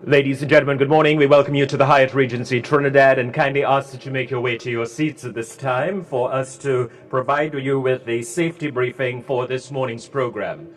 Ladies and gentlemen, good morning. We welcome you to the Hyatt Regency Trinidad and kindly ask that you make your way to your seats at this time for us to provide you with a safety briefing for this morning's program.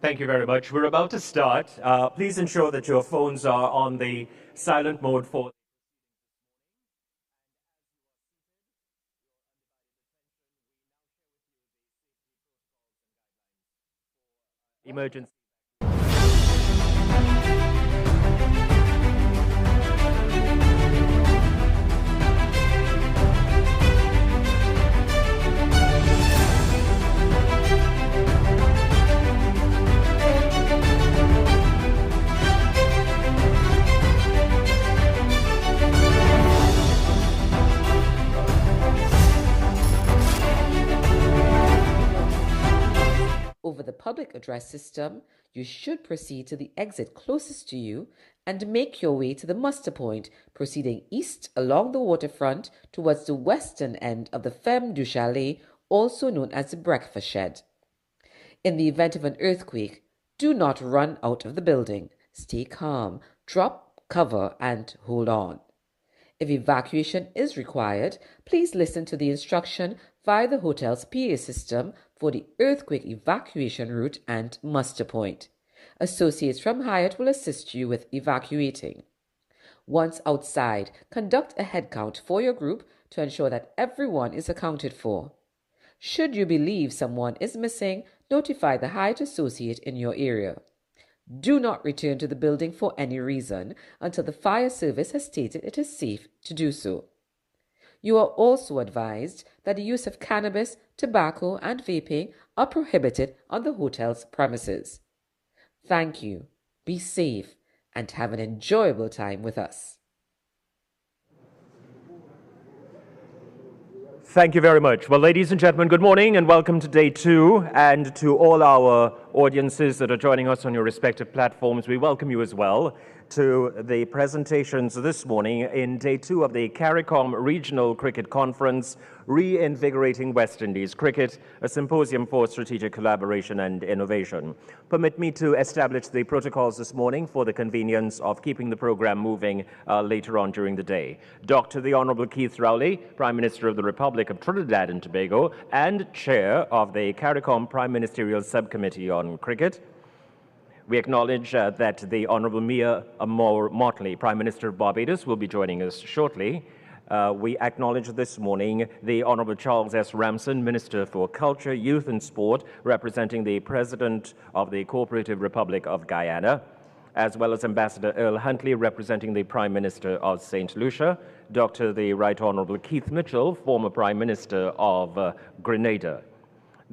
Thank you very much. We're about to start. Please ensure that your phones are on the silent mode for emergency. Over the public address system, you should proceed to the exit closest to you and make your way to the muster point, proceeding east along the waterfront towards the western end of the Femme du Chalet, also known as the breakfast shed. In the event of an earthquake, do not run out of the building. Stay calm, drop, cover, and hold on. If evacuation is required, please listen to the instruction via the hotel's PA system for the earthquake evacuation route and muster point. Associates from Hyatt will assist you with evacuating. Once outside, conduct a head count for your group to ensure that everyone is accounted for. Should you believe someone is missing, notify the Hyatt associate in your area. Do not return to the building for any reason until the fire service has stated it is safe to do so. You are also advised that the use of cannabis, tobacco, and vaping are prohibited on the hotel's premises. Thank you, be safe, and have an enjoyable time with us. Thank you very much. Well, ladies and gentlemen, good morning and welcome to day 2, and to all our audiences that are joining us on your respective platforms, we welcome you as well to the presentations this morning in day 2 of the CARICOM Regional Cricket Conference, Reinvigorating West Indies Cricket, a symposium for strategic collaboration and innovation. Permit me to establish the protocols this morning for the convenience of keeping the program moving later on during the day. Dr. the Honorable Keith Rowley, Prime Minister of the Republic of Trinidad and Tobago and Chair of the CARICOM Prime Ministerial Subcommittee on Cricket. We acknowledge that the Honorable Mia Motley, Prime Minister of Barbados, will be joining us shortly. We acknowledge this morning the Honorable Charles S. Ramson, Minister for Culture, Youth and Sport, representing the President of the Cooperative Republic of Guyana, as well as Ambassador Earl Huntley, representing the Prime Minister of St. Lucia, Dr. the Right Honorable Keith Mitchell, former Prime Minister of Grenada.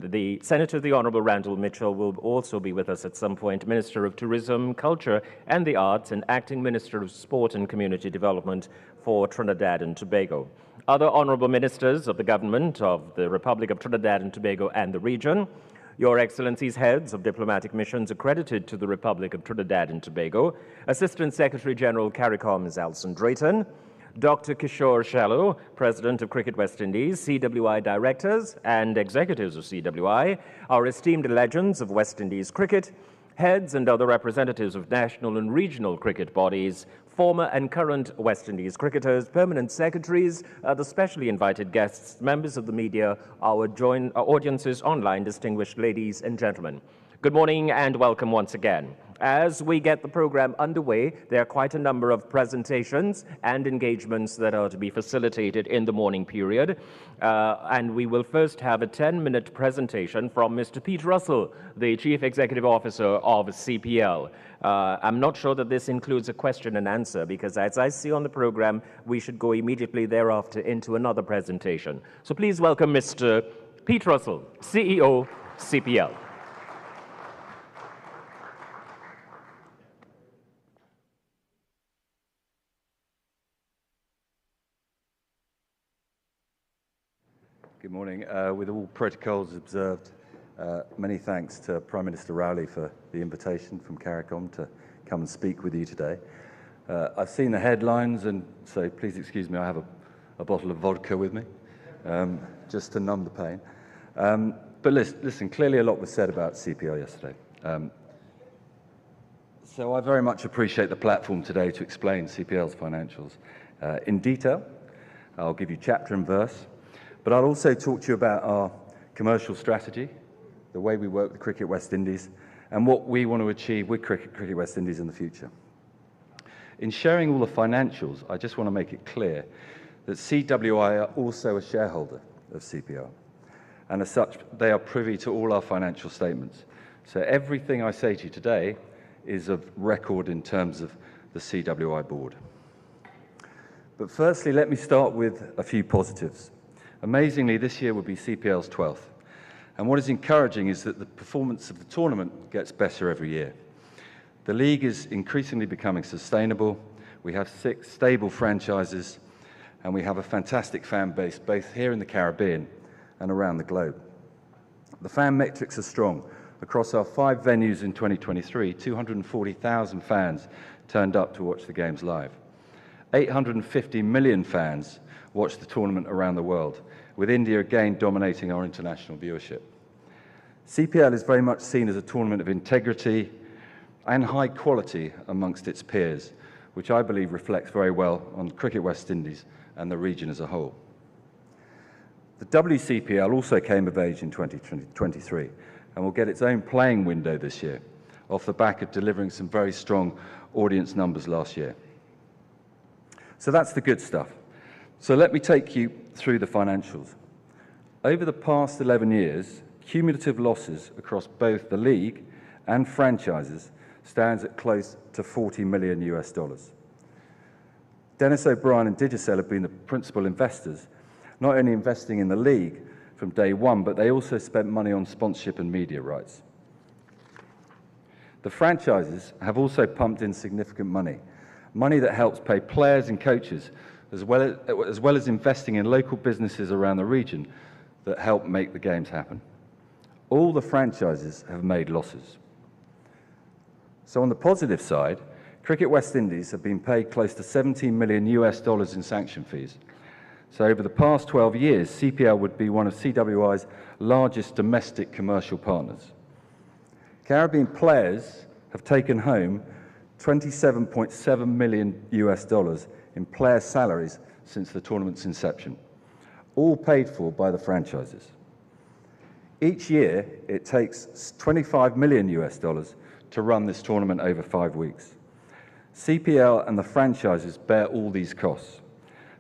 The Senator, the Honorable Randall Mitchell, will also be with us at some point, Minister of Tourism, Culture and the Arts, and Acting Minister of Sport and Community Development for Trinidad and Tobago. Other Honorable Ministers of the Government of the Republic of Trinidad and Tobago and the region, Your Excellencies, heads of diplomatic missions accredited to the Republic of Trinidad and Tobago, Assistant Secretary General CARICOM is Alison Drayton, Dr. Kishore Shallow, President of Cricket West Indies, CWI Directors and Executives of CWI, our esteemed legends of West Indies cricket, heads and other representatives of national and regional cricket bodies, former and current West Indies cricketers, permanent secretaries, the specially invited guests, members of the media, our audiences online, distinguished ladies and gentlemen. Good morning and welcome once again. As we get the program underway, there are quite a number of presentations and engagements that are to be facilitated in the morning period. And we will first have a 10-minute presentation from Mr. Pete Russell, the Chief Executive Officer of CPL. I'm not sure that this includes a question and answer, because as I see on the program, we should go immediately thereafter into another presentation. So please welcome Mr. Pete Russell, CEO, CPL. Good morning. With all protocols observed, many thanks to Prime Minister Rowley for the invitation from CARICOM to come and speak with you today. I've seen the headlines, and so please excuse me, I have a bottle of vodka with me, just to numb the pain. But listen, clearly a lot was said about CPL yesterday. So I very much appreciate the platform today to explain CPL's financials in detail. I'll give you chapter and verse. But I'll also talk to you about our commercial strategy, the way we work with Cricket West Indies, and what we want to achieve with Cricket West Indies in the future. In sharing all the financials, I just want to make it clear that CWI are also a shareholder of CPL, and as such, they are privy to all our financial statements. So everything I say to you today is of record in terms of the CWI board. But firstly, let me start with a few positives. Amazingly, this year will be CPL's 12th. And what is encouraging is that the performance of the tournament gets better every year. The league is increasingly becoming sustainable. We have 6 stable franchises, and we have a fantastic fan base, both here in the Caribbean and around the globe. The fan metrics are strong. Across our 5 venues in 2023, 240,000 fans turned up to watch the games live. 850 million fans watched the tournament around the world, with India again dominating our international viewership. CPL is very much seen as a tournament of integrity and high quality amongst its peers, which I believe reflects very well on Cricket West Indies and the region as a whole. The WCPL also came of age in 2023 and will get its own playing window this year, off the back of delivering some very strong audience numbers last year. So that's the good stuff. So let me take you through the financials. Over the past 11 years, cumulative losses across both the league and franchises stands at close to $40 million. Dennis O'Brien and Digicel have been the principal investors, not only investing in the league from day one, but they also spent money on sponsorship and media rights. The franchises have also pumped in significant money that helps pay players and coaches, as well as investing in local businesses around the region that help make the games happen. All the franchises have made losses. So on the positive side, Cricket West Indies have been paid close to $17 million in sanction fees. So over the past 12 years, CPL would be one of CWI's largest domestic commercial partners. Caribbean players have taken home $27.7 million in player salaries since the tournament's inception, all paid for by the franchises. Each year, it takes $25 million to run this tournament over 5 weeks. CPL and the franchises bear all these costs.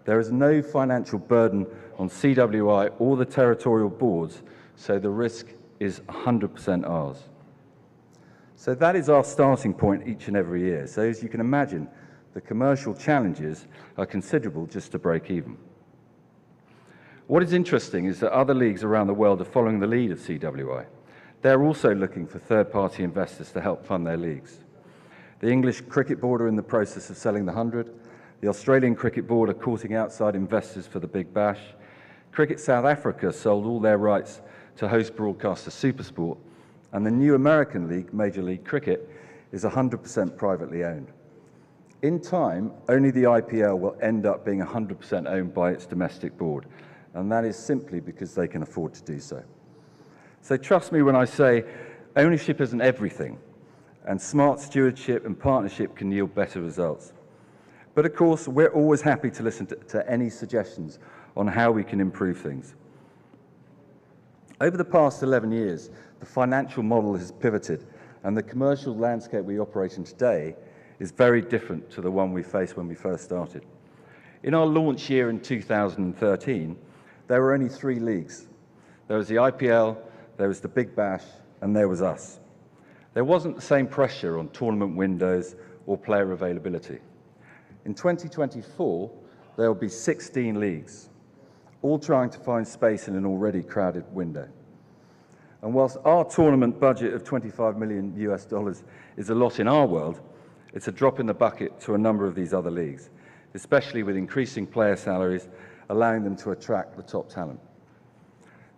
There is no financial burden on CWI or the territorial boards, so the risk is 100% ours. So that is our starting point each and every year. So as you can imagine, the commercial challenges are considerable just to break even. What is interesting is that other leagues around the world are following the lead of CWI. They're also looking for third-party investors to help fund their leagues. The English Cricket Board are in the process of selling the 100. The Australian Cricket Board are courting outside investors for the Big Bash. Cricket South Africa sold all their rights to host broadcaster SuperSport. And the new American league, Major League Cricket, is 100% privately owned. In time, only the IPL will end up being 100% owned by its domestic board, and that is simply because they can afford to do so. So trust me when I say ownership isn't everything, and smart stewardship and partnership can yield better results. But of course, we're always happy to listen to any suggestions on how we can improve things. Over the past 11 years, the financial model has pivoted, and the commercial landscape we operate in today is very different to the one we faced when we first started. In our launch year in 2013, there were only 3 leagues. There was the IPL, there was the Big Bash, and there was us. There wasn't the same pressure on tournament windows or player availability. In 2024, there will be 16 leagues. all trying to find space in an already crowded window. And whilst our tournament budget of $25 million is a lot in our world, it's a drop in the bucket to a number of these other leagues, especially with increasing player salaries, allowing them to attract the top talent.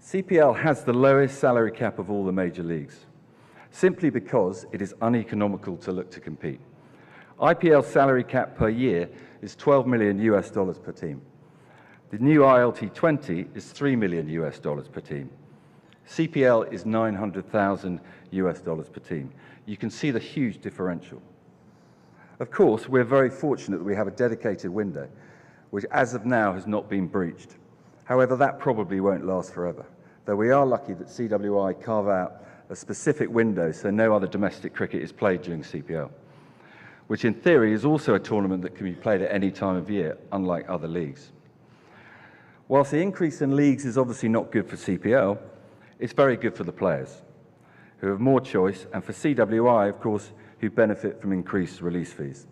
CPL has the lowest salary cap of all the major leagues, simply because it is uneconomical to look to compete. IPL's salary cap per year is $12 million per team. The new ILT 20 is $3 million per team. CPL is $900,000 per team. You can see the huge differential. Of course, we're very fortunate that we have a dedicated window, which as of now has not been breached. However, that probably won't last forever, though we are lucky that CWI carve out a specific window so no other domestic cricket is played during CPL, which in theory is also a tournament that can be played at any time of year, unlike other leagues. Whilst the increase in leagues is obviously not good for CPL, it's very good for the players, who have more choice, and for CWI, of course, who benefit from increased release fees.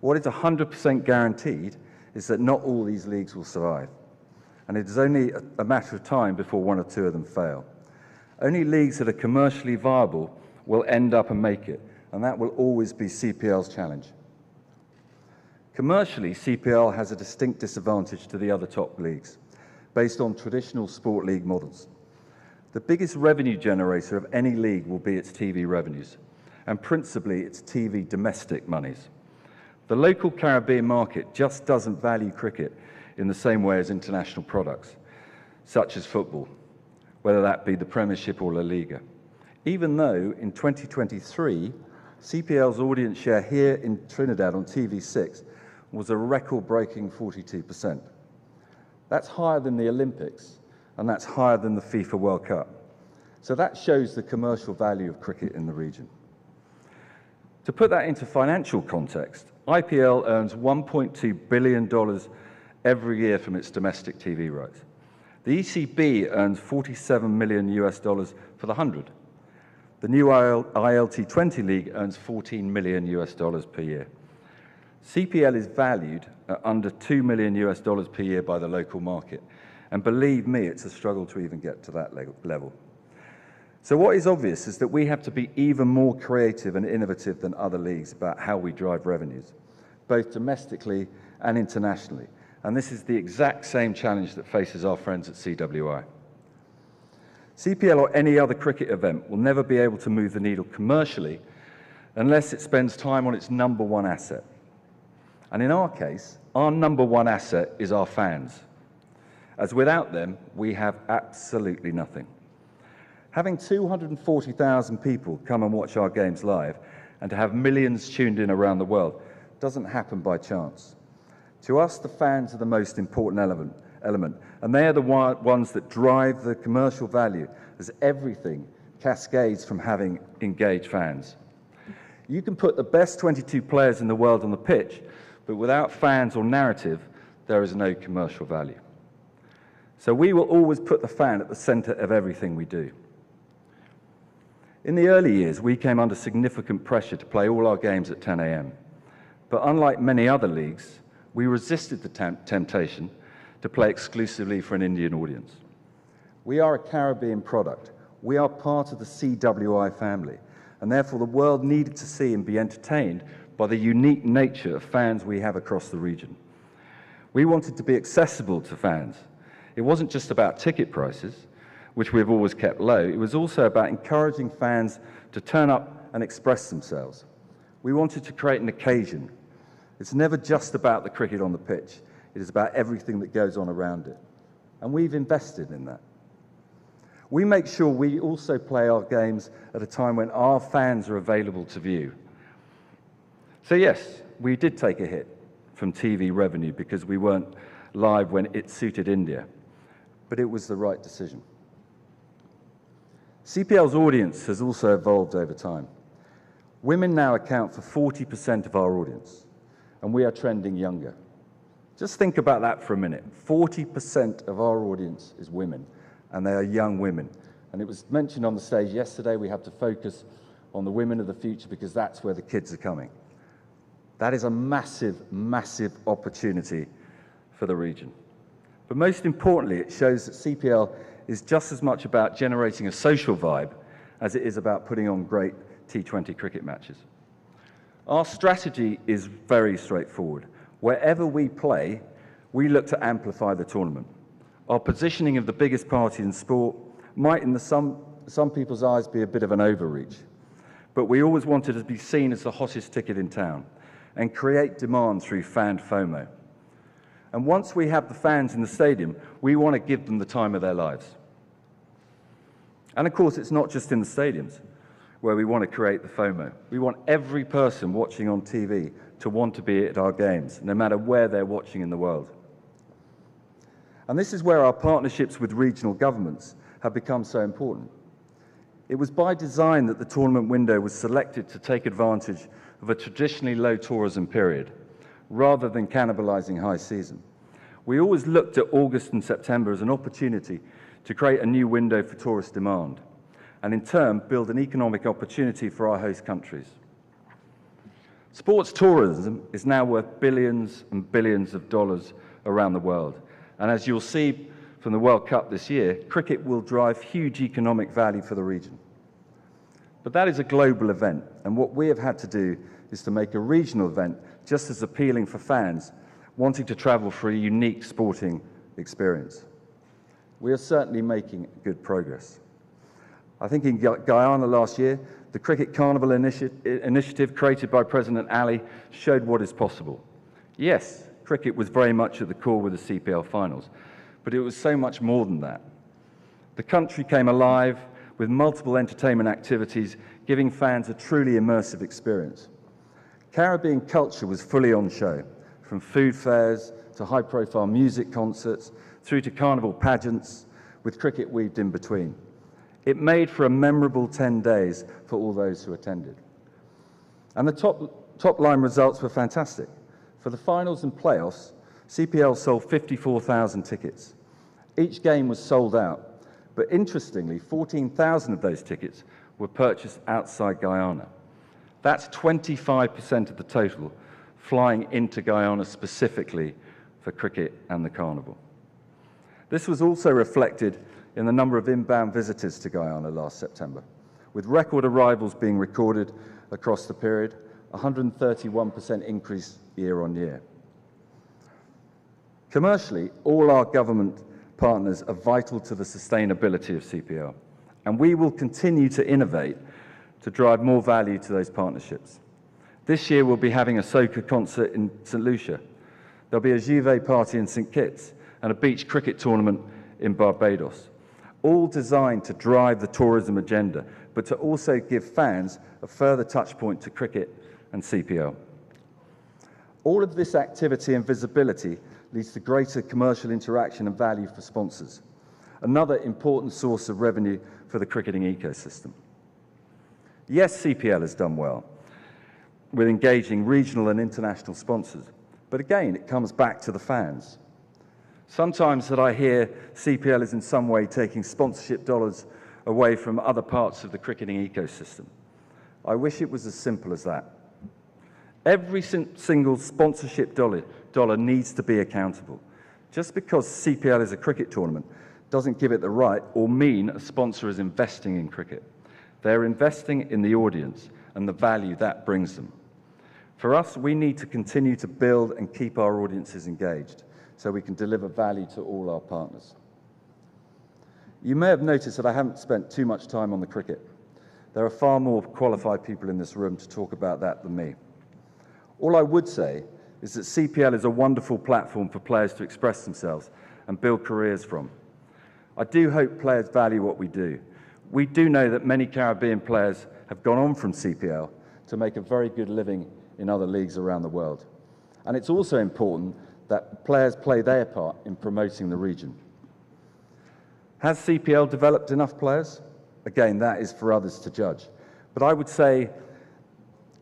What is 100% guaranteed is that not all these leagues will survive, and it is only a matter of time before one or two of them fail. Only leagues that are commercially viable will end up and make it, and that will always be CPL's challenge. Commercially, CPL has a distinct disadvantage to the other top leagues, based on traditional sport league models. The biggest revenue generator of any league will be its TV revenues, and principally its TV domestic monies. The local Caribbean market just doesn't value cricket in the same way as international products, such as football, whether that be the Premiership or La Liga. Even though in 2023, CPL's audience share here in Trinidad on TV6 was a record-breaking 42%. That's higher than the Olympics, and that's higher than the FIFA World Cup. So that shows the commercial value of cricket in the region. To put that into financial context, IPL earns $1.2 billion every year from its domestic TV rights. The ECB earns $47 million for the 100. The new ILT 20 league earns $14 million per year. CPL is valued at under $2 million per year by the local market. And believe me, it's a struggle to even get to that level. So what is obvious is that we have to be even more creative and innovative than other leagues about how we drive revenues, both domestically and internationally. And this is the exact same challenge that faces our friends at CWI. CPL or any other cricket event will never be able to move the needle commercially unless it spends time on its number one asset. And in our case, our number one asset is our fans, as without them, we have absolutely nothing. Having 240,000 people come and watch our games live and to have millions tuned in around the world doesn't happen by chance. To us, the fans are the most important element, and they are the ones that drive the commercial value, as everything cascades from having engaged fans. You can put the best 22 players in the world on the pitch, but without fans or narrative, there is no commercial value. So we will always put the fan at the center of everything we do. In the early years, we came under significant pressure to play all our games at 10 a.m. But unlike many other leagues, we resisted the temptation to play exclusively for an Indian audience. We are a Caribbean product. We are part of the CWI family, and therefore the world needed to see and be entertained by the unique nature of fans we have across the region. We wanted to be accessible to fans. It wasn't just about ticket prices, which we've always kept low. It was also about encouraging fans to turn up and express themselves. We wanted to create an occasion. It's never just about the cricket on the pitch. It is about everything that goes on around it. And we've invested in that. We make sure we also play our games at a time when our fans are available to view. So yes, we did take a hit from TV revenue because we weren't live when it suited India. But it was the right decision. CPL's audience has also evolved over time. Women now account for 40% of our audience, and we are trending younger. Just think about that for a minute. 40% of our audience is women, and they are young women. And it was mentioned on the stage yesterday, we have to focus on the women of the future because that's where the kids are coming. That is a massive, massive opportunity for the region. But most importantly, it shows that CPL is just as much about generating a social vibe as it is about putting on great T20 cricket matches. Our strategy is very straightforward. Wherever we play, we look to amplify the tournament. Our positioning of the biggest party in sport might, in some people's eyes, be a bit of an overreach. But we always wanted to be seen as the hottest ticket in town and create demand through fan FOMO. And once we have the fans in the stadium, we want to give them the time of their lives. And of course, it's not just in the stadiums where we want to create the FOMO. We want every person watching on TV to want to be at our games, no matter where they're watching in the world. And this is where our partnerships with regional governments have become so important. It was by design that the tournament window was selected to take advantage of a traditionally low tourism period, rather than cannibalizing high season. We always looked at August and September as an opportunity to create a new window for tourist demand, and in turn build an economic opportunity for our host countries. Sports tourism is now worth billions and billions of dollars around the world, and as you'll see from the World Cup this year, cricket will drive huge economic value for the region. But that is a global event, and what we have had to do is to make a regional event just as appealing for fans wanting to travel for a unique sporting experience. We are certainly making good progress. I think in Guyana last year, the Cricket Carnival initiative created by President Ali showed what is possible. Yes, cricket was very much at the core with the CPL finals, but it was so much more than that. The country came alive with multiple entertainment activities, giving fans a truly immersive experience. Caribbean culture was fully on show, from food fairs to high-profile music concerts, through to carnival pageants, with cricket weaved in between. It made for a memorable 10 days for all those who attended. And the top-line results were fantastic. For the finals and playoffs, CPL sold 54,000 tickets. Each game was sold out, but interestingly, 14,000 of those tickets were purchased outside Guyana. That's 25% of the total flying into Guyana specifically for cricket and the carnival. This was also reflected in the number of inbound visitors to Guyana last September, with record arrivals being recorded across the period, 131% increase year on year. Commercially, all our government partners are vital to the sustainability of CPL, and we will continue to innovate to drive more value to those partnerships. This year we'll be having a soca concert in St. Lucia. There'll be a Juve party in St. Kitts and a beach cricket tournament in Barbados, all designed to drive the tourism agenda, but to also give fans a further touch point to cricket and CPL. All of this activity and visibility leads to greater commercial interaction and value for sponsors, another important source of revenue for the cricketing ecosystem. Yes, CPL has done well with engaging regional and international sponsors, but again, it comes back to the fans. Sometimes that I hear CPL is in some way taking sponsorship dollars away from other parts of the cricketing ecosystem. I wish it was as simple as that. Every single sponsorship dollar needs to be accountable. Just because CPL is a cricket tournament doesn't give it the right or mean a sponsor is investing in cricket. They're investing in the audience and the value that brings them. For us, we need to continue to build and keep our audiences engaged so we can deliver value to all our partners. You may have noticed that I haven't spent too much time on the cricket. There are far more qualified people in this room to talk about that than me. All I would say is that CPL is a wonderful platform for players to express themselves and build careers from. I do hope players value what we do. We do know that many Caribbean players have gone on from CPL to make a very good living in other leagues around the world. And it's also important that players play their part in promoting the region. Has CPL developed enough players? Again, that is for others to judge. But I would say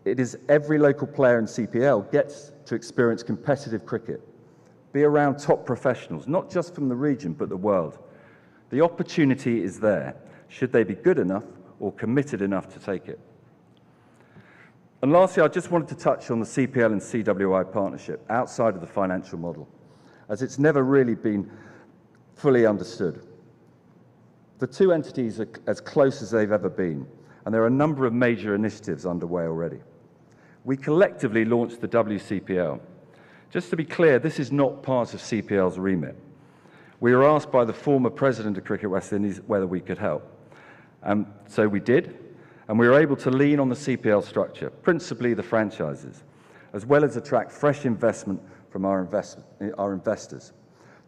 it is every local player in CPL gets to experience competitive cricket, be around top professionals, not just from the region, but the world. The opportunity is there, should they be good enough or committed enough to take it. And lastly, I just wanted to touch on the CPL and CWI partnership outside of the financial model, as it's never really been fully understood. The two entities are as close as they've ever been, and there are a number of major initiatives underway already. We collectively launched the WCPL. Just to be clear, this is not part of CPL's remit. We were asked by the former president of Cricket West Indies whether we could help. So we did, and we were able to lean on the CPL structure, principally the franchises, as well as attract fresh investment from our investors,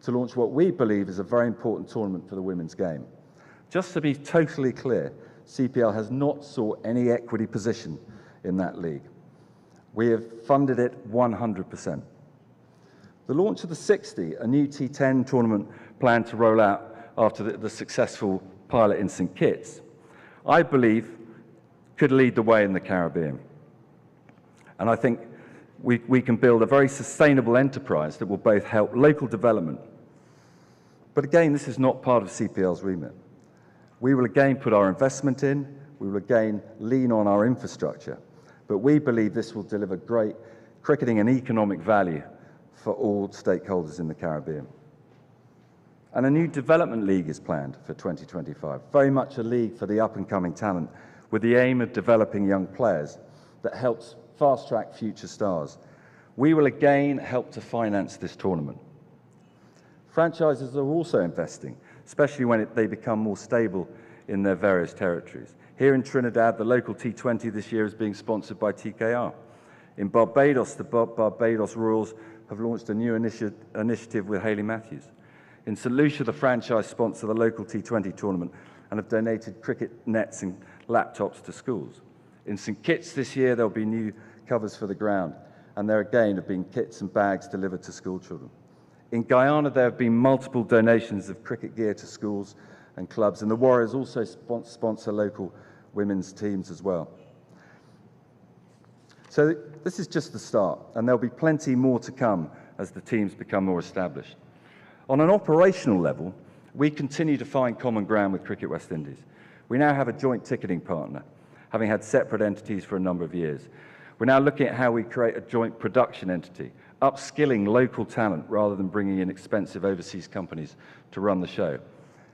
to launch what we believe is a very important tournament for the women's game. Just to be totally clear, CPL has not sought any equity position in that league. We have funded it 100%. The launch of the 60, a new T10 tournament planned to roll out after the successful pilot in St. Kitts, I believe could lead the way in the Caribbean. And I think we can build a very sustainable enterprise that will both help local development. But again, this is not part of CPL's remit. We will again put our investment in, we will again lean on our infrastructure, but we believe this will deliver great cricketing and economic value for all stakeholders in the Caribbean. And a new development league is planned for 2025, very much a league for the up-and-coming talent, with the aim of developing young players that helps fast-track future stars. We will again help to finance this tournament. Franchises are also investing, especially when they become more stable in their various territories. Here in Trinidad, the local T20 this year is being sponsored by TKR. In Barbados, the Barbados Royals have launched a new initiative with Hayley Matthews. In St. Lucia, the franchise sponsor the local T20 tournament and have donated cricket nets and laptops to schools. In St. Kitts this year, there'll be new covers for the ground, and there again have been kits and bags delivered to school children. In Guyana, there have been multiple donations of cricket gear to schools and clubs, and the Warriors also sponsor local women's teams as well. So this is just the start, and there'll be plenty more to come as the teams become more established. On an operational level, we continue to find common ground with Cricket West Indies. We now have a joint ticketing partner, having had separate entities for a number of years. We're now looking at how we create a joint production entity, upskilling local talent rather than bringing in expensive overseas companies to run the show.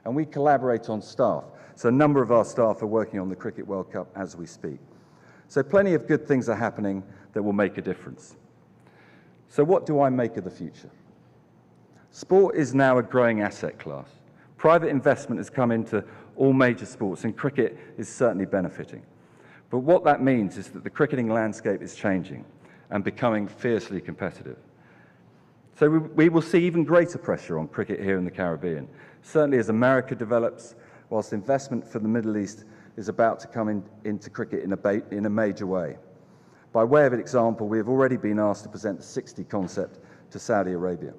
And we collaborate on staff. So a number of our staff are working on the Cricket World Cup as we speak. So plenty of good things are happening that will make a difference. So what do I make of the future? Sport is now a growing asset class. Private investment has come into all major sports, and cricket is certainly benefiting. But what that means is that the cricketing landscape is changing and becoming fiercely competitive. So we will see even greater pressure on cricket here in the Caribbean, certainly as America develops, whilst investment for the Middle East is about to come into cricket in a major way. By way of an example, we have already been asked to present the 60 concept to Saudi Arabia.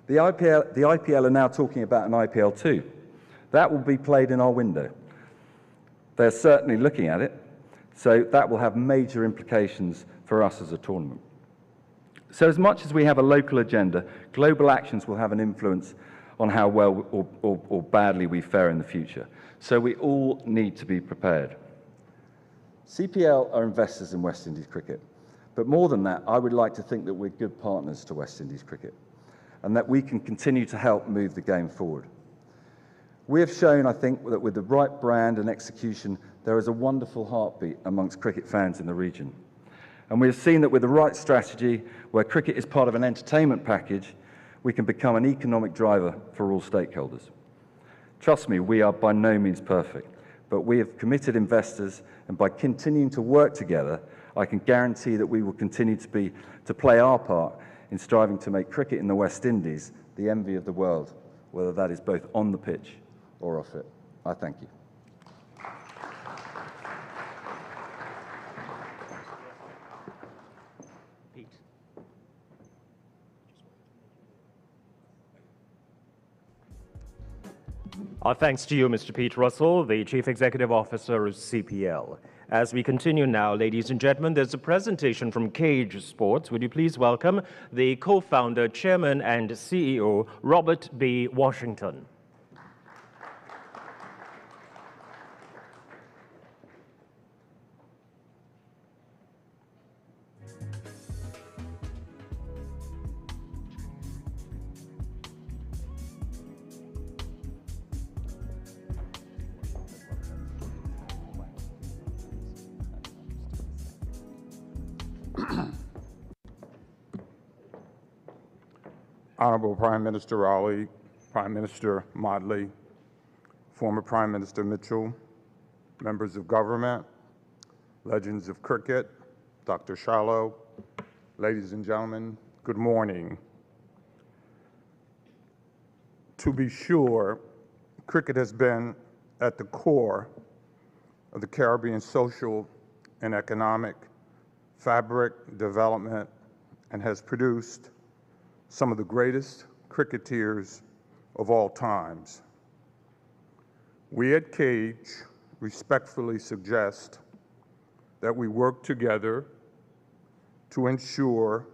The IPL are now talking about an IPL 2. That will be played in our window. They're certainly looking at it, so that will have major implications for us as a tournament. So as much as we have a local agenda, global actions will have an influence on how well or badly we fare in the future. So we all need to be prepared. CPL are investors in West Indies cricket, but more than that, I would like to think that we're good partners to West Indies cricket, and that we can continue to help move the game forward. We have shown, I think, that with the right brand and execution, there is a wonderful heartbeat amongst cricket fans in the region. And we have seen that with the right strategy, where cricket is part of an entertainment package, we can become an economic driver for all stakeholders. Trust me, we are by no means perfect, but we have committed investors, and by continuing to work together, I can guarantee that we will continue to play our part in striving to make cricket in the West Indies the envy of the world, whether that is both on the pitch or off it. I thank you. Pete. Our thanks to you, Mr. Pete Russell, the Chief Executive Officer of CPL. As we continue now, ladies and gentlemen, there's a presentation from Cage Sports. Would you please welcome the co-founder, chairman, and CEO, Robert B. Washington. Honorable Prime Minister Ali, Prime Minister Modley, former Prime Minister Mitchell, members of government, legends of cricket, Dr. Shallow, ladies and gentlemen, good morning. To be sure, cricket has been at the core of the Caribbean social and economic fabric development and has produced some of the greatest cricketers of all times. We at Cage respectfully suggest that we work together to ensure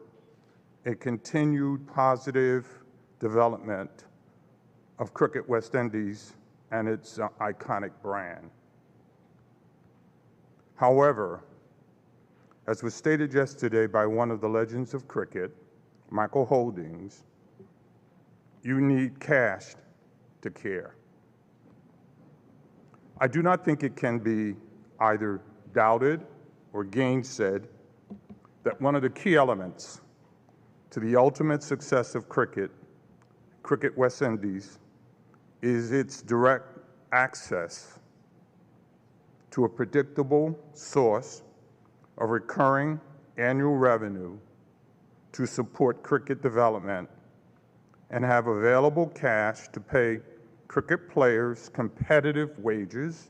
a continued positive development of Cricket West Indies and its iconic brand. However, as was stated yesterday by one of the legends of cricket, Michael Holdings, you need cash to care. I do not think it can be either doubted or gainsaid that one of the key elements to the ultimate success of Cricket West Indies, is its direct access to a predictable source of recurring annual revenue to support cricket development and have available cash to pay cricket players competitive wages,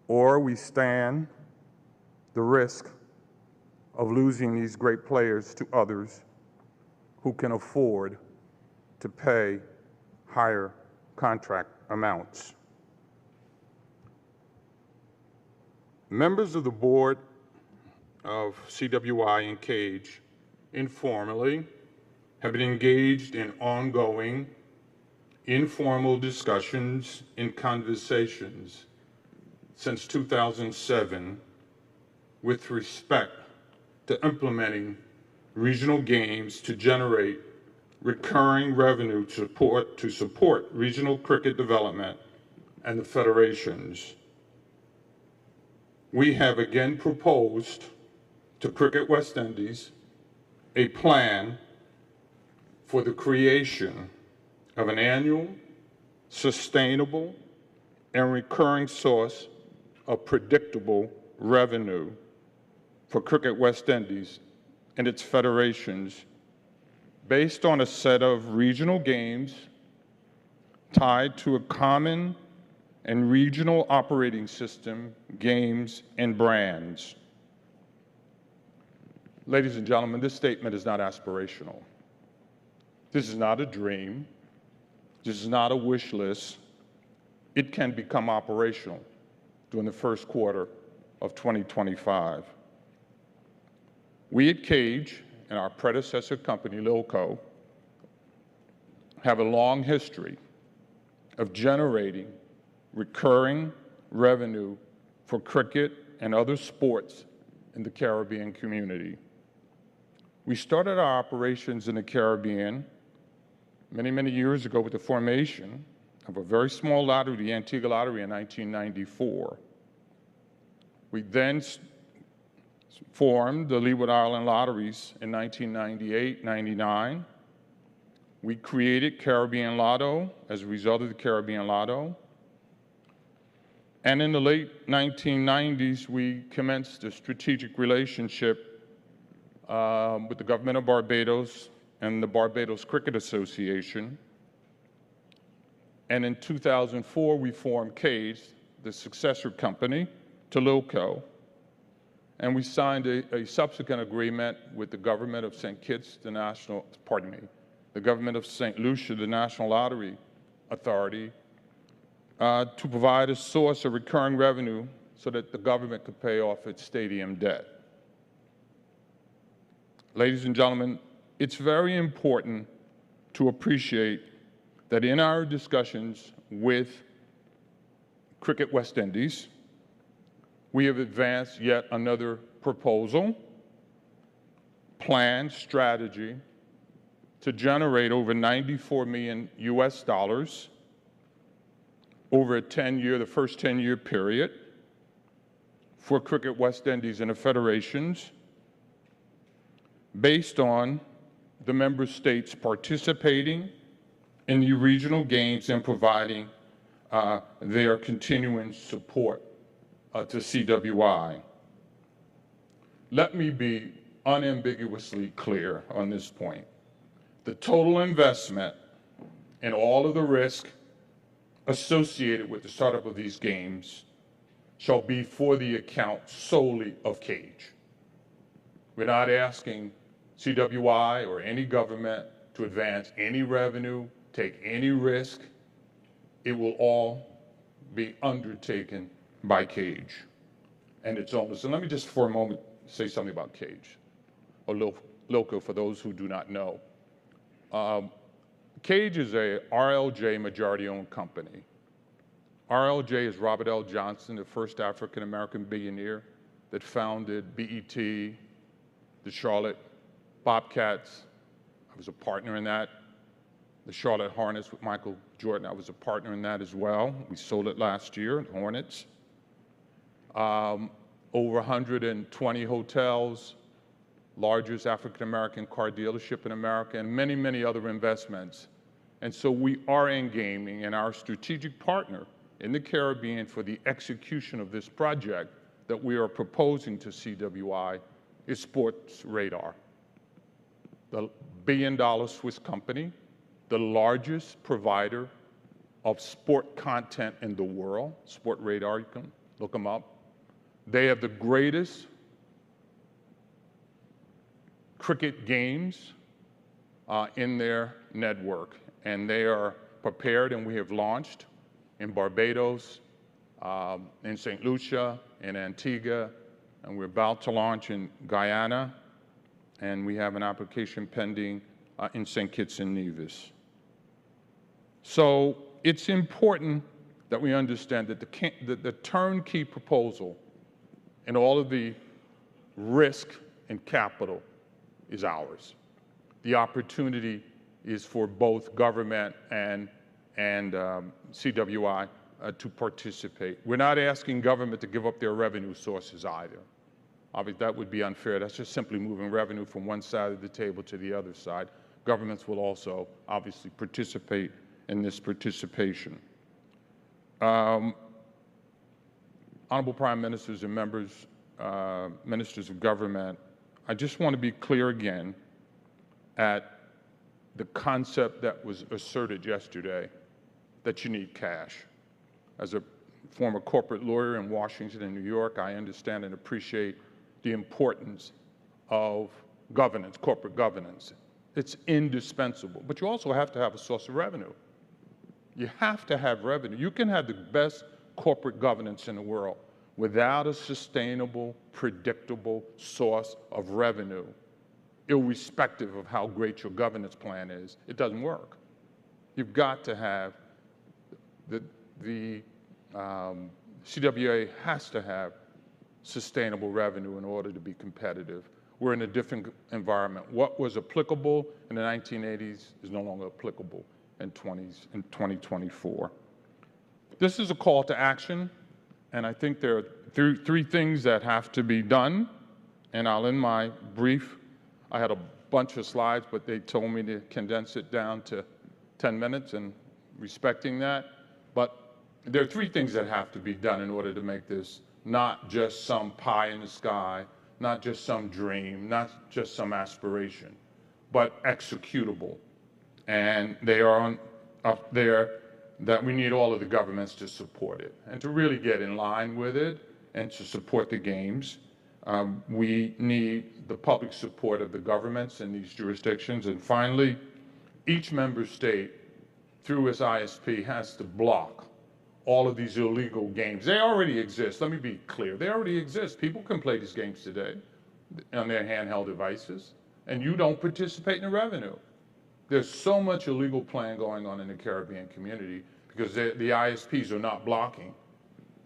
or we stand the risk of losing these great players to others who can afford to pay higher contract amounts. Members of the board of CWI and Cage informally have been engaged in ongoing informal discussions and conversations since 2007 with respect to implementing regional games to generate recurring revenue to support regional cricket development and the federations. We have again proposed to Cricket West Indies a plan for the creation of an annual, sustainable, and recurring source of predictable revenue for Cricket West Indies and its federations based on a set of regional games tied to a common and regional operating system, games, and brands. Ladies and gentlemen, this statement is not aspirational. This is not a dream. This is not a wish list. It can become operational during the first quarter of 2025. We at Cage and our predecessor company, Lilco, have a long history of generating recurring revenue for cricket and other sports in the Caribbean community. We started our operations in the Caribbean many, many years ago with the formation of a very small lottery, the Antigua Lottery, in 1994. We then formed the Leeward Island Lotteries in 1998-99. We created Caribbean Lotto as a result of the Caribbean Lotto. And in the late 1990s, we commenced a strategic relationship with the government of Barbados and the Barbados Cricket Association. And in 2004, we formed Cage, the successor company to Lilco. And we signed a subsequent agreement with the government of St. Kitts, the government of St. Lucia, the National Lottery Authority, to provide a source of recurring revenue so that the government could pay off its stadium debt. Ladies and gentlemen, it's very important to appreciate that in our discussions with Cricket West Indies, we have advanced yet another proposal, plan, strategy to generate over $94 million over the first 10-year period for Cricket West Indies and the federations based on the member states participating in the regional games and providing their continuing support to CWI. Let me be unambiguously clear on this point. The total investment and all of the risk associated with the startup of these games shall be for the account solely of Cage. We're not asking CWI or any government to advance any revenue, take any risk. It will all be undertaken by Cage and its owners. And let me just for a moment say something about Cage, or Loco for those who do not know. Cage is a RLJ majority-owned company. RLJ is Robert L. Johnson, the first African-American billionaire that founded BET, the Charlotte Bobcats. I was a partner in that. The Charlotte Hornets with Michael Jordan, I was a partner in that as well. We sold it last year, Hornets. Over 120 hotels, largest African-American car dealership in America, and many, many other investments. And so we are in gaming, and our strategic partner in the Caribbean for the execution of this project that we are proposing to CWI is Sports Radar, the billion-dollar Swiss company, the largest provider of sport content in the world. Sport Radar, you can look them up. They have the greatest cricket games in their network, and they are prepared, and we have launched in Barbados, in St. Lucia, in Antigua, and we're about to launch in Guyana, and we have an application pending in St. Kitts and Nevis. So it's important that we understand that the turnkey proposal and all of the risk and capital is ours. The opportunity is for both government and CWI to participate. We're not asking government to give up their revenue sources either. Obviously, that would be unfair. That's just simply moving revenue from one side of the table to the other side. Governments will also obviously participate in this participation. Honorable Prime Ministers and members, ministers of government, I just want to be clear again at the concept that was asserted yesterday that you need cash. As a former corporate lawyer in Washington and New York, I understand and appreciate the importance of governance, corporate governance. It's indispensable, but you also have to have a source of revenue. You have to have revenue. You can have the best corporate governance in the world without a sustainable, predictable source of revenue, irrespective of how great your governance plan is. It doesn't work. You've got to have the CWA has to have sustainable revenue in order to be competitive. We're in a different environment. What was applicable in the 1980s is no longer applicable in 2024. This is a call to action, and I think there are three things that have to be done, and I'll end my brief. I had a bunch of slides, but they told me to condense it down to 10 minutes, and respecting that. But there are three things that have to be done in order to make this not just some pie in the sky, not just some dream, not just some aspiration, but executable. And they are up there that we need all of the governments to support it and to really get in line with it and to support the games. We need the public support of the governments in these jurisdictions. And finally, each member state, through its ISP, has to block all of these illegal games. They already exist. Let me be clear. They already exist. People can play these games today on their handheld devices, and you don't participate in the revenue. There's so much illegal playing going on in the Caribbean community because the ISPs are not blocking.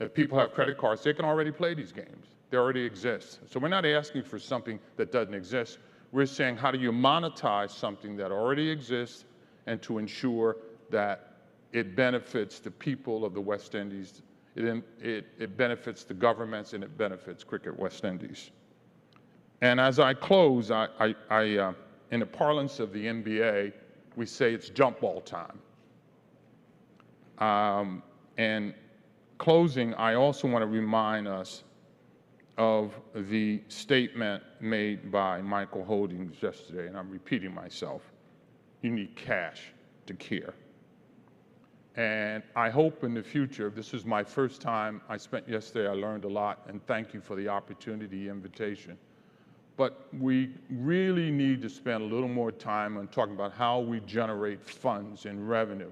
If people have credit cards, they can already play these games. They already exist. So we're not asking for something that doesn't exist. We're saying, how do you monetize something that already exists and to ensure that it benefits the people of the West Indies, it benefits the governments, and it benefits Cricket West Indies. And as I close, in the parlance of the NBA, we say it's jump ball time. And closing, I also want to remind us of the statement made by Michael Holdings yesterday, and I'm repeating myself. You need cash to care. And I hope in the future, this is my first time I spent yesterday, I learned a lot, and thank you for the opportunity, invitation. But we really need to spend a little more time on talking about how we generate funds and revenue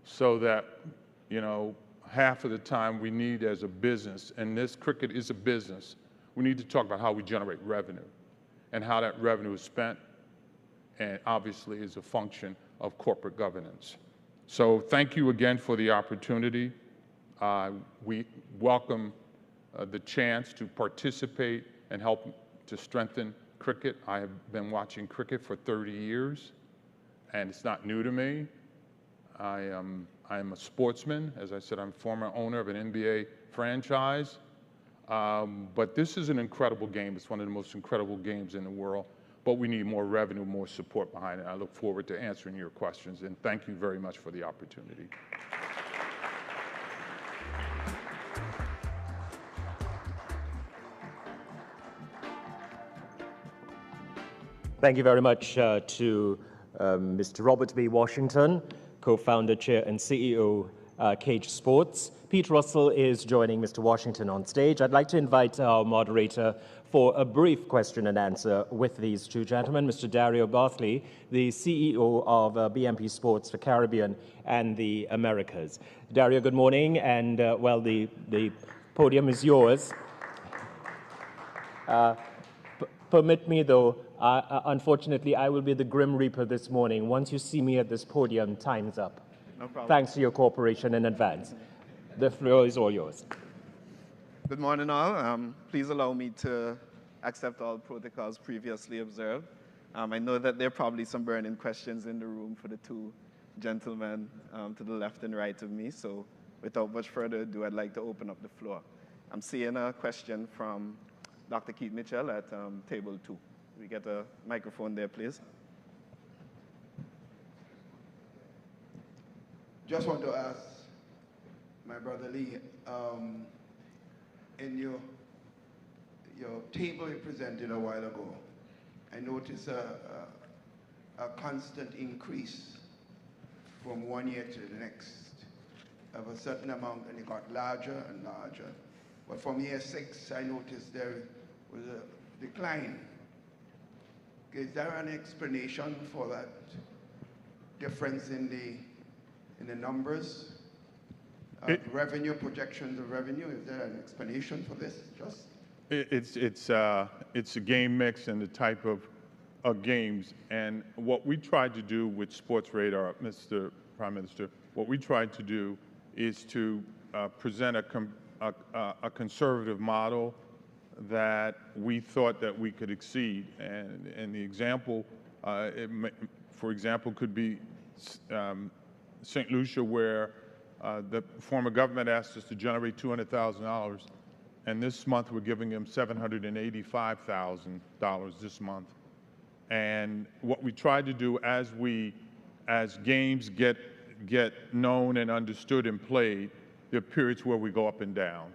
so that, you know, half of the time we need as a business, and this cricket is a business, we need to talk about how we generate revenue and how that revenue is spent, and obviously is a function of corporate governance. So thank you again for the opportunity. We welcome the chance to participate and help to strengthen cricket. I have been watching cricket for 30 years, and it's not new to me. I'm a sportsman. As I said, I'm a former owner of an NBA franchise. But this is an incredible game. It's one of the most incredible games in the world. But we need more revenue, more support behind it. I look forward to answering your questions, and thank you very much for the opportunity. Thank you very much to Mr. Robert B. Washington, co-founder, chair, and CEO, Cage Sports. Pete Russell is joining Mr. Washington on stage. I'd like to invite our moderator for a brief question and answer with these two gentlemen, Mr. Dario Bartley, the CEO of BMP Sports for Caribbean and the Americas. Dario, good morning, and well, the podium is yours. Permit me, though, unfortunately, I will be the Grim Reaper this morning. Once you see me at this podium, time's up. No problem. Thanks for your cooperation in advance. The floor is all yours. Good morning, all. Please allow me to accept all protocols previously observed. I know that there are probably some burning questions in the room for the two gentlemen to the left and right of me, so without much further ado, I'd like to open up the floor. I'm seeing a question from Dr. Keith Mitchell at table 2. We get a microphone there, please. Just want to ask my brother Lee, in your table you presented a while ago, I noticed a constant increase from one year to the next of a certain amount, and it got larger and larger. But from year 6, I noticed there was a decline. Is there an explanation for that difference in the numbers? Revenue, projections of revenue, is there an explanation for this? It's a game mix and the type of games. And what we tried to do with Sports Radar, Mr. Prime Minister, what we tried to do is to present a conservative model that we thought that we could exceed. And the example, for example, could be St. Lucia, where the former government asked us to generate $200,000, and this month we're giving them $785,000 this month. And what we tried to do as games get known and understood and played, there are periods where we go up and down.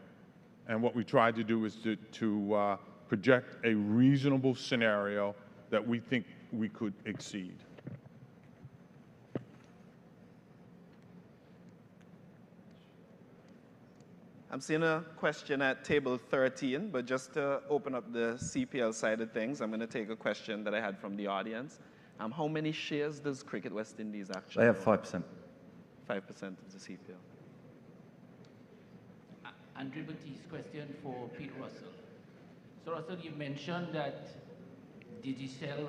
And what we tried to do is to project a reasonable scenario that we think we could exceed. I'm seeing a question at table 13, but just to open up the CPL side of things, I'm going to take a question that I had from the audience. How many shares does Cricket West Indies actually They have 5%. 5% of the CPL. Andrew Batiste question for Pete Russell. So Russell, you mentioned that Digicel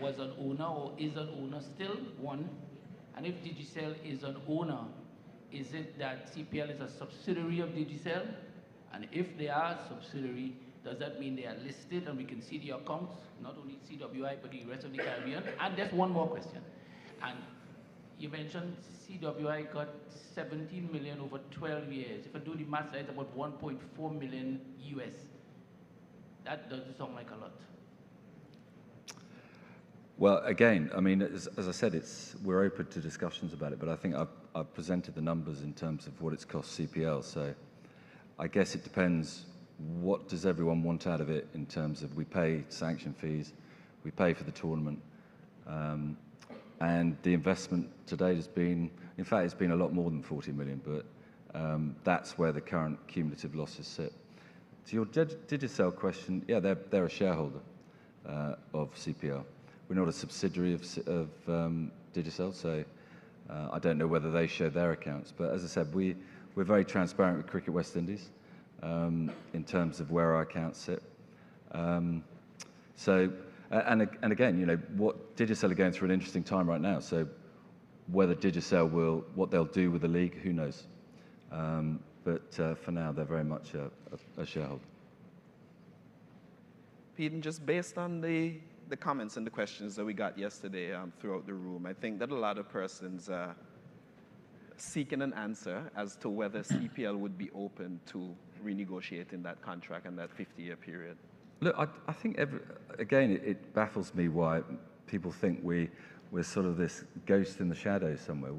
was an owner or is an owner still, one. And if Digicel is an owner, is it that CPL is a subsidiary of Digicel? And if they are a subsidiary, does that mean they are listed and we can see the accounts, not only CWI, but the rest of the Caribbean? And there's one more question. And you mentioned CWI got 17 million over 12 years. If I do the math, it's about 1.4 million US. That doesn't sound like a lot. Well, again, I mean, as I said, we're open to discussions about it, but I think I've presented the numbers in terms of what it's cost CPL. So I guess it depends, what does everyone want out of it in terms of, we pay sanction fees, we pay for the tournament, and the investment to date has been, in fact, it's been a lot more than 40 million, but that's where the current cumulative losses sit. To your Digicel question, yeah, they're a shareholder of CPL. We're not a subsidiary of Digicel, so I don't know whether they share their accounts. But as I said, we're very transparent with Cricket West Indies in terms of where our accounts sit. And again, you know, what Digicel are going through an interesting time right now. So whether Digicel what they'll do with the league, who knows? But for now, they're very much a shareholder. Pete, and just based on the comments and the questions that we got yesterday throughout the room, I think that a lot of persons are seeking an answer as to whether CPL would be open to renegotiating that contract and that 50-year period. Look, I think, again, it baffles me why people think we're sort of this ghost in the shadows somewhere.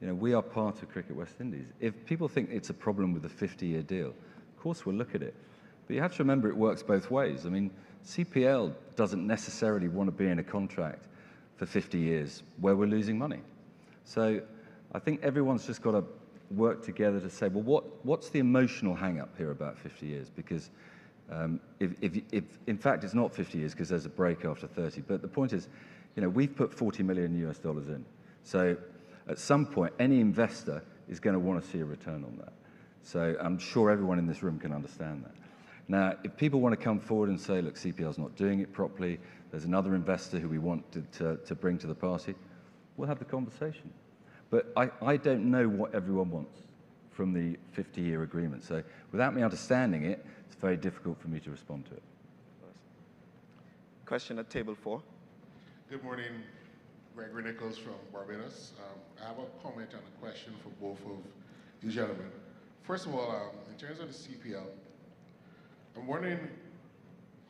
We are part of Cricket West Indies. If people think it's a problem with the 50-year deal, of course we'll look at it. But you have to remember it works both ways. I mean, CPL doesn't necessarily want to be in a contract for 50 years where we're losing money. So I think everyone's just got to work together to say, well, what's the emotional hang-up here about 50 years? Because if in fact it's not 50 years because there's a break after 30. But the point is, you know, we've put $40 million in. So at some point, any investor is going to want to see a return on that. So I'm sure everyone in this room can understand that. Now, if people want to come forward and say, look, CPL's not doing it properly, there's another investor who we want to bring to the party, we'll have the conversation. But I don't know what everyone wants from the 50-year agreement. So without me understanding it, it's very difficult for me to respond to it. Question at table 4. Good morning, Gregory Nichols from Barbados. I have a comment and a question for both of you gentlemen. First of all, in terms of the CPL, I'm wondering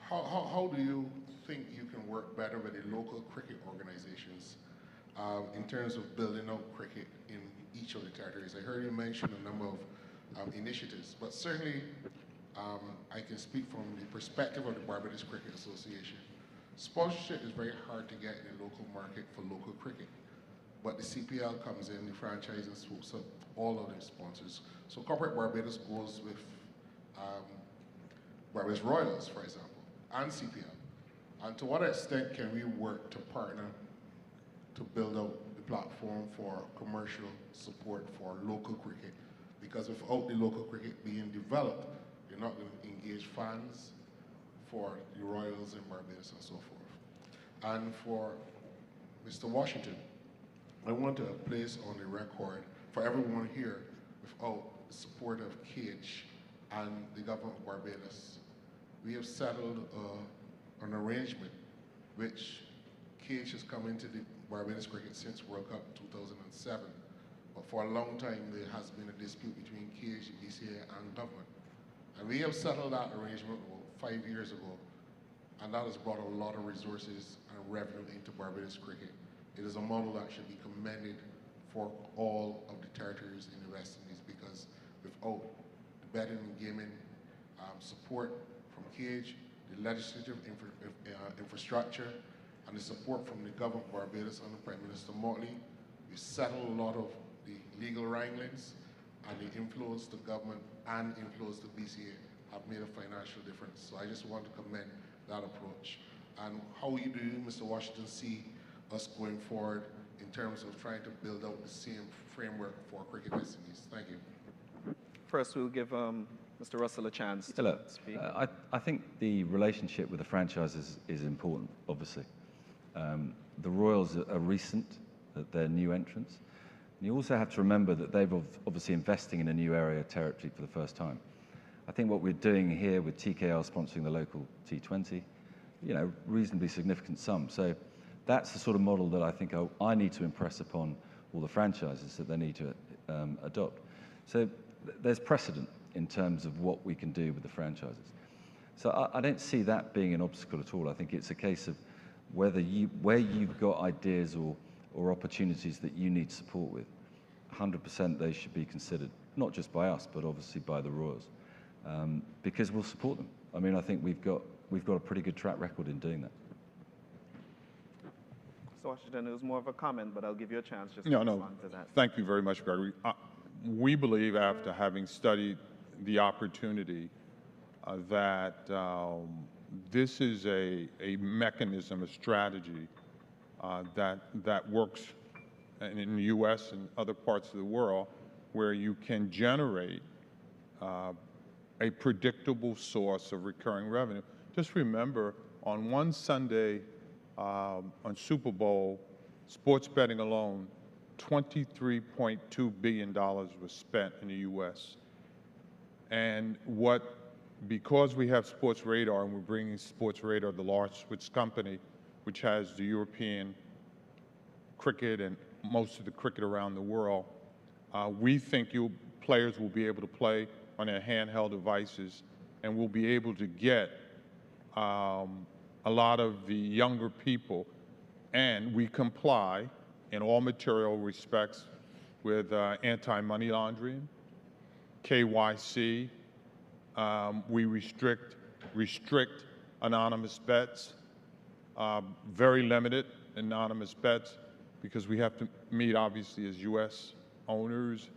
how do you think you can work better with the local cricket organizations in terms of building out cricket in each of the territories? I heard you mention a number of initiatives, but certainly I can speak from the perspective of the Barbados Cricket Association. Sponsorship is very hard to get in the local market for local cricket, but the CPL comes in, the franchise, and swoops up all of their sponsors. So Corporate Barbados goes with Barbados Royals, for example, and CPL. And to what extent can we work to partner to build out the platform for commercial support for local cricket? Because without the local cricket being developed, you're not going to engage fans for the Royals in Barbados and so forth. And for Mr. Washington, I want to place on the record for everyone here, without the support of Cage and the government of Barbados, we have settled an arrangement which Cage has come into the Barbados cricket since World Cup 2007. But for a long time, there has been a dispute between Cage, BCA, and government. And we have settled that arrangement about 5 years ago, and that has brought a lot of resources and revenue into Barbados cricket. It is a model that should be commended for all of the territories in the West Indies, because without the betting and gaming support from Cage, the legislative infrastructure, and the support from the government of Barbados under Prime Minister Motley, we settled a lot of the legal wranglings, and the influence to government and influence to BCA have made a financial difference. So I just want to commend that approach. And how do you, Mr. Washington, see us going forward in terms of trying to build out the same framework for Cricket West Indies? Thank you. First, we'll give Mr. Russell a chance to speak. I think the relationship with the franchises is important, obviously. The Royals are recent, they're new entrants. And you also have to remember that they've obviously investing in a new area of territory for the first time. I think what we're doing here with TKR sponsoring the local T20, you know, reasonably significant sum. So that's the sort of model that I think I need to impress upon all the franchises that they need to adopt. So there's precedent in terms of what we can do with the franchises. So I don't see that being an obstacle at all. I think it's a case of where you've got ideas or opportunities that you need support with. 100% they should be considered, not just by us, but obviously by the Royals, because we'll support them. I mean, I think we've got a pretty good track record in doing that. So Washington, it was more of a comment, but I'll give you a chance just to respond to that. Thank you very much, Gregory. We believe, after having studied the opportunity, that this is a mechanism, a strategy that works in the U.S. and other parts of the world, where you can generate a predictable source of recurring revenue. Just remember, on one Sunday on Super Bowl, sports betting alone, $23.2 billion was spent in the U.S. And because we have Sports Radar, and we're bringing Sports Radar, the large Swiss company, which has the European cricket and most of the cricket around the world, we think players will be able to play on their handheld devices, and we'll be able to get a lot of the younger people, and we comply in all material respects with anti-money laundering, KYC. We restrict anonymous bets, very limited anonymous bets, because we have to meet, obviously, as U.S. owners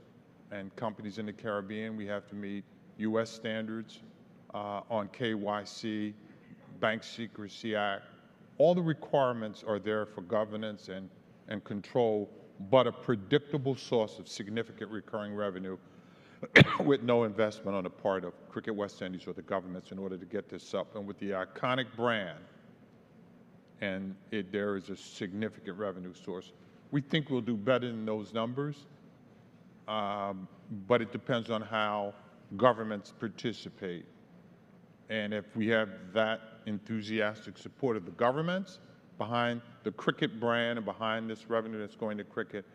and companies in the Caribbean, we have to meet U.S. standards on KYC, Bank Secrecy Act. All the requirements are there for governance and control, but a predictable source of significant recurring revenue with no investment on the part of Cricket West Indies or the governments in order to get this up. And with the iconic brand, and there is a significant revenue source. We think we'll do better than those numbers, but it depends on how governments participate. And if we have that enthusiastic support of the governments behind the cricket brand and behind this revenue that's going to cricket,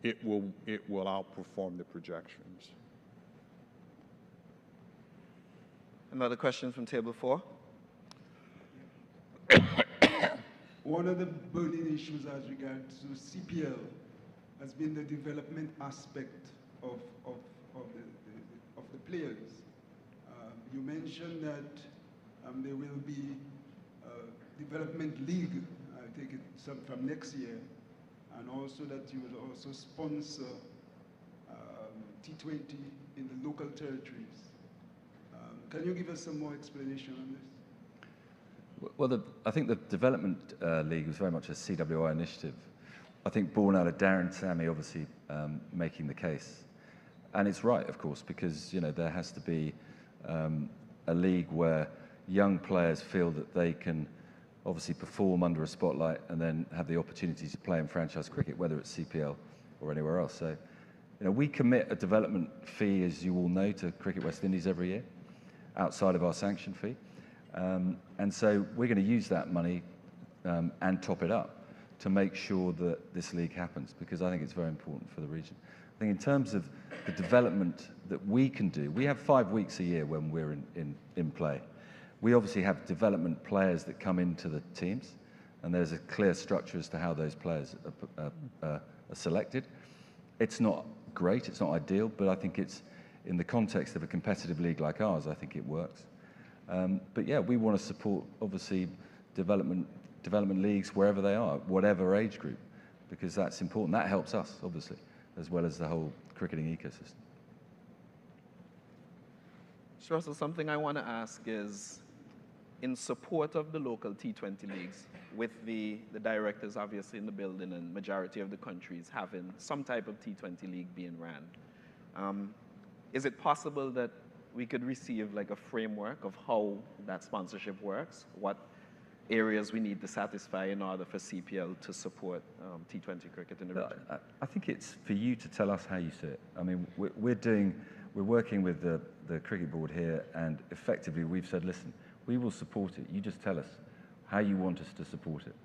it will outperform the projections. Another question from table 4. One of the burning issues as regards to CPL has been the development aspect of the players. You mentioned that there will be a development league, I take it from next year, and also that you will also sponsor T20 in the local territories. Can you give us some more explanation on this? Well, I think the Development League was very much a CWI initiative. I think born out of Darren Sammy obviously making the case. And it's right, of course, because there has to be a league where young players feel that they can obviously perform under a spotlight and then have the opportunity to play in franchise cricket, whether it's CPL or anywhere else. So, we commit a development fee, as you all know, to Cricket West Indies every year, outside of our sanction fee. And so we're going to use that money and top it up to make sure that this league happens, because I think it's very important for the region. I think in terms of the development that we can do, we have 5 weeks a year when we're in play. We obviously have development players that come into the teams, and there's a clear structure as to how those players are selected. It's not great, it's not ideal, but I think it's, in the context of a competitive league like ours, I think it works. But yeah, we want to support, obviously, development leagues wherever they are, whatever age group, because that's important. That helps us, obviously, as well as the whole cricketing ecosystem. So Russell, something I want to ask is, in support of the local T20 leagues, with the directors obviously in the building and majority of the countries having some type of T20 league being ran, is it possible that we could receive like a framework of how that sponsorship works, what areas we need to satisfy in order for CPL to support T20 cricket in the region? I think it's for you to tell us how you see it. I mean, we're working with the cricket board here, and effectively we've said, listen, we will support it. You just tell us how you want us to support it.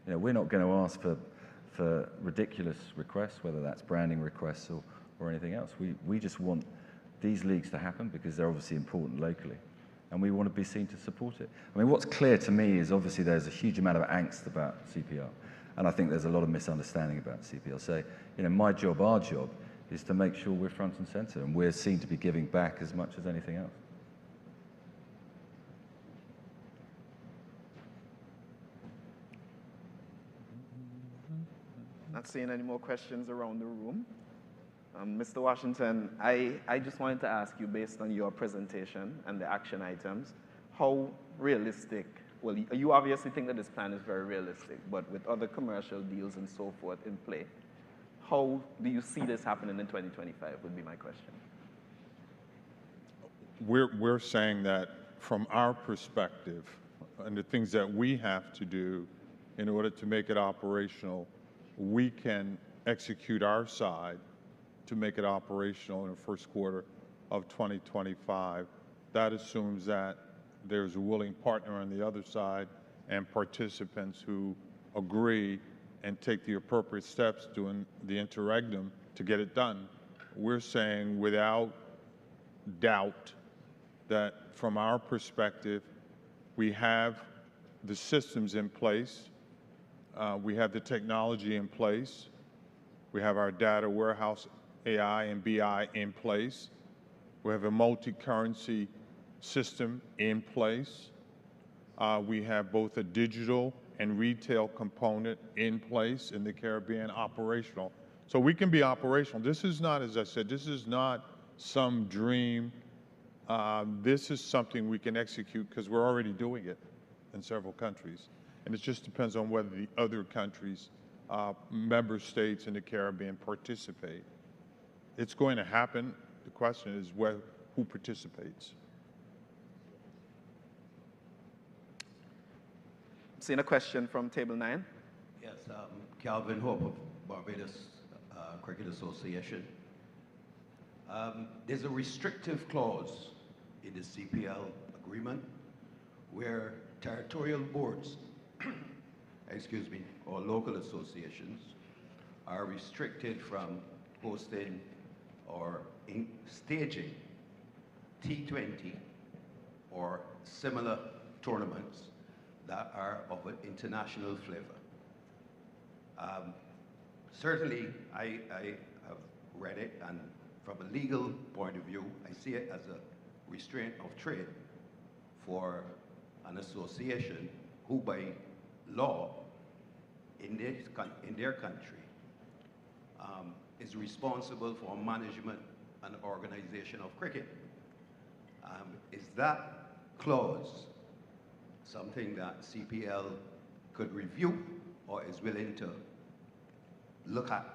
We're not going to ask for ridiculous requests, whether that's branding requests or anything else. We just want these leagues to happen because they're obviously important locally. and we want to be seen to support it. I mean, what's clear to me is obviously there's a huge amount of angst about CPL, and I think there's a lot of misunderstanding about CPL. So, you know, my job, our job, is to make sure we're front and center, and we're seen to be giving back as much as anything else. Not seeing any more questions around the room. Mr. Washington, I just wanted to ask you, based on your presentation and the action items, how realistic, well, you obviously think that this plan is very realistic, but with other commercial deals and so forth in play, how do you see this happening in 2025 would be my question. We're saying that from our perspective, and the things that we have to do in order to make it operational, we can execute our side to make it operational in the first quarter of 2025. That assumes that there's a willing partner on the other side and participants who agree and take the appropriate steps during the interregnum to get it done. We're saying without doubt that from our perspective, we have the systems in place, we have the technology in place, we have our data warehouse, AI and BI in place, we have a multi-currency system in place, we have both a digital and retail component in place in the Caribbean operational. So we can be operational. This is not, as I said, this is not some dream. This is something we can execute because we're already doing it in several countries. And it just depends on whether the other countries, member states in the Caribbean participate. It's going to happen. The question is who participates. Seen a question from Table 9. Yes, Calvin Hope of Barbados Cricket Association. There's a restrictive clause in the CPL agreement where territorial boards, excuse me, or local associations are restricted from hosting or staging T20 or similar tournaments that are of an international flavor. Certainly, I have read it, and from a legal point of view, I see it as a restraint of trade for an association who, by law, in their country, is responsible for management and organization of cricket. Is that clause something that CPL could review or is willing to look at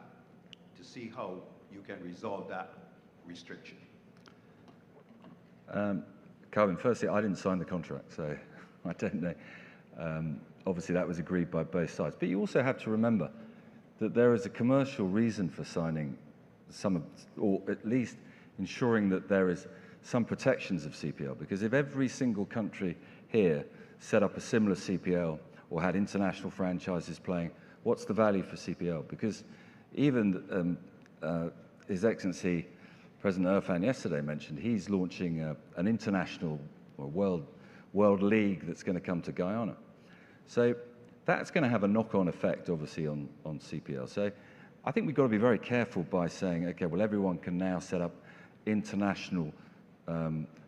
to see how you can resolve that restriction? Calvin, firstly, I didn't sign the contract, so I don't know. Obviously, that was agreed by both sides. But you also have to remember that there is a commercial reason for signing some of, or at least ensuring that there is some protections of CPL, because if every single country here set up a similar CPL or had international franchises playing, what's the value for CPL? Because even His Excellency President Irfan yesterday mentioned he's launching an international or world league that's going to come to Guyana. So that's going to have a knock-on effect, obviously, on CPL. So I think we've got to be very careful by saying, okay, well, everyone can now set up international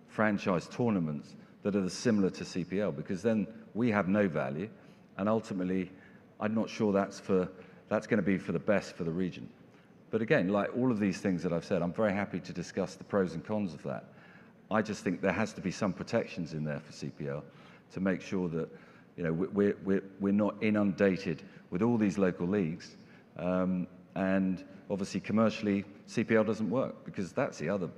franchise tournaments that are similar to CPL, because then we have no value, and ultimately, I'm not sure that's going to be for the best for the region. But again, like all of these things that I've said, I'm very happy to discuss the pros and cons of that. I just think there has to be some protections in there for CPL to make sure that, you know, we're not inundated with all these local leagues, and obviously commercially CPL doesn't work, because that's the other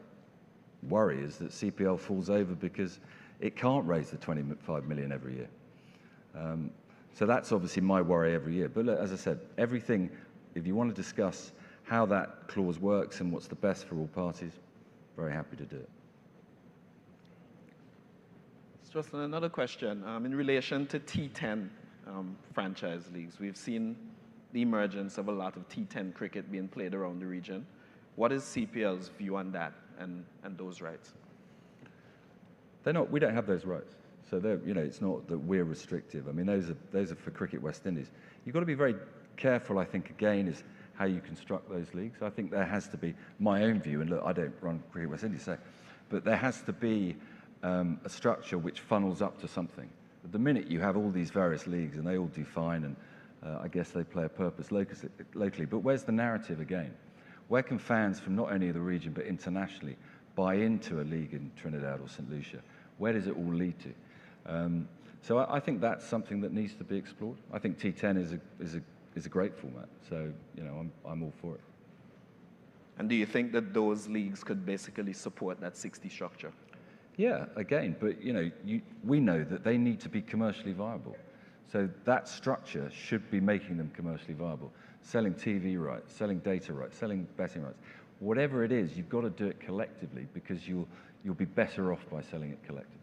worry, is that CPL falls over because it can't raise the 25 million every year. So that's obviously my worry every year. But look, as I said, everything, if you want to discuss how that clause works and what's the best for all parties, very happy to do it. Just another question. In relation to T10 franchise leagues, we've seen the emergence of a lot of T10 cricket being played around the region. What is CPL's view on that and those rights? They're not. We don't have those rights. So they're, you know, it's not that we're restrictive. I mean, those are for Cricket West Indies. You've got to be very careful, I think, again, is how you construct those leagues. I think there has to be, my own view, and look, I don't run Cricket West Indies, so, but there has to be a structure which funnels up to something. At the minute, you have all these various leagues, and they all do fine, and I guess they play a purpose locally. But where's the narrative again? Where can fans from not only the region, but internationally, buy into a league in Trinidad or St. Lucia? Where does it all lead to? So I think that's something that needs to be explored. I think T10 is a great format. So, you know, I'm all for it. And do you think that those leagues could basically support that 60 structure? Yeah, again, but you know, we know that they need to be commercially viable. So that structure should be making them commercially viable. Selling TV rights, selling data rights, selling betting rights. Whatever it is, you've got to do it collectively because you'll be better off by selling it collectively.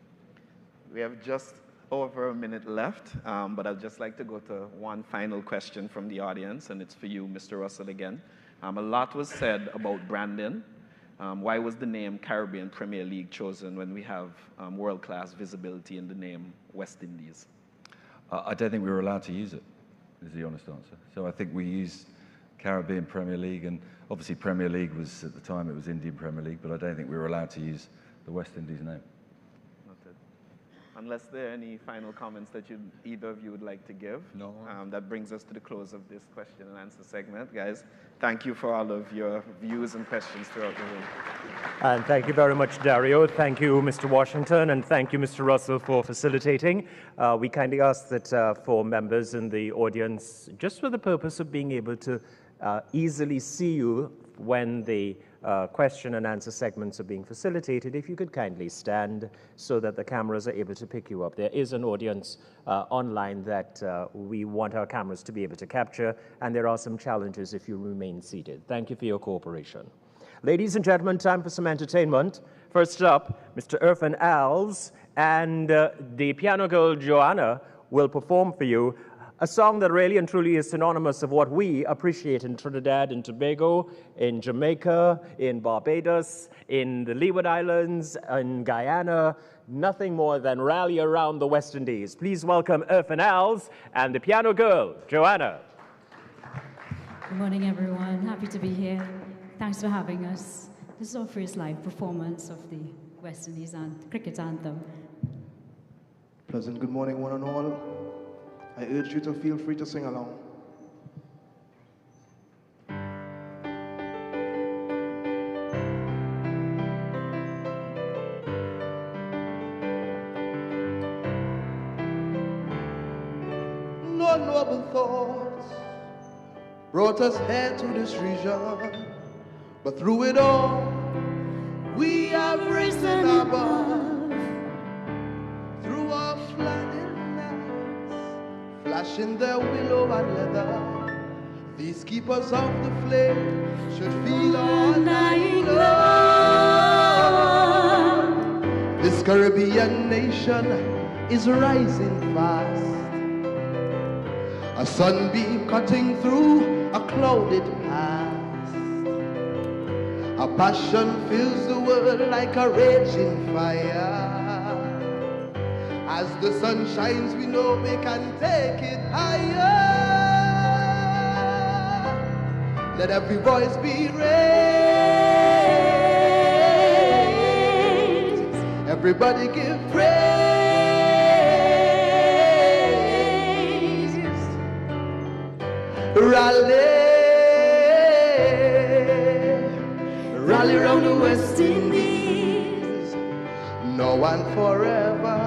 We have just over a minute left, but I'd just like to go to one final question from the audience, and it's for you, Mr. Russell, again. A lot was said about branding. Why was the name Caribbean Premier League chosen when we have world-class visibility in the name West Indies? I don't think we were allowed to use it, is the honest answer. So I think we used Caribbean Premier League, and obviously Premier League was, at the time, it was Indian Premier League, but I don't think we were allowed to use the West Indies name. Noted. Unless there are any final comments that either of you would like to give. No. That brings us to the close of this question and answer segment. Guys, thank you for all of your views and questions throughout the room. And thank you very much, Dario. Thank you, Mr. Washington, and thank you, Mr. Russell, for facilitating. We kindly ask that for members in the audience, just for the purpose of being able to easily see you when the question and answer segments are being facilitated, if you could kindly stand so that the cameras are able to pick you up. There is an audience online that we want our cameras to be able to capture, and there are some challenges if you remain seated. Thank you for your cooperation. Ladies and gentlemen, time for some entertainment. First up, Mr. Irfan Alves and the piano girl Joanna will perform for you a song that really and truly is synonymous of what we appreciate in Trinidad and Tobago, in Jamaica, in Barbados, in the Leeward Islands, in Guyana, nothing more than rally around the West Indies. Please welcome Irfan Alves and the piano girl, Joanna. Good morning, everyone. Happy to be here. Thanks for having us. This is our first live performance of the West Indies cricket anthem. Pleasant good morning, one and all. I urge you to feel free to sing along. No noble thoughts brought us here to this region, but through it all, we have risen above. Through our flying lights, flashing their willow and leather, these keepers of the flame should feel undying love. This Caribbean nation is rising fast, a sunbeam cutting through a clouded past. A passion fills the world like a raging fire. As the sun shines, we know we can take it higher. Let every voice be raised. Everybody give praise. Rally round the West Indies, now and forever.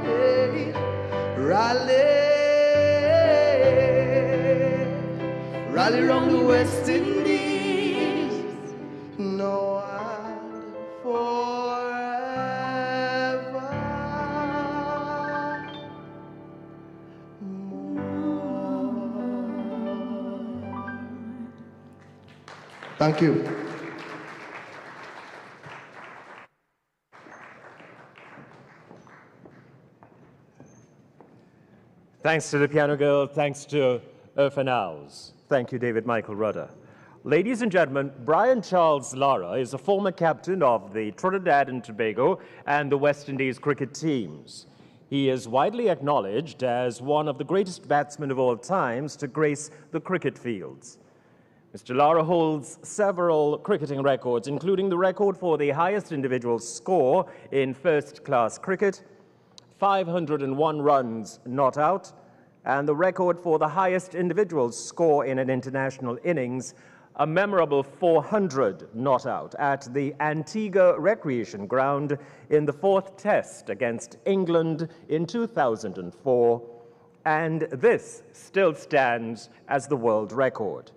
Hey. Rally round the West Indies, now and forever. Thank you. Thanks to the piano girl, thanks to Irfan Alves. Thank you, David Michael Rudder. Ladies and gentlemen, Brian Charles Lara is a former captain of the Trinidad and Tobago and the West Indies cricket teams. He is widely acknowledged as one of the greatest batsmen of all times to grace the cricket fields. Mr. Lara holds several cricketing records, including the record for the highest individual score in first-class cricket, 501 runs not out, and the record for the highest individual score in an international innings, a memorable 400 not out at the Antigua Recreation Ground in the fourth Test against England in 2004, and this still stands as the world record.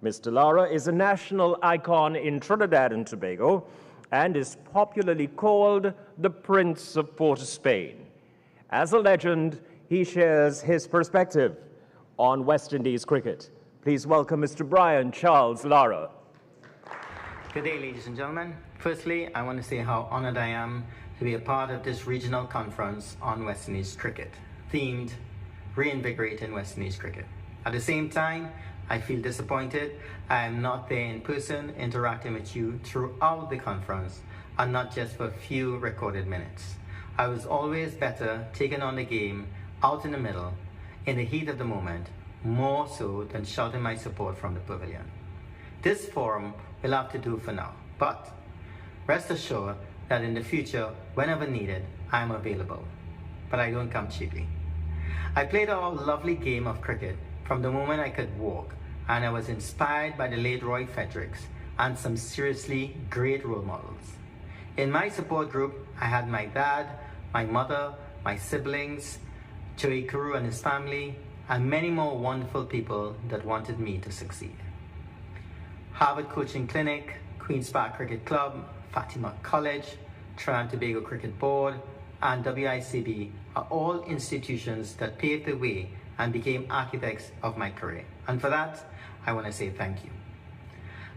Mr. Lara is a national icon in Trinidad and Tobago and is popularly called the Prince of Port of Spain. As a legend, he shares his perspective on West Indies cricket. Please welcome Mr. Brian Charles Lara. Good day, ladies and gentlemen. Firstly, I want to say how honored I am to be a part of this regional conference on West Indies cricket, themed Reinvigorating West Indies cricket. At the same time, I feel disappointed I am not there in person interacting with you throughout the conference and not just for a few recorded minutes. I was always better taking on the game out in the middle, in the heat of the moment, more so than shouting my support from the pavilion. This forum will have to do for now, but rest assured that in the future, whenever needed, I am available. But I don't come cheaply. I played a lovely game of cricket from the moment I could walk, and I was inspired by the late Roy Fredericks and some seriously great role models. In my support group, I had my dad, my mother, my siblings, Joey Kuru and his family, and many more wonderful people that wanted me to succeed. Harvard Coaching Clinic, Queen's Park Cricket Club, Fatima College, Trinidad and Tobago Cricket Board, and WICB are all institutions that paved the way and became architects of my career. And for that, I want to say thank you.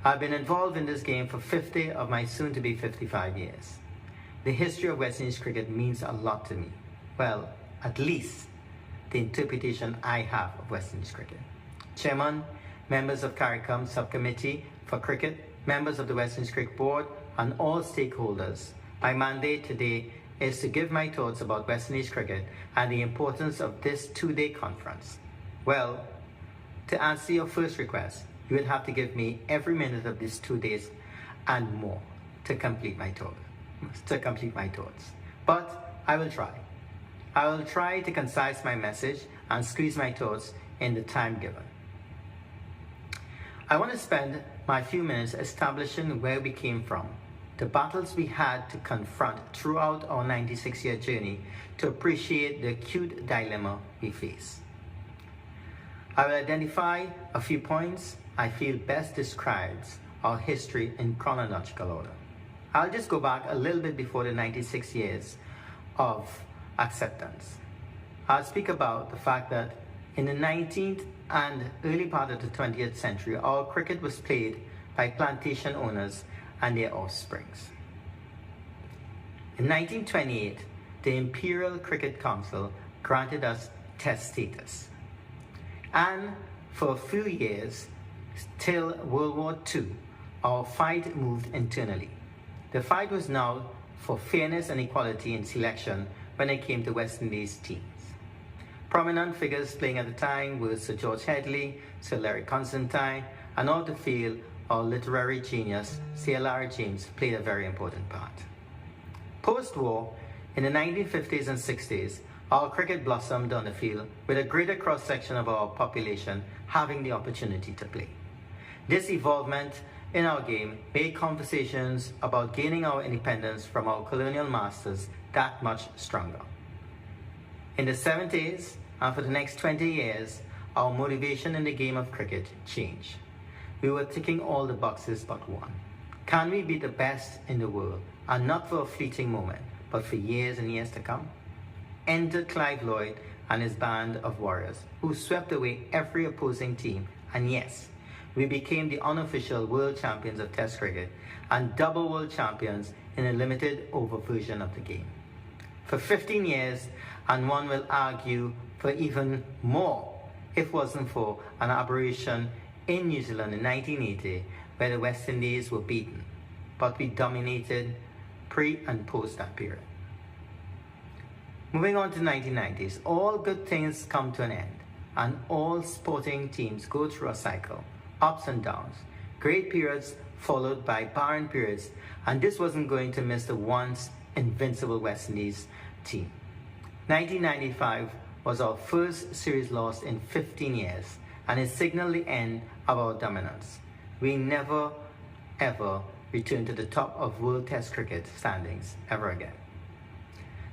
I've been involved in this game for 50 of my soon-to-be 55 years. The history of West Indies cricket means a lot to me. Well, at least the interpretation I have of West Indies cricket. Chairman, members of CARICOM Subcommittee for Cricket, members of the West Indies Cricket Board, and all stakeholders, my mandate today is to give my thoughts about West Indies cricket and the importance of this two-day conference. Well, to answer your first request, you would have to give me every minute of these 2 days and more to complete my thoughts. But I will try. I will try to concise my message and squeeze my thoughts in the time given. I want to spend my few minutes establishing where we came from, the battles we had to confront throughout our 96-year journey to appreciate the acute dilemma we face. I will identify a few points I feel best describes our history in chronological order. I'll just go back a little bit before the 96 years of acceptance. I'll speak about the fact that in the 19th and early part of the 20th century, our cricket was played by plantation owners and their offsprings. In 1928, the Imperial Cricket Council granted us Test status. And for a few years, till World War II, our fight moved internally. The fight was now for fairness and equality in selection when it came to West Indies teams. Prominent figures playing at the time were Sir George Headley, Sir Larry Constantine, and off the field, our literary genius, Sir Lara James, played a very important part. Post-war, in the 1950s and 60s, our cricket blossomed on the field with a greater cross-section of our population having the opportunity to play. This evolvement in our game made conversations about gaining our independence from our colonial masters that much stronger. In the 70s, and for the next 20 years, our motivation in the game of cricket changed. We were ticking all the boxes but one. Can we be the best in the world, and not for a fleeting moment, but for years and years to come? Enter Clive Lloyd and his band of warriors, who swept away every opposing team, and yes, we became the unofficial world champions of Test cricket and double world champions in a limited over version of the game. For 15 years, and one will argue for even more, if it wasn't for an aberration in New Zealand in 1980, where the West Indies were beaten, but we dominated pre and post that period. Moving on to the 1990s, all good things come to an end, and all sporting teams go through a cycle, ups and downs, great periods followed by barren periods, and this wasn't going to miss the once invincible West Indies team. 1995 was our first series loss in 15 years, and it signaled the end of our dominance. We never, ever returned to the top of World Test cricket standings ever again.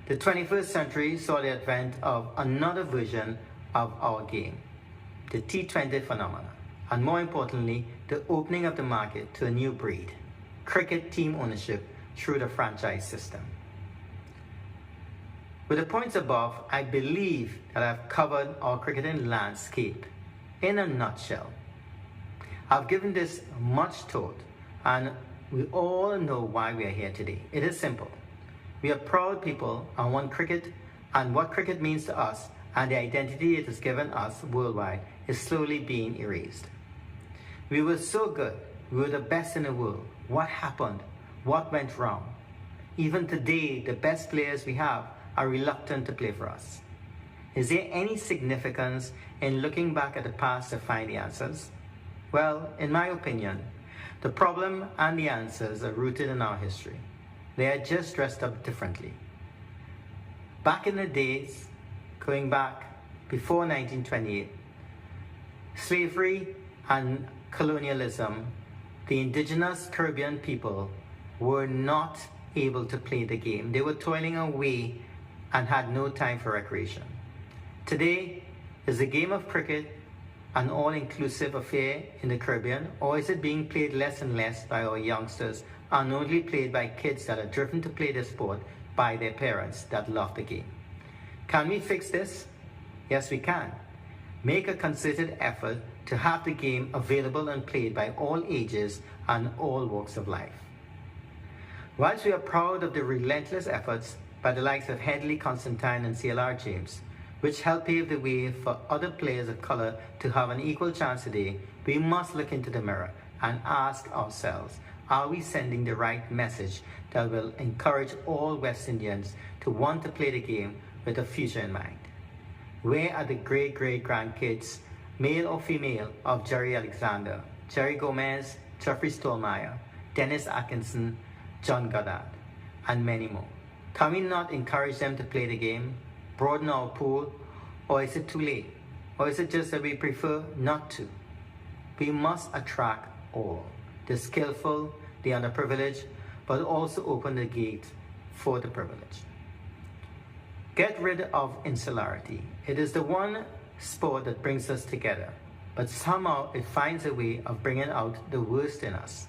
The 21st century saw the advent of another version of our game, the T20 phenomenon, and more importantly, the opening of the market to a new breed, cricket team ownership through the franchise system. With the points above, I believe that I've covered our cricketing landscape in a nutshell. I've given this much thought, and we all know why we are here today. It is simple. We are proud people and want cricket, and what cricket means to us and the identity it has given us worldwide is slowly being erased. We were so good. We were the best in the world. What happened? What went wrong? Even today, the best players we have are reluctant to play for us. Is there any significance in looking back at the past to find the answers? Well, in my opinion, the problem and the answers are rooted in our history. They are just dressed up differently. Back in the days, going back before 1928, slavery and colonialism, the indigenous Caribbean people were not able to play the game. They were toiling away and had no time for recreation. Today, is the game of cricket an all-inclusive affair in the Caribbean, or is it being played less and less by our youngsters and only played by kids that are driven to play the sport by their parents that love the game? Can we fix this? Yes, we can. Make a concerted effort to have the game available and played by all ages and all walks of life. Whilst we are proud of the relentless efforts by the likes of Headley Constantine and CLR James, which helped pave the way for other players of colour to have an equal chance today, we must look into the mirror and ask ourselves, are we sending the right message that will encourage all West Indians to want to play the game with a future in mind? Where are the great-great-grandkids, male or female, of Jerry Alexander, Jerry Gomez, Jeffrey Stolmeyer, Dennis Atkinson, John Goddard, and many more? Can we not encourage them to play the game, broaden our pool, or is it too late? Or is it just that we prefer not to? We must attract all, the skillful, the underprivileged, but also open the gate for the privileged. Get rid of insularity. It is the one sport that brings us together, but somehow it finds a way of bringing out the worst in us.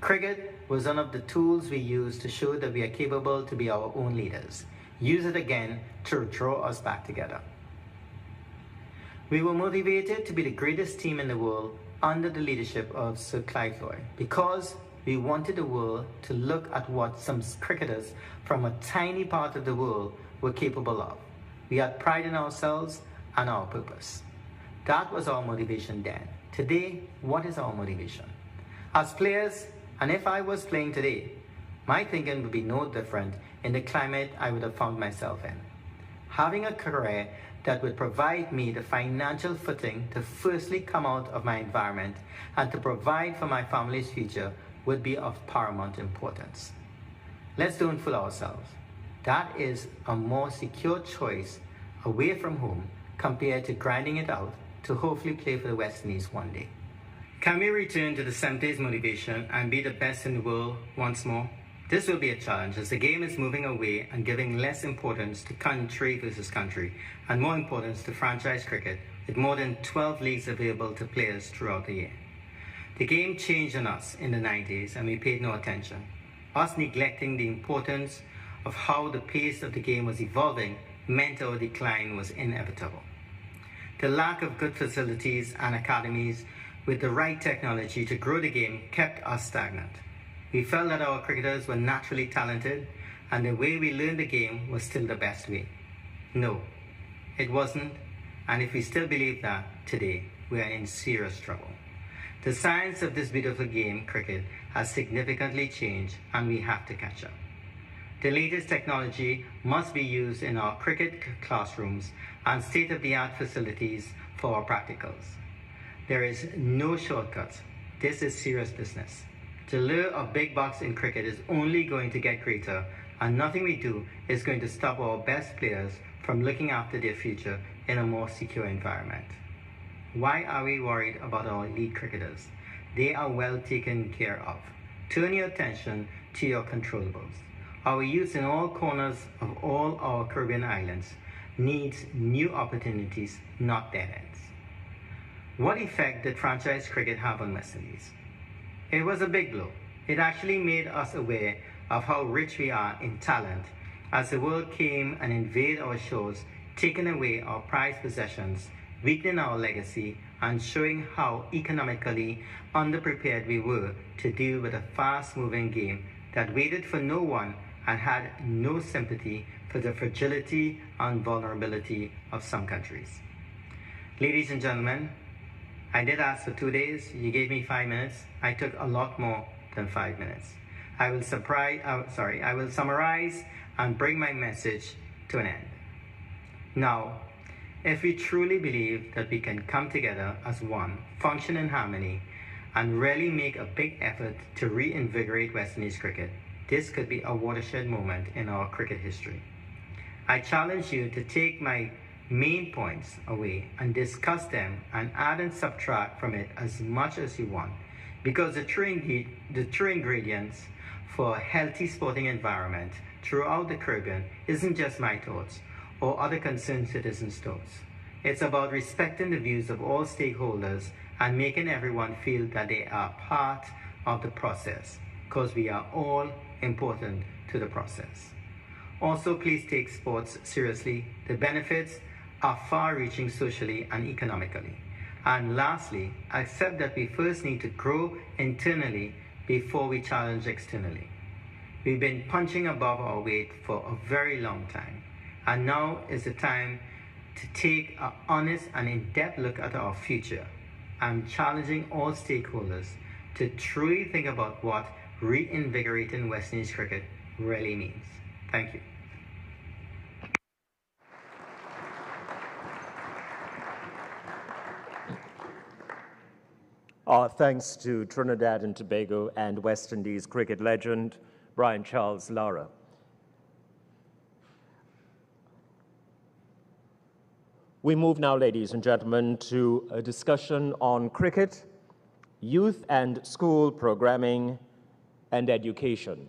Cricket was one of the tools we used to show that we are capable to be our own leaders. Use it again to draw us back together. We were motivated to be the greatest team in the world under the leadership of Sir Clive Lloyd because we wanted the world to look at what some cricketers from a tiny part of the world were capable of. We had pride in ourselves and our purpose. That was our motivation then. Today, what is our motivation? As players, and if I was playing today, my thinking would be no different in the climate I would have found myself in. Having a career that would provide me the financial footing to firstly come out of my environment and to provide for my family's future would be of paramount importance. Let's don't fool ourselves. That is a more secure choice away from home compared to grinding it out to hopefully play for the West Indies one day. Can we return to the 70s motivation and be the best in the world once more? This will be a challenge as the game is moving away and giving less importance to country versus country and more importance to franchise cricket with more than 12 leagues available to players throughout the year. The game changed on us in the 90s and we paid no attention. Us neglecting the importance of how the pace of the game was evolving meant our decline was inevitable. The lack of good facilities and academies with the right technology to grow the game kept us stagnant. We felt that our cricketers were naturally talented and the way we learned the game was still the best way. No, it wasn't, and if we still believe that today, we are in serious trouble. The science of this beautiful game, cricket, has significantly changed, and we have to catch up. The latest technology must be used in our cricket classrooms and state-of-the-art facilities for our practicals. There is no shortcut. This is serious business. The lure of big bucks in cricket is only going to get greater, and nothing we do is going to stop our best players from looking after their future in a more secure environment. Why are we worried about our elite cricketers? They are well taken care of. Turn your attention to your controllables. Our youth in all corners of all our Caribbean islands needs new opportunities, not dead ends. What effect did franchise cricket have on West Indies? It was a big blow. It actually made us aware of how rich we are in talent as the world came and invaded our shores, taking away our prized possessions, weakening our legacy, and showing how economically underprepared we were to deal with a fast-moving game that waited for no one and had no sympathy for the fragility and vulnerability of some countries. Ladies and gentlemen, I did ask for 2 days. You gave me 5 minutes. I took a lot more than 5 minutes. I will summarize and bring my message to an end. Now, if we truly believe that we can come together as one, function in harmony, and really make a big effort to reinvigorate West Indies cricket, this could be a watershed moment in our cricket history. I challenge you to take my main points away and discuss them and add and subtract from it as much as you want, because the true ingredients for a healthy sporting environment throughout the Caribbean isn't just my thoughts or other concerned citizens' thoughts. It's about respecting the views of all stakeholders and making everyone feel that they are part of the process, because we are all important to the process. Also, please take sports seriously. The benefits are far-reaching socially and economically. And lastly, accept that we first need to grow internally before we challenge externally. We've been punching above our weight for a very long time, and now is the time to take an honest and in-depth look at our future. I'm challenging all stakeholders to truly think about what reinvigorating West Indies cricket really means. Thank you. Our thanks to Trinidad and Tobago and West Indies cricket legend, Brian Charles Lara. We move now, ladies and gentlemen, to a discussion on cricket, youth and school programming, and education,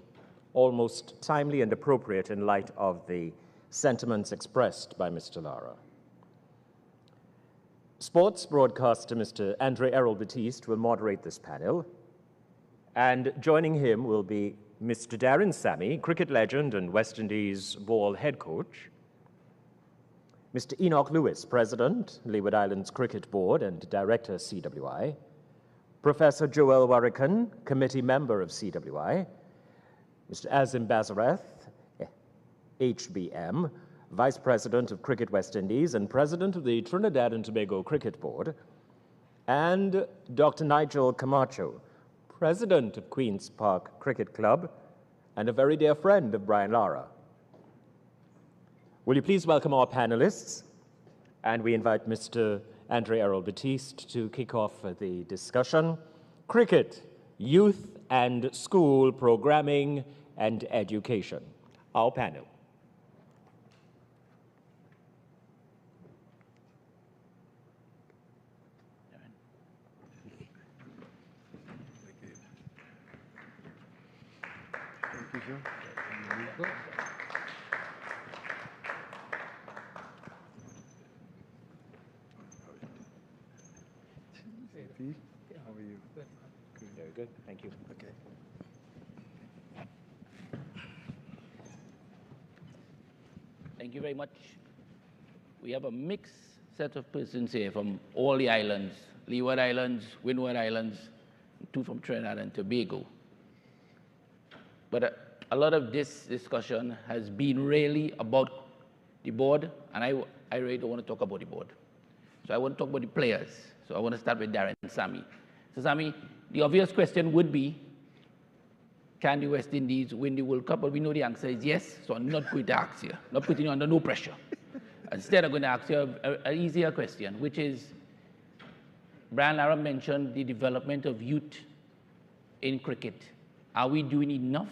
almost timely and appropriate in light of the sentiments expressed by Mr. Lara. Sports broadcaster Mr. Andre Errol Batiste will moderate this panel, and joining him will be Mr. Darren Sammy, cricket legend and West Indies ball head coach, Mr. Enoch Lewis, President, Leeward Islands Cricket Board and Director, CWI, Professor Joel Warrican, Committee Member of CWI, Mr. Azim Bazareth, HBM, Vice President of Cricket West Indies and President of the Trinidad and Tobago Cricket Board, and Dr. Nigel Camacho, President of Queen's Park Cricket Club and a very dear friend of Brian Lara. Will you please welcome our panelists? And we invite Mr. Andre Errol Batiste to kick off the discussion. Cricket, youth and school programming and education. Our panel. Thank you, sir. How are you? Good. Very good. Thank you. Okay. Thank you very much. We have a mixed set of persons here from all the islands, Leeward Islands, Windward Islands, 2 from Trinidad and Tobago. But a lot of this discussion has been really about the board, and I really don't want to talk about the board. So I want to talk about the players. So I want to start with Darren Sammy. So, Sammy, the obvious question would be, can the West Indies win the World Cup? But we know the answer is yes, so I'm not going to ask you, not putting you under no pressure. Instead, I'm going to ask you an easier question, which is, Brian Lara mentioned the development of youth in cricket. Are we doing enough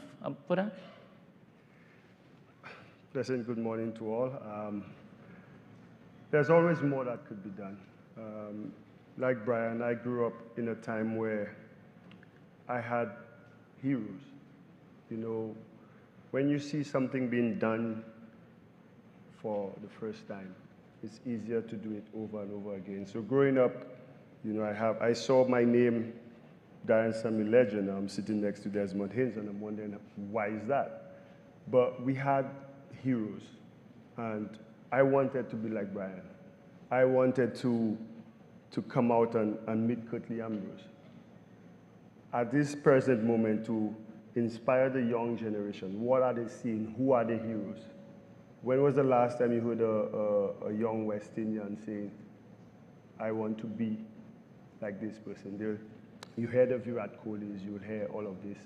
for that? Pleasant good morning to all. There's always more that could be done. Like Brian, I grew up in a time where I had heroes. You know, when you see something being done for the first time, it's easier to do it over and over again. So growing up, you know, I saw my name, Darren Sammy Legend. I'm sitting next to Desmond Haynes, and I'm wondering, why is that? But we had heroes, and I wanted to be like Brian. I wanted to come out and meet Curtly Ambrose. At this present moment, to inspire the young generation, what are they seeing? Who are the heroes? When was the last time you heard a young West Indian saying, I want to be like this person? You heard of Virat Kohli's, you would hear all of this.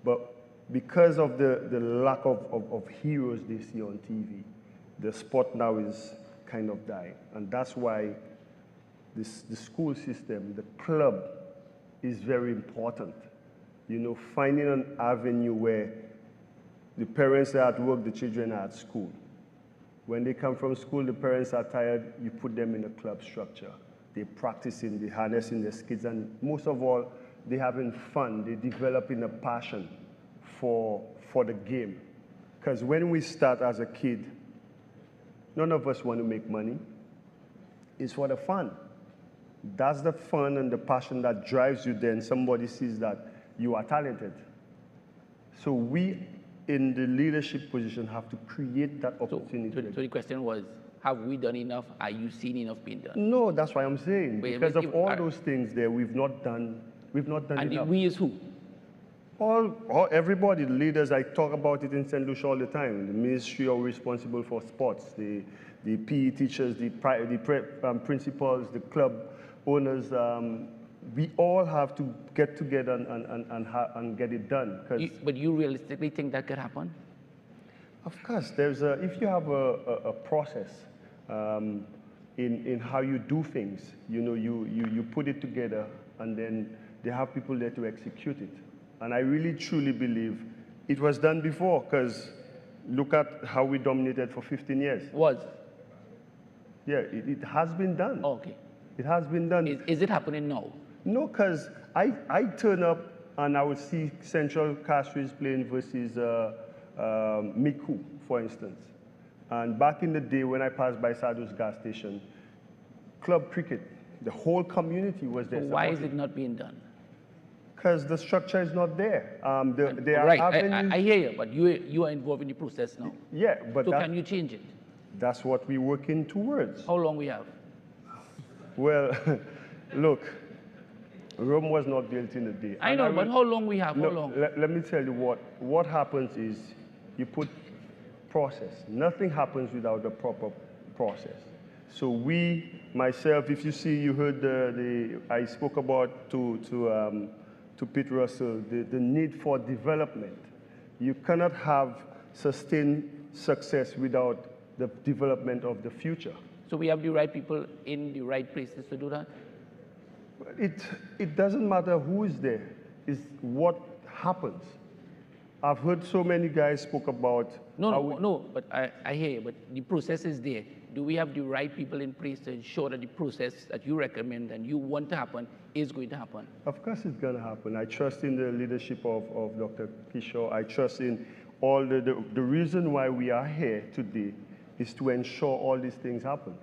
But because of the lack of heroes they see on TV, the sport now is kind of dying. And that's why the school system, the club, is very important. You know, finding an avenue where the parents are at work, the children are at school. When they come from school, the parents are tired, you put them in a club structure. They're practicing, they're harnessing their skills, and most of all, they're having fun. They're developing a passion for the game. Because when we start as a kid, none of us want to make money. It's for the fun. That's the fun and the passion that drives you then. Somebody sees that you are talented. So we, in the leadership position, have to create that opportunity. So the question was, have we done enough? Are you seeing enough being done? No, that's why I'm saying. Because of all those things there, we've not done enough. And we is who? Everybody, the leaders, I talk about it in St. Lucia all the time. The ministry are responsible for sports, the PE teachers, the principals, the club owners. We all have to get together and get it done. But you realistically think that could happen? Of course. If you have a process in how you do things, you know, you put it together, and then they have people there to execute it. And I really, truly believe it was done before, because look at how we dominated for 15 years. Yeah, it has been done. Oh, okay. It has been done. Is it happening now? No, because I turn up and I would see Central Castries playing versus Miku, for instance. And back in the day when I passed by Sado's gas station, club cricket, the whole community was there. So why is it not being done? Because the structure is not there. Right, I hear you, but you are involved in the process now. Yeah, but so can you change it? That's what we're working towards. How long we have? Well, look, Rome was not built in a day. I know, but how long we have? How long? Let me tell you what happens is you put process. Nothing happens without the proper process. So myself, if you see, you heard I spoke about to Pete Russell, the need for development. You cannot have sustained success without the development of the future. So we have the right people in the right places to do that? It doesn't matter who is there, it's what happens. I've heard so many guys spoke about... No, but I hear you, but the process is there. Do we have the right people in place to ensure that the process that you recommend and you want to happen is going to happen? Of course it's going to happen. I trust in the leadership of Dr. Kishore. I trust in all the reason why we are here today is to ensure all these things happen.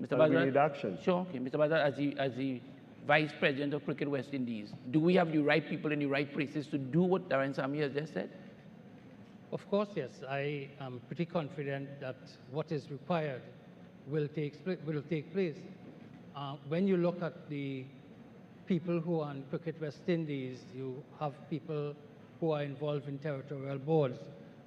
Mr. Bazar, we need action. Sure. Okay. Mr. Bazar, as the Vice President of Cricket West Indies, do we have the right people in the right places to do what Darren Sammy has just said? Of course, yes. I am pretty confident that what is required will take place. When you look at the people who are in Cricket West Indies, you have people who are involved in territorial boards.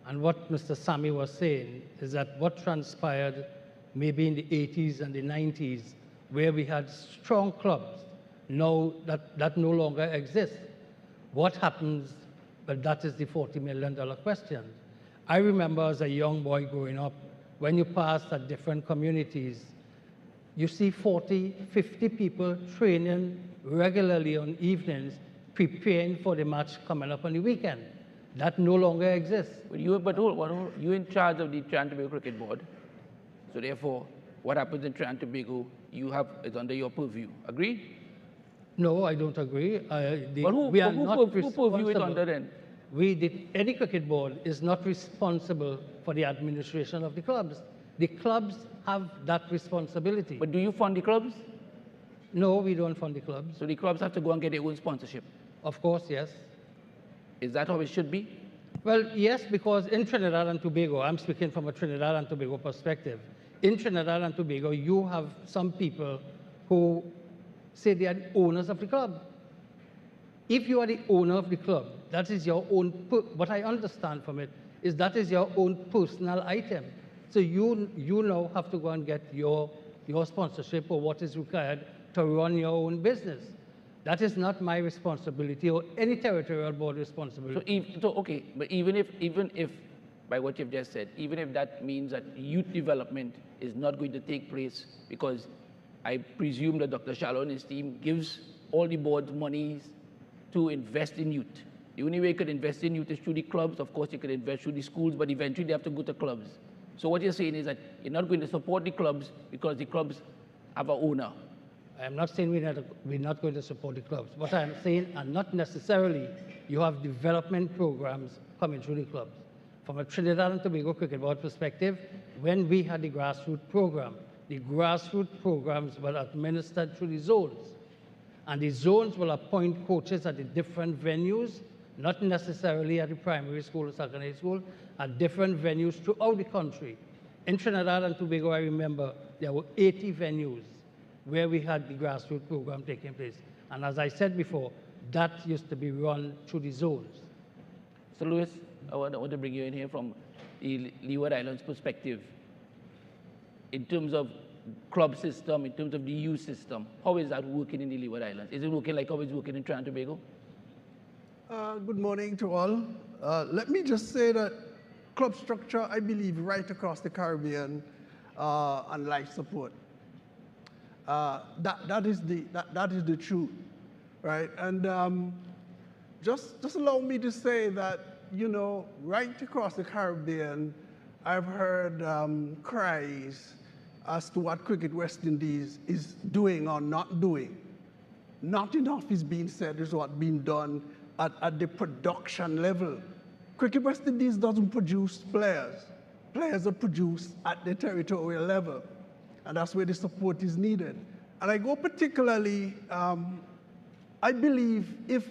And what Mr. Sammy was saying is that what transpired maybe in the 80s and the 90s, where we had strong clubs now that no longer exists. What happens? But that is the $40 million question. I remember as a young boy growing up, when you pass at different communities, you see 40, 50 people training regularly on evenings, preparing for the match coming up on the weekend. That no longer exists. But you're in charge of the Trinidad and Tobago Cricket Board. So therefore, what happens in Trinidad and Tobago, is under your purview. Agree? No, I don't agree. Who purview it under then? Any cricket board is not responsible for the administration of the clubs. The clubs have that responsibility. But do you fund the clubs? No, we don't fund the clubs. So the clubs have to go and get their own sponsorship? Of course, yes. Is that how it should be? Well, yes, because in Trinidad and Tobago, I'm speaking from a Trinidad and Tobago perspective. In Trinidad and Tobago, you have some people who say they are the owners of the club. If you are the owner of the club, that is your own, what I understand from it is that is your own personal item. So you now have to go and get your sponsorship or what is required to run your own business. That is not my responsibility or any territorial board responsibility. Okay, but even if, by what you've just said, even if that means that youth development is not going to take place, because I presume that Dr. Shallow and his team gives all the boards monies to invest in youth. The only way you could invest in youth is through the clubs. Of course, you could invest through the schools, but eventually they have to go to clubs. So what you're saying is that you're not going to support the clubs because the clubs have an owner. I'm not saying we're not going to support the clubs. What I'm saying, and not necessarily, you have development programs coming through the clubs. From a Trinidad and Tobago Cricket Board perspective, when we had the grassroots program, the grassroots programs were administered through the zones. And the zones will appoint coaches at the different venues, not necessarily at the primary school or secondary school, at different venues throughout the country. In Trinidad and Tobago, I remember there were 80 venues where we had the grassroots program taking place. And as I said before, that used to be run through the zones. So Louis, I want to bring you in here from the Leeward Islands perspective. In terms of club system, in terms of the youth system, how is that working in the Leeward Islands? Is it working like how it's working in Trinidad and Tobago? Good morning to all. Let me just say that club structure, I believe, right across the Caribbean and life support. That is the truth, right? And just allow me to say that, you know, right across the Caribbean, I've heard cries as to what Cricket West Indies is doing or not doing. Not enough is being said is what's being done at the production level. Cricket West Indies doesn't produce players. Players are produced at the territorial level, and that's where the support is needed. And I go particularly, I believe if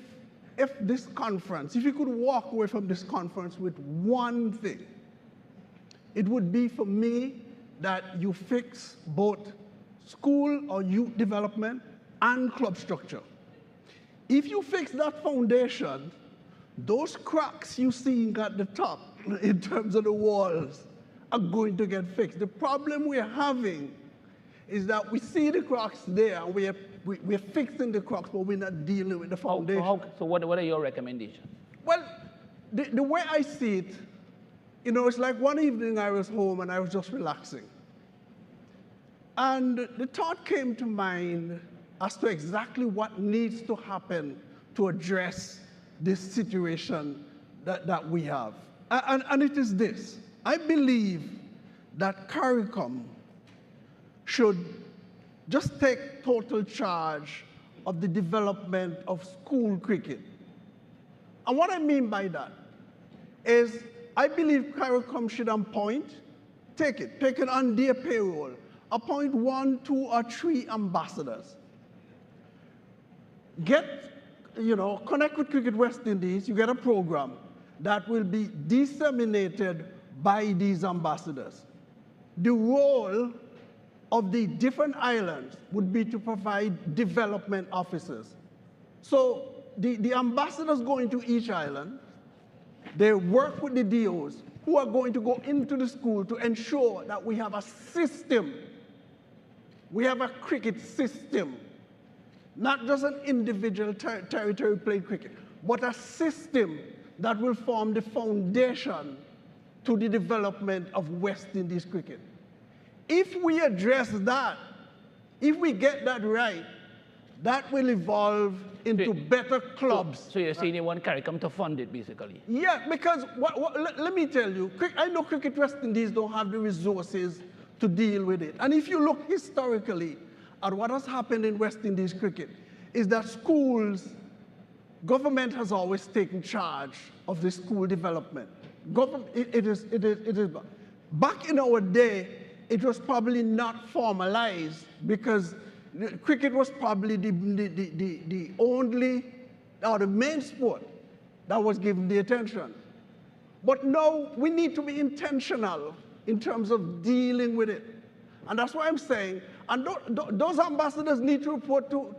this conference, if you could walk away from this conference with one thing, it would be for me that you fix both school or youth development and club structure. If you fix that foundation, those cracks you see at the top in terms of the walls are going to get fixed. The problem we're having is that we see the cracks there, and we're fixing the cracks, but we're not dealing with the foundation. So what are your recommendations? Well, the way I see it, you know, it's like one evening I was home and I was just relaxing. And the thought came to mind as to exactly what needs to happen to address this situation that we have. And it is this. I believe that CARICOM should just take total charge of the development of school cricket. And what I mean by that is I believe CARICOM should take it on their payroll, appoint 1, 2, or 3 ambassadors. Connect with Cricket West Indies, you get a program that will be disseminated by these ambassadors. The role of the different islands would be to provide development officers. So the ambassadors go into each island, they work with the DOs who are going to go into the school to ensure that we have a system, we have a cricket system Not just an individual territory playing cricket, but a system that will form the foundation to the development of West Indies cricket. If we address that, if we get that right, that will evolve into better clubs. So you're saying you want CARICOM to fund it, basically? Yeah, because let me tell you, I know Cricket West Indies don't have the resources to deal with it. And if you look historically at what has happened in West Indies cricket, is that schools, government has always taken charge of the school development. It is. Back in our day, it was probably not formalized because cricket was probably the only, or the main sport that was given the attention. But now we need to be intentional in terms of dealing with it. And that's why I'm saying, and those ambassadors need to report to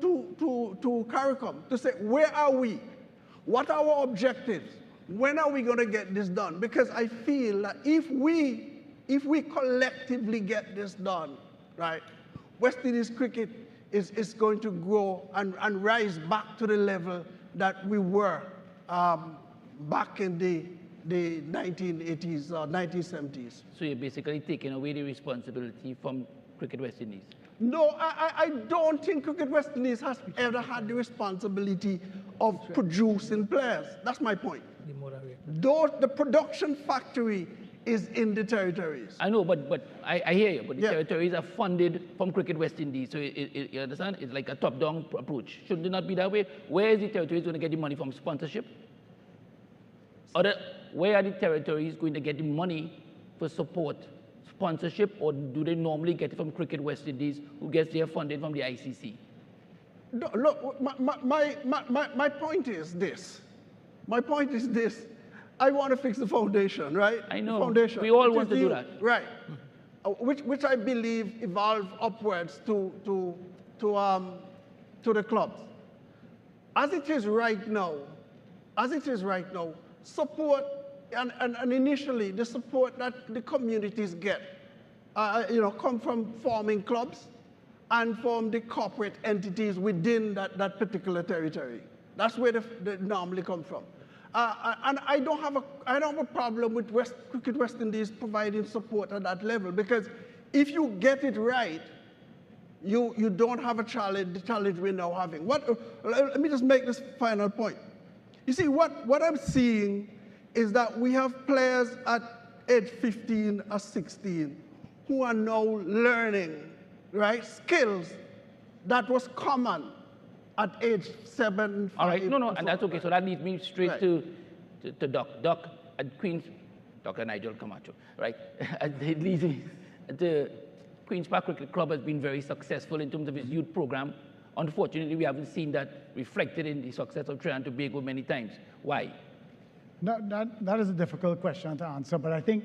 CARICOM to say, where are we? What are our objectives? When are we going to get this done? Because I feel that if we collectively get this done, right, West Indies cricket is going to grow and rise back to the level that we were back in the 1980s or 1970s. So you're basically taking away the responsibility from Cricket West Indies? No, I don't think Cricket West Indies has ever had the responsibility of producing players. That's my point. The production factory is in the territories. I know, but I hear you, but the territories are funded from Cricket West Indies, so you understand? It's like a top-down approach. Shouldn't it not be that way? Where is the territories going to get the money from? Sponsorship? Where are the territories going to get the money for support? Sponsorship, or do they normally get it from Cricket West Indies, who gets their funding from the ICC? No, look, my point is this. My point is this. I want to fix the foundation, right? I know. The foundation. We all want to do that. Right. Which I believe evolve upwards to the clubs. As it is right now, support, and initially the support that the communities get, come from forming clubs and from the corporate entities within that particular territory. That's where they normally come from. And I don't have a problem with Cricket West Indies providing support at that level, because if you get it right, you don't have the challenge we're now having. Let me just make this final point. You see, what I'm seeing is that we have players at age 15 or 16 who are now learning, right, skills that was common at age 7, 5. All right, no, and that's okay. So that leads me straight to Doc. Doc at Queen's, Dr. Nigel Camacho, right? It leads me to Queen's Park Cricket Club has been very successful in terms of its youth program. Unfortunately, we haven't seen that reflected in the success of Trinidad and Tobago many times. Why? That is a difficult question to answer, but I think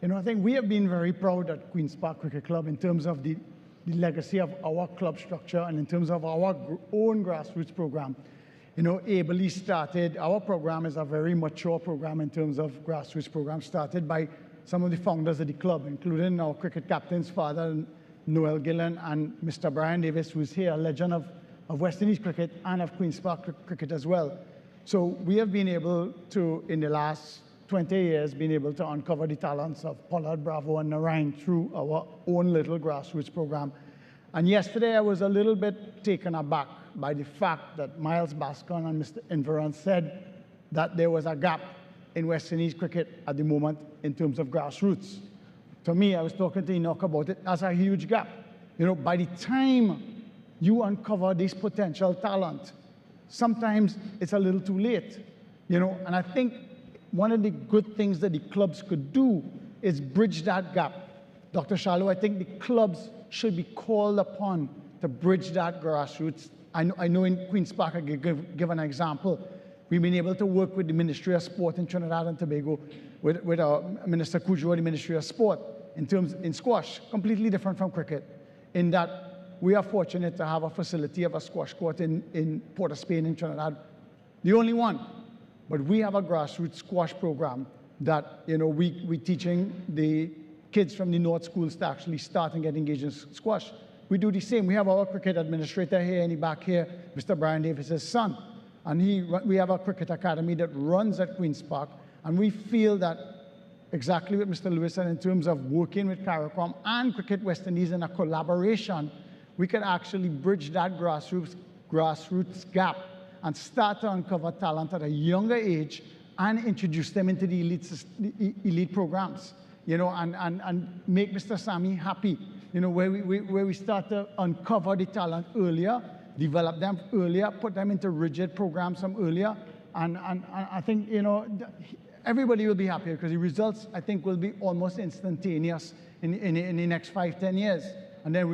we have been very proud at Queen's Park Cricket Club in terms of the legacy of our club structure and in terms of our own grassroots program. Ably started, our program is a very mature program in terms of grassroots program, started by some of the founders of the club, including our cricket captain's father, Noel Gillen, and Mr. Brian Davis, who's here, a legend of West Indies cricket and of Queen's Park cricket as well. So we have been able to, in the last 20 years, been able to uncover the talents of Pollard, Bravo, and Narayan through our own little grassroots program. And yesterday I was a little bit taken aback by the fact that Miles Bascon and Mr. Inveron said that there was a gap in West Indies cricket at the moment in terms of grassroots. To me, I was talking to Enoch about it, that's a huge gap. By the time you uncover this potential talent, sometimes it's a little too late, and I think one of the good things that the clubs could do is bridge that gap. Dr. Shallow, I think the clubs should be called upon to bridge that grassroots. I know in Queen's Park, I give an example. We've been able to work with the Ministry of Sport in Trinidad and Tobago, with our Minister Cujo, the Ministry of Sport, in squash, completely different from cricket, in that we are fortunate to have a facility of a squash court in Port of Spain in Trinidad, the only one. But we have a grassroots squash program that we're teaching the kids from the North schools to actually start and get engaged in squash. we do the same. We have our cricket administrator here in the back here, Mr. Brian Davis's son. And we have a cricket academy that runs at Queen's Park. And we feel that exactly what Mr. Lewis said in terms of working with CARICOM and Cricket West Indies in a collaboration, we can actually bridge that grassroots gap and start to uncover talent at a younger age and introduce them into the elite programs, you know, and make Mr. Sami happy, you know, where we start to uncover the talent earlier, develop them earlier, put them into rigid programs from earlier, and I think, you know, everybody will be happy because the results, I think, will be almost instantaneous in the next 5-10 years. And then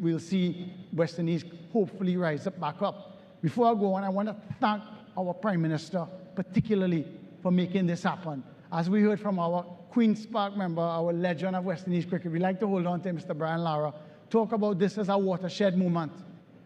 we'll see West Indies hopefully rise back up. Before I go on, I want to thank our Prime Minister particularly for making this happen. As we heard from our Queen's Park member, our legend of West Indies cricket, we like to hold on to Mr. Brian Lara, talk about this as a watershed moment.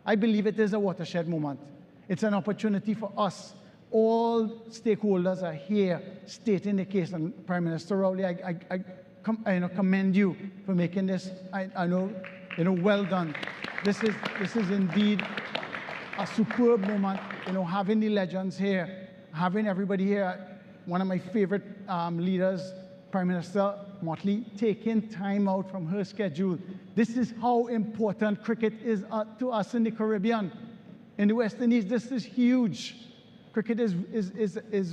I believe it is a watershed moment. It's an opportunity for us. All stakeholders are here stating the case, and Prime Minister Rowley, I commend you for making this. I know, you know, well done. This is indeed a superb moment. You know, having the legends here, having everybody here. One of my favorite leaders, Prime Minister Motley, taking time out from her schedule. This is how important cricket is to us in the Caribbean. In the West Indies, this is huge. Cricket is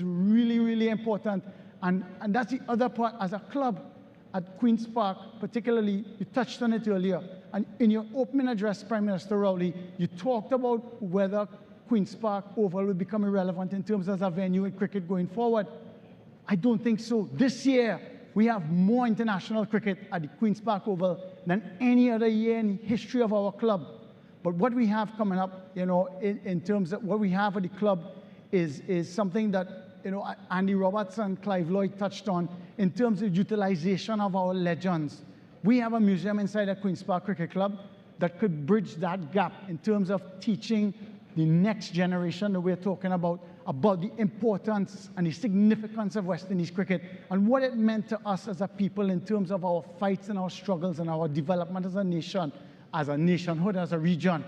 really, really important. And that's the other part as a club at Queen's Park, particularly, you touched on it earlier. And in your opening address, Prime Minister Rowley, you talked about whether Queen's Park Oval will become irrelevant in terms of a venue in cricket going forward. I don't think so. This year, we have more international cricket at the Queen's Park Oval than any other year in the history of our club. But what we have coming up, you know, in terms of what we have at the club is something that, you know, Andy Roberts and Clive Lloyd touched on in terms of utilization of our legends. We have a museum inside the Queen's Park Cricket Club that could bridge that gap in terms of teaching the next generation that we're talking about the importance and the significance of West Indies cricket and what it meant to us as a people in terms of our fights and our struggles and our development as a nation, as a nationhood, as a region.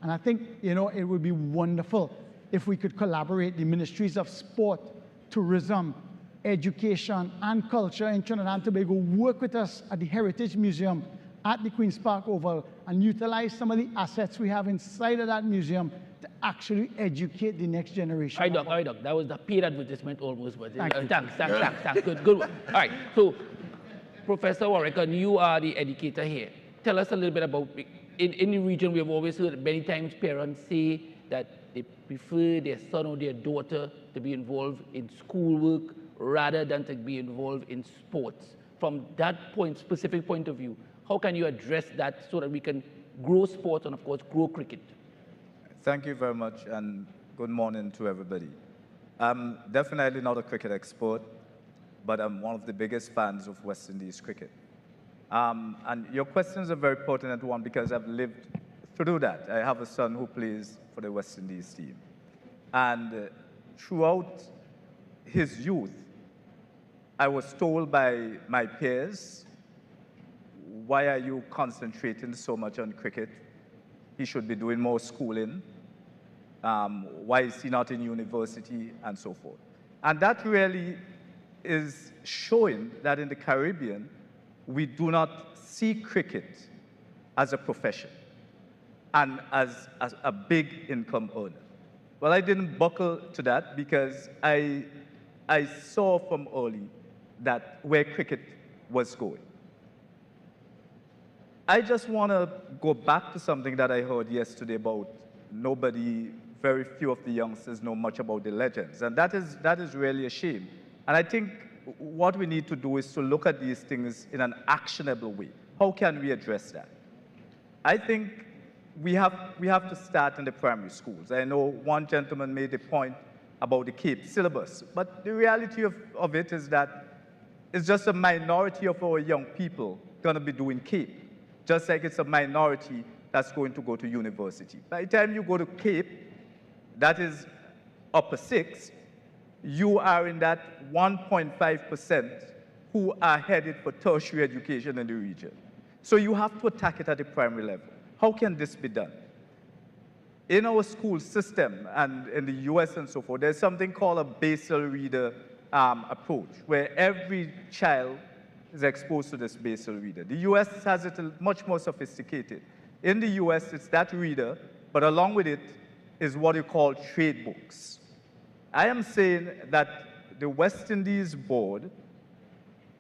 And I think, you know, it would be wonderful if we could collaborate, the ministries of sport, tourism, education, and culture in Trinidad and Tobago work with us at the Heritage Museum at the Queen's Park Oval and utilize some of the assets we have inside of that museum to actually educate the next generation. All right, Doc. That was the paid advertisement almost. But thanks. Good one. All right, so Professor Warwick, you are the educator here. Tell us a little bit about, in the region, we have always heard many times parents say that they prefer their son or their daughter to be involved in schoolwork rather than to be involved in sports. From that specific point of view, how can you address that so that we can grow sports and, of course, grow cricket? Thank you very much, and good morning to everybody. I'm definitely not a cricket expert, but I'm one of the biggest fans of West Indies cricket. And your question is a very pertinent one because I've lived through that. I have a son who plays for the West Indies team. And throughout his youth, I was told by my peers, why are you concentrating so much on cricket? He should be doing more schooling. Why is he not in university, and so forth. And that really is showing that in the Caribbean, we do not see cricket as a profession and as a big income earner. Well, I didn't buckle to that because I saw from early that where cricket was going. I just want to go back to something that I heard yesterday about very few of the youngsters know much about the legends. And that is really a shame. And I think what we need to do is to look at these things in an actionable way. How can we address that? I think we have to start in the primary schools. I know one gentleman made a point about the CAPE syllabus, but the reality of it is that it's just a minority of our young people going to be doing CAPE, just like it's a minority that's going to go to university. By the time you go to CAPE, that is upper six, you are in that 1.5% who are headed for tertiary education in the region. So you have to attack it at the primary level. How can this be done? In our school system and in the US and so forth, there's something called a basal reader approach, where every child is exposed to this basal reader. The US has it much more sophisticated. In the US, it's that reader, but along with it is what you call trade books. I am saying that the West Indies board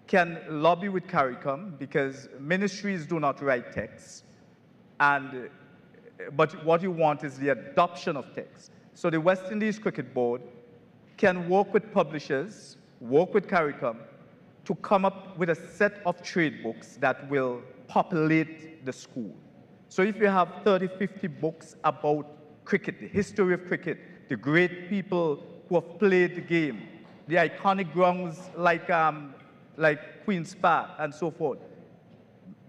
can lobby with CARICOM because ministries do not write text, but what you want is the adoption of text. So the West Indies Cricket Board can work with publishers, work with CARICOM, to come up with a set of trade books that will populate the school. So if you have 30, 50 books about cricket, the history of cricket, the great people who have played the game, the iconic grounds like Queen's Park and so forth,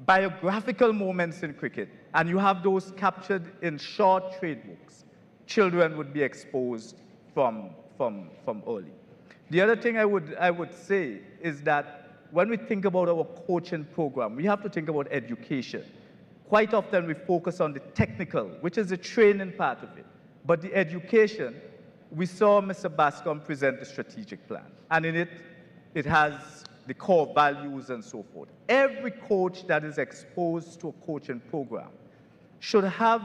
biographical moments in cricket, and you have those captured in short trade books, children would be exposed from early. The other thing I would say is that when we think about our coaching program, we have to think about education. Quite often we focus on the technical, which is the training part of it. But the education, we saw Mr. Bascom present the strategic plan. And in it, it has the core values and so forth. Every coach that is exposed to a coaching program should have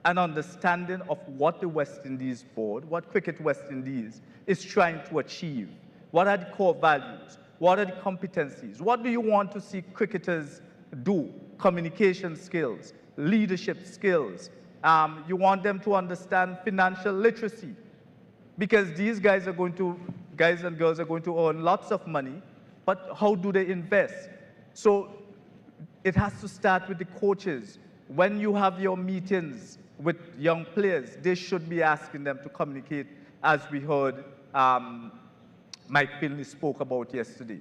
an understanding of what the West Indies board, what Cricket West Indies is trying to achieve. What are the core values? What are the competencies? What do you want to see cricketers do? Communication skills, leadership skills. You want them to understand financial literacy, because these guys and girls are going to earn lots of money, but how do they invest? So it has to start with the coaches. When you have your meetings with young players, they should be asking them to communicate, as we heard Mike Finley spoke about yesterday.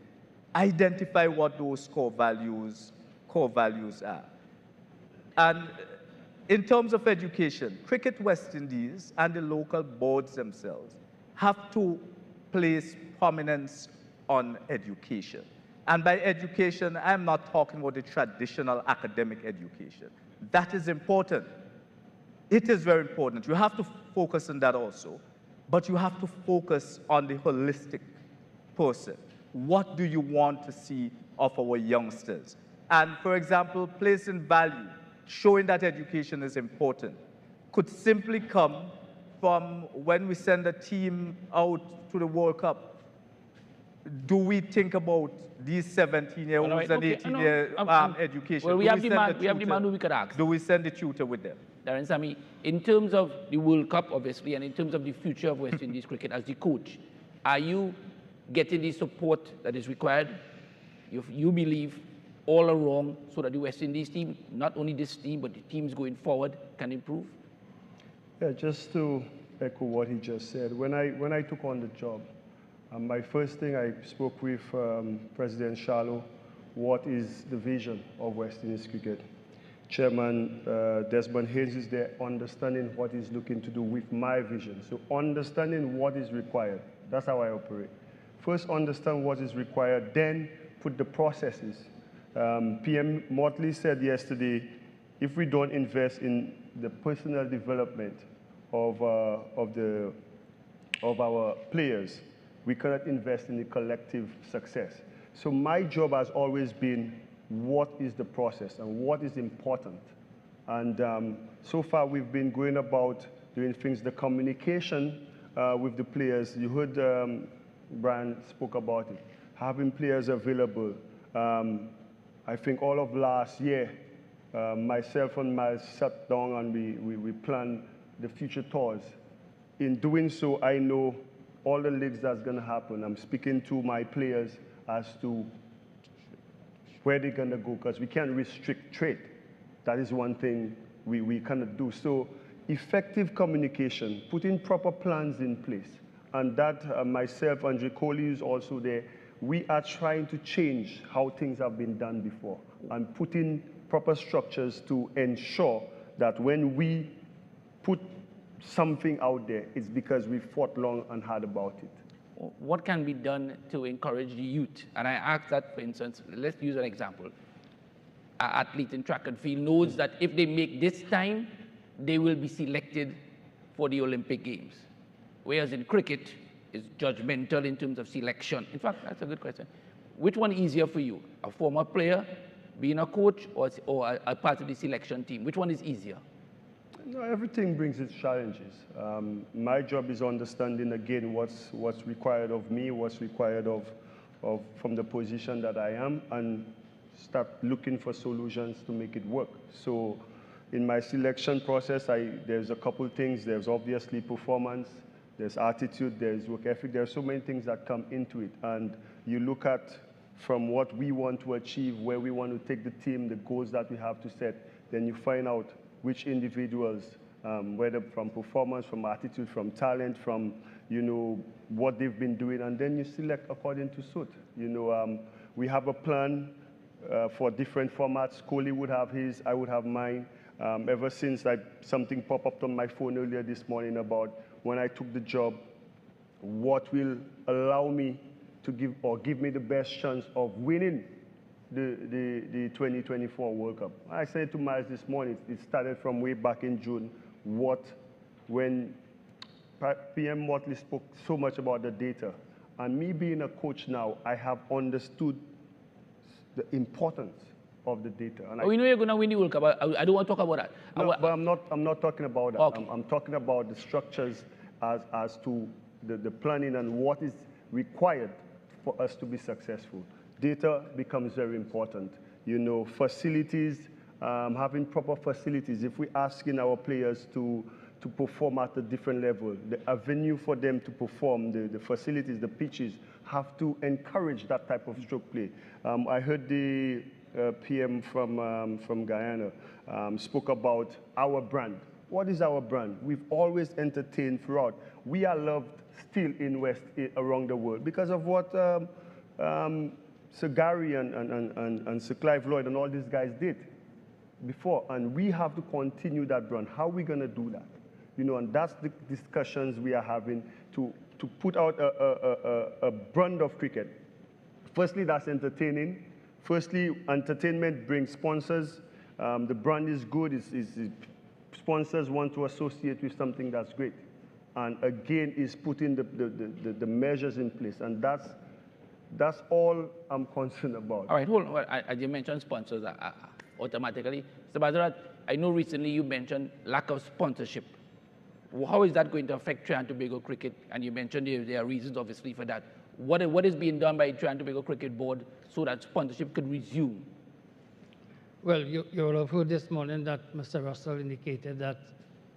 Identify what those core values are. And in terms of education, Cricket West Indies and the local boards themselves have to place prominence on education. And by education, I'm not talking about the traditional academic education. That is important. It is very important. You have to focus on that also, but you have to focus on the holistic person. What do you want to see of our youngsters? And for example, placing value, showing that education is important, could simply come from when we send a team out to the World Cup. Do we think about these 17-year-olds and 18-year education? Well, we have the man who we could ask. Do we send the tutor with them? Darren Sammy, in terms of the World Cup, obviously, and in terms of the future of West Indies cricket as the coach, are you getting the support that is required? You believe all along so that the West Indies team, not only this team, but the teams going forward, can improve? Yeah, just to echo what he just said, when I took on the job, my first thing I spoke with President Shallow, what is the vision of West Indies cricket? Chairman Desmond Haynes is there understanding what he's looking to do with my vision. So understanding what is required, that's how I operate. First understand what is required, then put the processes. PM Motley said yesterday, if we don't invest in the personal development of our players, we cannot invest in the collective success. So my job has always been, what is the process and what is important? And so far we've been going about doing things, the communication with the players. You heard Brian spoke about it, having players available. I think all of last year, myself and Miles sat down and we planned the future tours. In doing so, I know all the leagues that's going to happen. I'm speaking to my players as to where they're going to go, because we can't restrict trade. That is one thing we cannot do. So effective communication, putting proper plans in place, and that myself, Andre Kohli is also there. We are trying to change how things have been done before and putting proper structures to ensure that when we put something out there, it's because we fought long and hard about it. What can be done to encourage the youth? And I ask that, for instance, let's use an example. athlete in track and field knows that if they make this time, they will be selected for the Olympic Games. Whereas in cricket, it's judgmental in terms of selection. In fact, that's a good question. Which one is easier for you? A former player, being a coach, or a part of the selection team? Which one is easier? No, everything brings its challenges. My job is understanding again what's required of me, what's required of from the position that I am, and start looking for solutions to make it work. So in my selection process, there's a couple things. There's obviously performance, there's attitude, there's work ethic. There are so many things that come into it. And you look at from what we want to achieve, where we want to take the team, the goals that we have to set, then you find out which individuals, whether from performance, from attitude, from talent, from, you know, what they've been doing, and then you select according to suit. You know, we have a plan for different formats. Kohli would have his, I would have mine. Ever since something popped up on my phone earlier this morning about when I took the job, what will allow me to give me the best chance of winning the 2024 World Cup. I said to Miles this morning, it started from way back in June, when PM Motley spoke so much about the data. And me being a coach now, I have understood the importance of the data. And we know you're going to win the World Cup. I don't want to talk about that. No, but I'm not talking about that. Okay. I'm talking about the structures as to the planning and what is required for us to be successful. Data becomes very important. You know, facilities, having proper facilities. If we're asking our players to perform at a different level, the avenue for them to perform, the facilities, the pitches, have to encourage that type of stroke play. I heard the PM from Guyana spoke about our brand. What is our brand? We've always entertained throughout. We are loved still in West around the world because of what Sir Gary and Sir Clive Lloyd and all these guys did before, and we have to continue that brand. How are we going to do that? You know, and that's the discussions we are having to put out a brand of cricket. Firstly, that's entertaining. Firstly, entertainment brings sponsors. The brand is good. Sponsors want to associate with something that's great. And again, is putting the measures in place, and that's all I'm concerned about. All right, hold on. As you mentioned sponsors automatically. Mr. Bazarat, I know recently you mentioned lack of sponsorship. How is that going to affect Trinidad and Tobago cricket? And you mentioned there are reasons, obviously, for that. What is being done by Trinidad and Tobago Cricket Board so that sponsorship could resume? Well, you will have heard this morning that Mr. Russell indicated that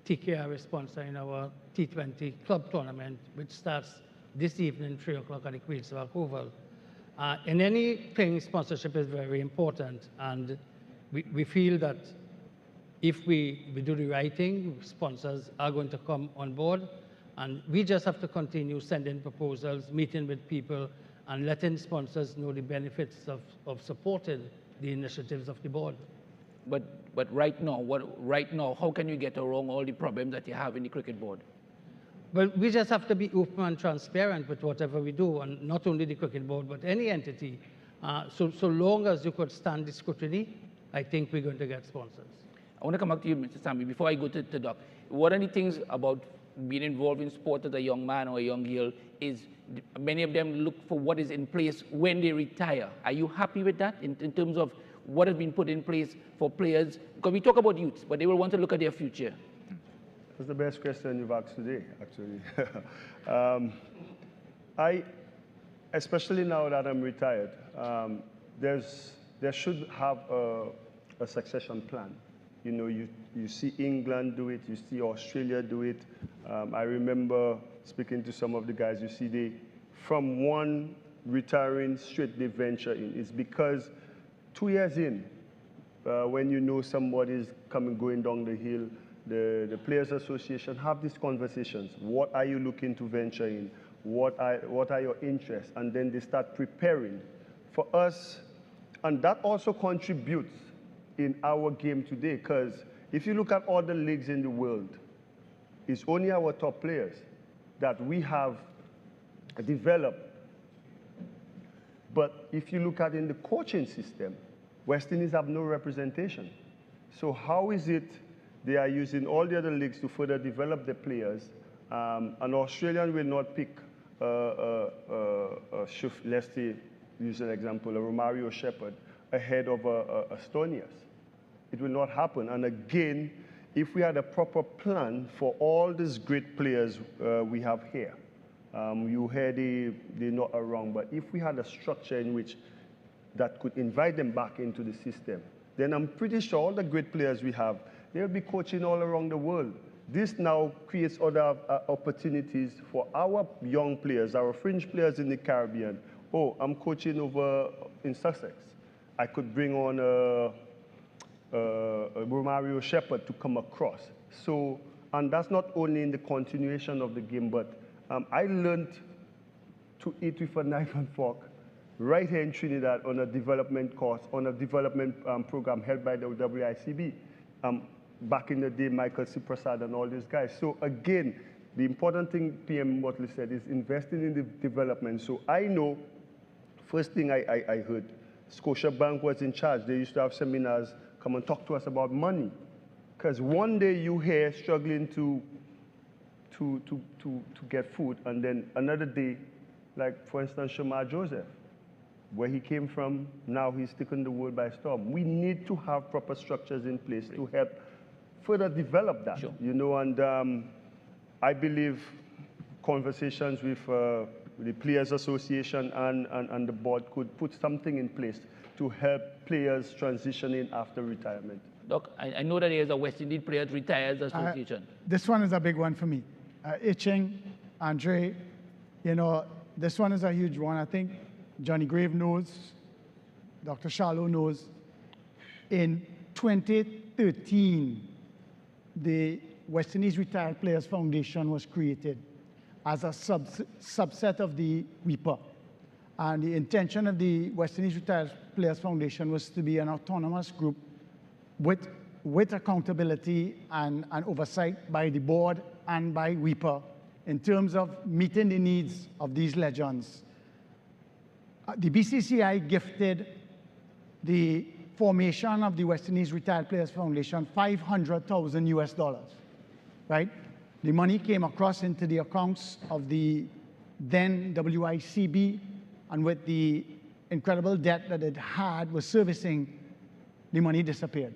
TKR is sponsoring our T20 club tournament, which starts this evening, 3 o'clock at the Queen's Park Oval. In anything, sponsorship is very important, and we feel that if we do the right thing, sponsors are going to come on board, and we just have to continue sending proposals, meeting with people, and letting sponsors know the benefits of supporting the initiatives of the board. But right now, how can you get around all the problems that you have in the cricket board? Well, we just have to be open and transparent with whatever we do, and not only the cricket board, but any entity. So long as you could stand the scrutiny, I think we're going to get sponsors. I want to come back to you, Mr. Sammy, before I go to Doc. One of the things about being involved in sport as a young man or a young girl is many of them look for what is in place when they retire. Are you happy with that in terms of what has been put in place for players? Because we talk about youth, but they will want to look at their future. That's the best question you've asked today, actually. Especially now that I'm retired, there should have a succession plan. You know, you see England do it, you see Australia do it. I remember speaking to some of the guys, you see from one retiring straight they venture in. It's because 2 years in, when you know somebody's going down the hill, the Players Association have these conversations. What are you looking to venture in? What are your interests? And then they start preparing for us. And that also contributes in our game today, because if you look at all the leagues in the world, it's only our top players that we have developed. But if you look at in the coaching system, West Indies have no representation. So how is it they are using all the other leagues to further develop their players? An Australian will not pick, let's say, use an example, a Romario Shepherd ahead of Estonia's. It will not happen. And again, if we had a proper plan for all these great players we have here, you hear they're not around, but if we had a structure in which that could invite them back into the system, then I'm pretty sure all the great players we have, they'll be coaching all around the world. This now creates other opportunities for our young players, our fringe players in the Caribbean. Oh, I'm coaching over in Sussex. I could bring on Romario Shepherd to come across. So, and that's not only in the continuation of the game, but I learned to eat with a knife and fork right here in Trinidad on a development course, on a development program held by the WICB. Back in the day, Michael C. Prasad and all these guys. So again, the important thing PM Motley said is investing in the development. So I know, first thing I heard, Scotiabank was in charge. They used to have seminars, come and talk to us about money. Because one day you hear struggling to get food, and then another day, like for instance, Shamar Joseph, where he came from, now he's taken the world by storm. We need to have proper structures in place to help further develop that, you know, and I believe conversations with the Players Association and the board could put something in place to help players transitioning after retirement. Doc, I know that there is a West Indies Players Retires Association. This one is a big one for me. Itching, Andre, you know, this one is a huge one. I think Johnny Grave knows, Dr. Shallow knows. In 2013, the West Indies Retired Players Foundation was created as a subset of the WIPA. And the intention of the West Indies Retired Players Foundation was to be an autonomous group with accountability and oversight by the board and by WIPA in terms of meeting the needs of these legends. The BCCI gifted the formation of the West Indies Retired Players Foundation $500,000 US, right? The money came across into the accounts of the then WICB, and with the incredible debt that it had was servicing, the money disappeared.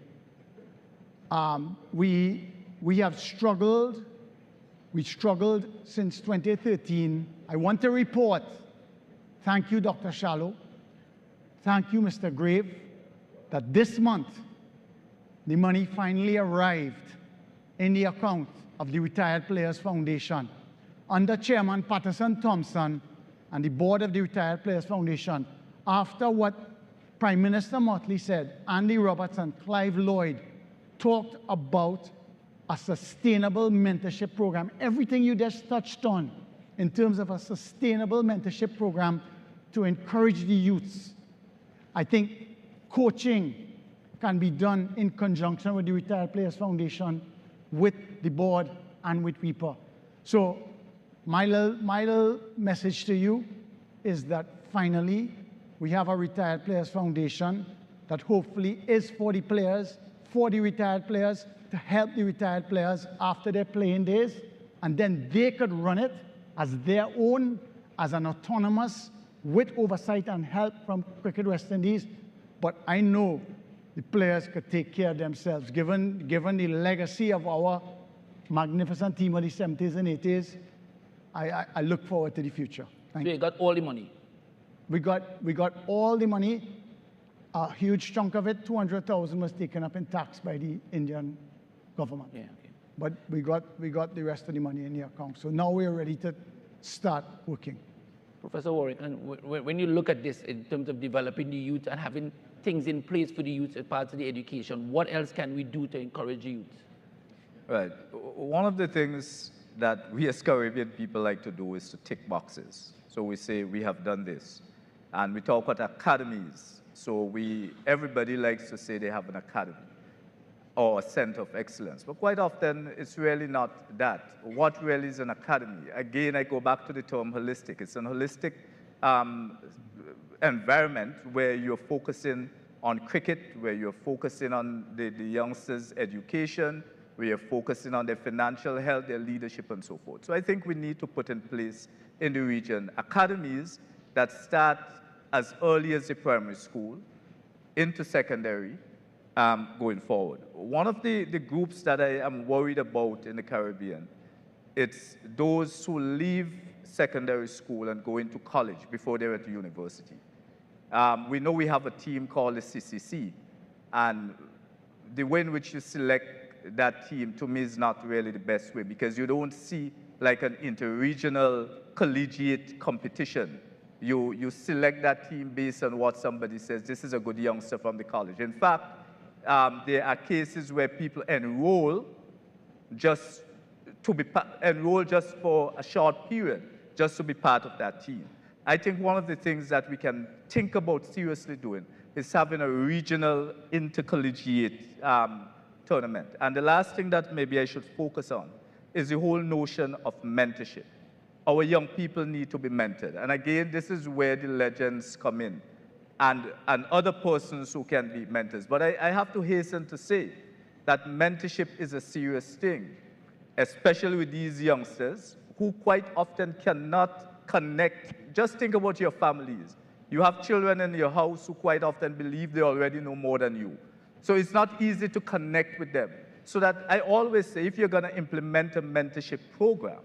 We have struggled. We struggled since 2013. I want to report. Thank you, Dr. Shallow. Thank you, Mr. Grave, that this month, the money finally arrived in the account of the Retired Players Foundation under Chairman Patterson Thompson and the board of the Retired Players Foundation. After what Prime Minister Motley said, Andy Roberts and Clive Lloyd talked about a sustainable mentorship program. Everything you just touched on in terms of a sustainable mentorship program to encourage the youths. I think coaching can be done in conjunction with the Retired Players Foundation, with the board, and with WIPA. So my little message to you is that finally we have a Retired Players Foundation that hopefully is for the players, for the retired players, to help the retired players after their playing days, and then they could run it as their own, as an autonomous, with oversight and help from Cricket West Indies. But I know the players could take care of themselves. Given the legacy of our magnificent team of the 70s and 80s, I look forward to the future. Thank you. You got all the money? We got all the money. A huge chunk of it, 200,000, was taken up in tax by the Indian government. Yeah, okay. But we got the rest of the money in the account. So now we're ready to start working. Professor Warwick, and when you look at this in terms of developing the youth and having things in place for the youth as part of the education, what else can we do to encourage the youth? Right. One of the things that we as Caribbean people like to do is to tick boxes. So we say we have done this. And we talk about academies. So everybody likes to say they have an academy or a center of excellence. But quite often, it's really not that. What really is an academy? Again, I go back to the term holistic. It's an holistic environment where you're focusing on cricket, where you're focusing on the youngsters' education, where you're focusing on their financial health, their leadership, and so forth. So I think we need to put in place in the region academies that start as early as the primary school into secondary going forward. One of the groups that I am worried about in the Caribbean, it's those who leave secondary school and go into college before they're at university. We know we have a team called the CCC, and the way in which you select that team, to me, is not really the best way, because you don't see like an interregional collegiate competition. You select that team based on what somebody says, this is a good youngster from the college. In fact, there are cases where people enroll just for a short period, just to be part of that team. I think one of the things that we can think about seriously doing is having a regional intercollegiate tournament. And the last thing that maybe I should focus on is the whole notion of mentorship. Our young people need to be mentored. And again, this is where the legends come in, and other persons who can be mentors. But I have to hasten to say that mentorship is a serious thing, especially with these youngsters who quite often cannot connect. Just think about your families. You have children in your house who quite often believe they already know more than you. So it's not easy to connect with them. So that I always say, if you're going to implement a mentorship program,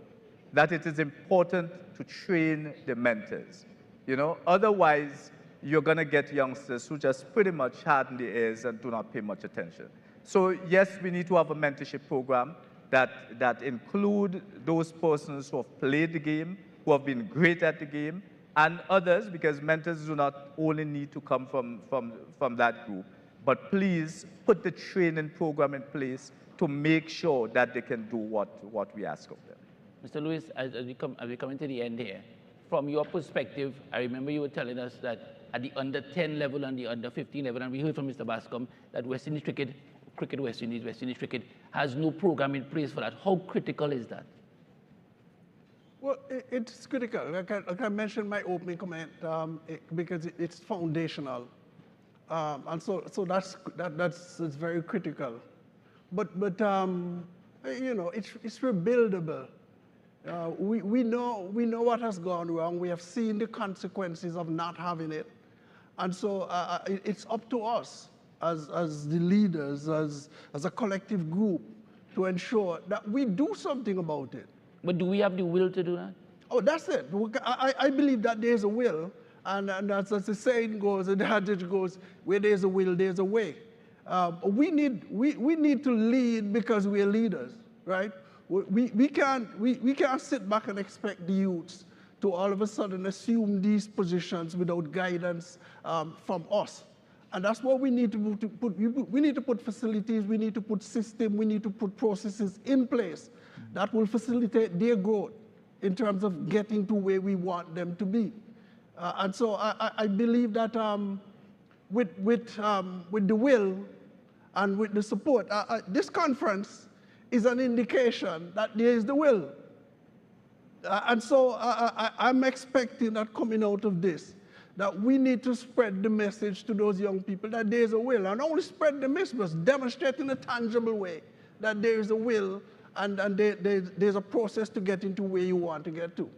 that it is important to train the mentors. You know, otherwise, you're going to get youngsters who just pretty much harden their ears and do not pay much attention. So yes, we need to have a mentorship program that include those persons who have played the game, who have been great at the game, and others, because mentors do not only need to come from that group, but please put the training program in place to make sure that they can do what we ask of them. Mr. Lewis, as we come to the end here, from your perspective, I remember you were telling us that at the under 10 level and the under 15 level, and we heard from Mr. Bascom that West Indies cricket West Indies cricket has no program in place for that. How critical is that? Well, it's critical. Like I mentioned in my opening comment, because it's foundational, and so that's very critical. But you know, it's rebuildable. We know what has gone wrong. We have seen the consequences of not having it, and so it's up to us as the leaders, as a collective group, to ensure that we do something about it. But do we have the will to do that? Oh, that's it. I believe that there's a will, and as the saying goes, and the adage goes, where there's a will, there's a way. We need to lead because we're leaders, right? We can't sit back and expect the youths to all of a sudden assume these positions without guidance from us. And that's what we need to put. We need to put facilities, we need to put systems, we need to put processes in place that will facilitate their growth in terms of getting to where we want them to be. And so I believe that with the will and with the support, this conference is an indication that there is the will. And so I'm expecting that coming out of this, that we need to spread the message to those young people that there is a will. And not only spread the message, but demonstrate in a tangible way that there is a will and there's a process to get into where you want to get to.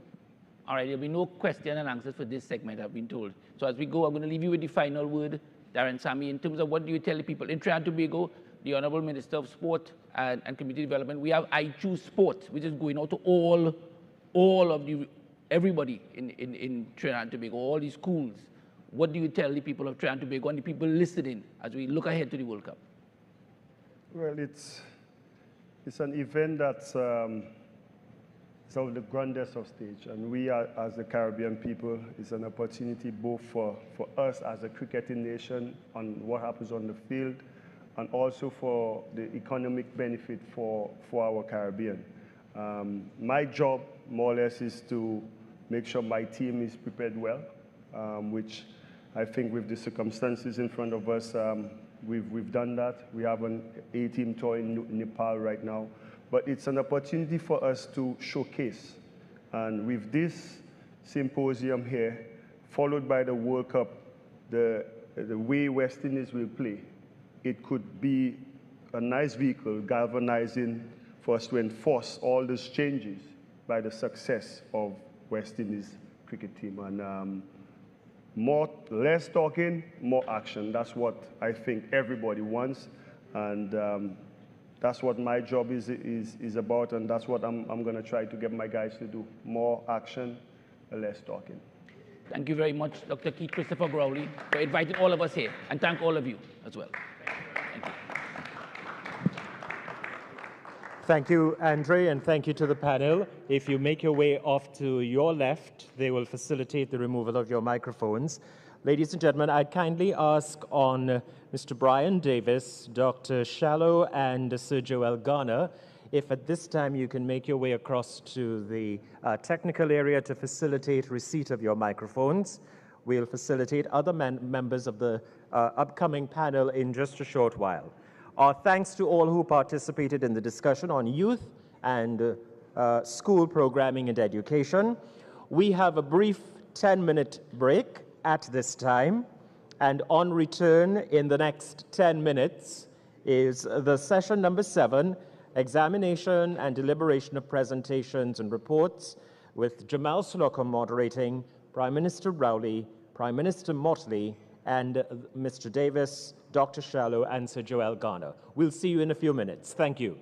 All right, there'll be no question and answers for this segment, I've been told. So as we go, I'm going to leave you with the final word, Darren Sammy, in terms of what do you tell the people in Trinidad and Tobago, the Honorable Minister of Sport and Community Development. We have I Choose Sport, which is going out to all of everybody in Trinidad and Tobago, all these schools. What do you tell the people of Trinidad and Tobago and the people listening as we look ahead to the World Cup? Well, it's an event that's it's on the grandest of stage, and we are, as the Caribbean people, it's an opportunity both for us as a cricketing nation on what happens on the field, and also for the economic benefit for our Caribbean. My job, more or less, is to make sure my team is prepared well, which I think with the circumstances in front of us, we've done that. We have an A-team tour in Nepal right now. But it's an opportunity for us to showcase. And with this symposium here, followed by the World Cup, the the way West Indies will play, it could be a nice vehicle galvanizing for us to enforce all these changes by the success of West Indies cricket team. And less talking, more action. That's what I think everybody wants. And that's what my job is about, and that's what I'm going to try to get my guys to do. More action, less talking. Thank you very much, Dr. Keith Christopher Growley, for inviting all of us here, and thank all of you as well. Thank you. Thank you, Andre, and thank you to the panel. If you make your way off to your left, they will facilitate the removal of your microphones. Ladies and gentlemen, I'd kindly ask on Mr. Brian Davis, Dr. Shallow, and Sir Joel Garner, if at this time you can make your way across to the technical area to facilitate receipt of your microphones. We'll facilitate other members of the upcoming panel in just a short while. Our thanks to all who participated in the discussion on youth and school programming and education. We have a brief 10-minute break at this time, and on return in the next 10 minutes is the session number 7, examination and deliberation of presentations and reports, with Jamal Slocum moderating, Prime Minister Rowley, Prime Minister Motley, and Mr. Davis, Dr. Shallow, and Sir Joel Garner. We'll see you in a few minutes. Thank you.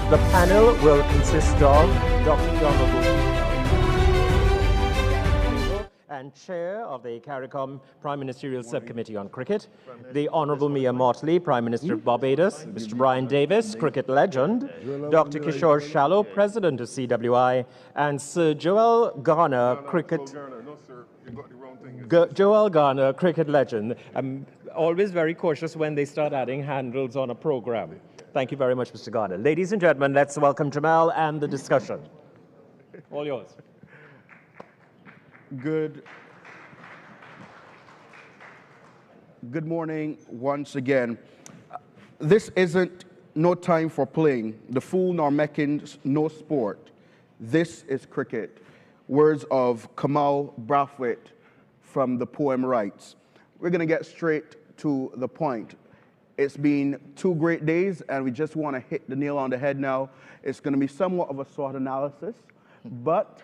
The panel will consist of Dr. Honorable and Chair of the CARICOM Prime Ministerial Subcommittee on Cricket, the Honourable Mia Motley, Prime Minister of Barbados, Mr. Brian Davis, cricket legend, Dr. Kishore Shallow, President of CWI, and Sir Joel Garner, Joel Garner, cricket legend. I'm always very cautious when they start adding handles on a program. Thank you very much, Mr. Garner. Ladies and gentlemen, let's welcome Jamal and the discussion. All yours. Good morning once again. This isn't no time for playing. The fool nor making no sport. This is cricket. Words of Kamal Brathwaite from the poem Rights. We're going to get straight to the point. It's been 2 great days, and we just want to hit the nail on the head now. It's going to be somewhat of a SWOT analysis, but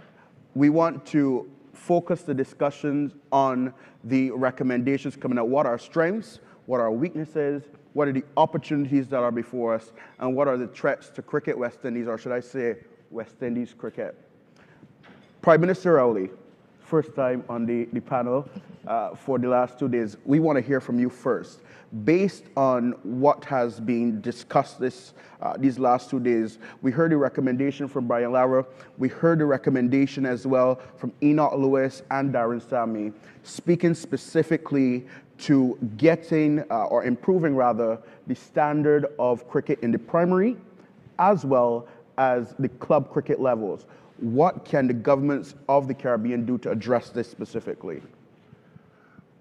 we want to focus the discussions on the recommendations coming out. What are our strengths? What are our weaknesses? What are the opportunities that are before us? And what are the threats to cricket West Indies, or should I say West Indies cricket? Prime Minister Rowley, first time on the panel for the last 2 days. We want to hear from you first. Based on what has been discussed these last 2 days, we heard a recommendation from Brian Lara. We heard a recommendation as well from Enoch Lewis and Darren Sammy, speaking specifically to getting, or improving rather, the standard of cricket in the primary, as well as the club cricket levels. What can the governments of the Caribbean do to address this specifically?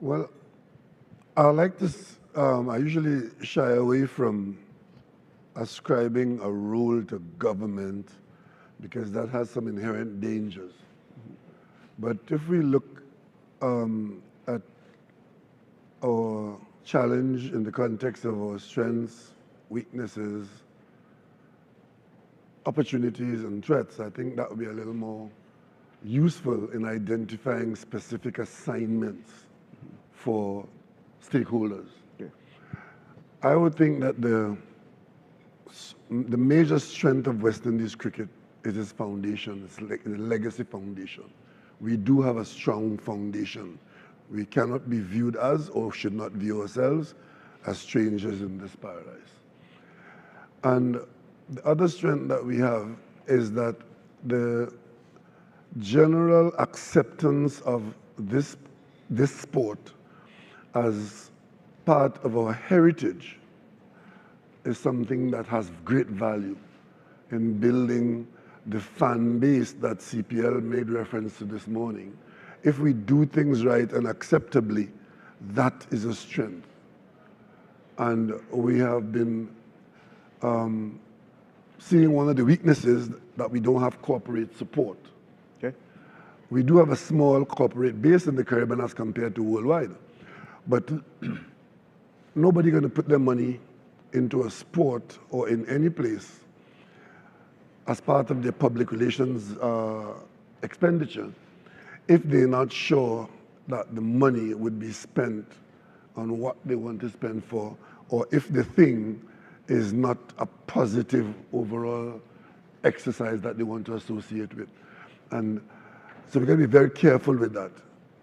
Well, I like this. I usually shy away from ascribing a role to government because that has some inherent dangers. But if we look at our challenge in the context of our strengths, weaknesses, opportunities, and threats, I think that would be a little more useful in identifying specific assignments for stakeholders. I would think that the major strength of West Indies cricket is its foundation, it's like the legacy foundation. We do have a strong foundation. We cannot be viewed as, or should not view ourselves as strangers in this paradise. And the other strength that we have is that the general acceptance of this sport as part of our heritage is something that has great value in building the fan base that CPL made reference to this morning. If we do things right and acceptably, that is a strength. And we have been seeing one of the weaknesses that we don't have corporate support. Okay? We do have a small corporate base in the Caribbean as compared to worldwide. But nobody going to put their money into a sport or in any place as part of their public relations expenditure if they're not sure that the money would be spent on what they want to spend for, or if the thing is not a positive overall exercise that they want to associate with. And so we're going to be very careful with that.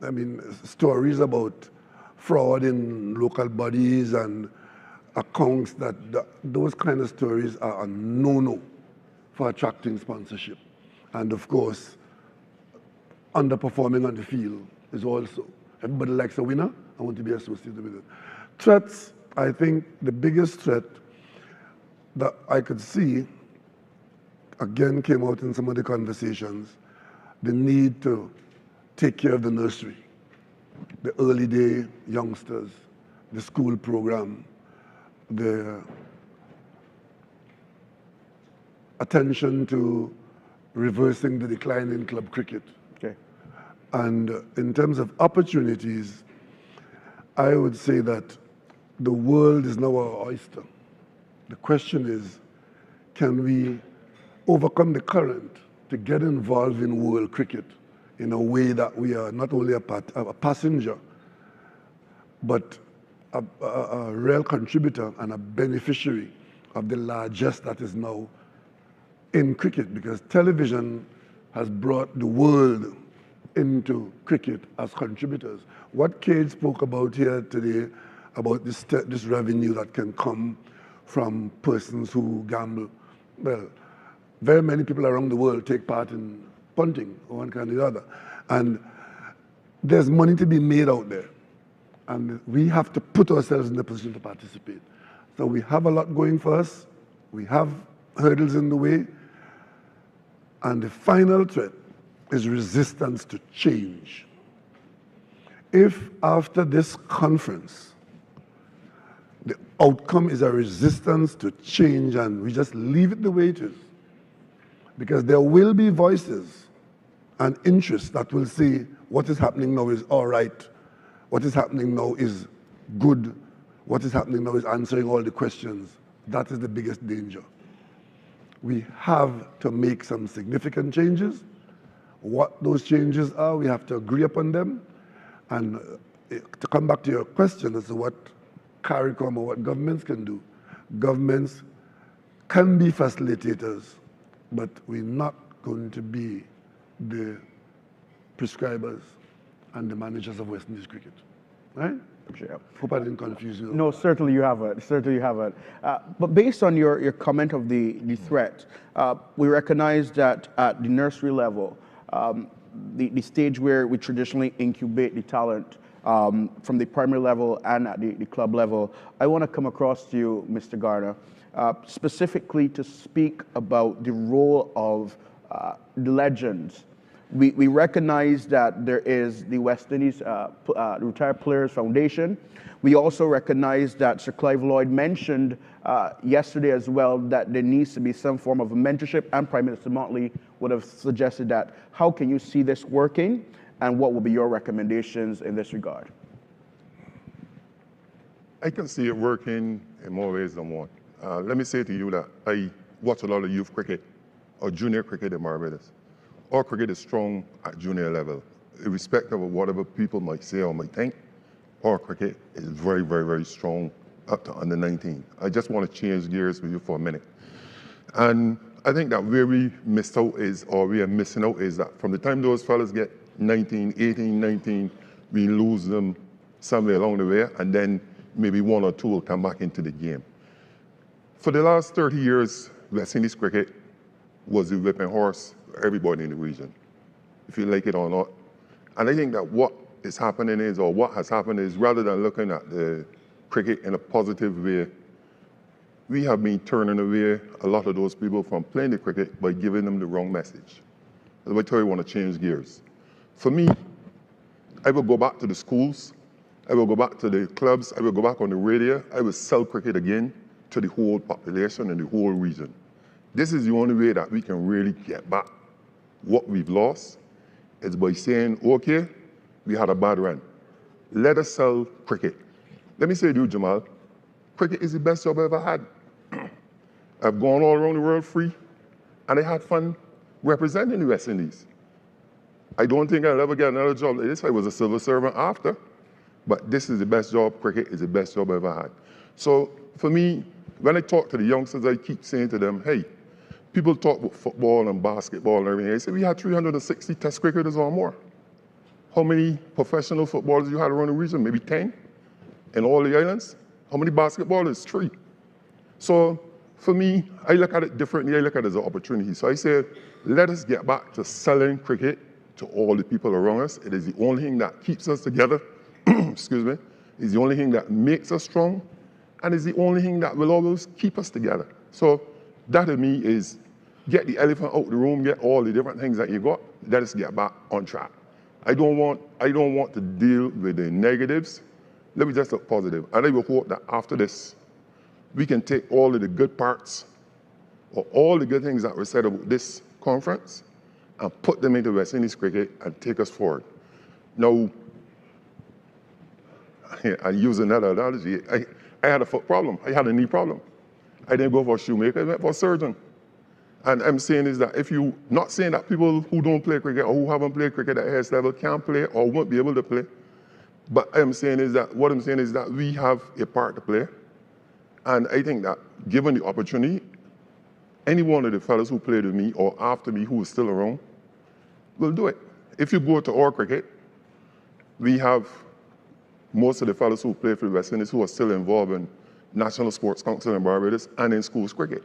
I mean, stories about fraud in local bodies and accounts, those kind of stories are a no-no for attracting sponsorship. And of course, underperforming on the field is also. Everybody likes a winner. I want to be associated with it. Threats, I think the biggest threat that I could see, again, came out in some of the conversations, the need to take care of the nursery, the early day youngsters, the school program, the attention to reversing the decline in club cricket. Okay. And in terms of opportunities, I would say that the world is now our oyster. The question is, can we overcome the current to get involved in world cricket in a way that we are not only a passenger, but a real contributor and a beneficiary of the largesse that is now in cricket, because television has brought the world into cricket as contributors. What Cage spoke about here today, about this revenue that can come from persons who gamble. Well, very many people around the world take part in punting or one kind or the other. And there's money to be made out there. And we have to put ourselves in the position to participate. So we have a lot going for us. We have hurdles in the way. And the final threat is resistance to change. If after this conference, the outcome is a resistance to change and we just leave it the way it is, because there will be voices and interests that will say what is happening now is all right, what is happening now is good, what is happening now is answering all the questions. That is the biggest danger. We have to make some significant changes. What those changes are, we have to agree upon them. And to come back to your question as to what CARICOM or what governments can do, governments can be facilitators, but we're not going to be the prescribers and the managers of West Indies cricket, right? Sure. Hope I didn't confuse you. No, certainly you haven't. Certainly you haven't. But based on your comment of the threat, we recognize that at the nursery level, the stage where we traditionally incubate the talent from the primary level and at the club level, I want to come across to you, Mr. Garner, specifically to speak about the role of the legends. We recognize that there is the West Indies Retired Players Foundation. We also recognize that Sir Clive Lloyd mentioned yesterday as well that there needs to be some form of mentorship, and Prime Minister Motley would have suggested that. How can you see this working, and what will be your recommendations in this regard? I can see it working in more ways than one. Let me say to you that I watch a lot of youth cricket or junior cricket in Barbados. Our cricket is strong at junior level. Irrespective of whatever people might say or might think, our cricket is very, very, very strong up to under 19. I just want to change gears with you for a minute. And I think that where we missed out is, or we are missing out is that from the time those fellas get 19, 18, 19, we lose them somewhere along the way, and then maybe one or two will come back into the game. For the last 30 years, West Indies cricket was the whipping horse for everybody in the region, if you like it or not. And I think that what is happening is, or what has happened is, rather than looking at the cricket in a positive way, we have been turning away a lot of those people from playing the cricket by giving them the wrong message. That's why I tell you I want to change gears. For me, I will go back to the schools, I will go back to the clubs, I will go back on the radio, I will sell cricket again to the whole population and the whole region. This is the only way that we can really get back what we've lost, is by saying, okay, we had a bad run. Let us sell cricket. Let me say to you, Jamal, cricket is the best job I've ever had. I've gone all around the world free, and I had fun representing the West Indies. I don't think I'll ever get another job like this. I was a civil servant after, but this is the best job. Cricket is the best job I've ever had. So for me, when I talk to the youngsters, I keep saying to them, hey, people talk about football and basketball and everything. I say, we had 360 test cricketers or more. How many professional footballers you had around the region? Maybe 10 in all the islands. How many basketballers? 3. So for me, I look at it differently. I look at it as an opportunity. So I said, let us get back to selling cricket to all the people around us. It is the only thing that keeps us together. Excuse me. It's the only thing that makes us strong. And it's the only thing that will always keep us together. So that to me is get the elephant out of the room, get all the different things that you got, let us get back on track. I don't want to deal with the negatives. Let me just look positive. And I will hope that after this, we can take all of the good parts or all the good things that were said about this conference and put them into West Indies cricket and take us forward. Now, I use another analogy. I had a foot problem. I had a knee problem. I didn't go for a shoemaker. I went for a surgeon. And I'm saying is that if you, not saying that people who don't play cricket or who haven't played cricket at highest level can't play or won't be able to play, but what I'm saying is that we have a part to play. And I think that given the opportunity, any one of the fellas who played with me or after me who is still around will do it. If you go to our cricket, we have most of the fellas who play for the West Indies who are still involved in National Sports Council in Barbados and in schools cricket.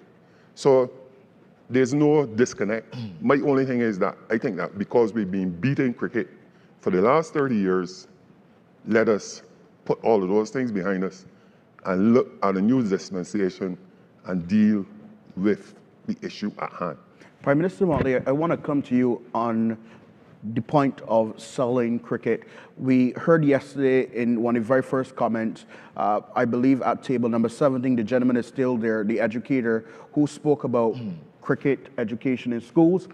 So there's no disconnect. My only thing is that I think that because we've been beating cricket for the last 30 years, let us put all of those things behind us and look at a new dispensation and deal with the issue at hand. Prime Minister Motley, I want to come to you on the point of selling cricket. We heard yesterday in one of the very first comments, I believe at table number 17, the gentleman is still there, the educator who spoke about cricket education in schools.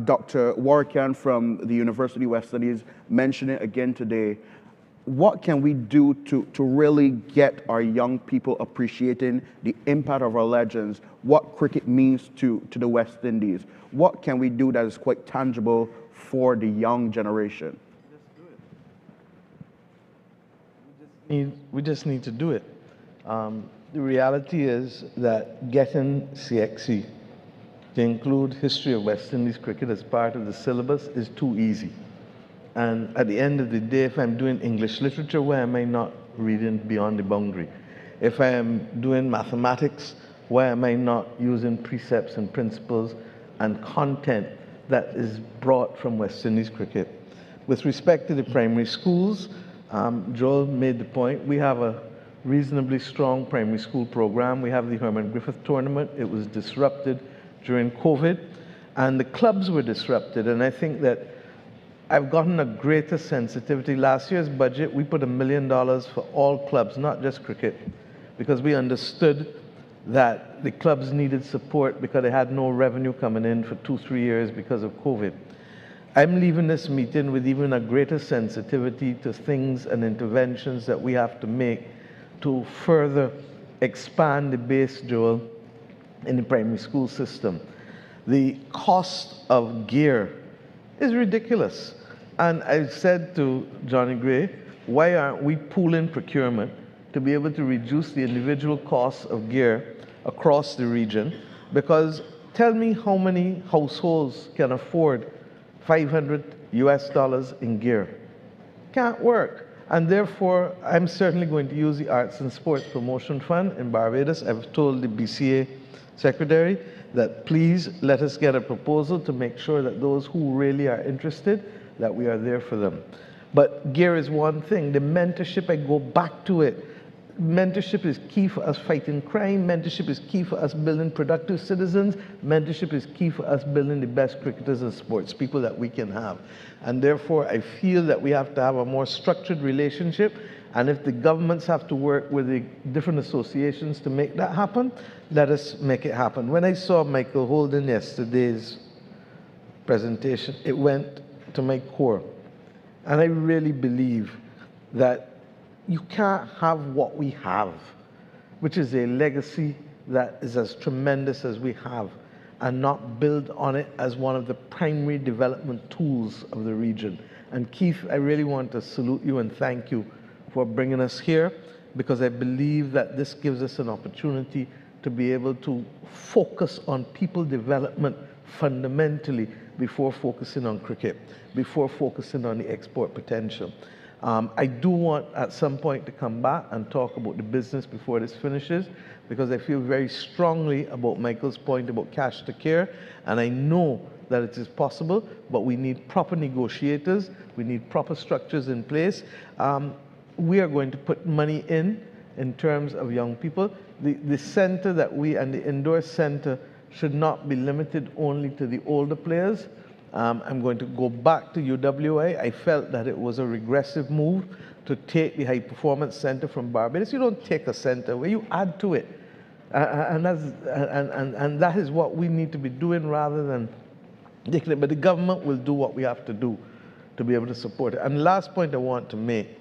Dr. Warrican from the University of West Indies mentioned it again today. What can we do to really get our young people appreciating the impact of our legends, what cricket means to the West Indies? What can we do that is quite tangible for the young generation? We just need to do it. The reality is that getting CXC to include history of West Indies cricket as part of the syllabus is too easy. And at the end of the day, if I'm doing English literature, why am I not reading beyond the boundary? If I am doing mathematics, why am I not using precepts and principles and content that is brought from West Indies cricket? With respect to the primary schools, Joel made the point, we have a reasonably strong primary school program. We have the Herman Griffith tournament. It was disrupted during COVID, and the clubs were disrupted. And I think that I've gotten a greater sensitivity. Last year's budget, we put $1 million for all clubs, not just cricket, because we understood that the clubs needed support because they had no revenue coming in for 2-3 years because of COVID. I'm leaving this meeting with even a greater sensitivity to things and interventions that we have to make to further expand the base, Joel, in the primary school system. The cost of gear is ridiculous. And I said to Johnny Gray, why aren't we pooling procurement to be able to reduce the individual costs of gear across the region? Because tell me how many households can afford $500 US in gear? Can't work. And therefore, I'm certainly going to use the Arts and Sports Promotion Fund in Barbados. I've told the BCA secretary that please let us get a proposal to make sure that those who really are interested, that we are there for them. But gear is one thing. The mentorship, I go back to it. Mentorship is key for us fighting crime. Mentorship is key for us building productive citizens. Mentorship is key for us building the best cricketers and sports people that we can have. And therefore, I feel that we have to have a more structured relationship. And if the governments have to work with the different associations to make that happen, let us make it happen. When I saw Michael Holden yesterday's presentation, it went to my core. And I really believe that you can't have what we have, which is a legacy that is as tremendous as we have, and not build on it as one of the primary development tools of the region. And Keith, I really want to salute you and thank you for bringing us here, because I believe that this gives us an opportunity to be able to focus on people development fundamentally before focusing on cricket, before focusing on the export potential. I do want at some point to come back and talk about the business before this finishes, because I feel very strongly about Michael's point about cash to care, and I know that it is possible, but we need proper negotiators, we need proper structures in place. We are going to put money in terms of young people. The center that and the indoor center should not be limited only to the older players. I'm going to go back to UWI. I felt that it was a regressive move to take the High Performance Center from Barbados. You don't take a center away, you add to it. And that is what we need to be doing rather than taking it. But the government will do what we have to do to be able to support it. And the last point I want to make,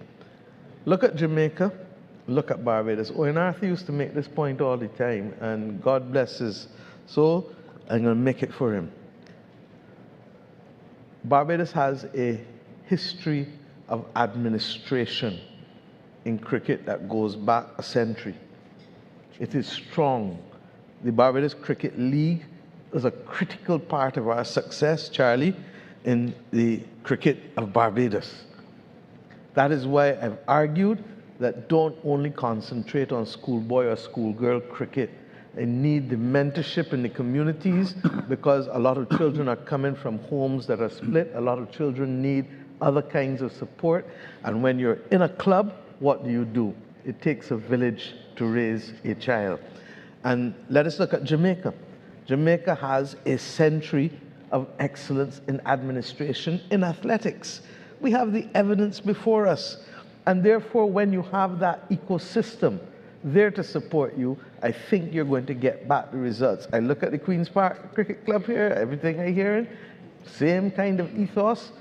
look at Jamaica, look at Barbados. Owen Arthur used to make this point all the time, and God bless his soul, I'm going to make it for him. Barbados has a history of administration in cricket that goes back a century. It is strong. The Barbados Cricket League is a critical part of our success, Charlie, in the cricket of Barbados. That is why I've argued that don't only concentrate on schoolboy or schoolgirl cricket. They need the mentorship in the communities because a lot of children are coming from homes that are split. A lot of children need other kinds of support. And when you're in a club, what do? It takes a village to raise a child. And let us look at Jamaica. Jamaica has a century of excellence in administration in athletics. We have the evidence before us. And therefore, when you have that ecosystem there to support you, I think you're going to get back the results. I look at the Queen's Park Cricket Club here, everything I hear, same kind of ethos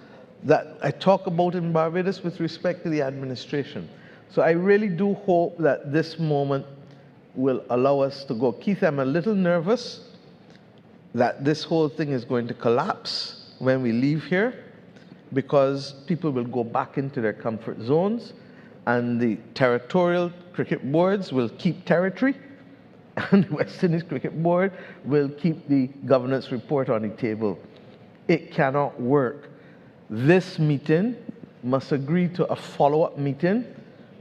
that I talk about in Barbados with respect to the administration. So I really do hope that this moment will allow us to go. Keith, I'm a little nervous that this whole thing is going to collapse when we leave here, because people will go back into their comfort zones and the territorial cricket boards will keep territory and the West Indies Cricket Board will keep the governance report on the table. It cannot work. This meeting must agree to a follow-up meeting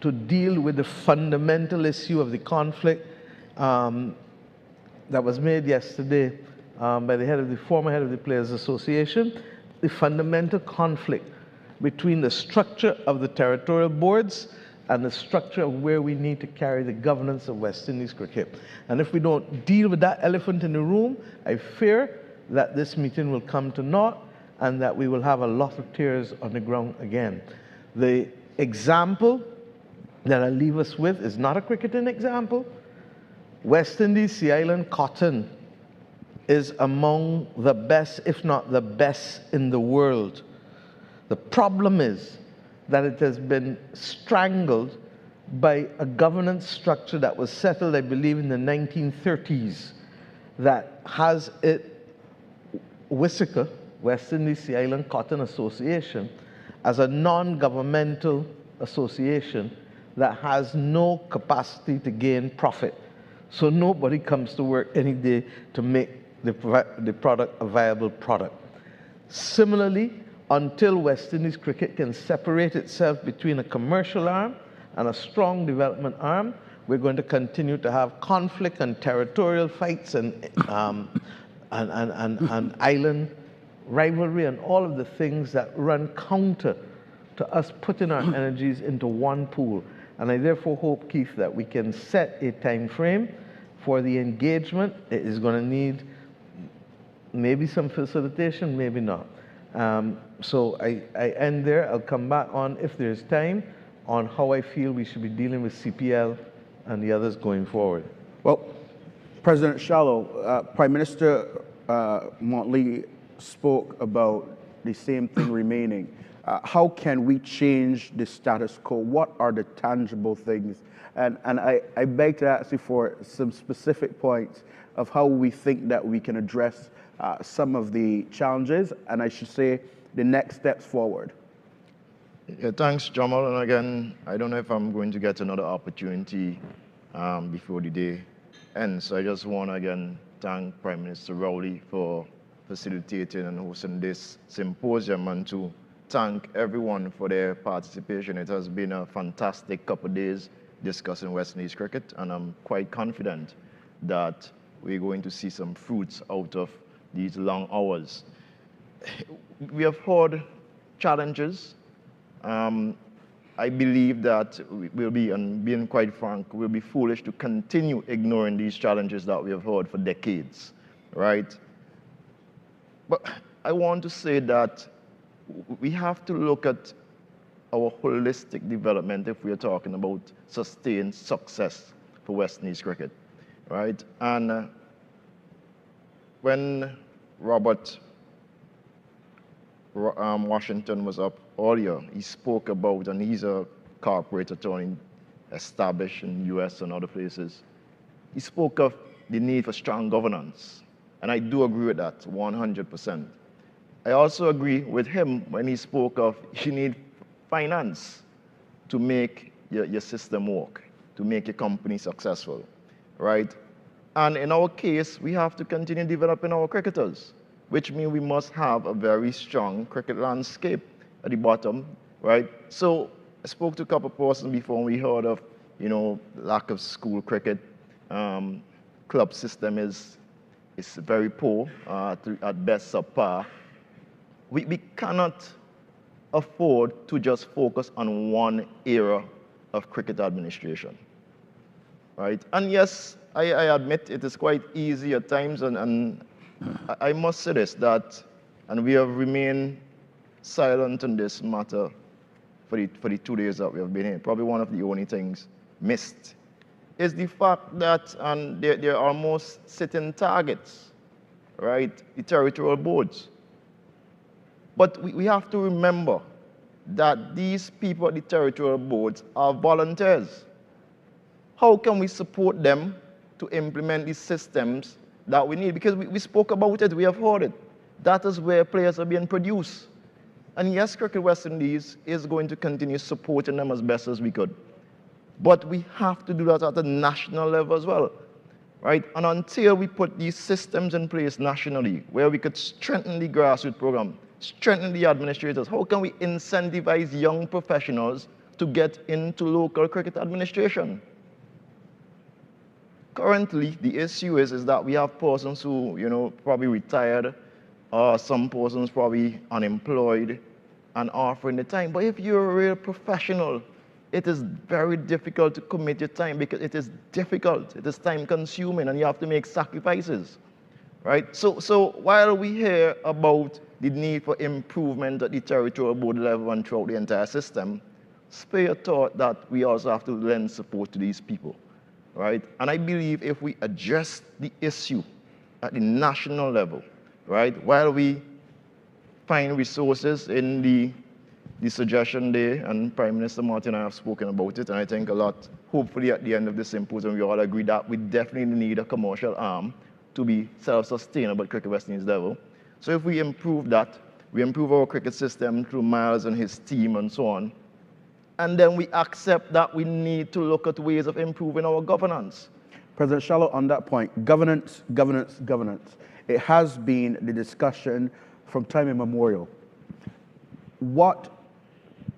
to deal with the fundamental issue of the conflict that was made yesterday by the former head of the Players Association, the fundamental conflict between the structure of the territorial boards and the structure of where we need to carry the governance of West Indies cricket. And if we don't deal with that elephant in the room, I fear that this meeting will come to naught and that we will have a lot of tears on the ground again. The example that I leave us with is not a cricketing example. West Indies, Sea Island cotton is among the best, if not the best, in the world. The problem is that it has been strangled by a governance structure that was settled, I believe, in the 1930s, that has it, WISICA, West Indies Sea Island Cotton Association, as a non-governmental association that has no capacity to gain profit. So nobody comes to work any day to make the product a viable product. Similarly, until West Indies cricket can separate itself between a commercial arm and a strong development arm, we're going to continue to have conflict and territorial fights and island rivalry and all of the things that run counter to us putting our energies into one pool. And I therefore hope, Keith, that we can set a time frame for the engagement. It is going to need maybe some facilitation, maybe not. So I end there. I'll come back on, if there's time, on how I feel we should be dealing with CPL and the others going forward. Well, President Shallow, Prime Minister Motley spoke about the same thing remaining. How can we change the status quo? What are the tangible things? And I beg to ask you for some specific points of how we think that we can address some of the challenges, and I should say the next steps forward. Yeah, thanks, Jamal. And again, I don't know if I'm going to get another opportunity before the day ends. So I just want to again thank Prime Minister Rowley for facilitating and hosting this symposium, and to thank everyone for their participation. It has been a fantastic couple of days discussing West Indies cricket, and I'm quite confident that we're going to see some fruits out of these long hours. We have heard challenges. I believe that we'll be, and being quite frank, we'll be foolish to continue ignoring these challenges that we have heard for decades, right? But I want to say that we have to look at our holistic development if we are talking about sustained success for West Indies cricket, right? And when Robert Washington was up earlier, he spoke about, and he's a corporate attorney established in the US and other places, he spoke of the need for strong governance. And I do agree with that 100%. I also agree with him when he spoke of you need finance to make your system work, to make your company successful, right? And in our case, we have to continue developing our cricketers, which means we must have a very strong cricket landscape at the bottom, right? So I spoke to a couple of persons before, and we heard of, you know, lack of school cricket. Club system is very poor, at best subpar. We cannot afford to just focus on one area of cricket administration, right? And yes, I admit it is quite easy at times, and I must say this, that, and we have remained silent on this matter for the 2 days that we have been here. Probably one of the only things missed is the fact that, and they're almost sitting targets, right? The territorial boards. But we have to remember that these people at the territorial boards are volunteers. How can we support them to implement these systems that we need? Because we spoke about it, we have heard it. That is where players are being produced. And yes, Cricket West Indies is going to continue supporting them as best as we could. But we have to do that at the national level as well, right? And until we put these systems in place nationally, where we could strengthen the grassroots program, strengthen the administrators, how can we incentivize young professionals to get into local cricket administration? Currently, the issue is that we have persons who, you know, probably retired, or some persons probably unemployed and offering the time. But if you're a real professional, it is very difficult to commit your time because it is difficult, it is time consuming, and you have to make sacrifices, right? So while we hear about the need for improvement at the territorial board level and throughout the entire system, spare a thought that we also have to lend support to these people, right? And I believe if we address the issue at the national level, right, while we find resources in the suggestion there, and Prime Minister Martin and I have spoken about it, and I think a lot, hopefully at the end of the symposium, we all agree that we definitely need a commercial arm to be self-sustainable at Cricket West Indies level. So if we improve that, we improve our cricket system through Miles and his team and so on, and then we accept that we need to look at ways of improving our governance. President Shallow, on that point, governance, governance, governance. It has been the discussion from time immemorial. What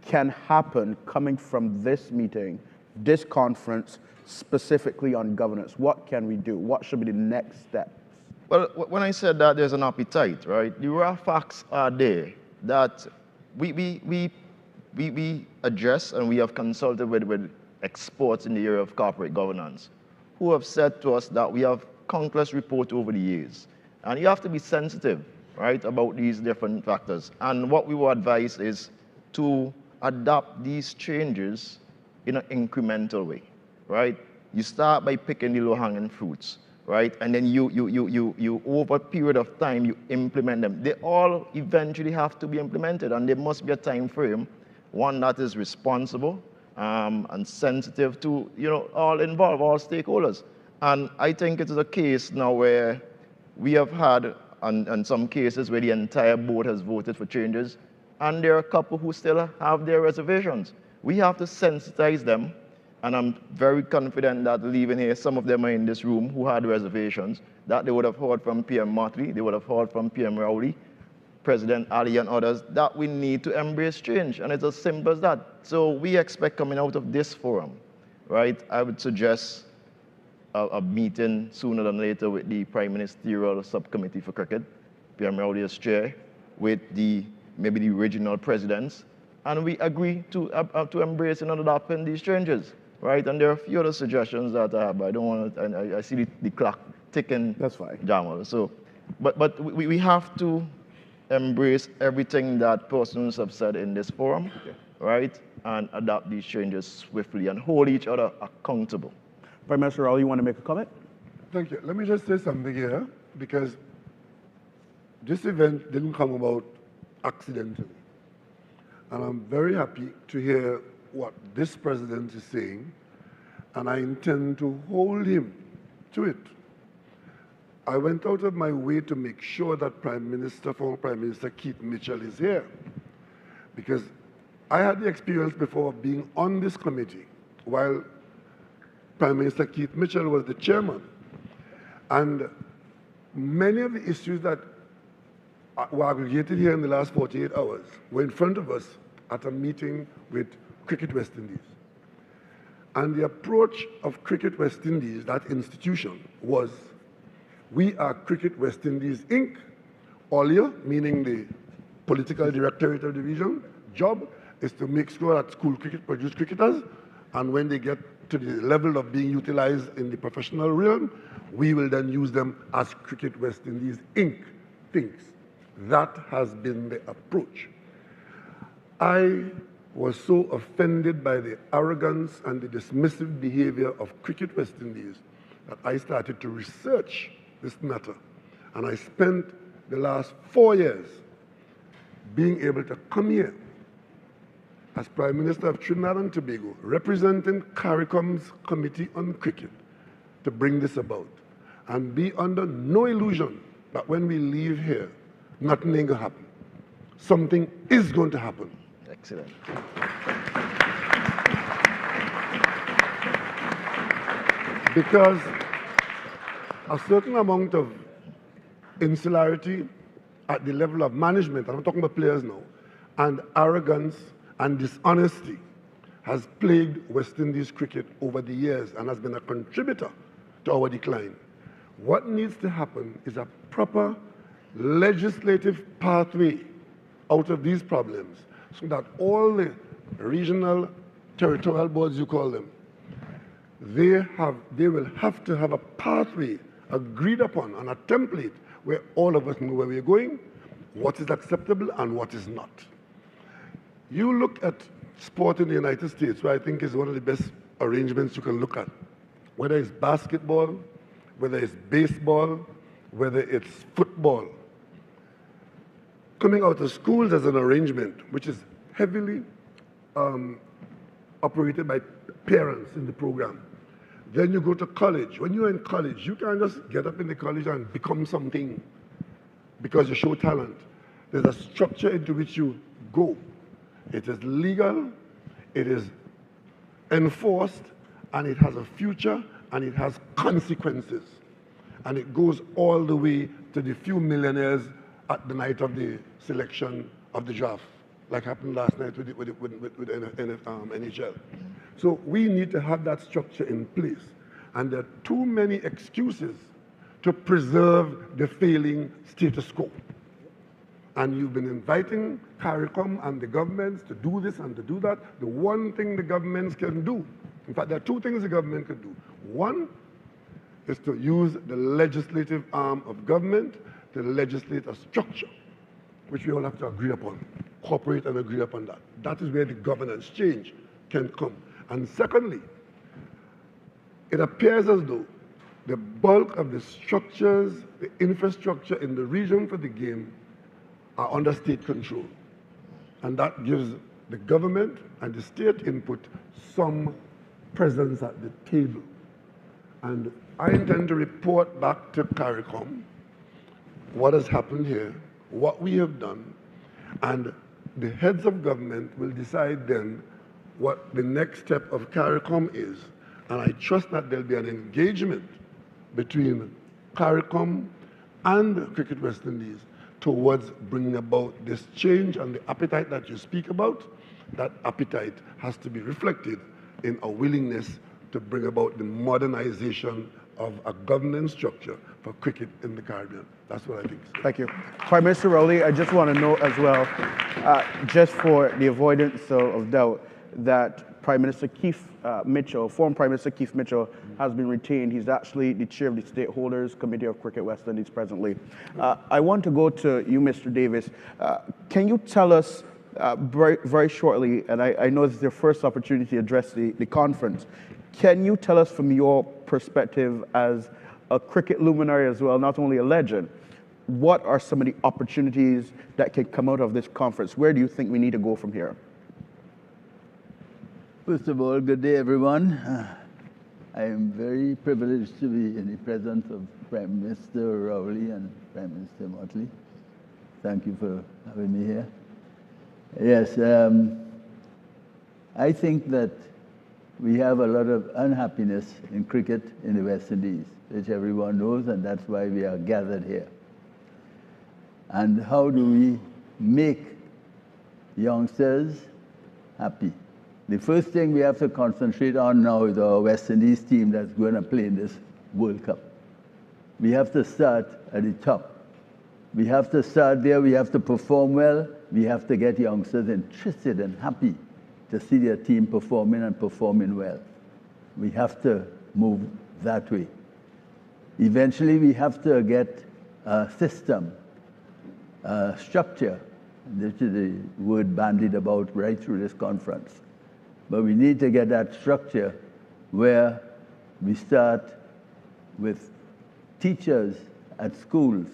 can happen coming from this meeting, this conference, specifically on governance? What can we do? What should be the next steps? Well, when I said that there's an appetite, right, the raw facts are there that we address, and we have consulted with experts in the area of corporate governance who have said to us that we have countless reports over the years. And you have to be sensitive, right, about these different factors. And what we will advise is to adapt these changes in an incremental way, right? You start by picking the low-hanging fruits, right? And then you over a period of time, you implement them. They all eventually have to be implemented, and there must be a time frame, one that is responsible and sensitive to, you know, all involved, all stakeholders. And I think it is a case now where we have had, and some cases where the entire board has voted for changes, and there are a couple who still have their reservations. We have to sensitize them, and I'm very confident that leaving here, some of them are in this room who had reservations, that they would have heard from PM Motley, they would have heard from PM Rowley, President Ali and others, that we need to embrace change, and it's as simple as that. So we expect coming out of this forum, right, I would suggest a meeting sooner than later with the Prime Ministerial Subcommittee for Cricket, PM Rowley as chair, with maybe the regional presidents, and we agree to embrace and adopting these changes, right? And there are a few other suggestions that I have, but I don't want to, I see the clock ticking. That's fine. Jamal. So, but we have to embrace everything that persons have said in this forum, right? And adopt these changes swiftly and hold each other accountable. Prime Minister Rowley, you want to make a comment? Thank you. Let me just say something here, because this event didn't come about accidentally. And I'm very happy to hear what this president is saying, and I intend to hold him to it. I went out of my way to make sure that former Prime Minister Keith Mitchell is here, because I had the experience before of being on this committee while Prime Minister Keith Mitchell was the chairman. And many of the issues that were aggregated here in the last 48 hours were in front of us at a meeting with Cricket West Indies. And the approach of Cricket West Indies, that institution, was, we are Cricket West Indies, Inc. Olia, meaning the political directorate of the division, job is to make sure that school cricket produce cricketers, and when they get to the level of being utilized in the professional realm, we will then use them as Cricket West Indies, Inc. thinks. That has been the approach. I was so offended by the arrogance and the dismissive behavior of Cricket West Indies that I started to research this matter. And I spent the last 4 years being able to come here as Prime Minister of Trinidad and Tobago, representing CARICOM's Committee on Cricket, to bring this about. And be under no illusion that when we leave here, nothing ain't gonna happen. Something is going to happen. Excellent. Because a certain amount of insularity at the level of management, I'm talking about players now, and arrogance and dishonesty has plagued West Indies cricket over the years and has been a contributor to our decline. What needs to happen is a proper legislative pathway out of these problems so that all the regional territorial boards, you call them, they will have to have a pathway agreed upon and a template where all of us know where we're going, what is acceptable and what is not. You look at sport in the United States, where I think is one of the best arrangements you can look at, whether it's basketball, whether it's baseball, whether it's football. Coming out of schools as an arrangement, which is heavily operated by parents in the program. Then you go to college. When you're in college, you can't just get up in the college and become something because you show talent. There's a structure into which you go. It is legal, it is enforced, and it has a future, and it has consequences. And it goes all the way to the few millionaires at the night of the selection of the draft, like happened last night with NHL. So we need to have that structure in place. And there are too many excuses to preserve the failing status quo. And you've been inviting CARICOM and the governments to do this and to do that. The one thing the governments can do, in fact, there are two things the government can do. One is to use the legislative arm of government to legislate a structure, which we all have to agree upon, cooperate and agree upon that. That is where the governance change can come. And secondly, it appears as though the bulk of the structures, the infrastructure in the region for the game are under state control. And that gives the government and the state input some presence at the table. And I intend to report back to CARICOM what has happened here, what we have done, and the heads of government will decide then what the next step of CARICOM is. And I trust that there'll be an engagement between CARICOM and Cricket West Indies towards bringing about this change, and the appetite that you speak about, that appetite has to be reflected in a willingness to bring about the modernization of a governance structure for cricket in the Caribbean. That's what I think. Thank you. Prime Minister Rowley, I just want to note as well, just for the avoidance of doubt, that Prime Minister Keith Mitchell, former Prime Minister Keith Mitchell, has been retained. He's actually the chair of the Stakeholders Committee of Cricket West Indies presently. I want to go to you, Mr. Davis. Can you tell us very shortly, and I know this is your first opportunity to address the conference, can you tell us from your perspective as a cricket luminary as well, not only a legend, what are some of the opportunities that can come out of this conference? Where do you think we need to go from here? First of all, good day, everyone. I am very privileged to be in the presence of Prime Minister Rowley and Prime Minister Motley. Thank you for having me here. Yes, I think that we have a lot of unhappiness in cricket in the West Indies, which everyone knows, and that's why we are gathered here. And how do we make youngsters happy? The first thing we have to concentrate on now is our West Indies team that's going to play in this World Cup. We have to start at the top. We have to start there, we have to perform well, we have to get youngsters interested and happy to see their team performing and performing well. We have to move that way. Eventually, we have to get a system, a structure. This is the word bandied about right through this conference. But we need to get that structure where we start with teachers at schools,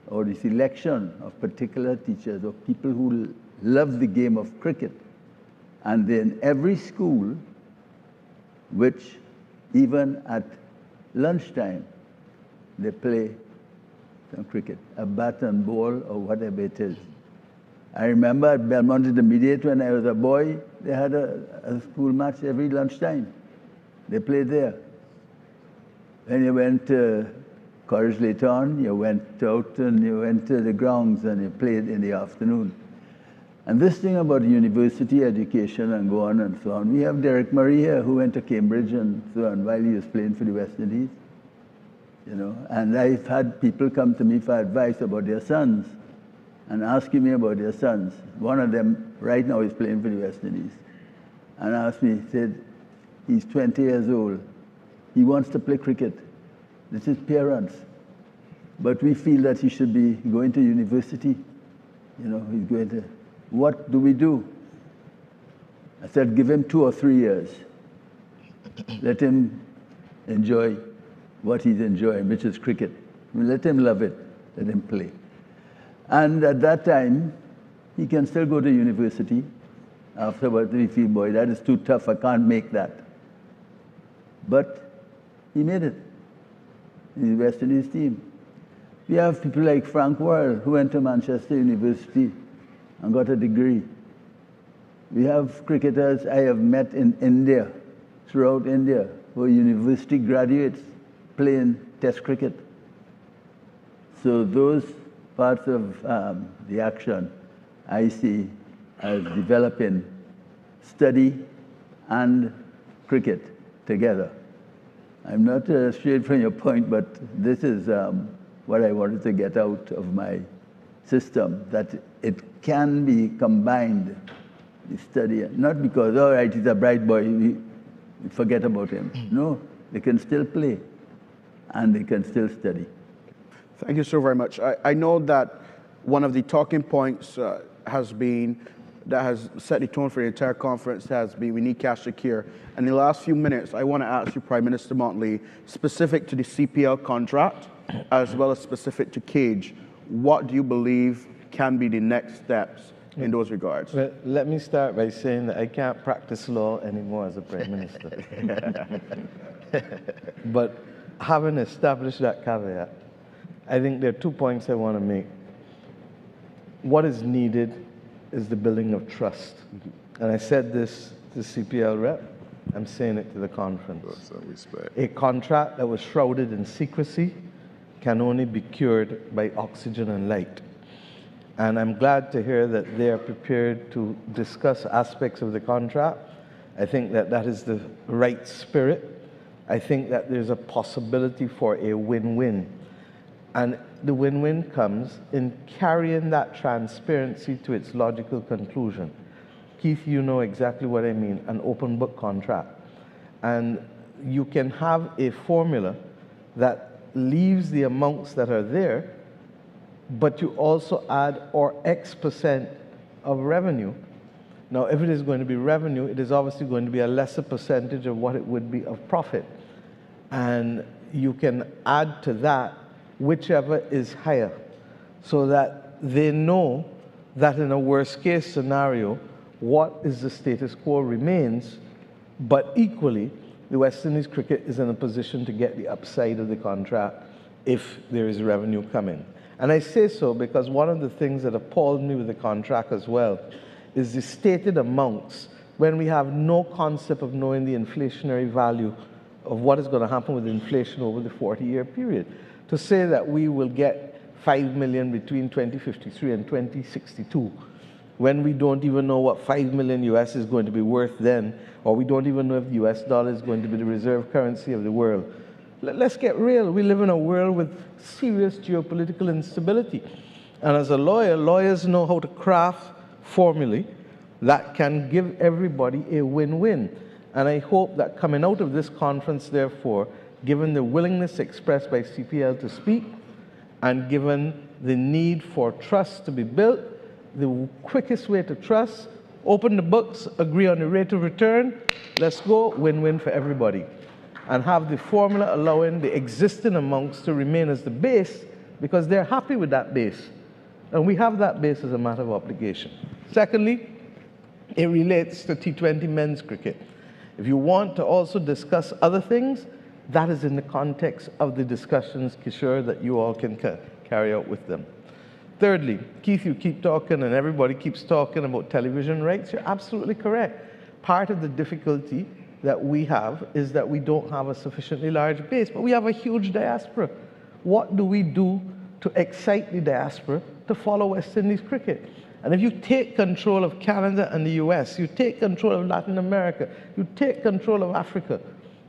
or the selection of particular teachers or people who love the game of cricket. And then every school, which even at lunchtime, they play some cricket, a bat and ball or whatever it is. I remember at Belmont Intermediate when I was a boy, they had a school match every lunchtime. They played there. When you went to college later on, you went out and you went to the grounds and you played in the afternoon. And this thing about university education and go on and so on, we have Derek Murray here who went to Cambridge and so on while he was playing for the West Indies. You know, and I've had people come to me for advice about their sons and asking me about their sons. One of them right now is playing for the West Indies. And asked me, said, he's 20 years old. He wants to play cricket. This is parents. But we feel that he should be going to university. You know, he's going to, what do we do? I said, give him 2 or 3 years. Let him enjoy what he's enjoying, which is cricket. Let him love it. Let him play. And at that time, he can still go to university. Afterwards, we feel, boy, that is too tough. I can't make that. But he made it in the West Indies team. We have people like Frank Worrell, who went to Manchester University and got a degree. We have cricketers I have met in India, throughout India, who are university graduates playing Test cricket. So those parts of the action I see as developing study and cricket together. I'm not straight from your point, but this is what I wanted to get out of my system, that it can be combined, the study, not because, all right, he's a bright boy, we forget about him. No, they can still play and they can still study. Thank you so very much. I know that one of the talking points has been, that has set the tone for the entire conference, has been we need cash secure. And in the last few minutes, I want to ask you, Prime Minister Motley, specific to the CPL contract, as well as specific to Cage, what do you believe can be the next steps in those regards? Well, let me start by saying that I can't practice law anymore as a Prime Minister. But having established that caveat, I think there are 2 points I want to make. What is needed is the building of trust. And I said this to CPL rep, I'm saying it to the conference. A contract that was shrouded in secrecy can only be cured by oxygen and light. And I'm glad to hear that they are prepared to discuss aspects of the contract. I think that that is the right spirit. I think that there's a possibility for a win-win. And the win-win comes in carrying that transparency to its logical conclusion. Keith, you know exactly what I mean, an open book contract. And you can have a formula that leaves the amounts that are there, but you also add or X% of revenue. Now, if it is going to be revenue, it is obviously going to be a lesser percentage of what it would be of profit. And you can add to that whichever is higher, so that they know that in a worst case scenario, what is the status quo remains, but equally, the West Indies cricket is in a position to get the upside of the contract if there is revenue coming. And I say so because one of the things that appalled me with the contract as well is the stated amounts when we have no concept of knowing the inflationary value of what is going to happen with inflation over the 40-year period. To say that we will get 5 million between 2053 and 2062, when we don't even know what 5 million US is going to be worth then, or we don't even know if the US dollar is going to be the reserve currency of the world. Let's get real. We live in a world with serious geopolitical instability. And as a lawyer, lawyers know how to craft formulae that can give everybody a win-win. And I hope that coming out of this conference, therefore, given the willingness expressed by CPL to speak, and given the need for trust to be built, the quickest way to trust, open the books, agree on the rate of return, let's go, win-win for everybody. And have the formula allowing the existing amounts to remain as the base, because they're happy with that base. And we have that base as a matter of obligation. Secondly, it relates to T20 men's cricket. If you want to also discuss other things, that is in the context of the discussions, Kishore, that you all can carry out with them. Thirdly, Keith, you keep talking and everybody keeps talking about television rights. You're absolutely correct. Part of the difficulty that we have is that we don't have a sufficiently large base, but we have a huge diaspora. What do we do to excite the diaspora to follow West Indies cricket? And if you take control of Canada and the US, you take control of Latin America, you take control of Africa.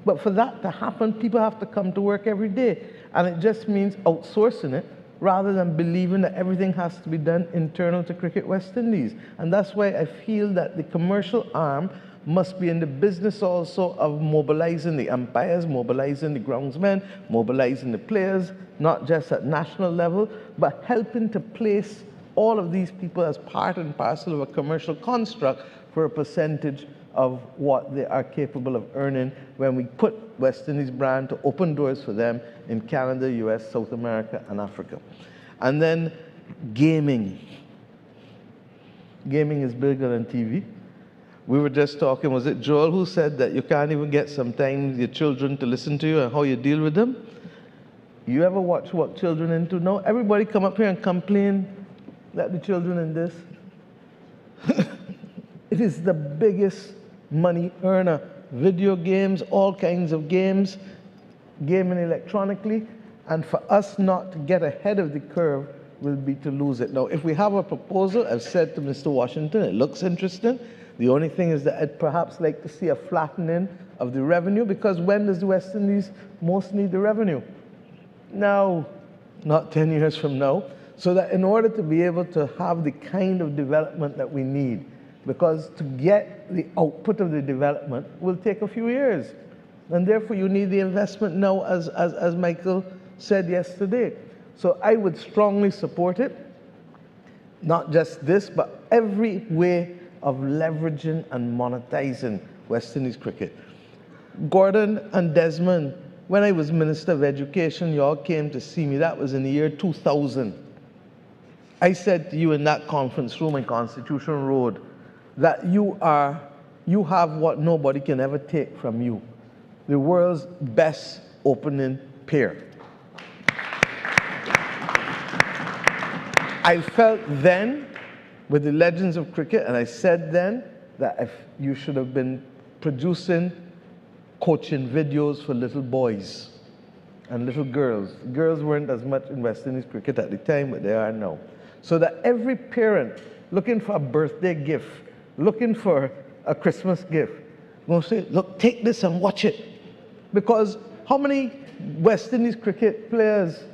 But for that to happen, people have to come to work every day. And it just means outsourcing it rather than believing that everything has to be done internal to Cricket West Indies. And that's why I feel that the commercial arm must be in the business also of mobilizing the umpires, mobilizing the groundsmen, mobilizing the players, not just at national level, but helping to place all of these people as part and parcel of a commercial construct for a percentage of what they are capable of earning when we put West Indies brand to open doors for them in Canada, US, South America, and Africa. And then gaming. Gaming is bigger than TV. We were just talking, was it Joel who said that you can't even get sometimes your children to listen to you and how you deal with them? You ever watch what children into? No, everybody come up here and complain that the children in this. It is the biggest money earner. Video games, all kinds of games, gaming electronically, and for us not to get ahead of the curve will be to lose it. Now, if we have a proposal, I've said to Mr. Washington, it looks interesting. The only thing is that I'd perhaps like to see a flattening of the revenue, because when does the West Indies most need the revenue? Now, not 10 years from now. So that in order to be able to have the kind of development that we need, because to get the output of the development will take a few years. And therefore you need the investment now, as Michael said yesterday. So I would strongly support it. Not just this, but every way of leveraging and monetizing West Indies cricket. Gordon and Desmond, when I was Minister of Education, you all came to see me. That was in the year 2000. I said to you in that conference room in Constitution Road that you have what nobody can ever take from you, the world's best opening pair. I felt then, with the legends of cricket, and I said then that if you should have been producing coaching videos for little boys and little girls. Girls weren't as much in West Indies cricket at the time, but they are now. So that every parent looking for a birthday gift, looking for a Christmas gift, will say, look, take this and watch it. Because how many West Indies cricket players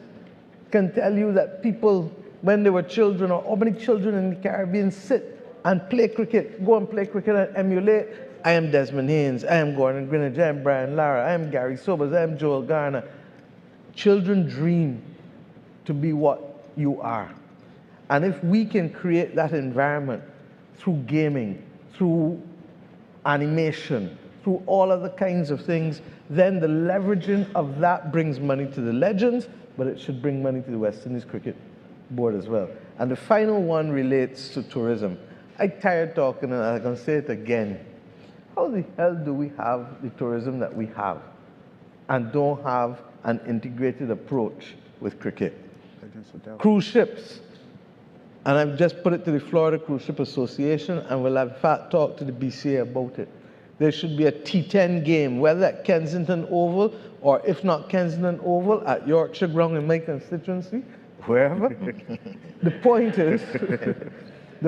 can tell you that people, when they were children, or how many children in the Caribbean sit and play cricket, go and play cricket and emulate? I am Desmond Haynes, I am Gordon Greenidge, I am Brian Lara, I am Gary Sobers, I am Joel Garner. Children dream to be what you are. And if we can create that environment through gaming, through animation, through all other kinds of things, then the leveraging of that brings money to the legends, but it should bring money to the West Indies Cricket Board as well. And the final one relates to tourism. I'm tired talking, and I'm going to say it again. How the hell do we have the tourism that we have and don't have an integrated approach with cricket? Cruise ships. And I've just put it to the Florida Cruise Ship Association, and will in fact talk to the BCA about it. There should be a T10 game, whether at Kensington Oval, or if not Kensington Oval, at Yorkshire Ground in my constituency, wherever. The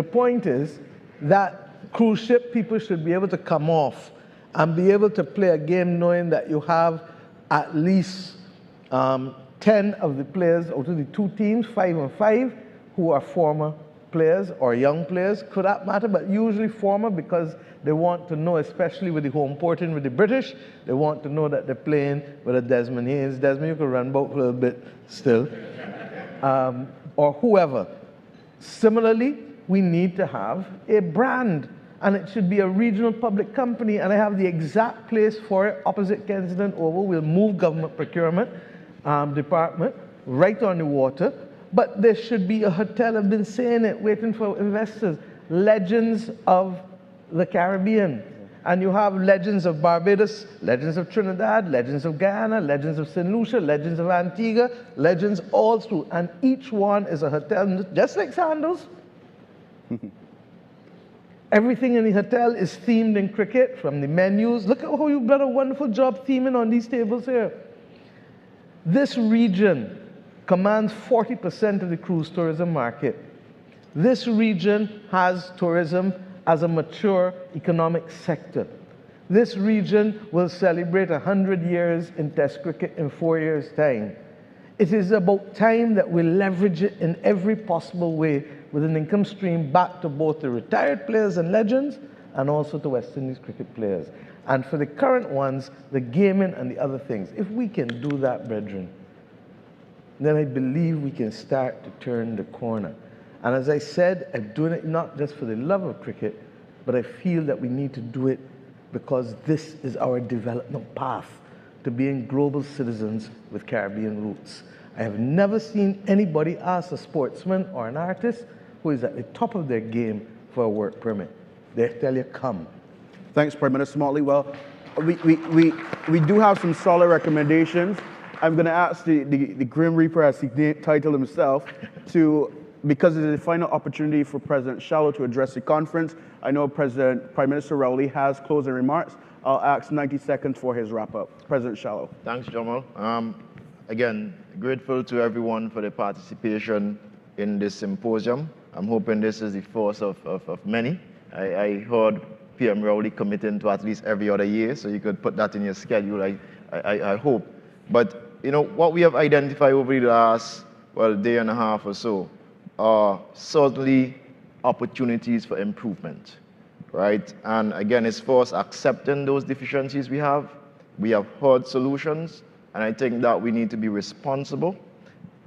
point is that cruise ship people should be able to come off and be able to play a game knowing that you have at least 10 of the players out of the two teams, 5 and 5, who are former players or young players, for that matter, but usually former, because they want to know, especially with the home porting with the British, they want to know that they're playing with a Desmond Haynes. Desmond, you could run about for a little bit still. Or whoever. Similarly, we need to have a brand, and it should be a regional public company, and I have the exact place for it opposite Kensington Oval. We'll move government procurement department right on the water, but there should be a hotel, I've been saying it, waiting for investors, Legends of the Caribbean. And you have Legends of Barbados, Legends of Trinidad, Legends of Guyana, Legends of St. Lucia, Legends of Antigua, Legends all through. And each one is a hotel, just like Sandals. Everything in the hotel is themed in cricket, from the menus. Look at how you've done a wonderful job theming on these tables here. This region commands 40% of the cruise tourism market. This region has tourism as a mature economic sector. This region will celebrate 100 years in Test cricket in 4 years' time. It is about time that we leverage it in every possible way with an income stream back to both the retired players and legends and also to West Indies cricket players. And for the current ones, the gaming and the other things. If we can do that, brethren, then I believe we can start to turn the corner. And as I said, I'm doing it not just for the love of cricket, but I feel that we need to do it because this is our development path to being global citizens with Caribbean roots. I have never seen anybody ask a sportsman or an artist who is at the top of their game for a work permit. They tell you, come. Thanks, Prime Minister Motley. Well, we do have some solid recommendations. I'm going to ask the Grim Reaper, as he titled himself, to, because it is the final opportunity for President Shallow to address the conference. I know Prime Minister Rowley has closing remarks. I'll ask 90 seconds for his wrap-up. President Shallow. Thanks, Jamal. Again, grateful to everyone for their participation in this symposium. I'm hoping this is the first of many. I heard PM Rowley committing to at least every other year, so you could put that in your schedule, I hope. But you know, what we have identified over the last, day and a half or so are certainly opportunities for improvement, right? And again, it's first accepting those deficiencies we have. We have heard solutions, and I think that we need to be responsible,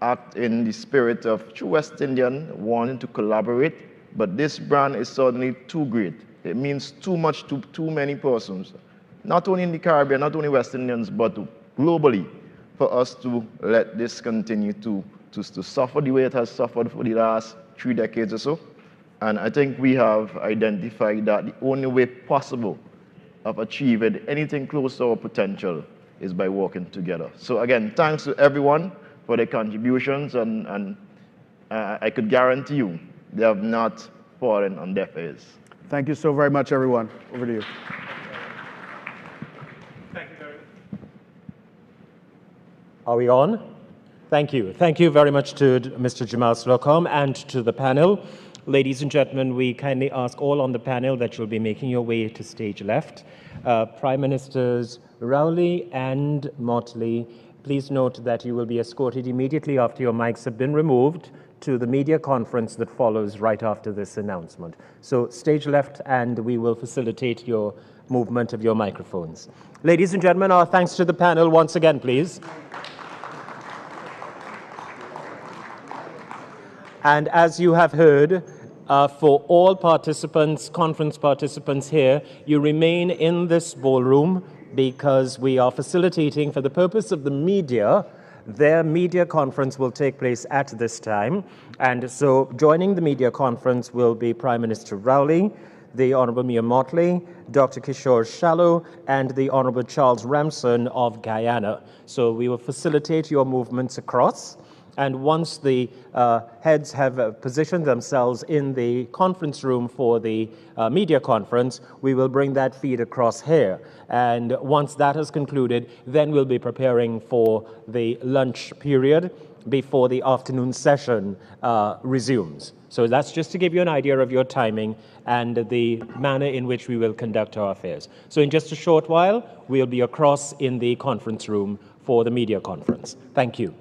act in the spirit of true West Indian, wanting to collaborate, but this brand is certainly too great. It means too much to too many persons, not only in the Caribbean, not only West Indians, but globally, for us to let this continue to suffer the way it has suffered for the last 3 decades or so. And I think we have identified that the only way possible of achieving anything close to our potential is by working together. So again, thanks to everyone for their contributions, and I could guarantee you they have not fallen on deaf ears. Thank you so very much, everyone. Over to you. Are we on? Thank you. Thank you very much to Mr. Jamal Slocum and to the panel. Ladies and gentlemen, we kindly ask all on the panel that you'll be making your way to stage left. Prime Ministers Rowley and Motley, please note that you will be escorted immediately after your mics have been removed to the media conference that follows right after this announcement. So stage left, and we will facilitate your movement of your microphones. Ladies and gentlemen, our thanks to the panel once again, please. And as you have heard, for all participants, conference participants here, you remain in this ballroom because we are facilitating, for the purpose of the media, their media conference will take place at this time. And so joining the media conference will be Prime Minister Rowley, the Honourable Mia Motley, Dr. Kishore Shallow, and the Honourable Charles Ramson of Guyana. So we will facilitate your movements across. And once the heads have positioned themselves in the conference room for the media conference, we will bring that feed across here. And once that has concluded, then we'll be preparing for the lunch period before the afternoon session resumes. So that's just to give you an idea of your timing and the manner in which we will conduct our affairs. So in just a short while, we'll be across in the conference room for the media conference. Thank you.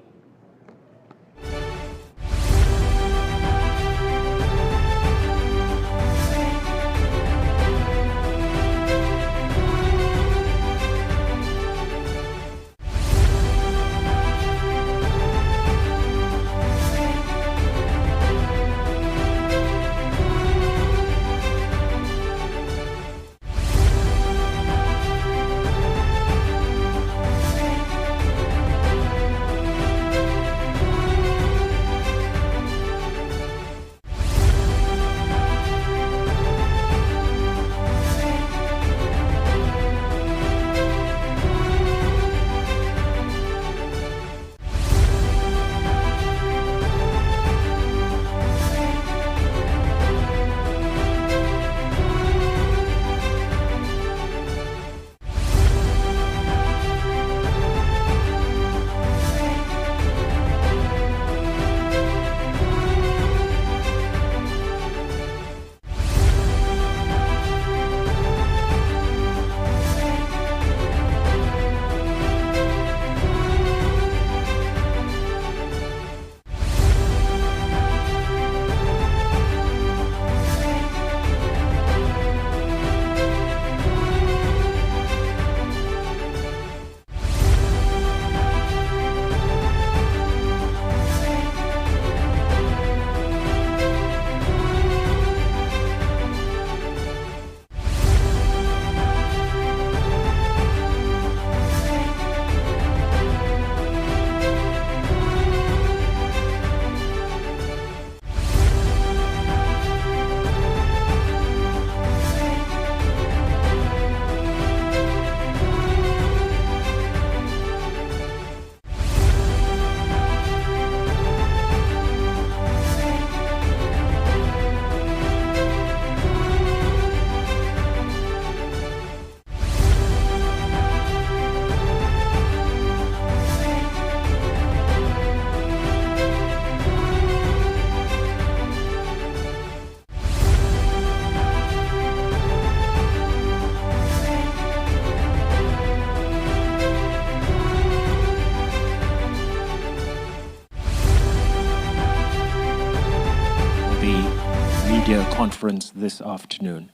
Conference this afternoon.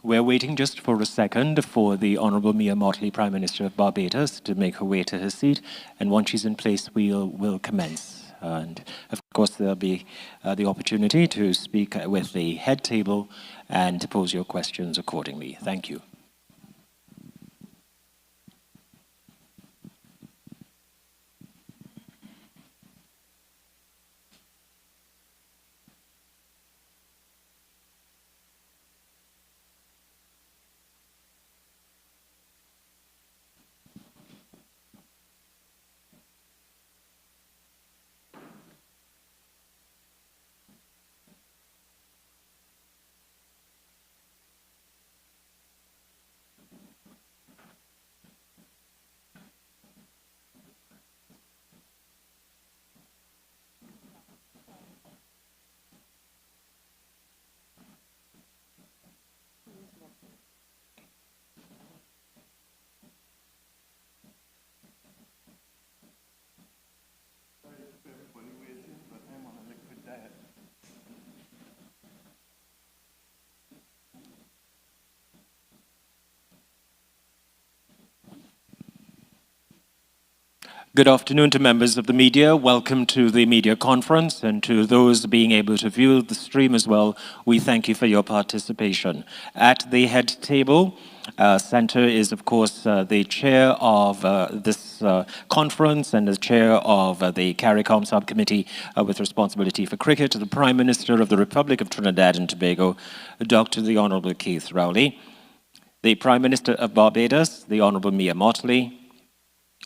We're waiting just for a second for the Honourable Mia Mottley, Prime Minister of Barbados, to make her way to her seat, and once she's in place, we'll commence. And of course, there'll be the opportunity to speak with the head table and to pose your questions accordingly. Thank you. Good afternoon to members of the media. Welcome to the media conference, and to those being able to view the stream as well, we thank you for your participation. At the head table, center is, of course, the chair of this conference and the chair of the CARICOM subcommittee with responsibility for cricket, the Prime Minister of the Republic of Trinidad and Tobago, Dr. the Honourable Keith Rowley, the Prime Minister of Barbados, the Honourable Mia Mottley,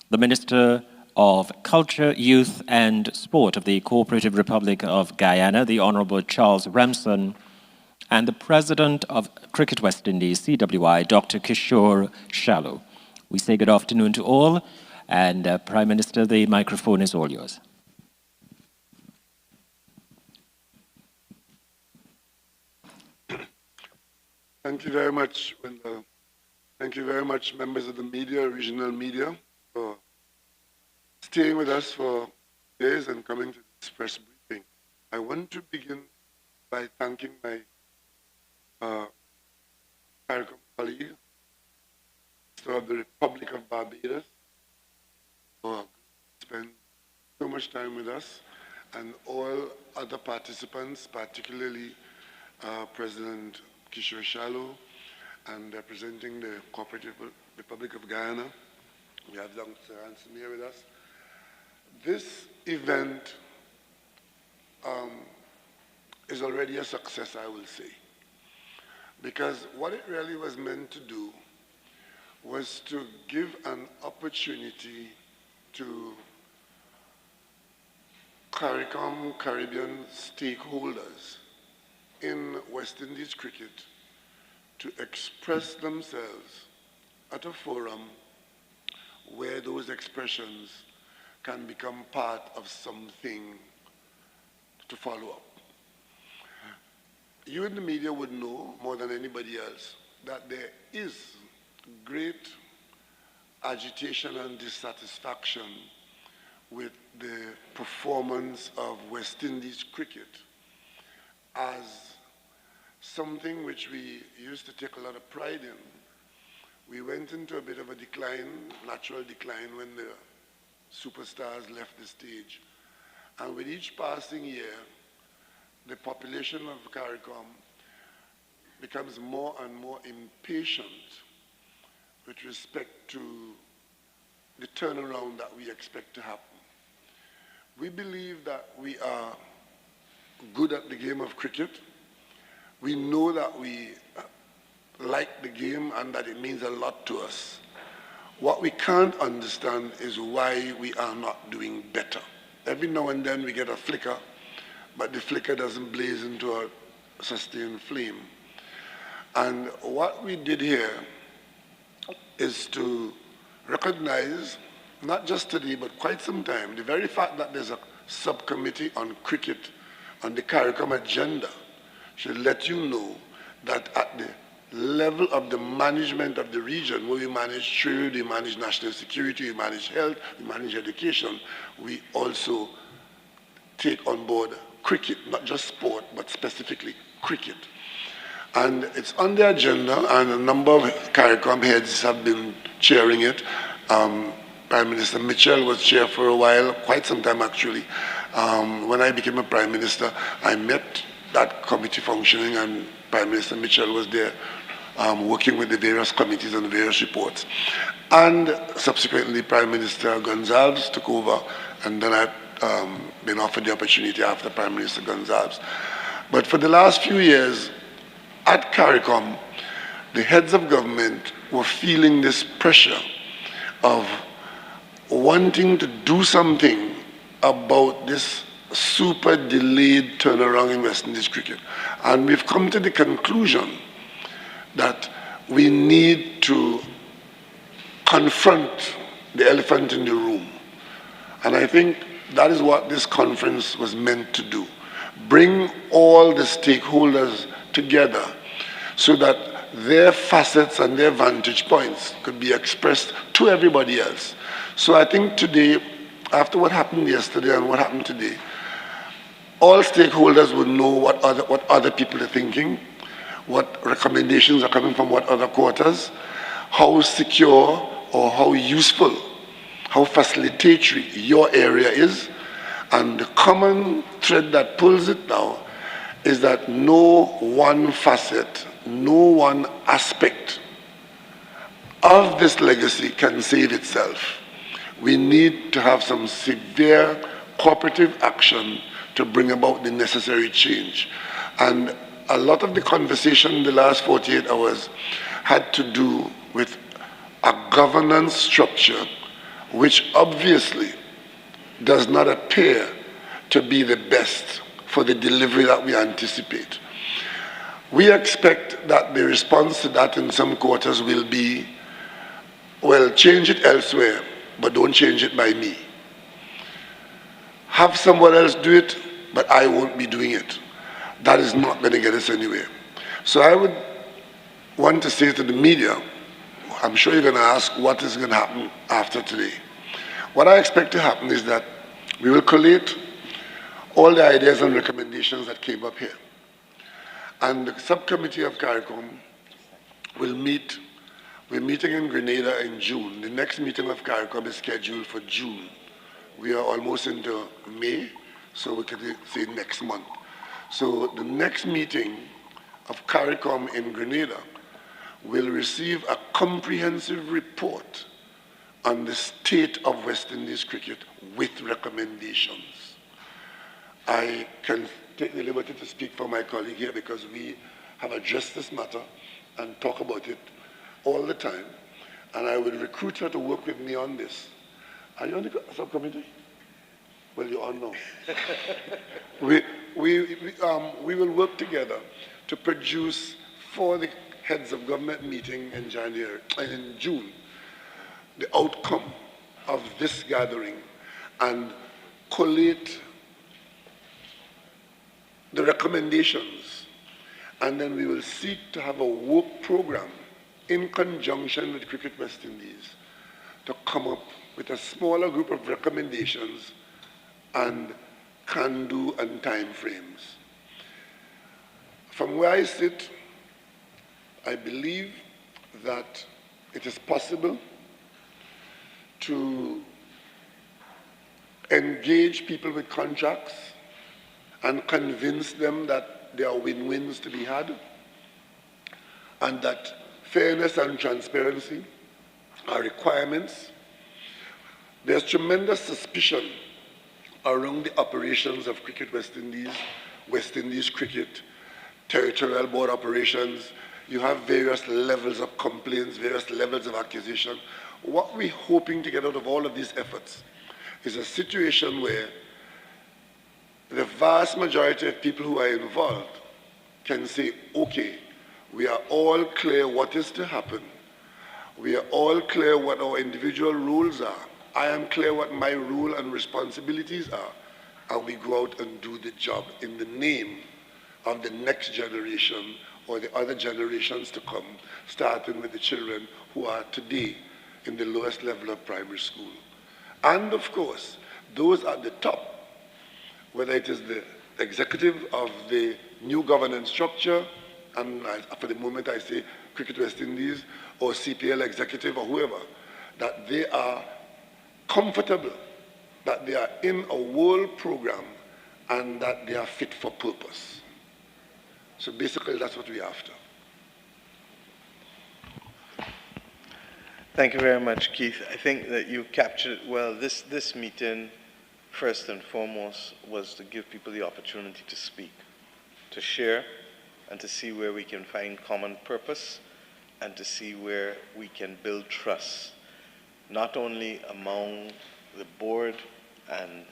the Minister of Culture, Youth and Sport of the Cooperative Republic of Guyana, the Honorable Charles Ramson, and the President of Cricket West Indies, CWI, Dr. Kishore Shallow. We say good afternoon to all, and Prime Minister, the microphone is all yours. Thank you very much, Wendell. Thank you very much, members of the media, regional media, for staying with us for days and coming to this press briefing. I want to begin by thanking my CARICOM colleague, of the Republic of Barbados, for spending so much time with us, and all other participants, particularly President Kishore Shallow, and representing the Cooperative Republic of Guyana. We have Dr. Ransom here with us. This event is already a success, I will say, because what it really was meant to do was to give an opportunity to CARICOM Caribbean stakeholders in West Indies cricket to express themselves at a forum where those expressions can become part of something to follow up. You in the media would know more than anybody else that there is great agitation and dissatisfaction with the performance of West Indies cricket as something which we used to take a lot of pride in. We went into a bit of a decline, natural decline, when the superstars left the stage. And with each passing year, the population of CARICOM becomes more and more impatient with respect to the turnaround that we expect to happen. We believe that we are good at the game of cricket. We know that we like the game and that it means a lot to us. What we can't understand is why we are not doing better. Every now and then we get a flicker, but the flicker doesn't blaze into a sustained flame. And what we did here is to recognize, not just today, but quite some time, the very fact that there's a subcommittee on cricket on the CARICOM agenda should let you know that at the level of the management of the region, where we manage trade, we manage national security, we manage health, we manage education, we also take on board cricket, not just sport, but specifically cricket. And it's on the agenda, and a number of CARICOM heads have been chairing it. Prime Minister Mitchell was chair for a while, quite some time actually. When I became a Prime Minister, I met that committee functioning, and Prime Minister Mitchell was there working with the various committees and the various reports. And subsequently, Prime Minister Gonsalves took over, and then I've been offered the opportunity after Prime Minister Gonsalves. But for the last few years, at CARICOM, the heads of government were feeling this pressure of wanting to do something about this super delayed turnaround in West Indies cricket. And we've come to the conclusion that we need to confront the elephant in the room. And I think that is what this conference was meant to do. Bring all the stakeholders together so that their facets and their vantage points could be expressed to everybody else. So I think today, after what happened yesterday and what happened today, all stakeholders would know what other people are thinking, what recommendations are coming from what other quarters, how secure or how useful, how facilitatory your area is. And the common thread that pulls it now is that no one facet, no one aspect of this legacy can save itself. We need to have some severe cooperative action to bring about the necessary change. And a lot of the conversation in the last 48 hours had to do with a governance structure which obviously does not appear to be the best for the delivery that we anticipate. We expect that the response to that in some quarters will be, well, change it elsewhere, but don't change it by me. Have someone else do it, but I won't be doing it. That is not going to get us anywhere. So I would want to say to the media, I'm sure you're going to ask what is going to happen after today. What I expect to happen is that we will collate all the ideas and recommendations that came up here. And the subcommittee of CARICOM will meet. We're meeting in Grenada in June. The next meeting of CARICOM is scheduled for June. We are almost into May, so we could say next month. So the next meeting of CARICOM in Grenada will receive a comprehensive report on the state of West Indies cricket with recommendations. I can take the liberty to speak for my colleague here because we have addressed this matter and talk about it all the time. And I will recruit her to work with me on this. Are you on the subcommittee? Well, you're on now. we will work together to produce for the heads of government meeting in June, the outcome of this gathering and collate the recommendations. And then we will seek to have a work program in conjunction with Cricket West Indies to come up with a smaller group of recommendations and can-do and time frames. From where I sit, I believe that it is possible to engage people with contracts and convince them that there are win-wins to be had and that fairness and transparency are requirements. There's tremendous suspicion around the operations of Cricket West Indies Cricket, territorial board operations. You have various levels of complaints, various levels of accusation. What we're hoping to get out of all of these efforts is a situation where the vast majority of people who are involved can say, okay, we are all clear what is to happen. We are all clear what our individual roles are. I am clear what my role and responsibilities are. And we go out and do the job in the name of the next generation or the other generations to come, starting with the children who are today in the lowest level of primary school. And of course, those at the top, whether it is the executive of the new governance structure, and for the moment I say Cricket West Indies, or CPL executive or whoever, that they are comfortable, that they are in a world program, and that they are fit for purpose. So basically that's what we're after. Thank you very much, Keith. I think that you captured it well. This meeting, first and foremost, was to give people the opportunity to speak, to share, and to see where we can find common purpose, and to see where we can build trust, not only among the board and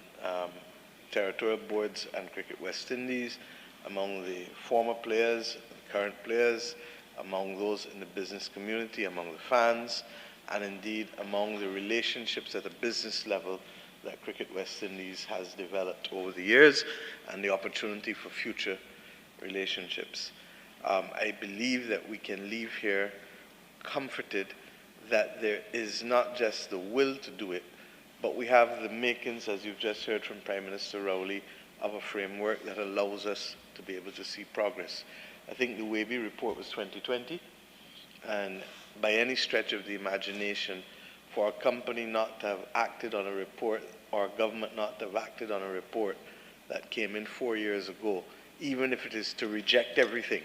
territorial boards and Cricket West Indies, among the former players, the current players, among those in the business community, among the fans, and indeed among the relationships at a business level that Cricket West Indies has developed over the years, and the opportunity for future relationships. I believe that we can leave here comforted that there is not just the will to do it, but we have the makings, as you've just heard from Prime Minister Rowley, of a framework that allows us to be able to see progress. I think the Wavy report was 2020, and by any stretch of the imagination, for a company not to have acted on a report, or a government not to have acted on a report that came in 4 years ago, even if it is to reject everything,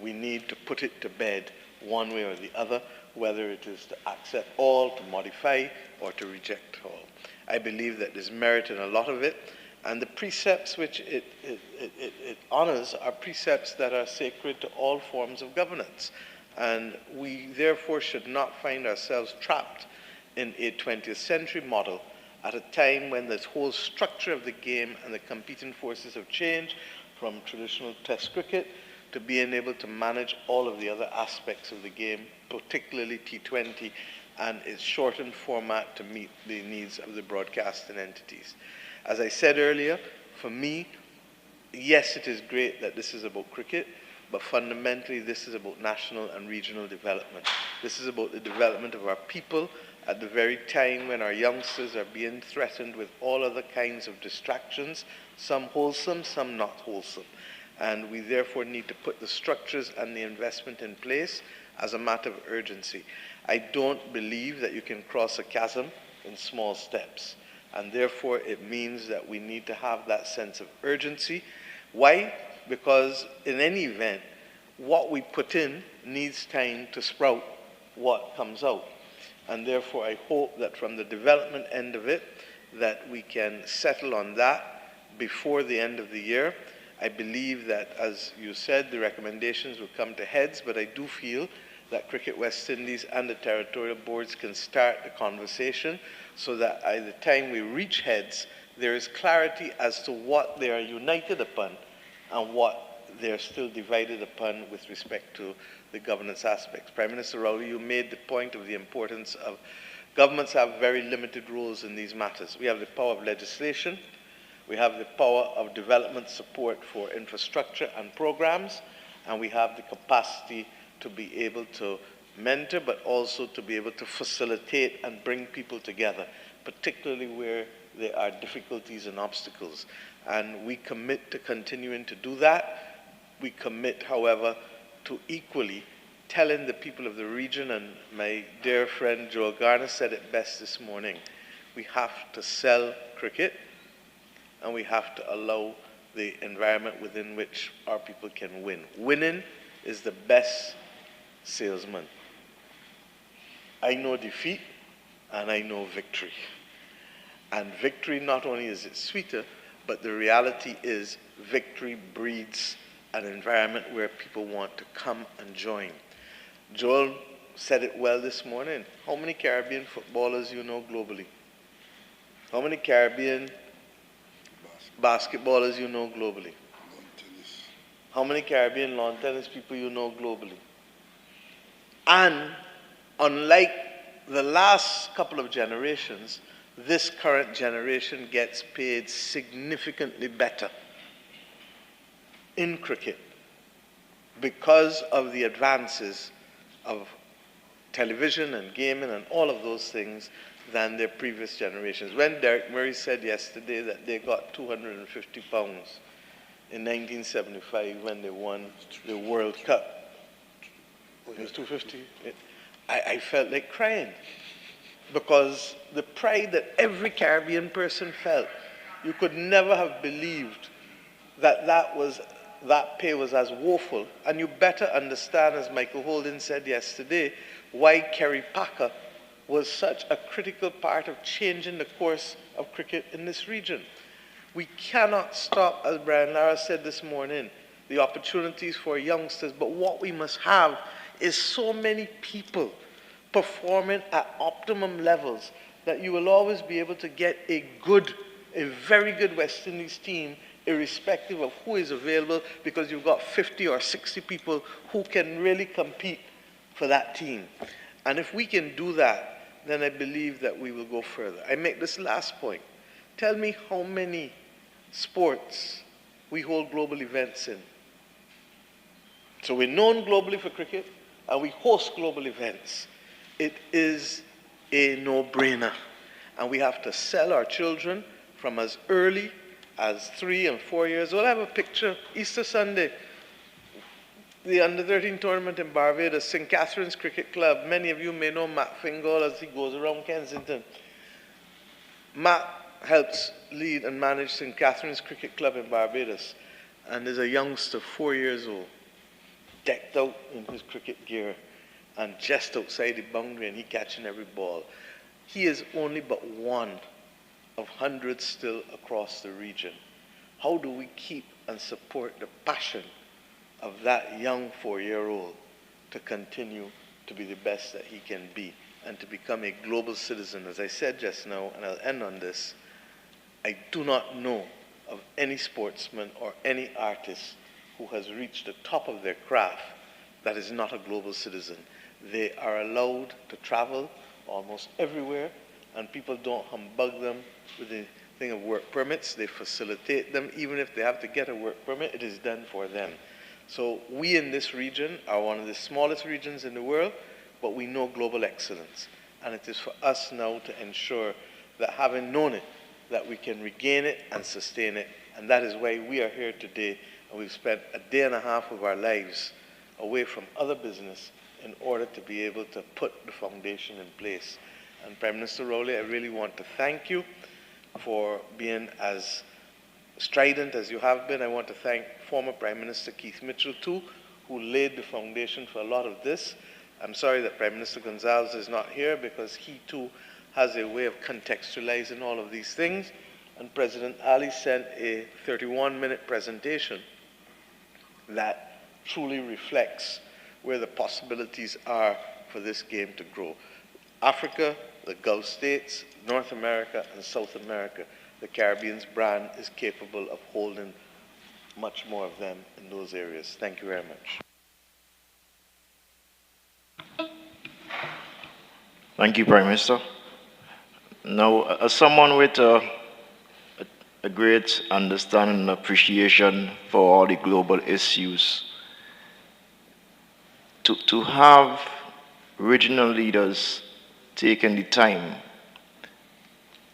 we need to put it to bed one way or the other, whether it is to accept all, to modify, or to reject all. I believe that there's merit in a lot of it, and the precepts which it honors are precepts that are sacred to all forms of governance. And we therefore should not find ourselves trapped in a 20th century model at a time when the whole structure of the game and the competing forces have changed from traditional test cricket to being able to manage all of the other aspects of the game, particularly T20 and its shortened format to meet the needs of the broadcasting entities. As I said earlier, for me, yes, it is great that this is about cricket, but fundamentally this is about national and regional development. This is about the development of our people at the very time when our youngsters are being threatened with all other kinds of distractions, some wholesome, some not wholesome. And we therefore need to put the structures and the investment in place as a matter of urgency. I don't believe that you can cross a chasm in small steps. And therefore it means that we need to have that sense of urgency. Why? Because in any event, what we put in needs time to sprout what comes out. And therefore I hope that from the development end of it, that we can settle on that before the end of the year. I believe that, as you said, the recommendations will come to heads, but I do feel that Cricket West Indies and the territorial boards can start the conversation so that by the time we reach heads, there is clarity as to what they are united upon and what they're still divided upon with respect to the governance aspects. Prime Minister Rowley, you made the point of the importance of governments have very limited roles in these matters. We have the power of legislation, we have the power of development support for infrastructure and programs, and we have the capacity to be able to mentor, but also to be able to facilitate and bring people together, particularly where there are difficulties and obstacles. And we commit to continuing to do that. We commit, however, to equally telling the people of the region, and my dear friend Joel Garner said it best this morning, we have to sell cricket and we have to allow the environment within which our people can win. Winning is the best salesman. I know defeat and I know victory. And victory, not only is it sweeter, but the reality is victory breeds an environment where people want to come and join. Joel said it well this morning. How many Caribbean footballers you know globally? How many Caribbean basketballers you know globally? How many Caribbean lawn tennis people you know globally? And unlike the last couple of generations, this current generation gets paid significantly better in cricket because of the advances of television and gaming and all of those things than their previous generations. When Derek Murray said yesterday that they got £250 in 1975 when they won the World Cup, it was 250. I felt like crying because the pride that every Caribbean person felt, you could never have believed that that pay was as woeful. And you better understand, as Michael Holden said yesterday, why Kerry Packer was such a critical part of changing the course of cricket in this region. We cannot stop, as Brian Lara said this morning, the opportunities for youngsters, but what we must have is so many people performing at optimum levels that you will always be able to get a very good West Indies team irrespective of who is available, because you've got 50 or 60 people who can really compete for that team. And if we can do that, then I believe that we will go further. I make this last point. Tell me how many sports we hold global events in. So we're known globally for cricket, and we host global events. It is a no-brainer. And we have to sell our children from as early as 3 and 4 years old. I have a picture, Easter Sunday, the under-13 tournament in Barbados, St. Catherine's Cricket Club. Many of you may know Matt Fingal as he goes around Kensington. Matt helps lead and manage St. Catherine's Cricket Club in Barbados, and is a youngster, 4 years old, decked out in his cricket gear and just outside the boundary, and he catching every ball. He is only but one of hundreds still across the region. How do we keep and support the passion of that young 4-year-old to continue to be the best that he can be and to become a global citizen. As I said just now, and I'll end on this, I do not know of any sportsman or any artist who has reached the top of their craft that is not a global citizen. They are allowed to travel almost everywhere, and people don't humbug them with the thing of work permits. They facilitate them. Even if they have to get a work permit, it is done for them. So we in this region are one of the smallest regions in the world, but we know global excellence. And it is for us now to ensure that, having known it, that we can regain it and sustain it. And that is why we are here today, and we've spent a day and a half of our lives away from other business in order to be able to put the foundation in place. And Prime Minister Rowley, I really want to thank you for being as strident as you have been. I want to thank former Prime Minister Keith Mitchell too, who laid the foundation for a lot of this. I'm sorry that Prime Minister Gonzalez is not here, because he too has a way of contextualizing all of these things. And President Ali sent a 31-minute presentation that truly reflects where the possibilities are for this game to grow. Africa, the Gulf states, North America, and South America, the Caribbean's brand is capable of holding much more of them in those areas. Thank you very much. Thank you, Prime Minister. Now, as someone with a great understanding and appreciation for all the global issues, to have regional leaders taking the time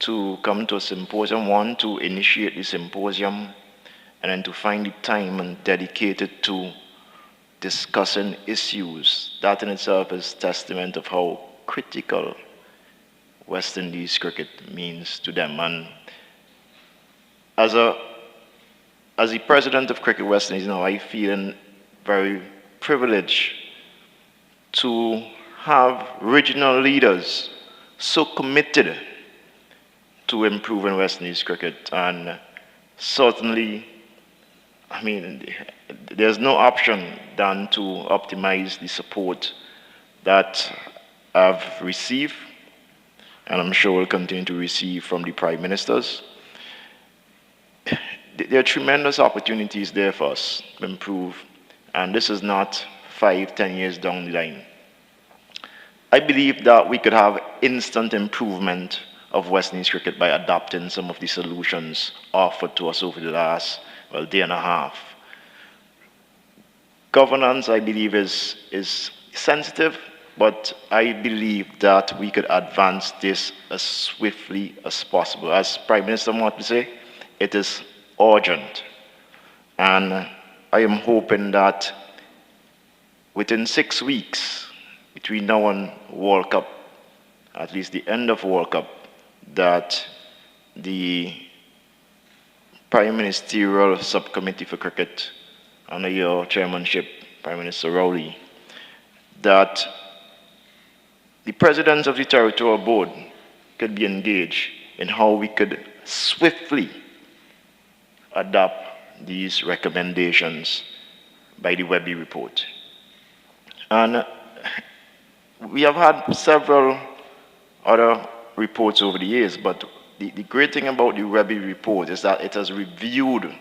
to come to a symposium, one, to initiate the symposium, and then to find the time and dedicate it to discussing issues, that in itself is testament of how critical West Indies cricket means to them. And as the president of Cricket West Indies now, I feel very privileged to have regional leaders so committed to improving West Indies cricket. And certainly, I mean, there's no option than to optimize the support that I've received, and I'm sure will continue to receive from the Prime Ministers. There are tremendous opportunities there for us to improve, and this is not 5-10 years down the line. I believe that we could have instant improvement of West Indies cricket by adopting some of the solutions offered to us over the last, day and a half. Governance, I believe, is sensitive, but I believe that we could advance this as swiftly as possible. As Prime Minister Motley say, it is urgent. And I am hoping that within 6 weeks, between now and World Cup, at least the end of World Cup, that the Prime Ministerial Subcommittee for Cricket, under your chairmanship, Prime Minister Rowley, that the presidents of the territorial board could be engaged in how we could swiftly adopt these recommendations by the Webby report. And we have had several other reports over the years, but the great thing about the Webby report is that it has reviewed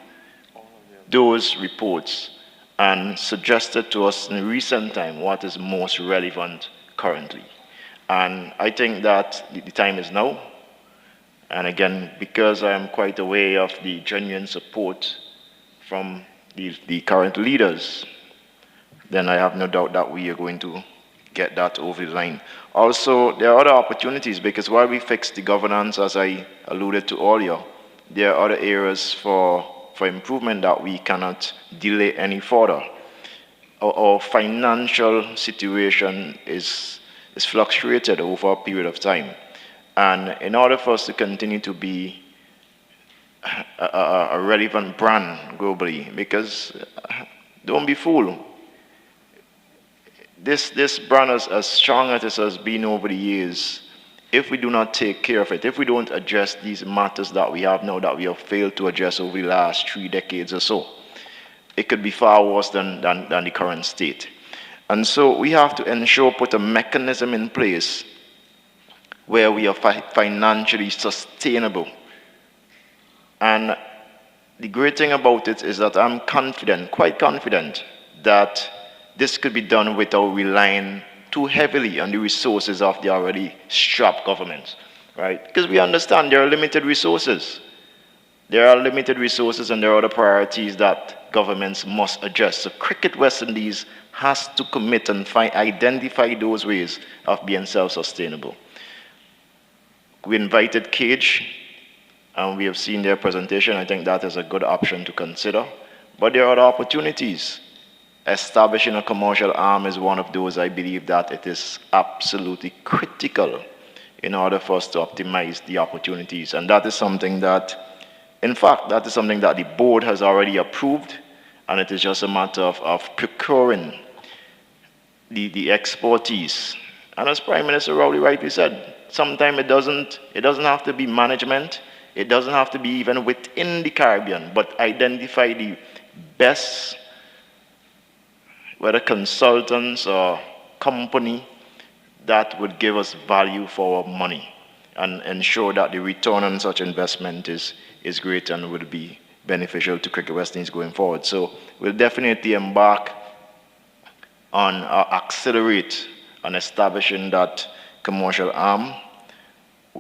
those reports and suggested to us in recent time what is most relevant currently. And I think that the time is now. And again, because I am quite aware of the genuine support from the current leaders, then I have no doubt that we are going to get that over the line. Also, there are other opportunities, because while we fix the governance, as I alluded to earlier, there are other areas for improvement that we cannot delay any further. Our financial situation is fluctuated over a period of time. And in order for us to continue to be a relevant brand globally, because don't be fooled, this brand, as strong as it has been over the years, if we do not take care of it, if we don't address these matters that we have now, that we have failed to address over the last 3 decades or so, it could be far worse than the current state. And so we have to ensure, put a mechanism in place where we are financially sustainable. And the great thing about it is that I'm confident, quite confident, that this could be done without relying too heavily on the resources of the already strapped governments, right? Because we understand there are limited resources. There are limited resources and there are other priorities that governments must address. So Cricket West Indies has to commit and identify those ways of being self-sustainable. We invited Cage, and we have seen their presentation. I think that is a good option to consider. But there are other opportunities. Establishing a commercial arm is one of those. I believe that it is absolutely critical in order for us to optimize the opportunities. And that is something that, in fact, that is something that the board has already approved, and it is just a matter of procuring the expertise. And as Prime Minister Rowley rightly said, sometimes it doesn't have to be management, it doesn't have to be even within the Caribbean, but identify the best, whether consultants or company, that would give us value for our money and ensure that the return on such investment is great and would be beneficial to Cricket West Indies going forward. So we'll definitely embark on accelerate on establishing that commercial arm.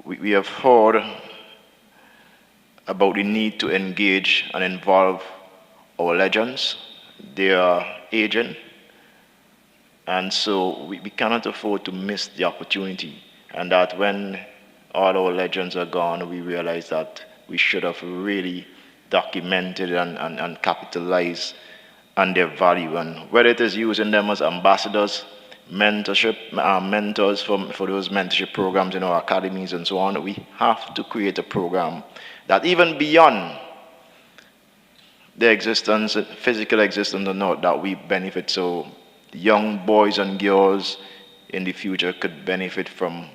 We have heard about the need to engage and involve our legends. They are aging, and so we cannot afford to miss the opportunity. And that when all our legends are gone, we realize that we should have really documented and capitalized on their value. And whether it is using them as ambassadors, mentorship, mentors for those mentorship programs in our academies and so on, we have to create a program that even beyond their existence, physical existence or not, that we benefit. So young boys and girls in the future could benefit from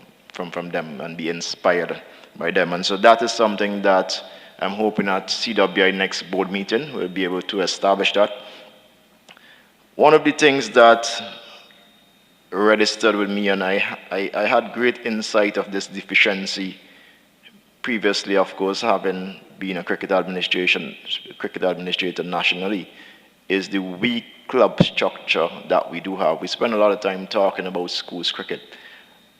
them and be inspired by them. And so that is something that I'm hoping at CWI next board meeting we'll be able to establish that. One of the things that registered with me, and I had great insight of this deficiency previously, of course, having been a cricket administrator nationally, is the weak club structure that we do have. We spend a lot of time talking about schools cricket,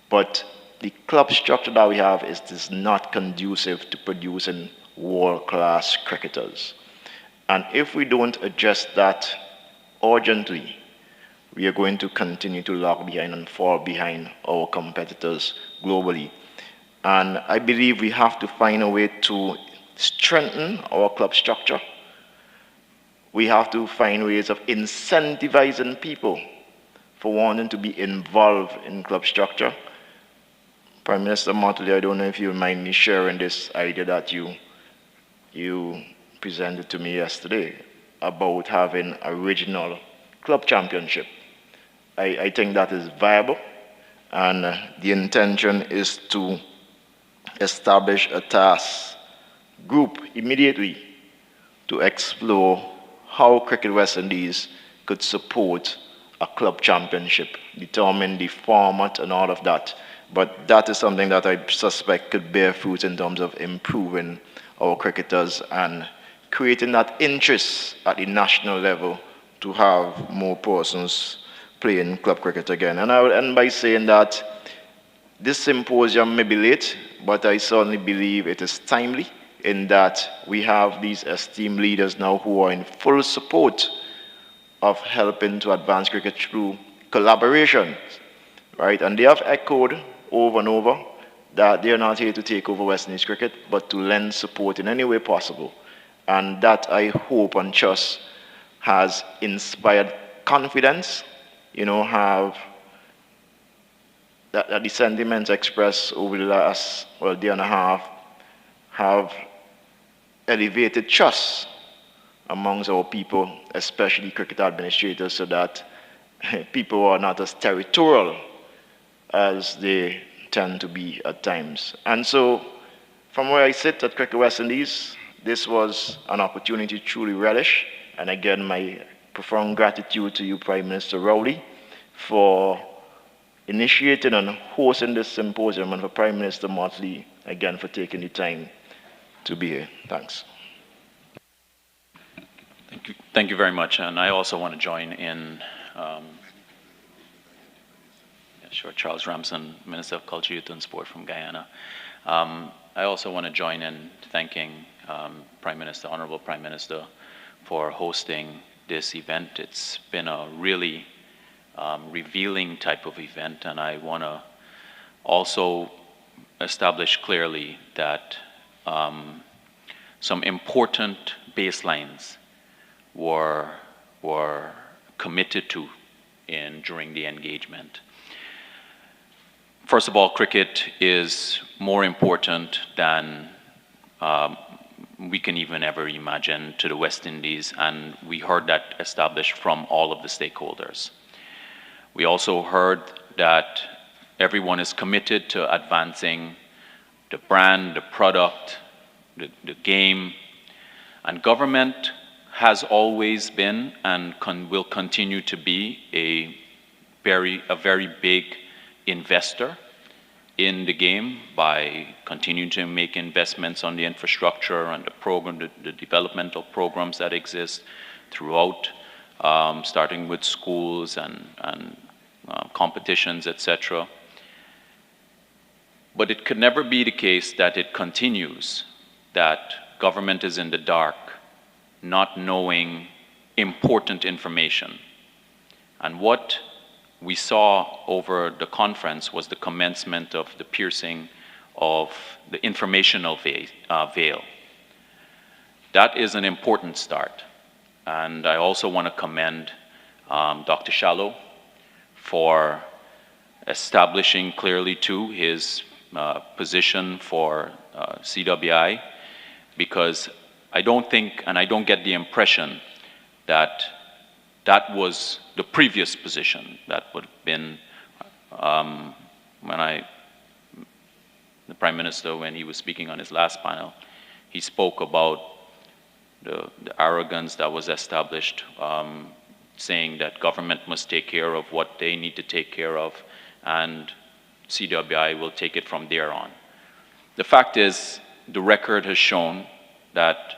but the club structure that we have is not conducive to producing world-class cricketers. And if we don't address that urgently, we are going to continue to lag behind and fall behind our competitors globally. And I believe we have to find a way to strengthen our club structure. We have to find ways of incentivizing people for wanting to be involved in club structure. Prime Minister Motley, I don't know if you mind me sharing this idea that you presented to me yesterday about having a regional club championship. I think that is viable, and the intention is to establish a task group immediately to explore how Cricket West Indies could support a club championship, determine the format and all of that. But that is something that I suspect could bear fruit in terms of improving our cricketers and creating that interest at the national level to have more persons playing club cricket again. And I would end by saying that this symposium may be late, but I certainly believe it is timely in that we have these esteemed leaders now who are in full support of helping to advance cricket through collaboration, right? And they have echoed over and over that they are not here to take over West Indies cricket, but to lend support in any way possible. And that, I hope and trust, has inspired confidence, have that the sentiments expressed over the last day and a half have elevated trust amongst our people, especially cricket administrators, so that people are not as territorial as they tend to be at times. And so, from where I sit at Cricket West Indies, this was an opportunity to truly relish. And again, my profound gratitude to you, Prime Minister Rowley, for initiating and hosting this symposium, and for Prime Minister Motley, again, for taking the time to be here. Thanks. Thank you very much. And I also want to join in, Charles Ramson, Minister of Culture, Youth and Sport from Guyana. I also want to join in thanking Honorable Prime Minister, for hosting this event. It's been a really revealing type of event, and I want to also establish clearly that some important baselines were committed to during the engagement. First of all, cricket is more important than we can even ever imagine to the West Indies, and we heard that established from all of the stakeholders. We also heard that everyone is committed to advancing the brand, the product, the game, and government has always been and will continue to be a very big investor in the game by continuing to make investments on the infrastructure and the program, the developmental programs that exist throughout, starting with schools and competitions, etc. But it could never be the case that it continues, that government is in the dark, not knowing important information. And what we saw over the conference was the commencement of the piercing of the informational veil. That is an important start. And I also want to commend Dr. Shallow for establishing clearly too his position for CWI, because I don't think, and I don't get the impression that that was the previous position. That would have been the Prime Minister, when he was speaking on his last panel, he spoke about the arrogance that was established, saying that government must take care of what they need to take care of, and CWI will take it from there on. The fact is, the record has shown that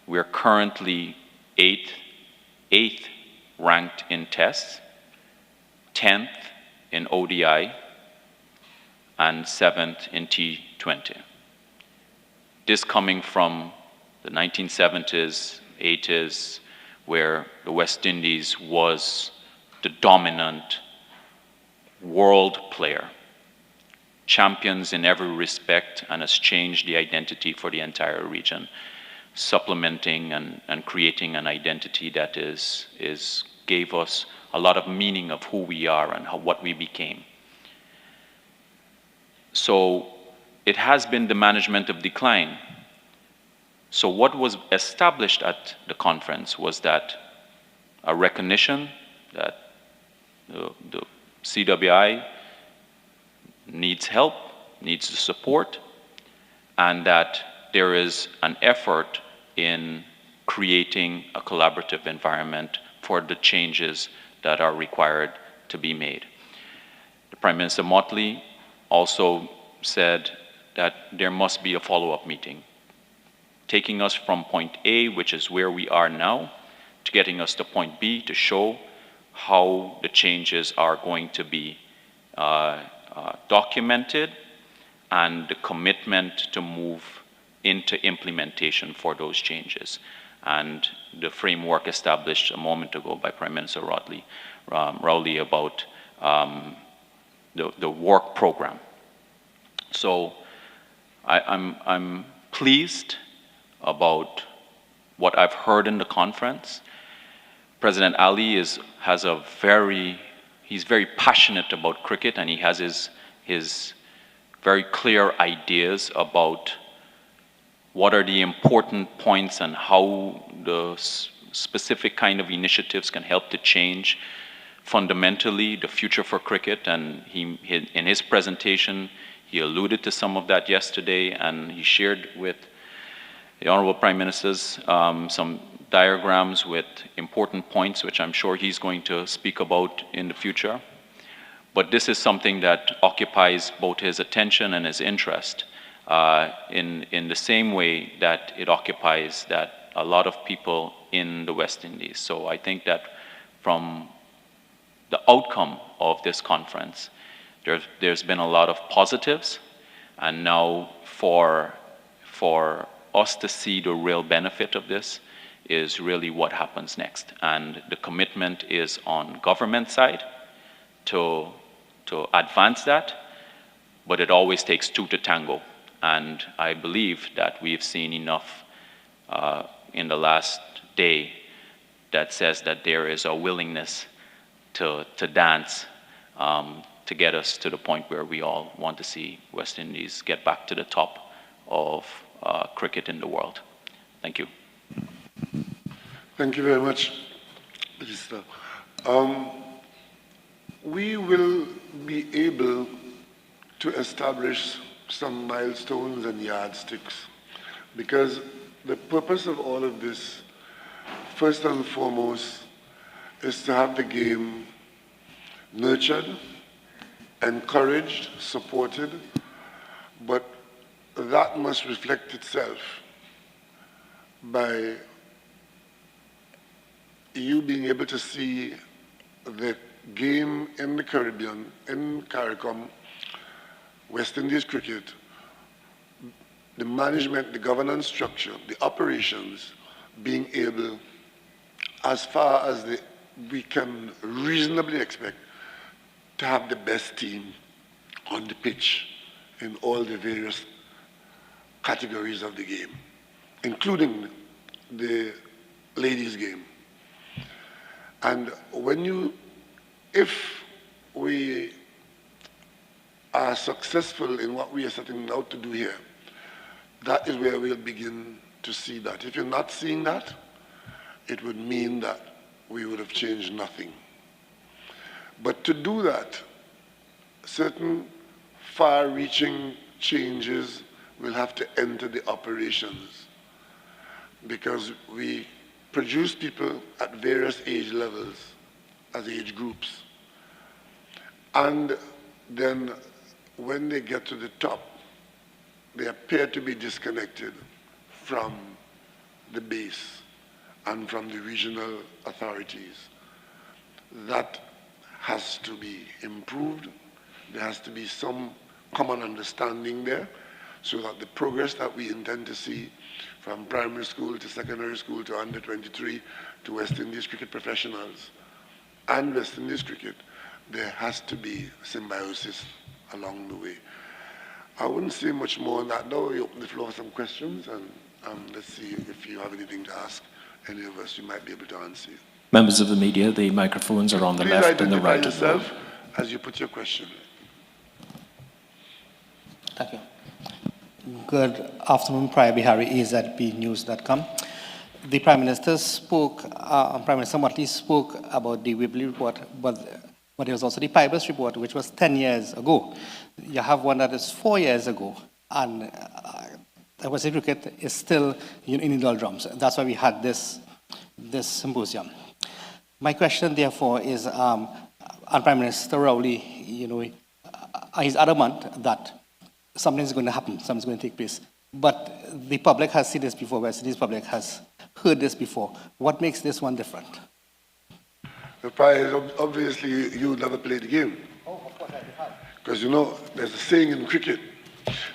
we're currently eighth ranked in tests, 10th in ODI, and 7th in T20. This coming from the 1970s, 80s, where the West Indies was the dominant world player, champions in every respect, and has changed the identity for the entire region, supplementing and creating an identity that gave us a lot of meaning of who we are and what we became. So it has been the management of decline. So what was established at the conference was that a recognition that the CWI needs help, needs support, and that there is an effort in creating a collaborative environment for the changes that are required to be made. The Prime Minister Motley also said that there must be a follow-up meeting, taking us from point A, which is where we are now, to getting us to point B to show how the changes are going to be documented and the commitment to move into implementation for those changes. And the framework established a moment ago by Prime Minister Rowley about the work program. So I'm pleased about what I've heard in the conference. President Ali he's very passionate about cricket, and he has his very clear ideas about what are the important points and how the specific kind of initiatives can help to change fundamentally the future for cricket. And in his presentation, he alluded to some of that yesterday, and he shared with the Honorable Prime Ministers some diagrams with important points, which I'm sure he's going to speak about in the future. But this is something that occupies both his attention and his interest in the same way that it occupies that a lot of people in the West Indies. So I think that from the outcome of this conference, there's been a lot of positives, and now for us to see the real benefit of this is really what happens next. And the commitment is on government side to advance that, but it always takes two to tango. And I believe that we've seen enough in the last day that says that there is a willingness to dance to get us to the point where we all want to see West Indies get back to the top of cricket in the world. Thank you. Thank you very much, Minister. We will be able to establish some milestones and yardsticks, because the purpose of all of this, first and foremost, is to have the game nurtured, encouraged, supported, but that must reflect itself by you being able to see the game in the Caribbean, in CARICOM, West Indies cricket, the management, the governance structure, the operations, being able, as far as we can reasonably expect, to have the best team on the pitch in all the various categories of the game, including the ladies' game. And if we are successful in what we are setting out to do here, that is where we'll begin to see that. If you're not seeing that, it would mean that we would have changed nothing. But to do that, certain far-reaching changes will have to enter the operations, because we produce people at various age levels as age groups. And then when they get to the top, they appear to be disconnected from the base and from the regional authorities. That has to be improved. There has to be some common understanding there, so that the progress that we intend to see from primary school to secondary school to under 23 to West Indies cricket professionals and West Indies cricket, there has to be symbiosis along the way. I wouldn't say much more on that. Now we open the floor for some questions, and let's see if you have anything to ask any of us. You might be able to answer. Members of the media, the microphones are on the left and the right. Please identify yourself as you put your question. Thank you. Good afternoon, Priya Bihari, AZBnews.com. The Prime Minister spoke, Prime Minister Motley spoke about the Whibley report, but there was also the Pybus report, which was 10 years ago. You have one that is 4 years ago, and West Indies cricket is still in the doldrums. That's why we had this symposium. My question, therefore, is, and Prime Minister Rowley, he's adamant that something's going to happen, something's going to take place. But the public has seen this before, West Indies public has heard this before. What makes this one different? The prize, obviously, you never played the game. Oh, of course I have. Because there's a saying in cricket,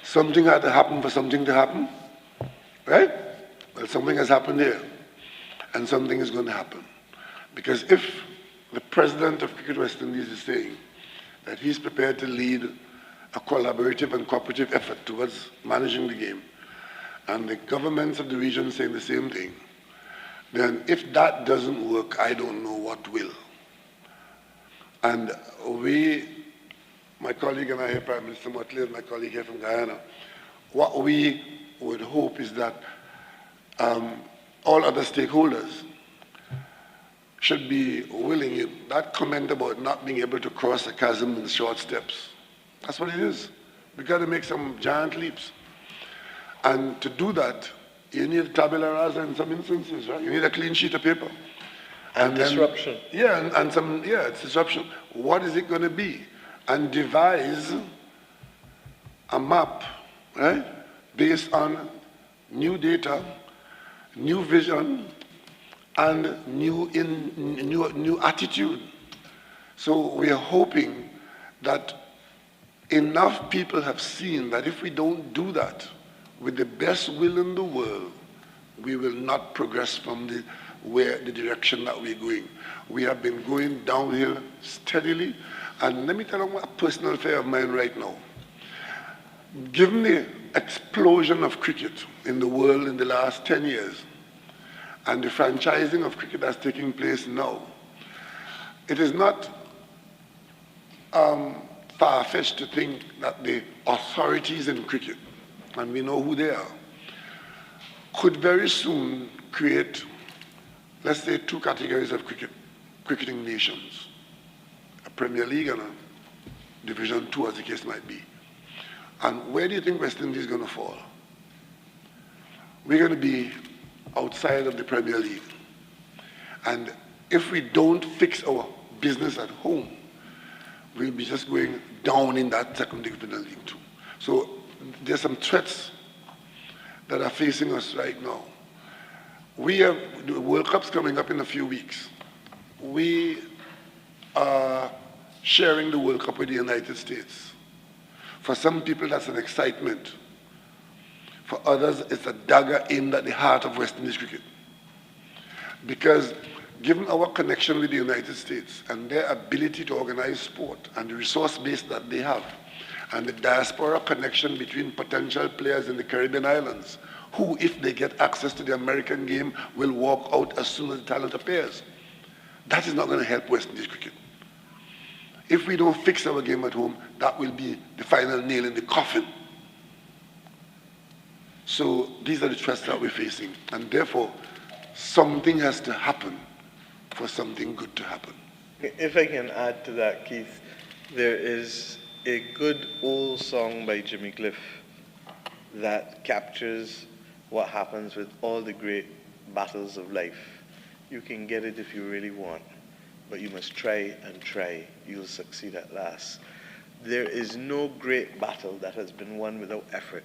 something had to happen for something to happen, right? Well, something has happened here, and something is going to happen. Because if the president of Cricket West Indies is saying that he's prepared to lead a collaborative and cooperative effort towards managing the game, and the governments of the region saying the same thing, then if that doesn't work, I don't know what will. And my colleague and I here, Prime Minister Motley, and my colleague here from Guyana, what we would hope is that all other stakeholders should be willing. That comment about not being able to cross a chasm in short steps, that's what it is. We've got to make some giant leaps. And to do that, you need tabula rasa in some instances, right? You need a clean sheet of paper. And disruption. It's disruption. What is it going to be? and devise a map, right, based on new data, new vision, and new attitude. So we are hoping that enough people have seen that if we don't do that with the best will in the world, we will not progress from the direction that we're going. We have been going downhill steadily, and let me tell you a personal affair of mine right now. Given the explosion of cricket in the world in the last 10 years, and the franchising of cricket that's taking place now, it is not far-fetched to think that the authorities in cricket, and we know who they are, could very soon create, let's say, two categories of cricketing nations, a Premier League and a Division 2, as the case might be. And where do you think West Indies is going to fall? We're going to be outside of the Premier League. And if we don't fix our business at home, we'll be just going down in that second division league too. So there's some threats that are facing us right now. We have the World Cup's coming up in a few weeks. We are sharing the World Cup with the United States. For some people, that's an excitement. For others, it's a dagger aimed at the heart of West Indies cricket. Because given our connection with the United States and their ability to organize sport and the resource base that they have, and the diaspora connection between potential players in the Caribbean islands, who, if they get access to the American game, will walk out as soon as the talent appears. That is not going to help West Indies cricket. If we don't fix our game at home, that will be the final nail in the coffin. So these are the threats that we're facing, and therefore, something has to happen for something good to happen. If I can add to that, Keith, there is a good old song by Jimmy Cliff that captures what happens with all the great battles of life. You can get it if you really want, but you must try and try. You'll succeed at last. There is no great battle that has been won without effort.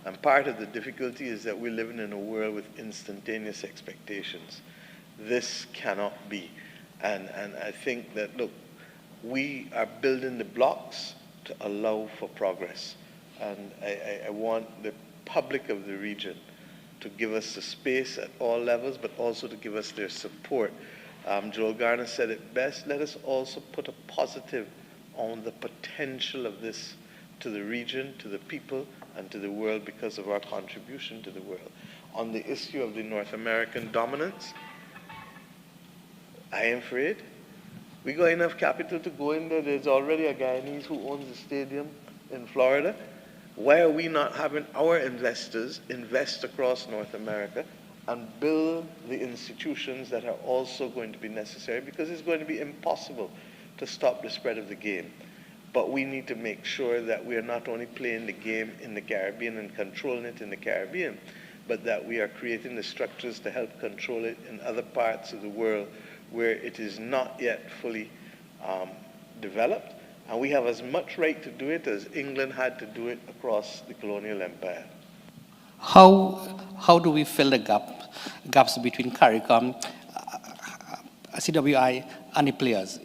And part of the difficulty is that we're living in a world with instantaneous expectations. This cannot be. And I think that, look, we are building the blocks to allow for progress. And I want the public of the region to give us the space at all levels, but also to give us their support. Joel Garner said it best, let us also put a positive on the potential of this to the region, to the people, and to the world because of our contribution to the world. On the issue of the North American dominance, I am afraid we got enough capital to go in there. There's already a Guyanese who owns a stadium in Florida. Why are we not having our investors invest across North America and build the institutions that are also going to be necessary? Because it's going to be impossible to stop the spread of the game. But we need to make sure that we are not only playing the game in the Caribbean and controlling it in the Caribbean, but that we are creating the structures to help control it in other parts of the world where it is not yet fully developed. And we have as much right to do it as England had to do it across the colonial empire. How do we fill the gaps between CARICOM, CWI, and the players?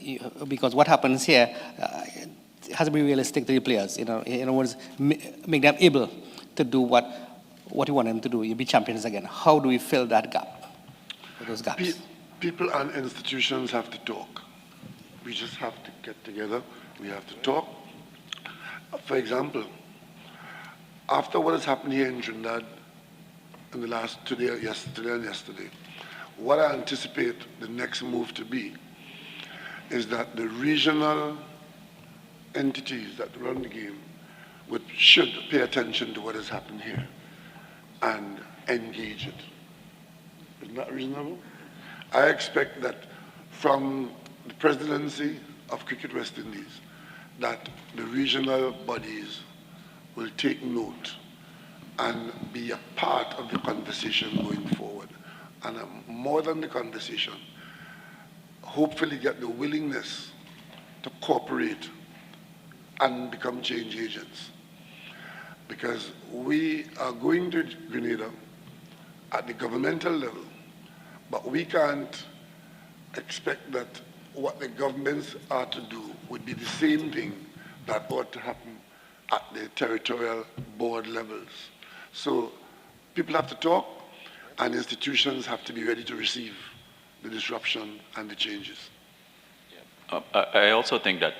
Because what happens here has to be realistic to the players. In other words, make them able to do what you want them to do. You be champions again. How do we fill that gap? Those gaps. People and institutions have to talk. We just have to get together. We have to talk. For example, after what has happened here in Trinidad in the last yesterday and yesterday, what I anticipate the next move to be is that the regional entities that run the game should pay attention to what has happened here and engage it. Isn't that reasonable? I expect that from the presidency of Cricket West Indies, that the regional bodies will take note and be a part of the conversation going forward. And more than the conversation, hopefully get the willingness to cooperate and become change agents. Because we are going to Grenada at the governmental level, but we can't expect that what the governments are to do would be the same thing that ought to happen at the territorial board levels. So people have to talk, and institutions have to be ready to receive the disruption and the changes. I also think that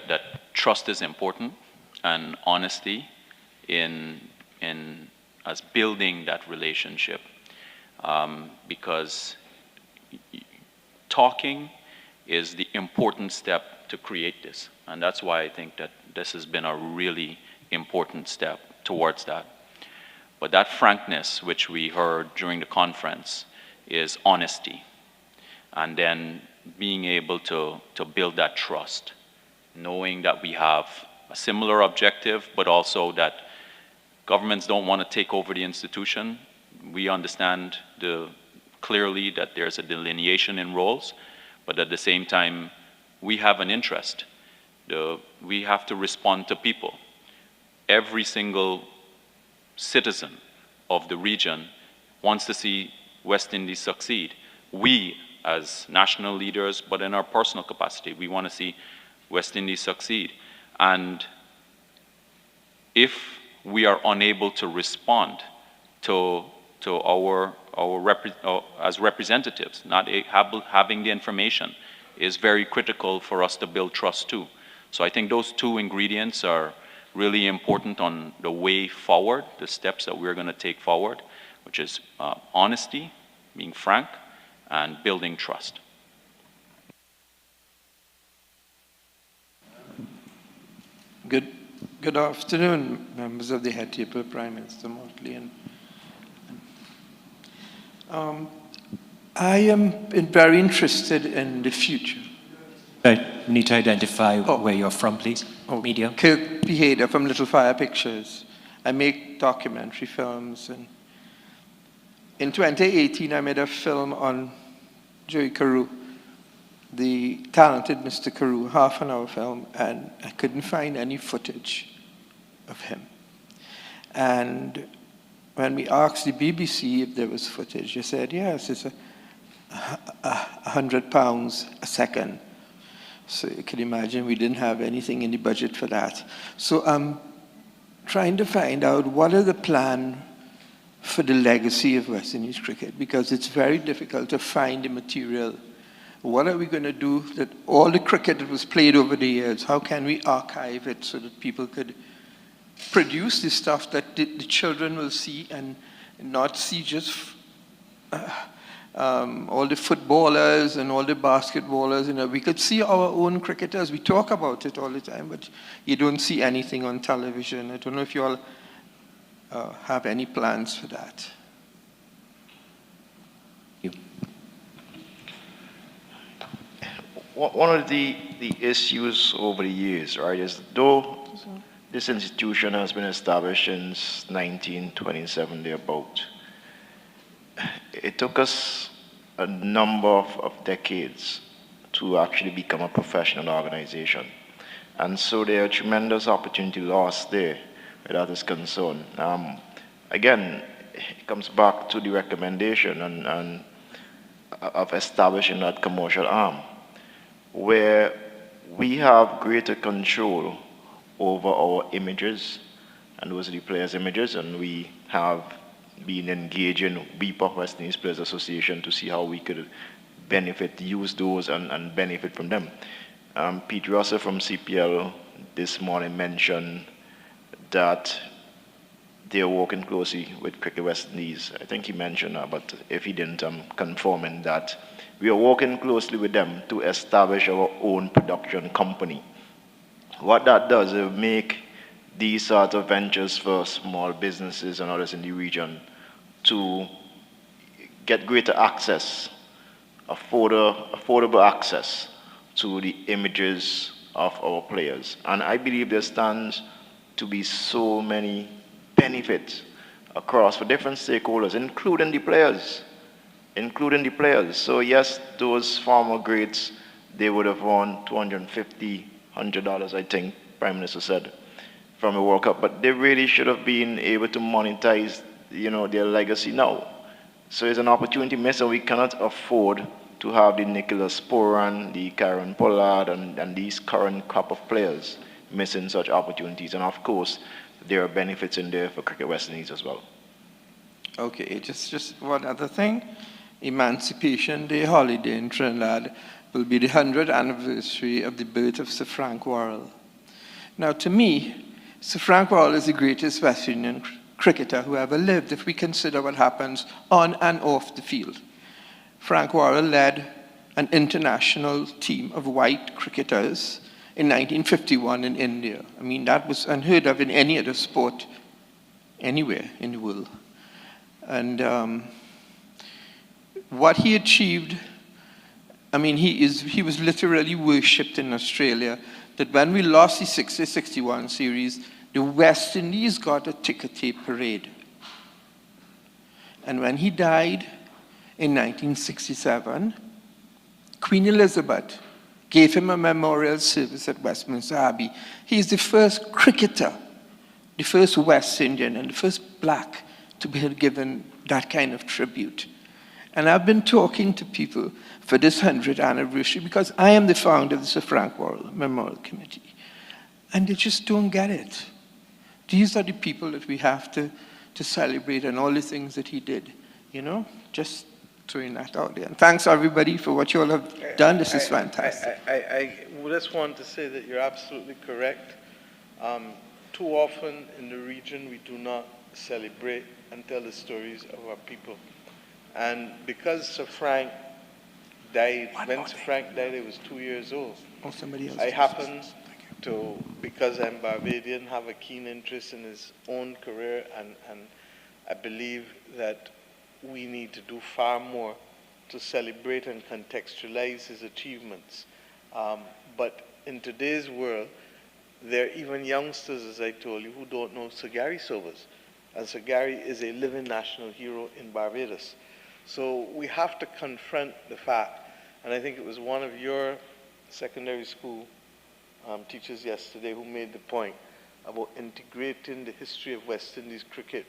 trust is important, and honesty in as building that relationship, because talking is the important step to create this, and that's why I think that this has been a really important step towards that. But that frankness, which we heard during the conference, is honesty, and then being able to build that trust, knowing that we have a similar objective, but also that governments don't want to take over the institution. We understand clearly that there's a delineation in roles, but at the same time, we have an interest. We have to respond to people. Every single citizen of the region wants to see West Indies succeed. We, as national leaders, but in our personal capacity, we want to see West Indies succeed. And if we are unable to respond to as representatives, not having the information, is very critical for us to build trust too. So I think those two ingredients are really important on the way forward, the steps that we're going to take forward, which is honesty, being frank, and building trust. Good afternoon, members of the head table, Prime Minister Motley. I am very interested in the future. You need to identify where you're from, please. Media. Kirk Behader from Little Fire Pictures. I make documentary films. And in 2018, I made a film on Joey Carew, the talented Mr. Carew, half-an-hour film, and I couldn't find any footage of him. And when we asked the BBC if there was footage, they said, yes, it's £100 a second. So you can imagine we didn't have anything in the budget for that. So I'm trying to find out what are the plans for the legacy of West Indies cricket, because it's very difficult to find the material. What are we going to do that all the cricket that was played over the years, how can we archive it so that people could produce the stuff that the children will see and not see just all the footballers and all the basketballers. You know, we could see our own cricketers. We talk about it all the time, but you don't see anything on television. I don't know if you all have any plans for that. One of the issues over the years, right, is though this institution has been established since 1927, thereabout, it took us a number of decades to actually become a professional organization. And so there are tremendous opportunity lost there where that is concerned. Again, it comes back to the recommendation and of establishing that commercial arm, where we have greater control over our images, and those are the players' images, and we have been engaging WEPA, West Indies Players Association, to see how we could benefit, use those and benefit from them. Pete Russell from CPL this morning mentioned that they're working closely with Cricket West Indies. I think he mentioned that, but if he didn't, I'm confirming that we are working closely with them to establish our own production company. What that does is make these sort of ventures for small businesses and others in the region to get greater access, affordable access to the images of our players. And I believe there stands to be so many benefits across for different stakeholders, including the players. So yes, those former greats, they would have won $250, $100, I think Prime Minister said. from the World Cup, but they really should have been able to monetize, their legacy now. So it's an opportunity missed, and we cannot afford to have the Nicholas Sporan, the Karen Pollard, and these current crop of players missing such opportunities. And of course, there are benefits in there for Cricket West Indies as well. Okay, just one other thing. Emancipation Day holiday in Trinidad will be the 100th anniversary of the birth of Sir Frank Worrell. Now, to me, Sir Frank Worrell is the greatest West Indian cricketer who ever lived, if we consider what happens on and off the field. Frank Worrell led an international team of white cricketers in 1951 in India. I mean, that was unheard of in any other sport anywhere in the world. And what he achieved, I mean, he was literally worshipped in Australia, that when we lost the 60-61 series, the West Indies got a ticker tape parade. And when he died in 1967, Queen Elizabeth gave him a memorial service at Westminster Abbey. He's the first cricketer, the first West Indian, and the first black to be given that kind of tribute. And I've been talking to people for this 100th anniversary because I am the founder of the Sir Frank Worrell Memorial Committee. And they just don't get it. These are the people that we have to celebrate, and all the things that he did, just throwing that out there. And thanks everybody for what you all have done. This is fantastic. I just want to say that you're absolutely correct. Too often in the region we do not celebrate and tell the stories of our people. And because Sir Frank died, when Sir Frank died, I was 2 years old. Oh, somebody else. I happened to, because I'm Barbadian, have a keen interest in his own career, and I believe that we need to do far more to celebrate and contextualize his achievements. But in today's world, there are even youngsters, as I told you, who don't know Sir Gary Sobers. And Sir Gary is a living national hero in Barbados. So we have to confront the fact, and I think it was one of your secondary school teachers yesterday who made the point about integrating the history of West Indies cricket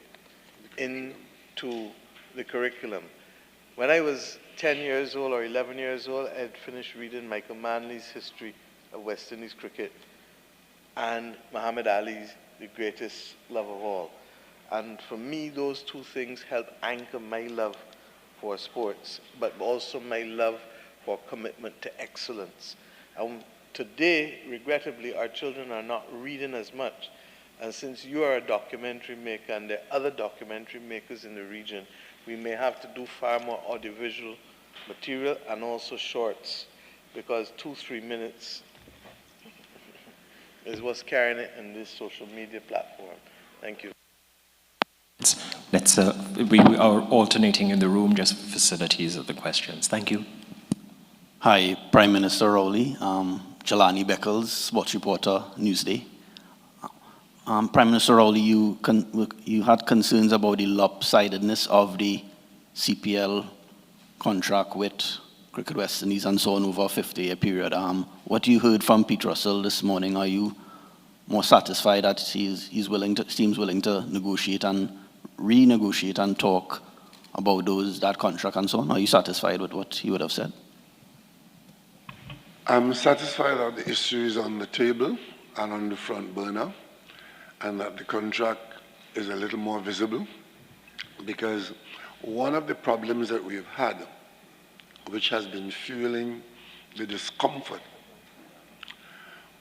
into the curriculum. When I was 10 years old or 11 years old, I had finished reading Michael Manley's history of West Indies cricket and Muhammad Ali's The Greatest Love of All. And for me, those two things help anchor my love for sports, but also my love for commitment to excellence. And today, regrettably, our children are not reading as much. And since you are a documentary maker and there are other documentary makers in the region, we may have to do far more audiovisual material and also shorts, because 2-3 minutes is what's carrying it in this social media platform. Thank you. We are alternating in the room just for facilities of the questions. Thank you. Hi, Prime Minister Rowley. Jelani Beckles, sports reporter, Newsday. Prime Minister Rowley, you had concerns about the lopsidedness of the CPL contract with Cricket West Indies and so on over a 50-year period. What you heard from Pete Russell this morning, are you more satisfied that he's willing to, seems willing to negotiate and renegotiate and talk about that contract and so on? Are you satisfied with what he would have said? I'm satisfied that the issue is on the table and on the front burner, and that the contract is a little more visible, because one of the problems that we've had, which has been fueling the discomfort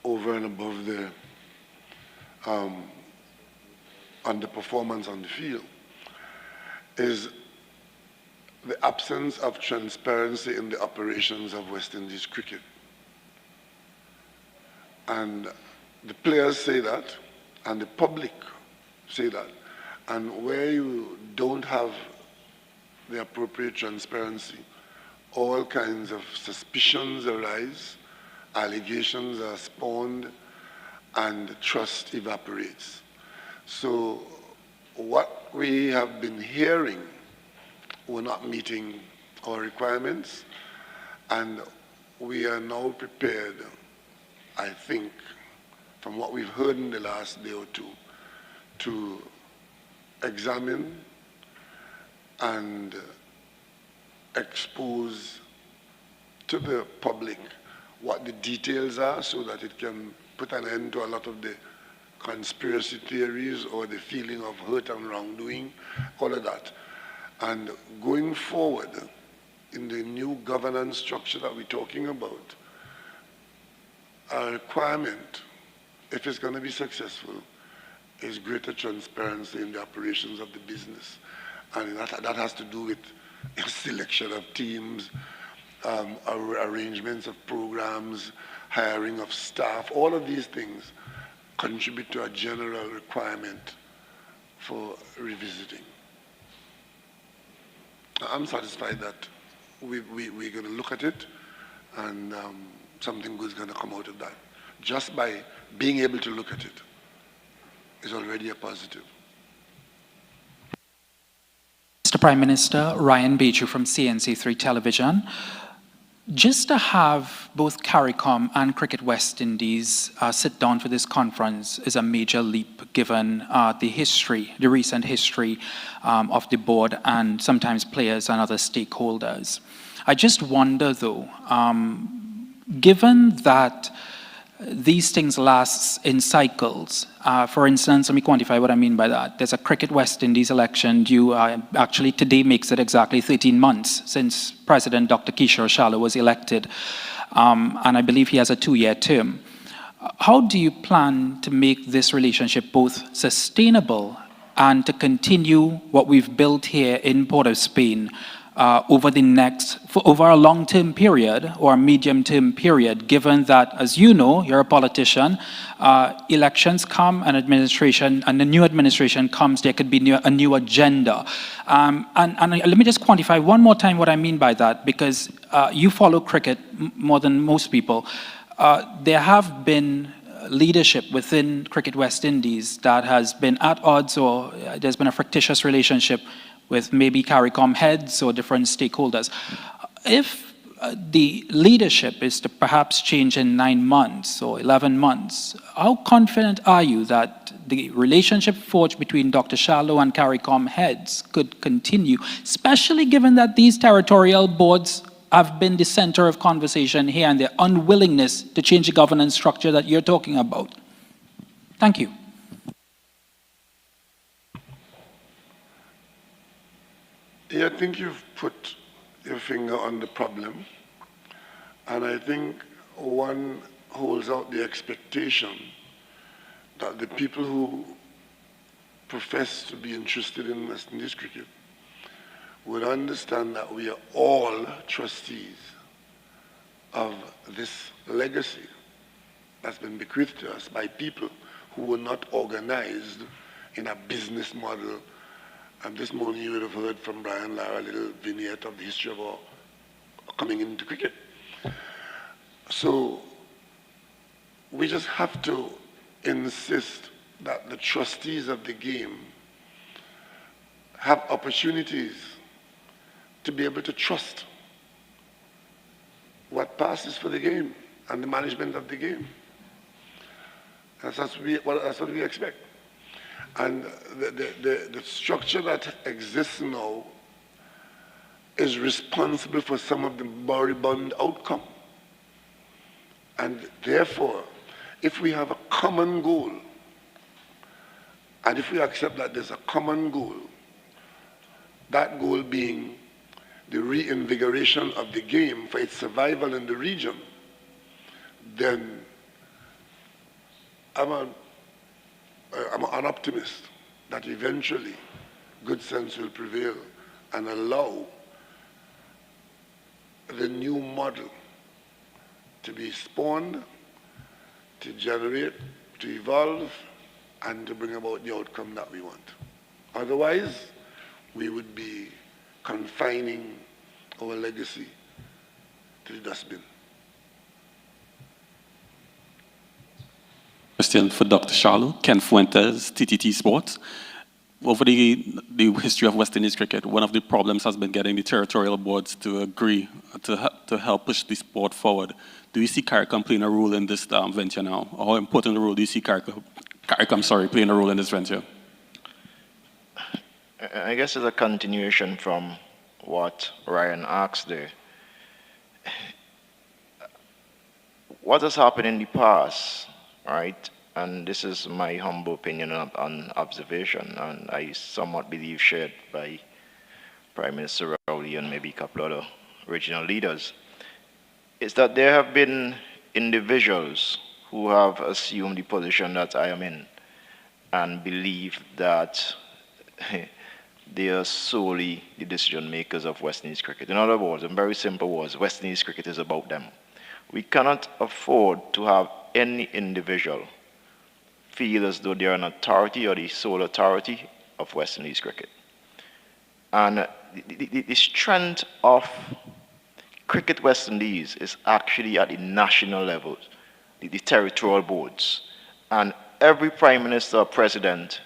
over and above the underperformance on the field, is the absence of transparency in the operations of West Indies cricket. And the players say that, and the public say that. And where you don't have the appropriate transparency, all kinds of suspicions arise, allegations are spawned, and trust evaporates. So what we have been hearing were not meeting our requirements, and we are now prepared, I think, from what we've heard in the last day or two, to examine and expose to the public what the details are so that it can put an end to a lot of the conspiracy theories or the feeling of hurt and wrongdoing, all of that. And going forward, in the new governance structure that we're talking about, a requirement, if it's going to be successful, is greater transparency in the operations of the business. And that has to do with selection of teams, arrangements of programs, hiring of staff. All of these things contribute to a general requirement for revisiting. I'm satisfied that we're going to look at it and something good is going to come out of that. Just by being able to look at it is already a positive. Mr. Prime Minister, Ryan Beecher from CNC3 Television. Just to have both CARICOM and Cricket West Indies sit down for this conference is a major leap given the history, the recent history of the board and sometimes players and other stakeholders. I just wonder though, given that these things last in cycles. For instance, let me quantify what I mean by that. There's a Cricket West Indies election due, actually today makes it exactly 13 months since President Dr. Kishore Shala was elected. And I believe he has a 2-year term. How do you plan to make this relationship both sustainable and to continue what we've built here in Port of Spain over a long-term period or a medium-term period, given that, as you know, you're a politician, elections come, and a new administration comes, there could be a new agenda. And let me just quantify one more time what I mean by that, because you follow cricket more than most people. There have been leadership within Cricket West Indies that has been at odds, or there's been a fractious relationship with maybe CARICOM heads or different stakeholders. If the leadership is to perhaps change in 9 months or 11 months, how confident are you that the relationship forged between Dr. Shallow and CARICOM heads could continue, especially given that these territorial boards have been the center of conversation here and their unwillingness to change the governance structure that you're talking about? Thank you. Yeah, I think you've put your finger on the problem. And I think one holds out the expectation that the people who profess to be interested in West Indies cricket would understand that we are all trustees of this legacy that's been bequeathed to us by people who were not organized in a business model. And this morning you would have heard from Brian Lara a little vignette of the history of our coming into cricket. So we just have to insist that the trustees of the game have opportunities to be able to trust what passes for the game and the management of the game. That's what we expect. And the structure that exists now is responsible for some of the moribund outcome. And therefore, if we have a common goal, and if we accept that there's a common goal, that goal being the reinvigoration of the game for its survival in the region, then I'm an optimist that eventually good sense will prevail and allow the new model to be spawned, to generate, to evolve, and to bring about the outcome that we want. Otherwise, we would be confining our legacy to the dustbin. Question for Dr. Charlo, Ken Fuentes, TTT Sports. over the history of West Indies cricket, one of the problems has been getting the territorial boards to agree to help push the sport forward. Do you see CARICOM playing a role in this venture now? Or how important a role do you see CARICOM playing a role in this venture? I guess it's a continuation from what Ryan asked there. What has happened in the past, right? And this is my humble opinion on observation, and I somewhat believe shared by Prime Minister Rowley and maybe a couple other regional leaders, is that there have been individuals who have assumed the position that I am in and believe that they are solely the decision makers of West Indies cricket. In other words, in very simple words, West Indies cricket is about them. We cannot afford to have any individual feel as though they are an authority or the sole authority of West Indies cricket. And the strength of Cricket West Indies is actually at the national level, the territorial boards. And every Prime Minister or President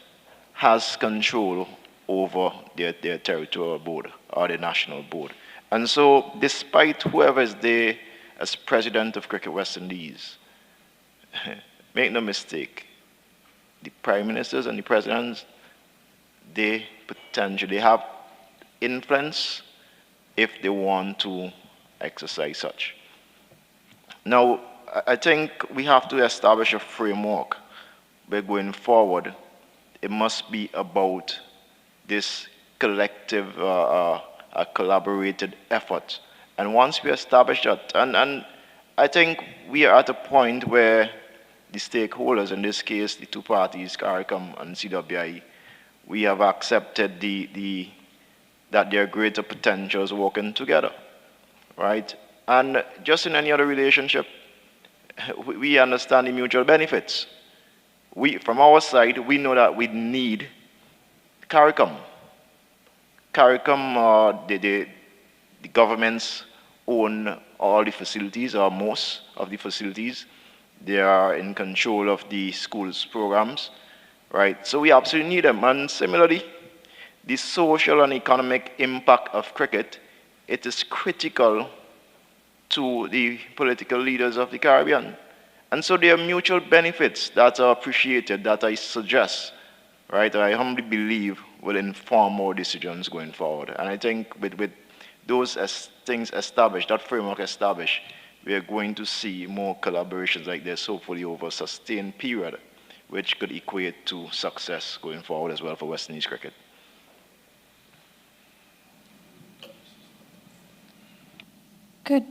has control over their territorial board or the national board. And so despite whoever is there as President of Cricket West Indies, make no mistake, the Prime Ministers and the Presidents, they potentially have influence if they want to exercise such. Now, I think we have to establish a framework where going forward, it must be about this collective, collaborated effort. And once we establish that, and I think we are at a point where the stakeholders, in this case, the two parties, CARICOM and CWI, we have accepted that there are greater potentials working together, right? And just in any other relationship, we understand the mutual benefits. From our side, we know that we need CARICOM. CARICOM, the governments own all the facilities, or most of the facilities. They are in control of the schools' programs, right? So we absolutely need them. And similarly, the social and economic impact of cricket, it is critical to the political leaders of the Caribbean. And so there are mutual benefits that are appreciated, that I suggest, right, I humbly believe will inform our decisions going forward. And I think with those things established, that framework established, we are going to see more collaborations like this, hopefully over a sustained period, which could equate to success going forward as well for West Indies cricket. Good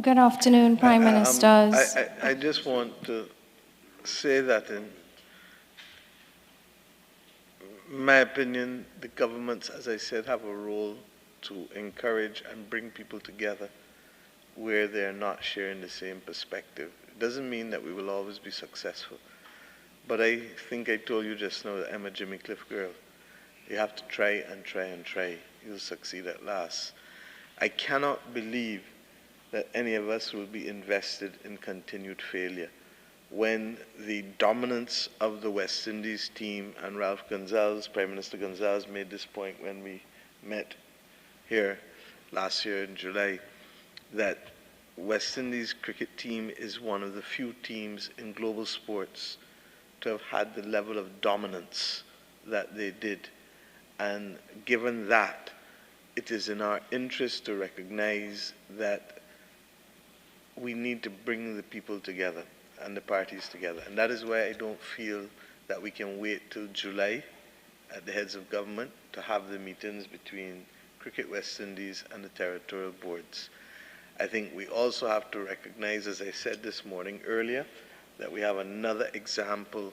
afternoon, Prime Ministers. I just want to say that in my opinion, the governments, as I said, have a role to encourage and bring people together where they're not sharing the same perspective. It doesn't mean that we will always be successful. But I think I told you just now that I'm a Jimmy Cliff girl. You have to try and try and try. You'll succeed at last. I cannot believe that any of us will be invested in continued failure when the dominance of the West Indies team, and Ralph Gonzalez, Prime Minister Gonzalez made this point when we met here last year in July, that West Indies cricket team is one of the few teams in global sports to have had the level of dominance that they did. And given that, it is in our interest to recognize that we need to bring the people together and the parties together. And that is why I don't feel that we can wait till July at the heads of government to have the meetings between Cricket West Indies and the territorial boards. I think we also have to recognize, as I said this morning earlier, that we have another example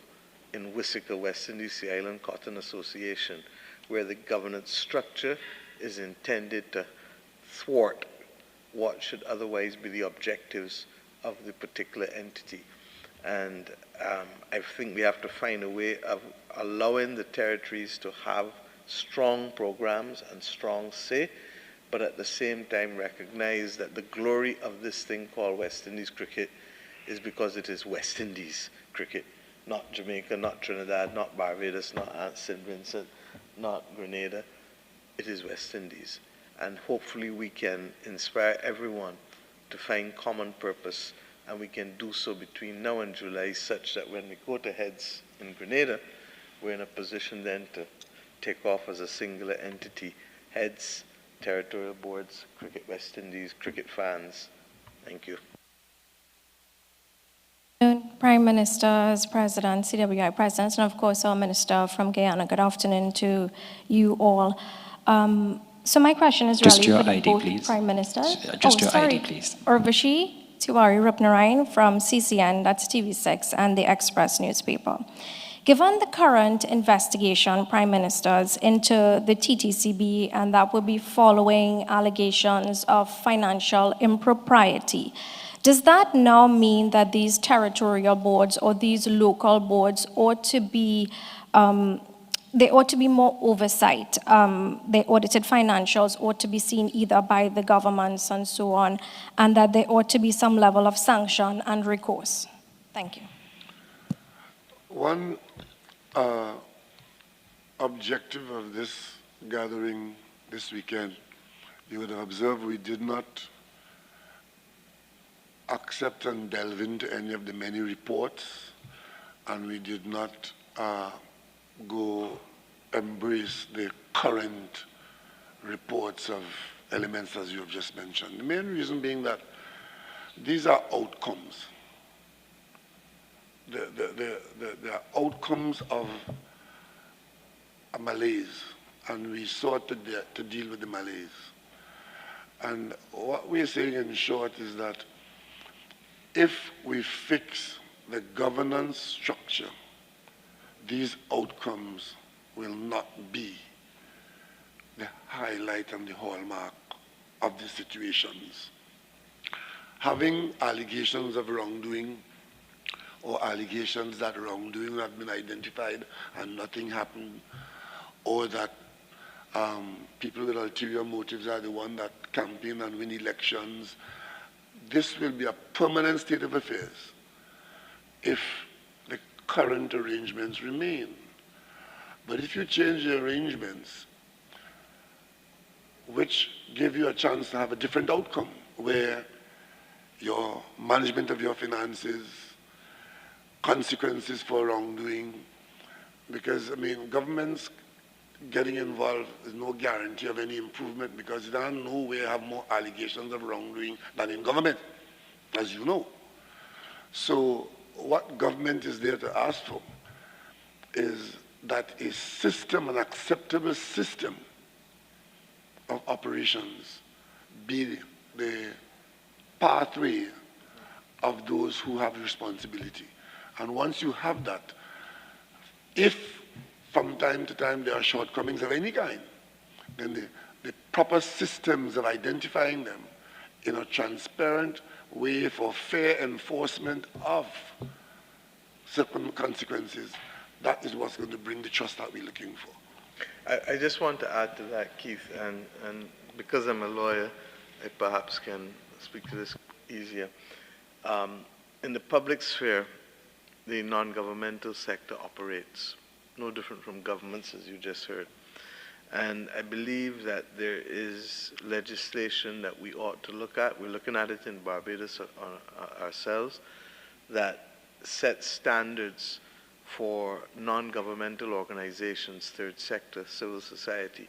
in Wissahickon, West Indies, the Island Cotton Association, where the governance structure is intended to thwart what should otherwise be the objectives of the particular entity. And I think we have to find a way of allowing the territories to have strong programs and strong say, but at the same time recognize that the glory of this thing called West Indies cricket is because it is West Indies cricket, not Jamaica, not Trinidad, not Barbados, not St. Vincent, not Grenada, it is West Indies. And hopefully we can inspire everyone to find common purpose, and we can do so between now and July such that when we go to heads in Grenada, we're in a position then to take off as a singular entity, heads, territorial boards, Cricket West Indies, cricket fans. Thank you. Prime Ministers, President, CWI Presidents, and of course our Minister from Guyana. Good afternoon to you all. So my question is Just really your for the ID, both please. Prime Ministers. Just your ID, please. Urvashi Tiwari Rupnarayan from CCN, that's TV6, and the Express newspaper. Given the current investigation, Prime Ministers, into the TTCB, and that will be following allegations of financial impropriety, does that now mean that these territorial boards or these local boards ought to be they ought to be more oversight? The audited financials ought to be seen either by the governments and so on, and that there ought to be some level of sanction and recourse. Thank you. One objective of this gathering this weekend, you would have observed we did not accept and delve into any of the many reports, and we did not go embrace the current reports of elements as you have just mentioned. The main reason being that these are outcomes. The outcomes of a malaise, and we sought to deal with the malaise. And what we're saying in short is that if we fix the governance structure, these outcomes will not be the highlight and the hallmark of the situations. Having allegations of wrongdoing or allegations that wrongdoing have been identified and nothing happened, or that people with ulterior motives are the one that campaign and win elections, this will be a permanent state of affairs if the current arrangements remain. But if you change the arrangements, which give you a chance to have a different outcome, where your management of your finances, consequences for wrongdoing, because, I mean, governments getting involved is no guarantee of any improvement, because they don't nowhere have more allegations of wrongdoing than in government, as you know. So what government is there to ask for is that a system, an acceptable system of operations, be the pathway of those who have responsibility. And once you have that, if from time to time there are shortcomings of any kind, then the proper systems of identifying them in a transparent way for fair enforcement of certain consequences, that is what's going to bring the trust that we're looking for. I just want to add to that, Keith, and because I'm a lawyer, I perhaps can speak to this easier. In the public sphere, the non-governmental sector operates no different from governments, as you just heard. And I believe that there is legislation that we ought to look at. We're looking at it in Barbados ourselves, that sets standards for non-governmental organizations, third sector, civil society.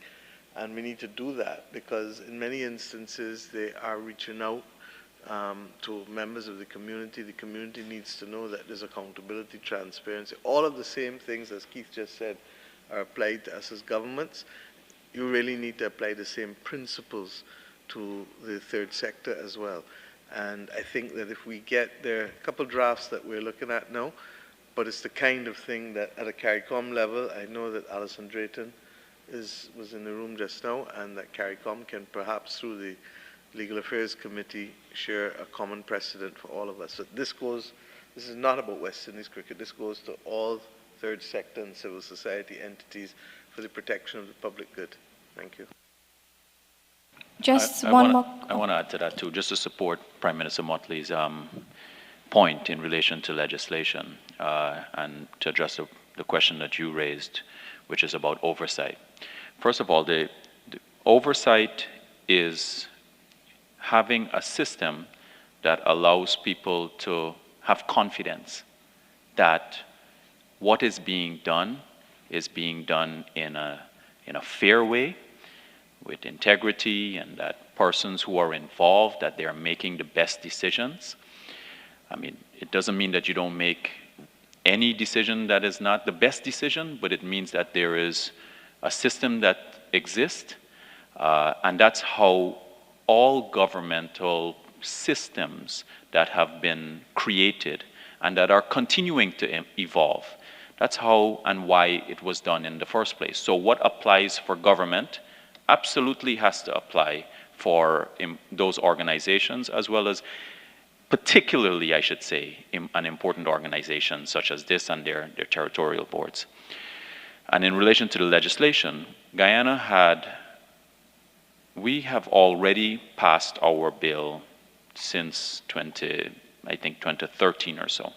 And we need to do that because in many instances they are reaching out to members of the community. The community needs to know that there's accountability, transparency. All of the same things, as Keith just said, are applied to us as governments. You really need to apply the same principles to the third sector as well. And I think that if we get there, a couple drafts that we're looking at now, but it's the kind of thing that at a CARICOM level, I know that Alison Drayton was in the room just now, and that CARICOM can perhaps through the Legal Affairs Committee share a common precedent for all of us. So this is not about West Indies cricket, this goes to all third sector and civil society entities for the protection of the public good. Thank you. Just one more. I want to add to that too, just to support Prime Minister Motley's point in relation to legislation and to address the question that you raised which is about oversight. First of all, the oversight is having a system that allows people to have confidence that what is being done in a fair way, with integrity, and that persons who are involved, that they're making the best decisions. I mean, it doesn't mean that you don't make any decision that is not the best decision, but it means that there is a system that exists, and that's how all governmental systems that have been created and that are continuing to evolve. That's how and why it was done in the first place. So what applies for government absolutely has to apply for those organizations, as well as particularly, I should say, an important organization such as this and their territorial boards. And in relation to the legislation, we have already passed our bill since 2013 or so.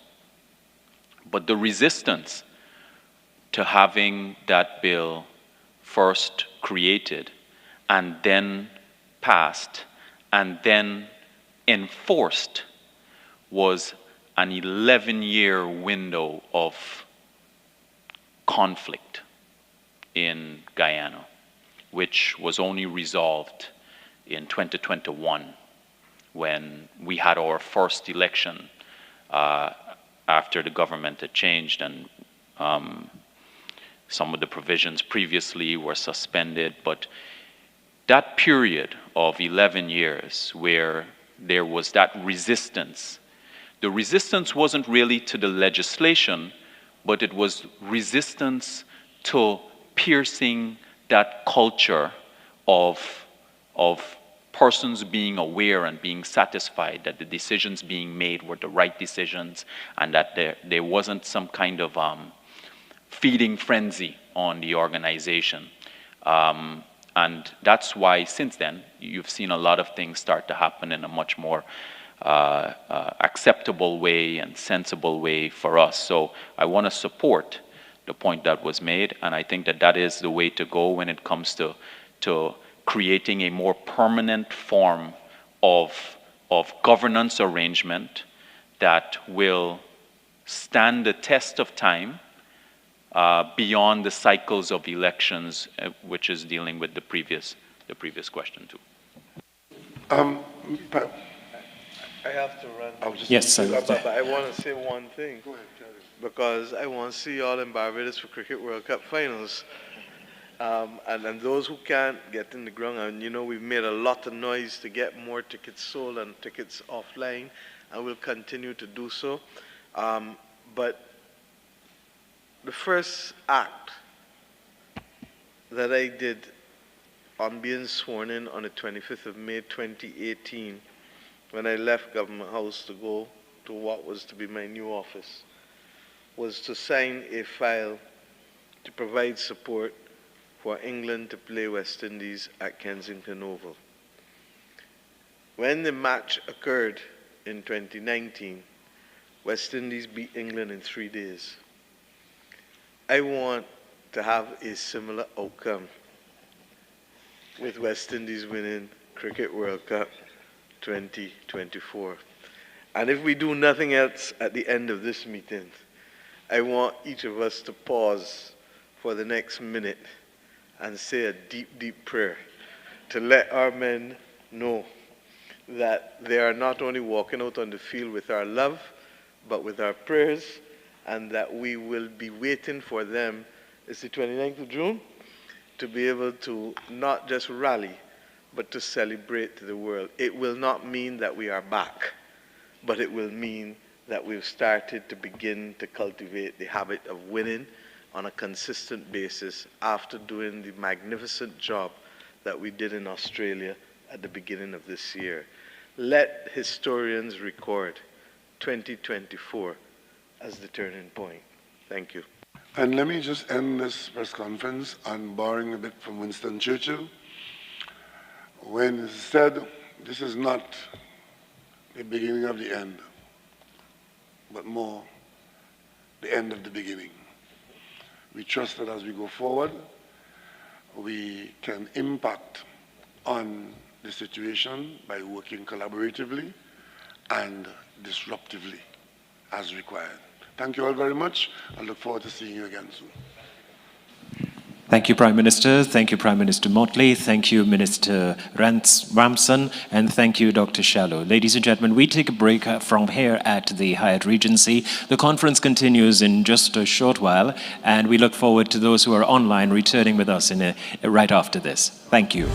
But the resistance to having that bill first created and then passed and then enforced was an 11-year window of conflict in Guyana, which was only resolved in 2021 when we had our first election after the government had changed, and some of the provisions previously were suspended. But that period of 11 years where there was that resistance, the resistance wasn't really to the legislation, but it was resistance to piercing that culture of persons being aware and being satisfied that the decisions being made were the right decisions, and that there wasn't some kind of feeding frenzy on the organization. And that's why since then, you've seen a lot of things start to happen in a much more acceptable way and sensible way for us. So I want to support the point that was made, and I think that that is the way to go when it comes to creating a more permanent form of governance arrangement that will stand the test of time beyond the cycles of elections, which is dealing with the previous question too. I have to run. Yes, but I want to say one thing, because I want to see y'all in Barbados for Cricket World Cup finals. And those who can't get in the ground, and you know, we've made a lot of noise to get more tickets sold and tickets offline, and we'll continue to do so. But the first act that I did on being sworn in on the 25th of May 2018, when I left Government House to go to what was to be my new office, was to sign a file to provide support for England to play West Indies at Kensington Oval. When the match occurred in 2019, West Indies beat England in 3 days. I want to have a similar outcome with West Indies winning Cricket World Cup 2024. And if we do nothing else at the end of this meeting, I want each of us to pause for the next minute and say a deep, deep prayer to let our men know that they are not only walking out on the field with our love, but with our prayers, and that we will be waiting for them, it's the 29th of June, to be able to not just rally, but to celebrate to the world. It will not mean that we are back, but it will mean that we've started to begin to cultivate the habit of winning on a consistent basis after doing the magnificent job that we did in Australia at the beginning of this year. Let historians record 2024 as the turning point. Thank you. And let me just end this press conference on borrowing a bit from Winston Churchill, when he said, this is not the beginning of the end, but more the end of the beginning. We trust that as we go forward, we can impact on the situation by working collaboratively and disruptively as required. Thank you all very much. I look forward to seeing you again soon. Thank you, Prime Minister. Thank you, Prime Minister Motley. Thank you, Minister Ramson. And thank you, Dr. Shallow. Ladies and gentlemen, we take a break from here at the Hyatt Regency. The conference continues in just a short while, and we look forward to those who are online returning with us right after this. Thank you.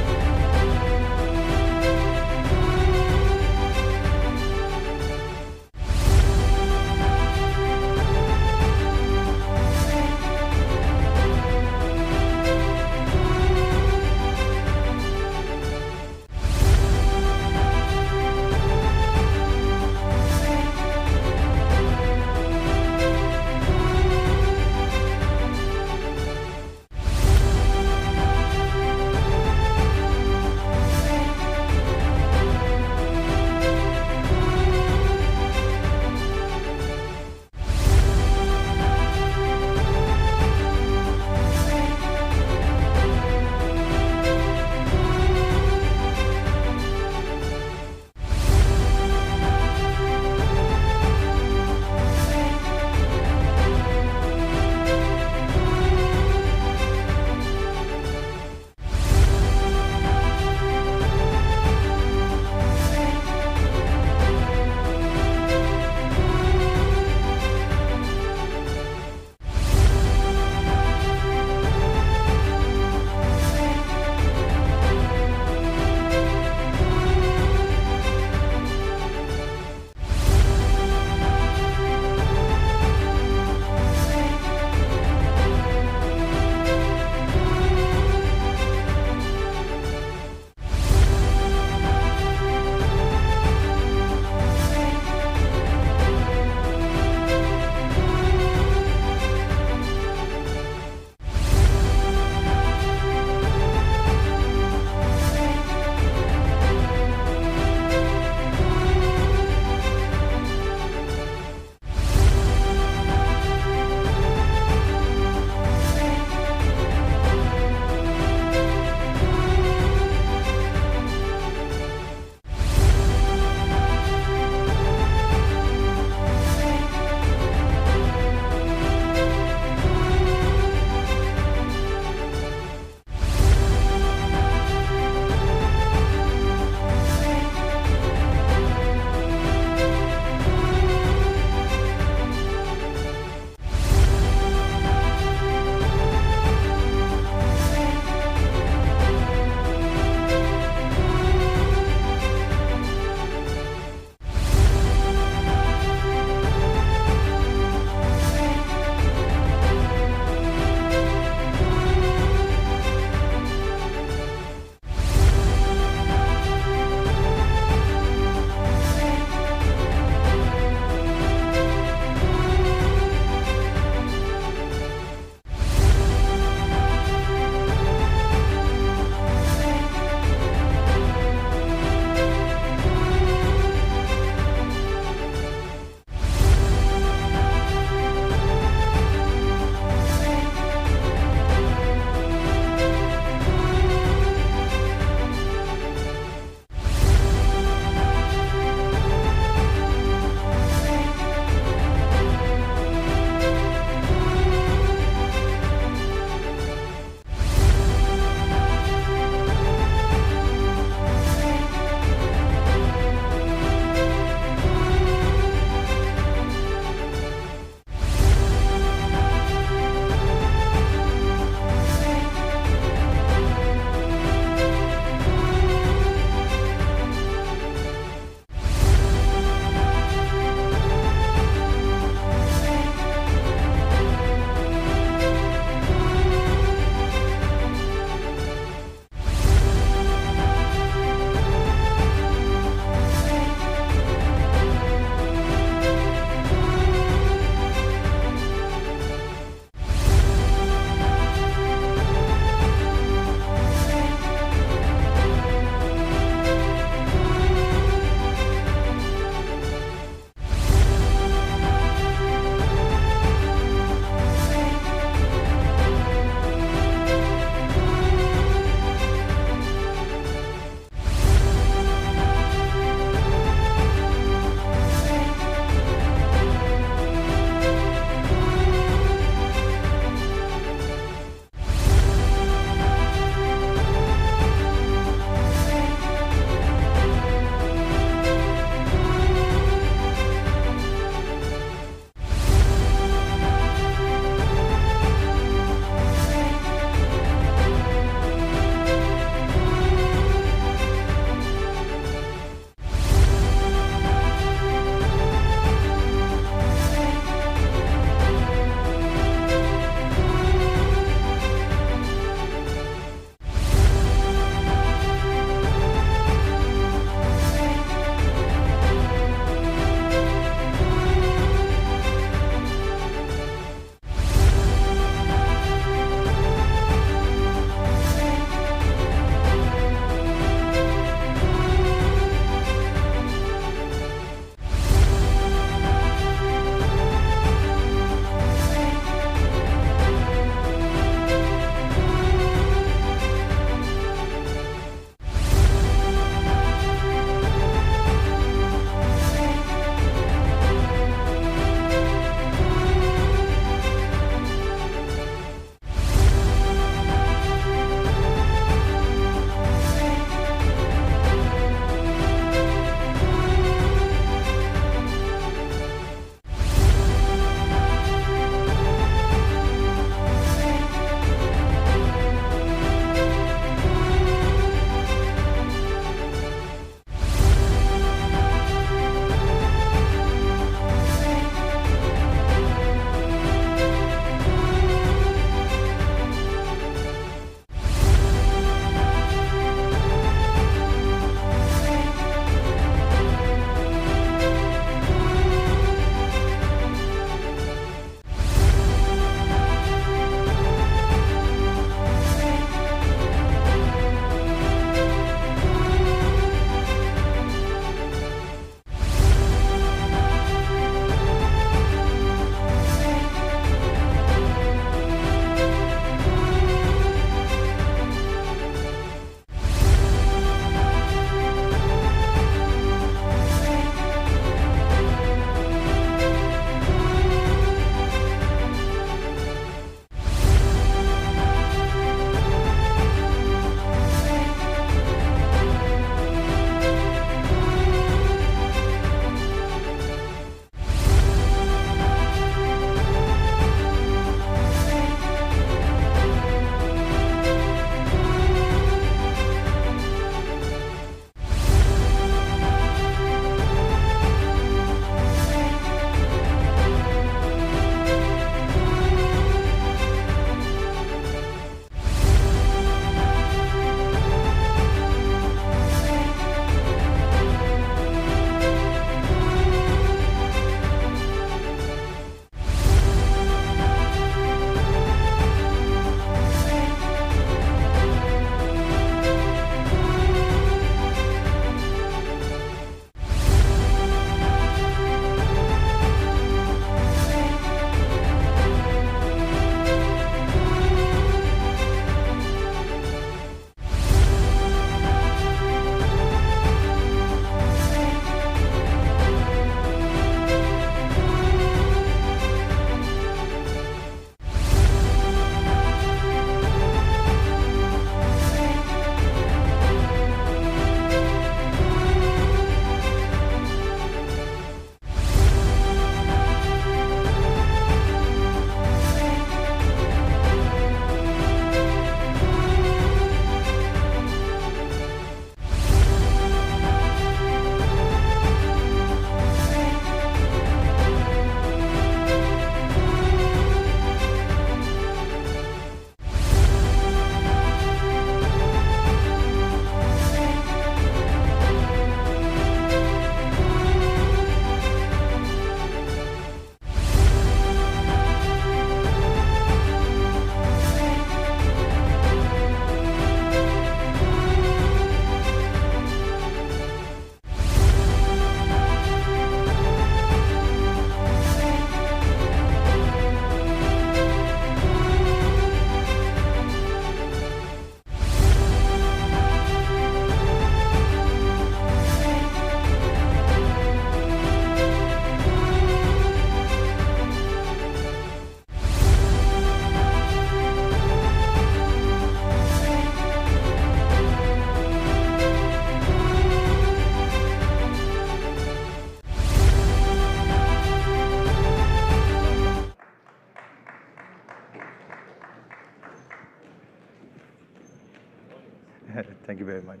Thank you very much.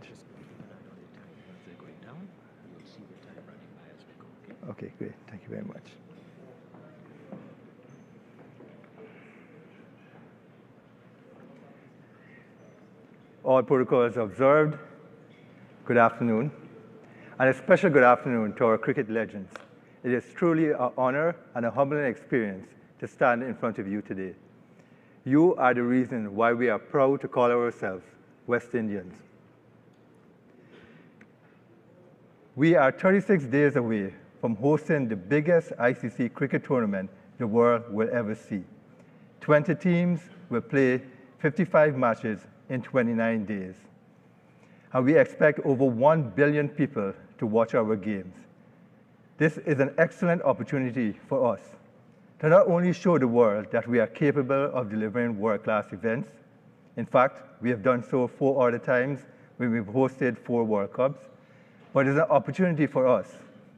Okay, great. Thank you very much. All protocols observed. Good afternoon. And a special good afternoon to our cricket legends. It is truly an honor and a humbling experience to stand in front of you today. You are the reason why we are proud to call ourselves West Indians. We are 36 days away from hosting the biggest ICC cricket tournament the world will ever see. 20 teams will play 55 matches in 29 days. And we expect over 1 billion people to watch our games. This is an excellent opportunity for us to not only show the world that we are capable of delivering world-class events. In fact, we have done so 4 other times when we've hosted 4 World Cups, but it's an opportunity for us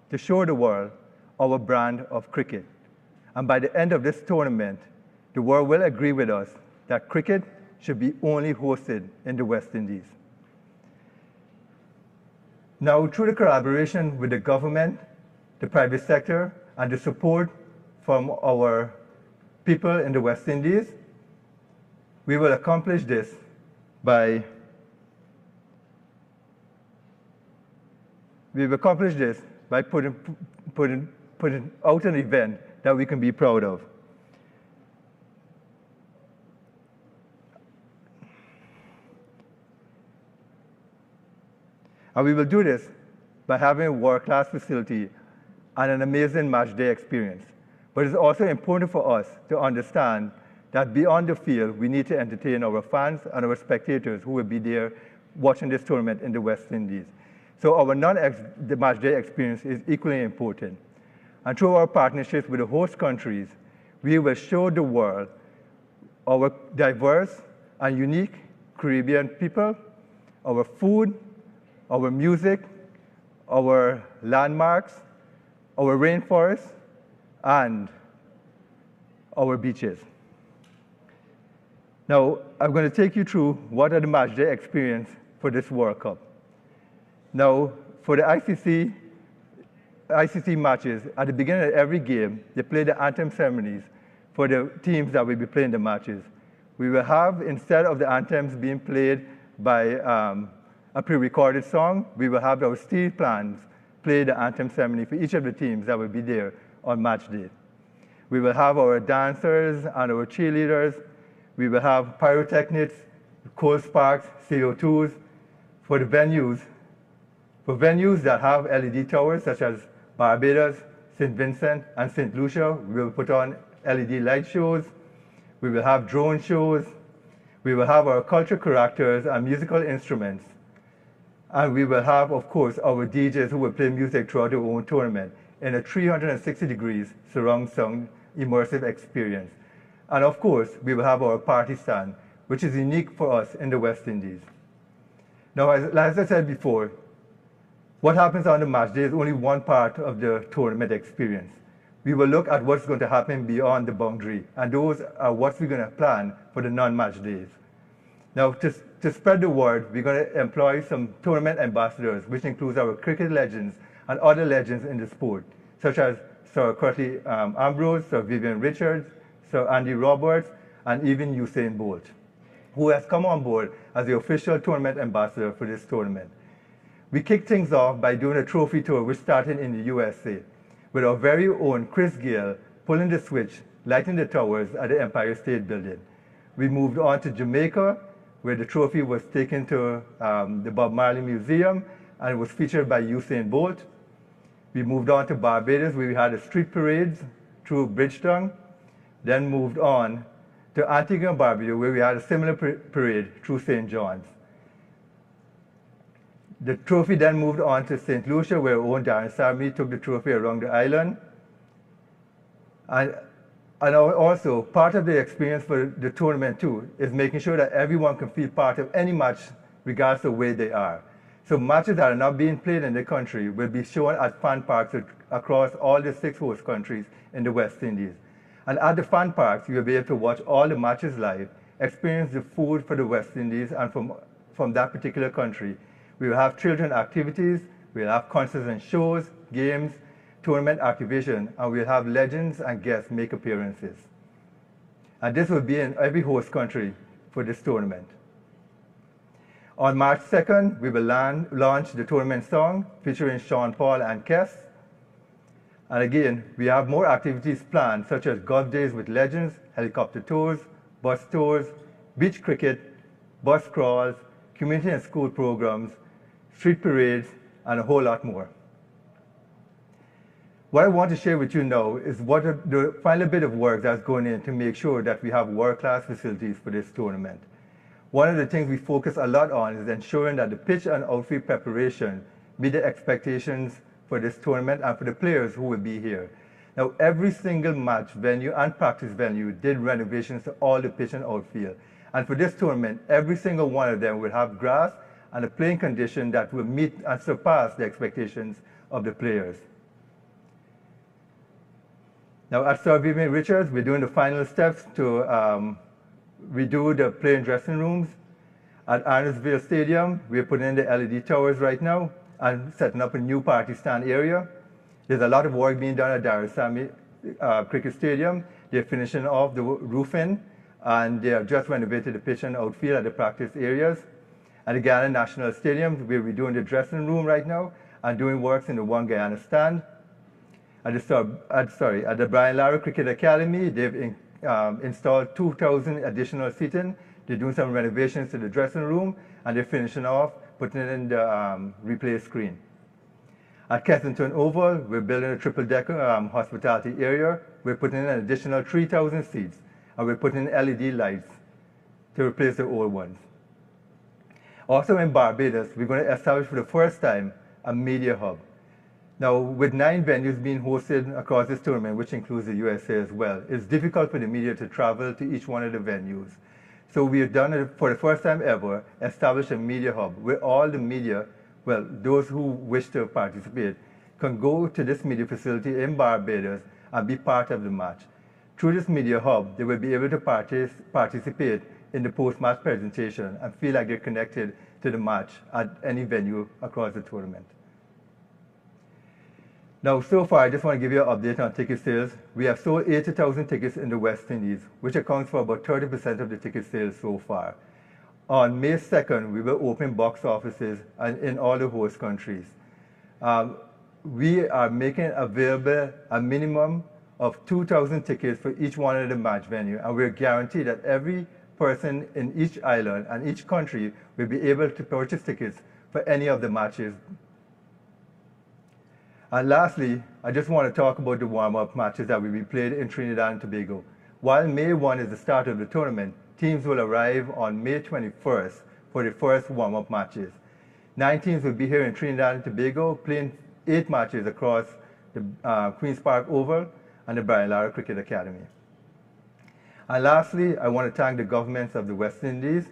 to show the world our brand of cricket. And by the end of this tournament, the world will agree with us that cricket should be only hosted in the West Indies. Now, through the collaboration with the government, the private sector, and the support from our people in the West Indies, we will accomplish this by putting out an event that we can be proud of. And we will do this by having a world-class facility and an amazing match day experience. But it's also important for us to understand that beyond the field, we need to entertain our fans and our spectators who will be there watching this tournament in the West Indies. So our non-match day experience is equally important. And through our partnerships with the host countries, we will show the world our diverse and unique Caribbean people, our food, our music, our landmarks, our rainforests, and our beaches. Now, I'm going to take you through what are the match day experience for this World Cup. Now, for the ICC matches, at the beginning of every game, they play the anthem ceremonies for the teams that will be playing the matches. We will have, instead of the anthems being played by a pre-recorded song, we will have our steel plans play the anthem ceremony for each of the teams that will be there on match day. We will have our dancers and our cheerleaders. We will have pyrotechnics, coal sparks, CO2s. For the venues, for venues that have LED towers, such as Barbados, St. Vincent, and St. Lucia, we will put on LED light shows. We will have drone shows. We will have our cultural characters and musical instruments. And we will have, of course, our DJs who will play music throughout the whole tournament in a 360 degrees surround sound immersive experience. And of course, we will have our party stand, which is unique for us in the West Indies. Now, as I said before, what happens on the match day is only one part of the tournament experience. We will look at what's going to happen beyond the boundary, and those are what we're going to plan for the non-match days. Now, to spread the word, we're going to employ some tournament ambassadors, which includes our cricket legends and other legends in the sport, such as Sir Curtly Ambrose, Sir Vivian Richards, Sir Andy Roberts, and even Usain Bolt, who has come on board as the official tournament ambassador for this tournament. We kicked things off by doing a trophy tour, which started in the USA, with our very own Chris Gayle pulling the switch, lighting the towers at the Empire State Building. We moved on to Jamaica, where the trophy was taken to the Bob Marley Museum, and it was featured by Usain Bolt. We moved on to Barbados, where we had a street parades through Bridgetown, then moved on to Antigua and Barbuda, where we had a similar parade through St. John's. The trophy then moved on to St. Lucia, where our own Darren Sarmi took the trophy around the island. And also, part of the experience for the tournament too is making sure that everyone can feel part of any match, regardless of where they are. So matches that are not being played in the country will be shown at fan parks across all the 6 host countries in the West Indies. And at the fan parks, you'll be able to watch all the matches live, experience the food for the West Indies and from from that particular country. We will have children activities, we'll have concerts and shows, games, tournament activation, and we'll have legends and guests make appearances. And this will be in every host country for this tournament. On March 2nd, we will launch the tournament song featuring Sean Paul and Kess. And again, we have more activities planned, such as golf days with legends, helicopter tours, bus tours, beach cricket, bus crawls, community and school programs, street parades, and a whole lot more. What I want to share with you now is what the final bit of work that's going in to make sure that we have world-class facilities for this tournament. One of the things we focus a lot on is ensuring that the pitch and outfield preparation meet the expectations for this tournament and for the players who will be here. Now, every single match venue and practice venue did renovations to all the pitch and outfield. And for this tournament, every single one of them will have grass and a playing condition that will meet and surpass the expectations of the players. Now, at Sir Vivian Richards, we're doing the final steps to redo the playing dressing rooms. At Arnoldsville Stadium, we're putting in the LED towers right now and setting up a new party stand area. There's a lot of work being done at Darusami Cricket Stadium. They're finishing off the roofing, and they have just renovated the pitch and outfield at the practice areas. At the Guyana National Stadium, we're redoing the dressing room right now and doing works in the One Guyana stand. At the Brian Lara Cricket Academy, they've installed 2,000 additional seating. They're doing some renovations to the dressing room, and they're finishing off putting in the replay screen. At Kensington Oval, we're building a triple-decker hospitality area. We're putting in an additional 3,000 seats, and we're putting in LED lights to replace the old ones. Also in Barbados, we're going to establish for the first time a media hub. Now, with 9 venues being hosted across this tournament, which includes the USA as well, it's difficult for the media to travel to each one of the venues. So we have done it for the first time ever, established a media hub where all the media, well, those who wish to participate, can go to this media facility in Barbados and be part of the match. Through this media hub, they will be able to participate in the post-match presentation and feel like they're connected to the match at any venue across the tournament. Now, so far, I just want to give you an update on ticket sales. We have sold 80,000 tickets in the West Indies, which accounts for about 30% of the ticket sales so far. On May 2nd, we will open box offices in all the host countries. We are making available a minimum of 2,000 tickets for each one of the match venue, and we're guaranteed that every person in each island and each country will be able to purchase tickets for any of the matches. And lastly, I just want to talk about the warm-up matches that will be played in Trinidad and Tobago. While May 1 is the start of the tournament, teams will arrive on May 21st for the first warm-up matches. 9 teams will be here in Trinidad and Tobago, playing 8 matches across the Queen's Park Oval and the Brian Lara Cricket Academy. And lastly, I want to thank the governments of the West Indies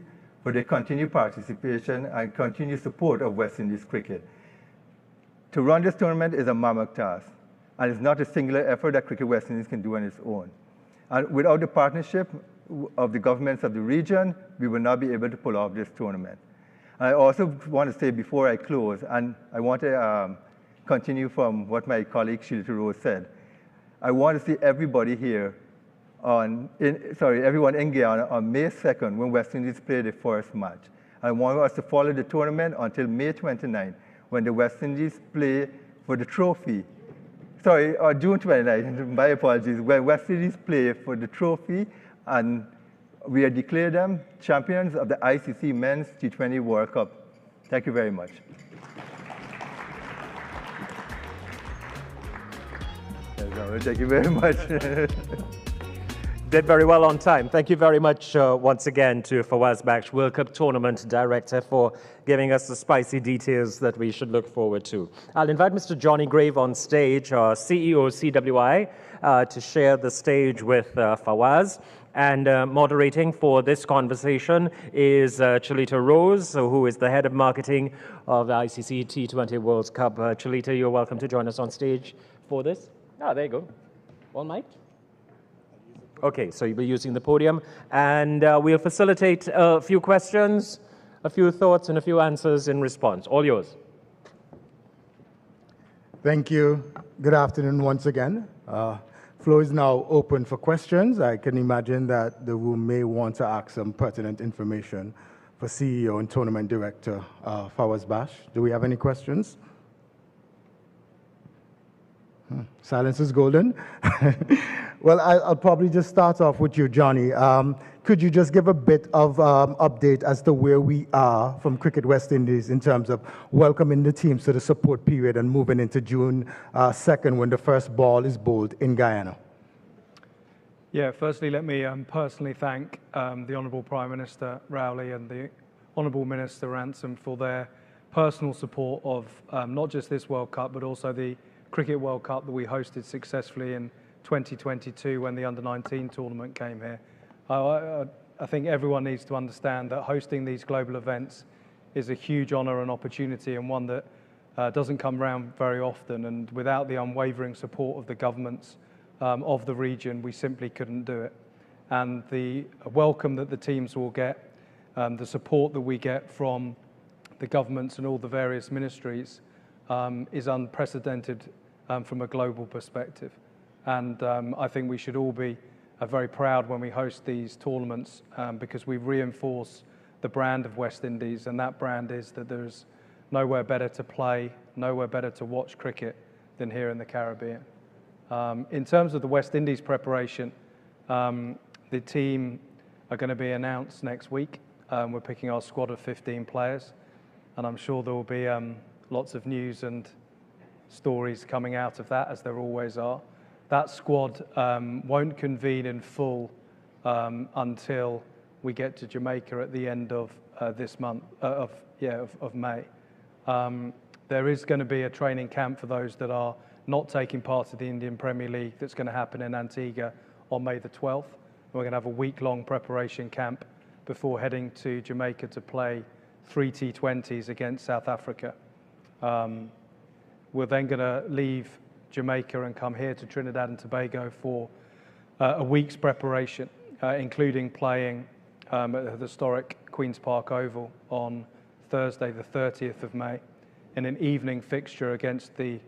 for their continued participation and continued support of West Indies cricket. To run this tournament is a mammoth task, and it's not a singular effort that Cricket West Indies can do on its own. And without the partnership of the governments of the region, we will not be able to pull off this tournament. And I also want to say before I close, and I want to continue from what my colleague Shilita Rose said, I want to see everybody here everyone in Guyana on May 2nd when West Indies play the first match. I want us to follow the tournament until May 29th when the West Indies play for the trophy. Or June 29th, my apologies, when West Indies play for the trophy, and we are declared them champions of the ICC Men's T20 World Cup. Thank you very much. Thank you very much. Did very well on time. Thank you very much once again to Fawaz Baksh, World Cup Tournament Director, for giving us the spicy details that we should look forward to. I'll invite Mr. Johnny Grave on stage, our CEO CWI, to share the stage with Fawaz. And moderating for this conversation is Chalita Rose, who is the head of marketing of the ICC T20 World Cup. Chalita, you're welcome to join us on stage for this. Ah, there you go. All mic? Okay, so you'll be using the podium, and we'll facilitate a few questions a few thoughts and a few answers in response. All yours. Thank you. Good afternoon once again. Floor is now open for questions. I can imagine that the room may want to ask some pertinent information for CEO and Tournament Director Fawaz Bash. Do we have any questions? Silence is golden. Well, I'll probably just start off with you, Johnny. Could you just give a bit of update as to where we are from Cricket West Indies in terms of welcoming the teams to the support period and moving into June 2nd when the first ball is bowled in Guyana? Yeah, firstly, let me personally thank the Honourable Prime Minister Rowley and the Honourable Minister Ransom for their personal support of not just this World Cup, but also the Cricket World Cup that we hosted successfully in 2022 when the Under-19 tournament came here. I think everyone needs to understand that hosting these global events is a huge honour and opportunity, and one that doesn't come around very often. And without the unwavering support of the governments of the region, we simply couldn't do it. And the welcome that the teams will get, the support that we get from the governments and all the various ministries is unprecedented from a global perspective. And I think we should all be very proud when we host these tournaments because we reinforce the brand of West Indies, and that brand is that there's nowhere better to play, nowhere better to watch cricket than here in the Caribbean. In terms of the West Indies preparation, the team are going to be announced next week. We're picking our squad of 15 players, and I'm sure there will be lots of news and stories coming out of that, as there always are. That squad won't convene in full until we get to Jamaica at the end of this month, of May. There is going to be a training camp for those that are not taking part of the Indian Premier League that's going to happen in Antigua on May the 12th. We're going to have a week-long preparation camp before heading to Jamaica to play 3 T20s against South Africa. We're then going to leave Jamaica and come here to Trinidad and Tobago for a week's preparation, including playing at the historic Queen's Park Oval on Thursday, the 30th of May, in an evening fixture against the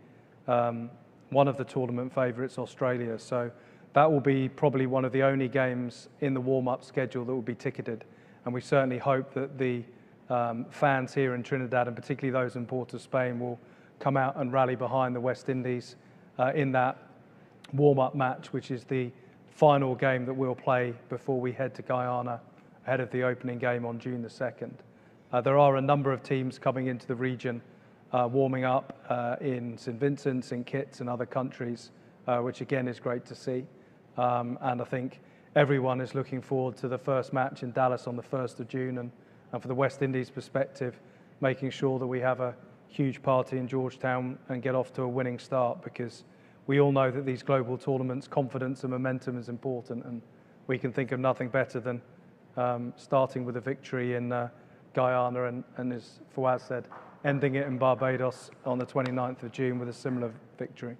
one of the tournament favourites, Australia. So that will be probably one of the only games in the warm-up schedule that will be ticketed. And we certainly hope that the fans here in Trinidad, and particularly those in Port of Spain, will come out and rally behind the West Indies in that warm-up match, which is the final game that we'll play before we head to Guyana ahead of the opening game on June the 2nd. There are a number of teams coming into the region warming up in St. Vincent, St. Kitts and other countries, which again is great to see. And I think everyone is looking forward to the first match in Dallas on the 1st of June, and for the West Indies perspective, making sure that we have a huge party in Georgetown and get off to a winning start, because we all know that these global tournaments, confidence and momentum is important, and we can think of nothing better than starting with a victory in Guyana and as Fawaz said, ending it in Barbados on the 29th of June with a similar victory.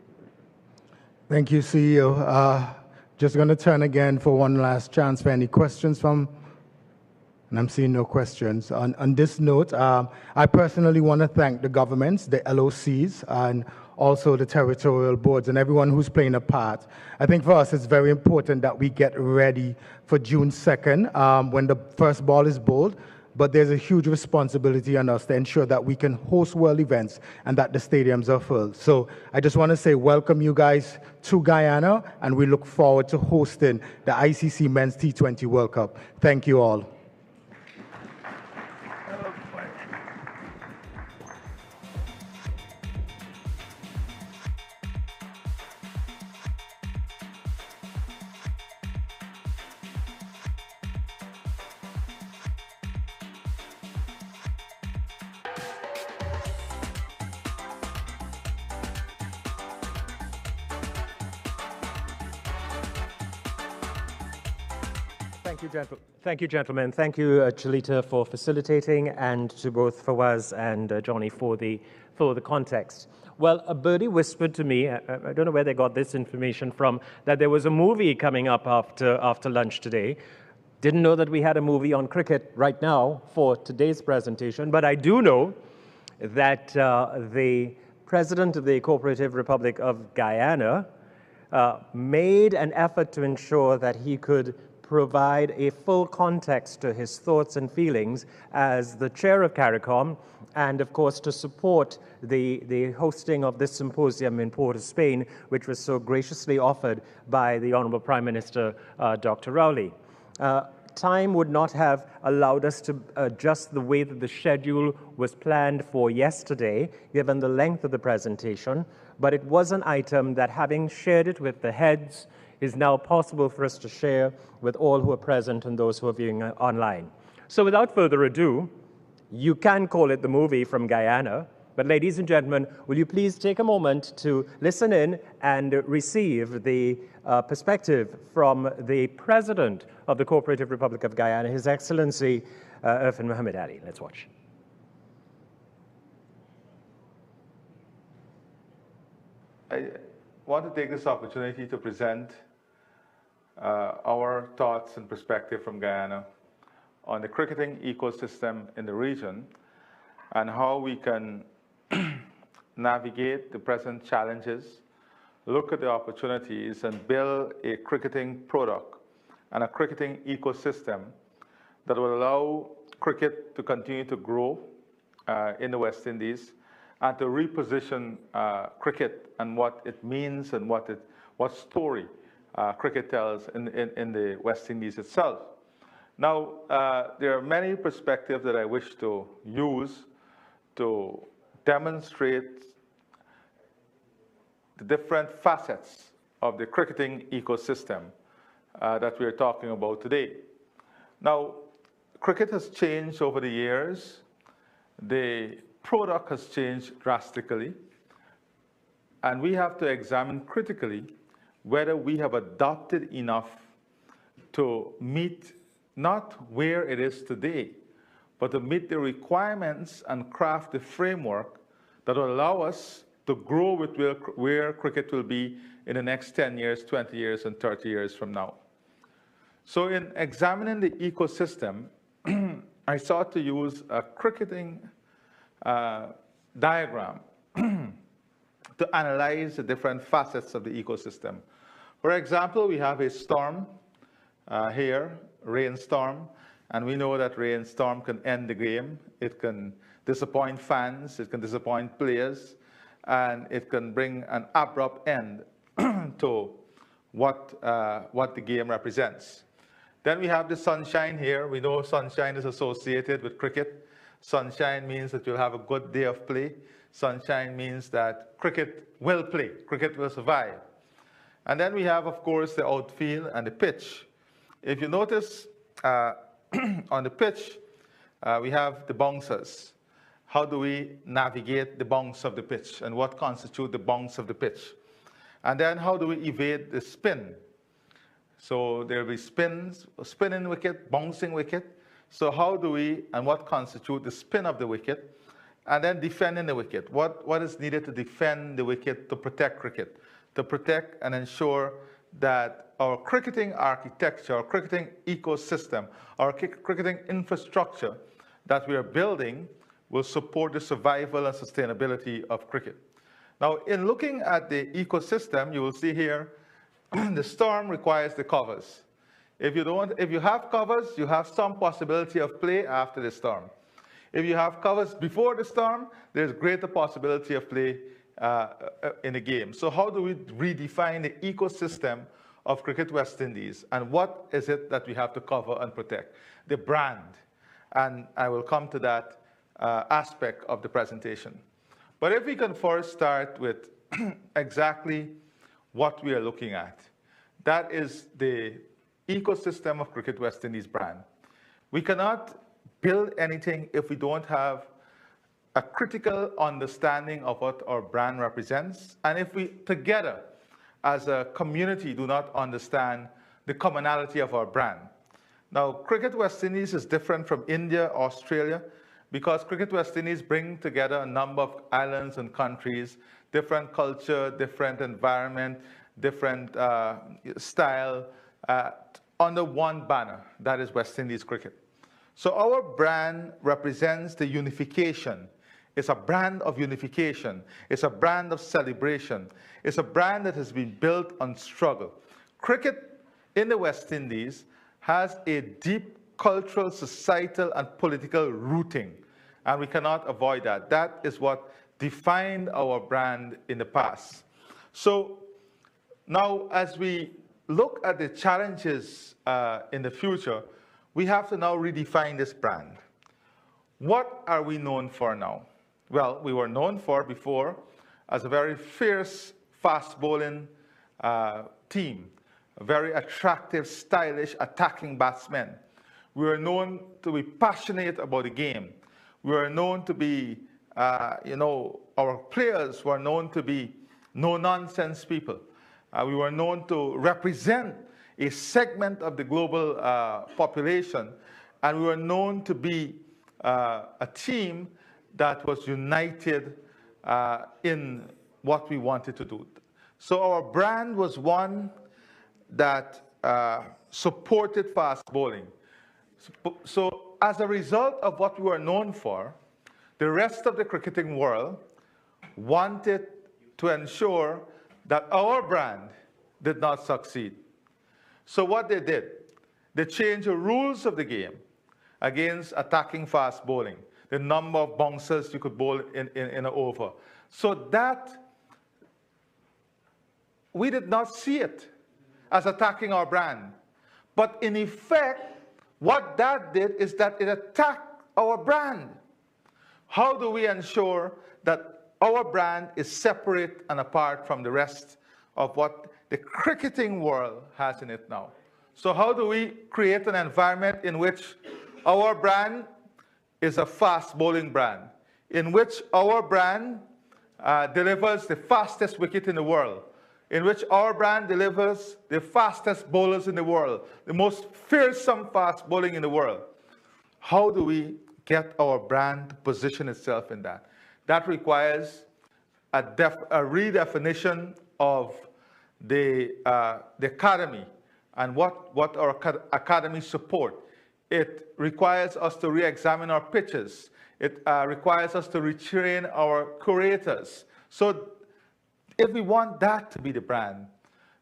Thank you, CEO. Just going to turn again for one last chance for any questions from, and I'm seeing no questions. On this note, I personally want to thank the governments, the LOCs, and also the territorial boards and everyone who's playing a part. I think for us it's very important that we get ready for June 2nd when the first ball is bowled, but there's a huge responsibility on us to ensure that we can host world events and that the stadiums are full. So I just want to say welcome you guys to Guyana, and we look forward to hosting the ICC Men's T20 World Cup. Thank you all. Thank you, gentlemen. Thank you, Chalita, for facilitating, and to both Fawaz and Johnny for the context. Well, a birdie whispered to me, I don't know where they got this information from, that there was a movie coming up after lunch today. Didn't know that we had a movie on cricket right now for today's presentation, but I do know that the President of the Cooperative Republic of Guyana made an effort to ensure that he could provide a full context to his thoughts and feelings as the chair of CARICOM, and of course to support the hosting of this symposium in Port of Spain, which was so graciously offered by the Honorable Prime Minister, Dr. Rowley. Time would not have allowed us to adjust the way that the schedule was planned for yesterday, given the length of the presentation, but it was an item that, having shared it with the heads, is now possible for us to share with all who are present and those who are viewing online. So without further ado, you can call it the movie from Guyana, but ladies and gentlemen, will you please take a moment to listen in and receive the perspective from the President of the Cooperative Republic of Guyana, His Excellency Irfan Muhammad Ali. Let's watch. I want to take this opportunity to present our thoughts and perspective from Guyana on the cricketing ecosystem in the region and how we can navigate the present challenges, look at the opportunities, and build a cricketing product and a cricketing ecosystem that will allow cricket to continue to grow in the West Indies and to reposition cricket and what it means and what story cricket tells in the West Indies itself. Now, there are many perspectives that I wish to use to demonstrate the different facets of the cricketing ecosystem that we're talking about today. Now, cricket has changed over the years. The product has changed drastically. And we have to examine critically whether we have adopted enough to meet not where it is today, but to meet the requirements and craft the framework that will allow us to grow with where cricket will be in the next 10 years, 20 years, and 30 years from now. So in examining the ecosystem, I sought to use a cricketing diagram to analyze the different facets of the ecosystem. For example, we have a storm here, rainstorm, and we know that rainstorm can end the game. It can disappoint fans, it can disappoint players, and it can bring an abrupt end to what the game represents. Then we have the sunshine here. We know sunshine is associated with cricket. Sunshine means that you'll have a good day of play. Sunshine means that cricket will play, cricket will survive. And then we have, of course, the outfield and the pitch. If you notice on the pitch, we have the bouncers. How do we navigate the bounce of the pitch and what constitutes the bounce of the pitch? And then how do we evade the spin? So there will be spins, spinning wicket, bouncing wicket. So how do we, and what constitutes the spin of the wicket? And then defending the wicket. What is needed to defend the wicket to protect cricket? To protect and ensure that our cricketing architecture, our cricketing ecosystem, our cricketing infrastructure that we are building will support the survival and sustainability of cricket. Now, in looking at the ecosystem, you will see here, the storm requires the covers. If you have covers, you have some possibility of play after the storm. If you have covers before the storm, there's greater possibility of play in the game. So how do we redefine the ecosystem of Cricket West Indies, and what is it that we have to cover and protect? The brand, and I will come to that aspect of the presentation. But if we can first start with exactly what we are looking at, that is the ecosystem of Cricket West Indies brand. We cannot build anything if we don't have a critical understanding of what our brand represents, and if we together as a community do not understand the commonality of our brand. Now, Cricket West Indies is different from India, Australia, because Cricket West Indies bring together a number of islands and countries, different culture, different environment, different style, under one banner, that is West Indies cricket. So our brand represents the unification. It's a brand of unification. It's a brand of celebration. It's a brand that has been built on struggle. Cricket in the West Indies has a deep cultural, societal, and political rooting, and we cannot avoid that. That is what defined our brand in the past. So now, as we look at the challenges in the future, we have to now redefine this brand. What are we known for now? Well, we were known for before as a very fierce, fast bowling team, a very attractive, stylish, attacking batsmen. We were known to be passionate about the game. We were known to be, our players were known to be no-nonsense people. We were known to represent a segment of the global population, and we were known to be a team that was united in what we wanted to do. So our brand was one that supported fast bowling. So as a result of what we were known for, the rest of the cricketing world wanted to ensure that our brand did not succeed. So what they did, they changed the rules of the game against attacking fast bowling, the number of bouncers you could bowl in an over. So that we did not see it as attacking our brand. But in effect, what that did is that it attacked our brand. How do we ensure that our brand is separate and apart from the rest of what the cricketing world has in it now? So how do we create an environment in which our brand is a fast bowling brand, in which our brand delivers the fastest wicket in the world, in which our brand delivers the fastest bowlers in the world, the most fearsome fast bowling in the world? How do we get our brand to position itself in that? That requires a redefinition of the academy and what our academy support. It requires us to re-examine our pitches. It requires us to retrain our curators. So if we want that to be the brand,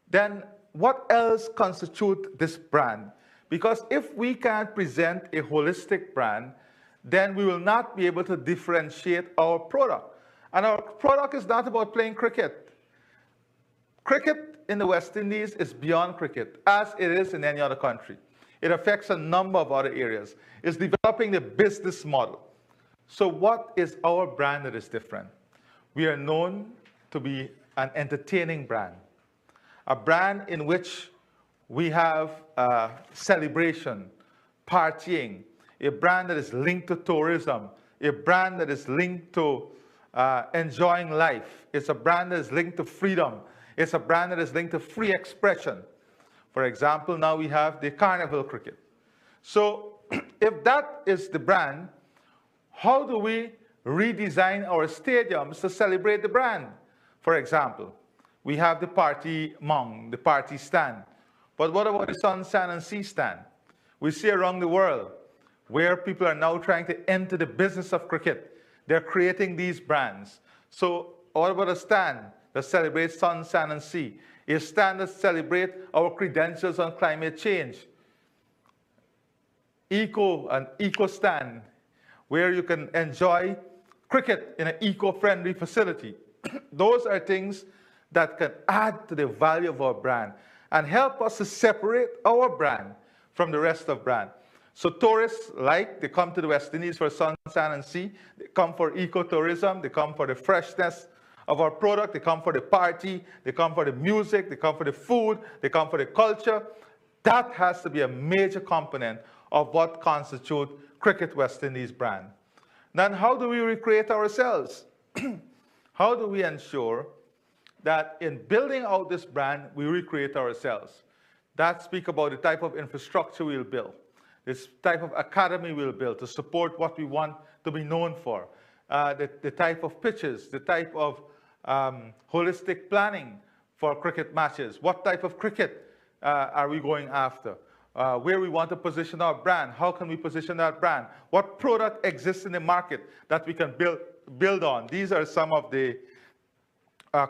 then what else constitutes this brand? Because if we can't present a holistic brand, then we will not be able to differentiate our product. And our product is not about playing cricket. Cricket in the West Indies is beyond cricket, as it is in any other country. It affects a number of other areas. It's developing the business model. So what is our brand that is different? We are known to be an entertaining brand, a brand in which we have celebration, partying, a brand that is linked to tourism, a brand that is linked to enjoying life. It's a brand that is linked to freedom. It's a brand that is linked to free expression. For example, now we have the carnival cricket. So if that is the brand, how do we redesign our stadiums to celebrate the brand? For example, we have the party mound, the party stand. But what about the sun, sand, and sea stand? We see around the world where people are now trying to enter the business of cricket. They're creating these brands. So what about a stand that celebrates sun, sand, and sea? A stand that celebrates our credentials on climate change. An eco stand, where you can enjoy cricket in an eco-friendly facility. Those are things that can add to the value of our brand and help us to separate our brand from the rest of brand. So tourists, they come to the West Indies for sun, sand, and sea. They come for ecotourism. They come for the freshness of our product. They come for the party. They come for the music. They come for the food. They come for the culture. That has to be a major component of what constitutes Cricket West Indies brand. Then how do we recreate ourselves? How do we ensure that in building out this brand, we recreate ourselves? That speaks about the type of infrastructure we'll build, this type of academy we'll build to support what we want to be known for, the type of pitches, the type of holistic planning for cricket matches. What type of cricket are we going after? where we want to position our brand. How can we position that brand? What product exists in the market that we can build on? These are some of the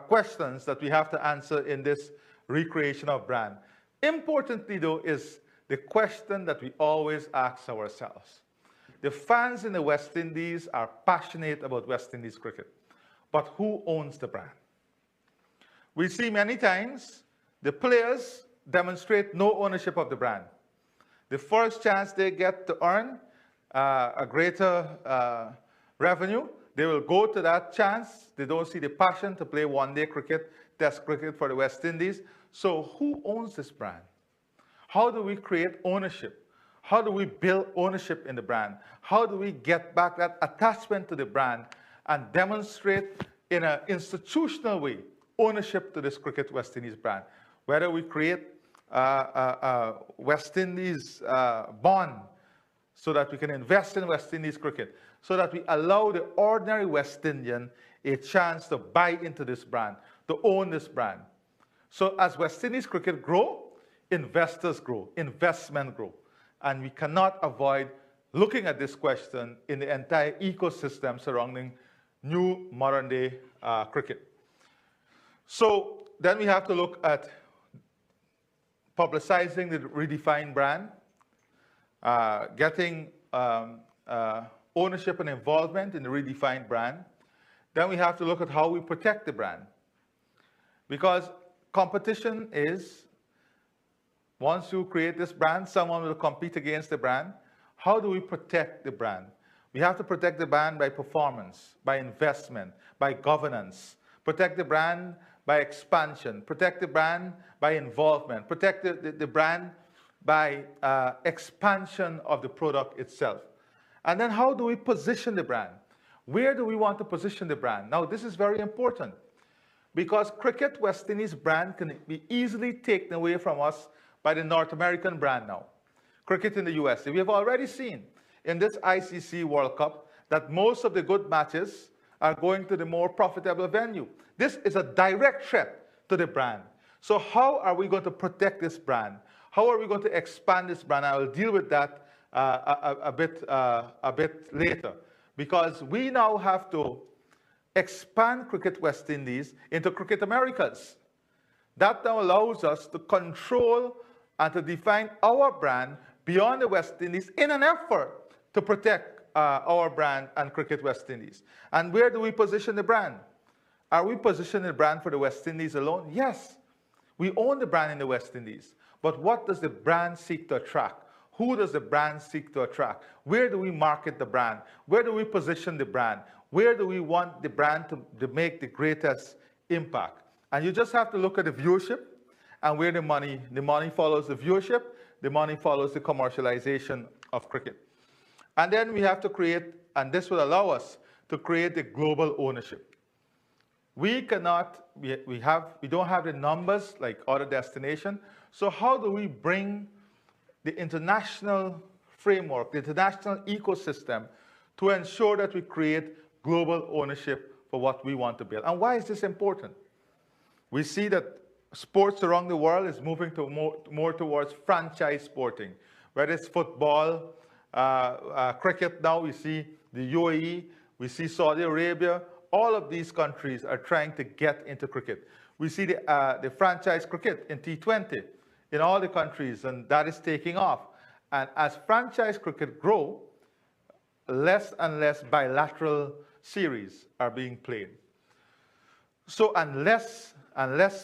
questions that we have to answer in this recreation of brand. Importantly, though, is the question that we always ask ourselves. The fans in the West Indies are passionate about West Indies cricket, but who owns the brand? We see many times the players demonstrate no ownership of the brand. The first chance they get to earn a greater revenue, they will go to that chance. They don't see the passion to play one-day cricket, test cricket for the West Indies. So who owns this brand? How do we create ownership? How do we build ownership in the brand? How do we get back that attachment to the brand and demonstrate in an institutional way ownership to this Cricket West Indies brand? Whether we create a West Indies bond so that we can invest in West Indies cricket, so that we allow the ordinary West Indian a chance to buy into this brand, to own this brand. So as West Indies cricket grow, investors grow, investment grow. And we cannot avoid looking at this question in the entire ecosystem surrounding new modern day cricket. So then we have to look at publicizing the redefined brand, getting ownership and involvement in the redefined brand. Then we have to look at how we protect the brand. Because competition is, once you create this brand, someone will compete against the brand. How do we protect the brand? We have to protect the brand by performance, by investment, by governance. Protect the brand by expansion. Protect the brand by involvement. Protect the brand by expansion of the product itself. And then how do we position the brand? Where do we want to position the brand? Now, this is very important because Cricket West Indies brand can be easily taken away from us by the North American brand now. Cricket in the USA. We have already seen in this ICC World Cup that most of the good matches are going to the more profitable venue. This is a direct threat to the brand. So how are we going to protect this brand? How are we going to expand this brand? I will deal with that a bit later, because we now have to expand Cricket West Indies into Cricket Americas. That now allows us to control and to define our brand beyond the West Indies in an effort to protect our brand and Cricket West Indies. And where do we position the brand? Are we positioning the brand for the West Indies alone? Yes. We own the brand in the West Indies. But what does the brand seek to attract? Who does the brand seek to attract? Where do we market the brand? Where do we position the brand? Where do we want the brand to make the greatest impact? And you just have to look at the viewership and where the money follows the viewership, the money follows the commercialization of cricket. And then we have to create, and this will allow us to create the global ownership. We cannot, we don't have the numbers like other destinations. So how do we bring the international framework, the international ecosystem to ensure that we create global ownership for what we want to build? And why is this important? We see that sports around the world is moving to more towards franchise sporting, whether it's football, cricket now, we see the UAE, we see Saudi Arabia. All of these countries are trying to get into cricket. We see the franchise cricket in T20 in all the countries, and that is taking off. And as franchise cricket grow, less and less bilateral series are being played. So unless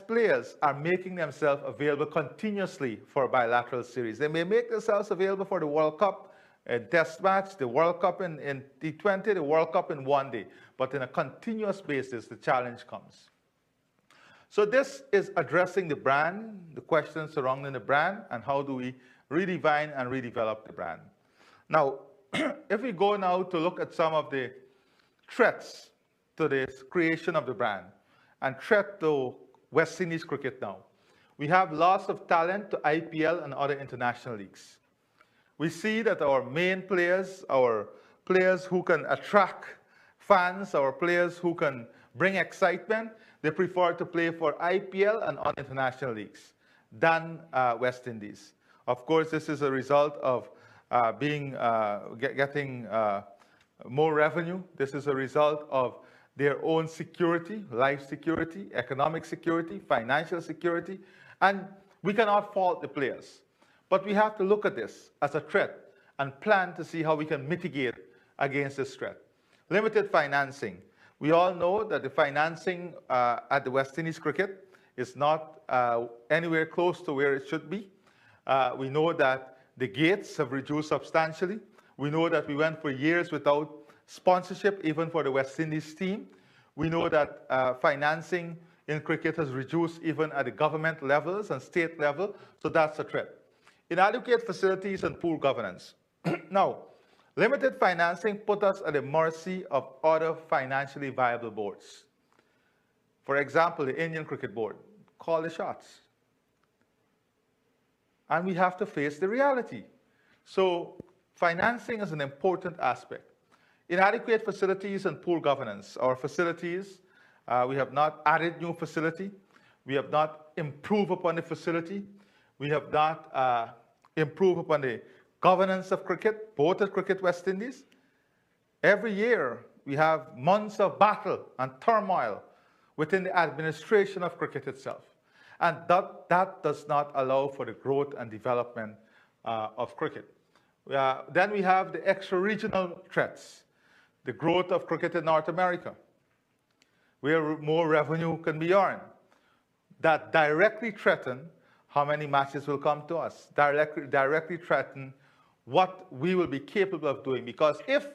players are making themselves available continuously for bilateral series, they may make themselves available for the World Cup, a test match, the World Cup in T20, the World Cup in one day. But in a continuous basis, the challenge comes. So this is addressing the brand, the questions surrounding the brand, and how do we redefine and redevelop the brand. Now, if we go now to look at some of the threats to this creation of the brand and threat to West Indies cricket now, we have loss of talent to IPL and other international leagues. We see that our main players, our players who can attract fans, our players who can bring excitement, they prefer to play for IPL and other international leagues than West Indies. Of course, this is a result of getting more revenue. This is a result of their own security, life security, economic security, financial security, and we cannot fault the players. But we have to look at this as a threat and plan to see how we can mitigate against this threat. Limited financing. We all know that the financing at the West Indies cricket is not anywhere close to where it should be. We know that the gates have reduced substantially. We know that we went for years without sponsorship, even for the West Indies team. We know that financing in cricket has reduced even at the government levels and state level, so that's a threat. Inadequate facilities and poor governance. Now, limited financing put us at the mercy of other financially viable boards. For example, the Indian Cricket Board, call the shots. And we have to face the reality. So financing is an important aspect. Inadequate facilities and poor governance. Our facilities, we have not added new facility. We have not improved upon the facility. We have not improved upon the governance of cricket, both at Cricket West Indies. Every year, we have months of battle and turmoil within the administration of cricket itself. And that does not allow for the growth and development of cricket. Then we have the extra-regional threats, the growth of cricket in North America, where more revenue can be earned, that directly threaten how many matches will come to us, directly threaten what we will be capable of doing. Because if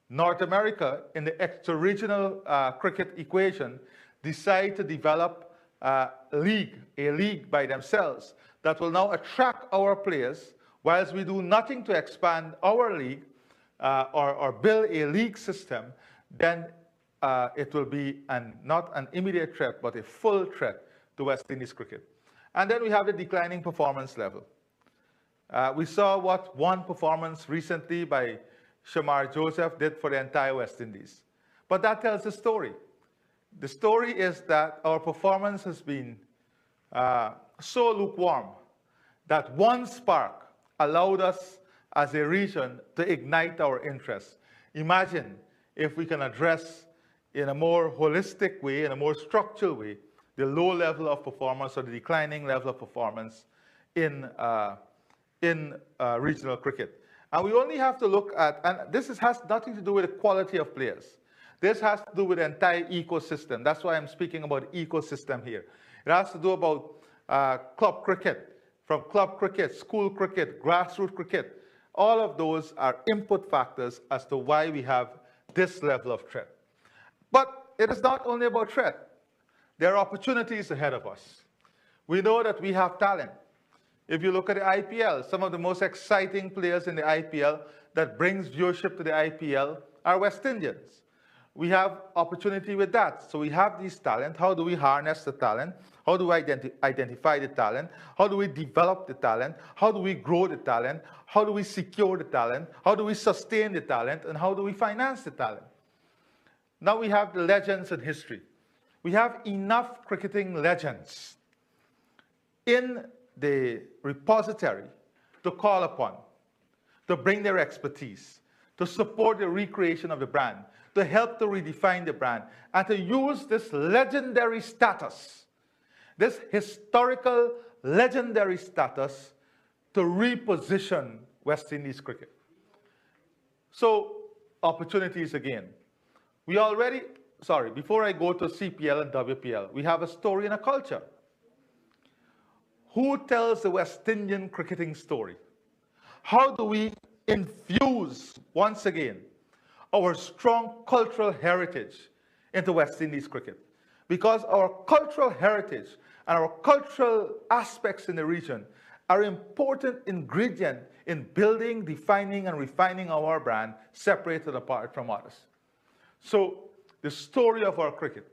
North America, in the extra-regional cricket equation, decide to develop a league by themselves that will now attract our players, whilst we do nothing to expand our league or build a league system, then it will be not an immediate threat, but a full threat to West Indies cricket. And then we have the declining performance level. We saw what one performance recently by Shamar Joseph did for the entire West Indies. But that tells the story. The story is that our performance has been so lukewarm that one spark allowed us as a region to ignite our interest. Imagine if we can address in a more holistic way, in a more structural way, the low level of performance or the declining level of performance in regional cricket. And we only have to look at, and this has nothing to do with the quality of players. This has to do with the entire ecosystem. That's why I'm speaking about ecosystem here. It has to do about club cricket, from club cricket, school cricket, grassroots cricket. All of those are input factors as to why we have this level of threat. But it is not only about threat. There are opportunities ahead of us. We know that we have talent. If you look at the IPL, some of the most exciting players in the IPL that brings viewership to the IPL are West Indians. We have opportunity with that. So we have these talent. How do we harness the talent? How do we identify the talent? How do we develop the talent? How do we grow the talent? How do we secure the talent? How do we sustain the talent? And how do we finance the talent? Now we have the legends in history. We have enough cricketing legends in the repository to call upon, to bring their expertise, to support the recreation of the brand, to help to redefine the brand, and to use this legendary status, this historical legendary status, to reposition West Indies cricket. So, opportunities again. We already, before I go to CPL and WPL, we have a story and a culture. Who tells the West Indian cricketing story? How do we infuse, once again, our strong cultural heritage into West Indies cricket? Because our cultural heritage and our cultural aspects in the region are important ingredient in building, defining, and refining our brand, separated apart from others. So the story of our cricket,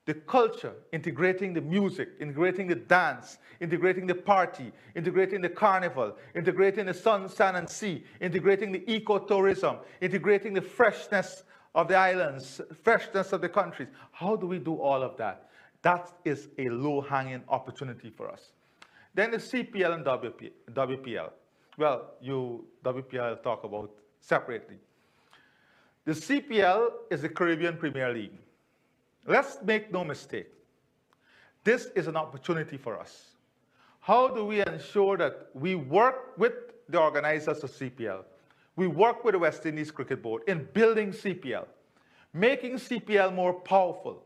the culture, integrating the music, integrating the dance, integrating the party, integrating the carnival, integrating the sun, sand, and sea, integrating the ecotourism, integrating the freshness of the islands, freshness of the countries. How do we do all of that? That is a low-hanging opportunity for us. Then the CPL and WPL. Well, WPL talk about separately. The CPL is the Caribbean Premier League. Let's make no mistake. This is an opportunity for us. How do we ensure that we work with the organizers of CPL? We work with the West Indies Cricket Board in building CPL, making CPL more powerful,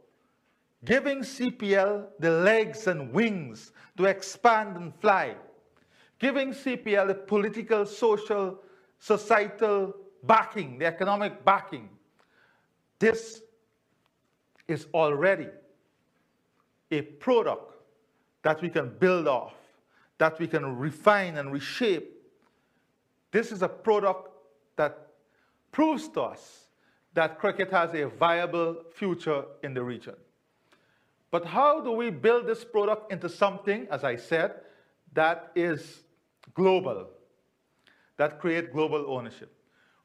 giving CPL the legs and wings to expand and fly, giving CPL the political, social, societal backing, the economic backing. This is already a product that we can build off, that we can refine and reshape. This is a product that proves to us that cricket has a viable future in the region. But how do we build this product into something, as I said, that is global, that creates global ownership?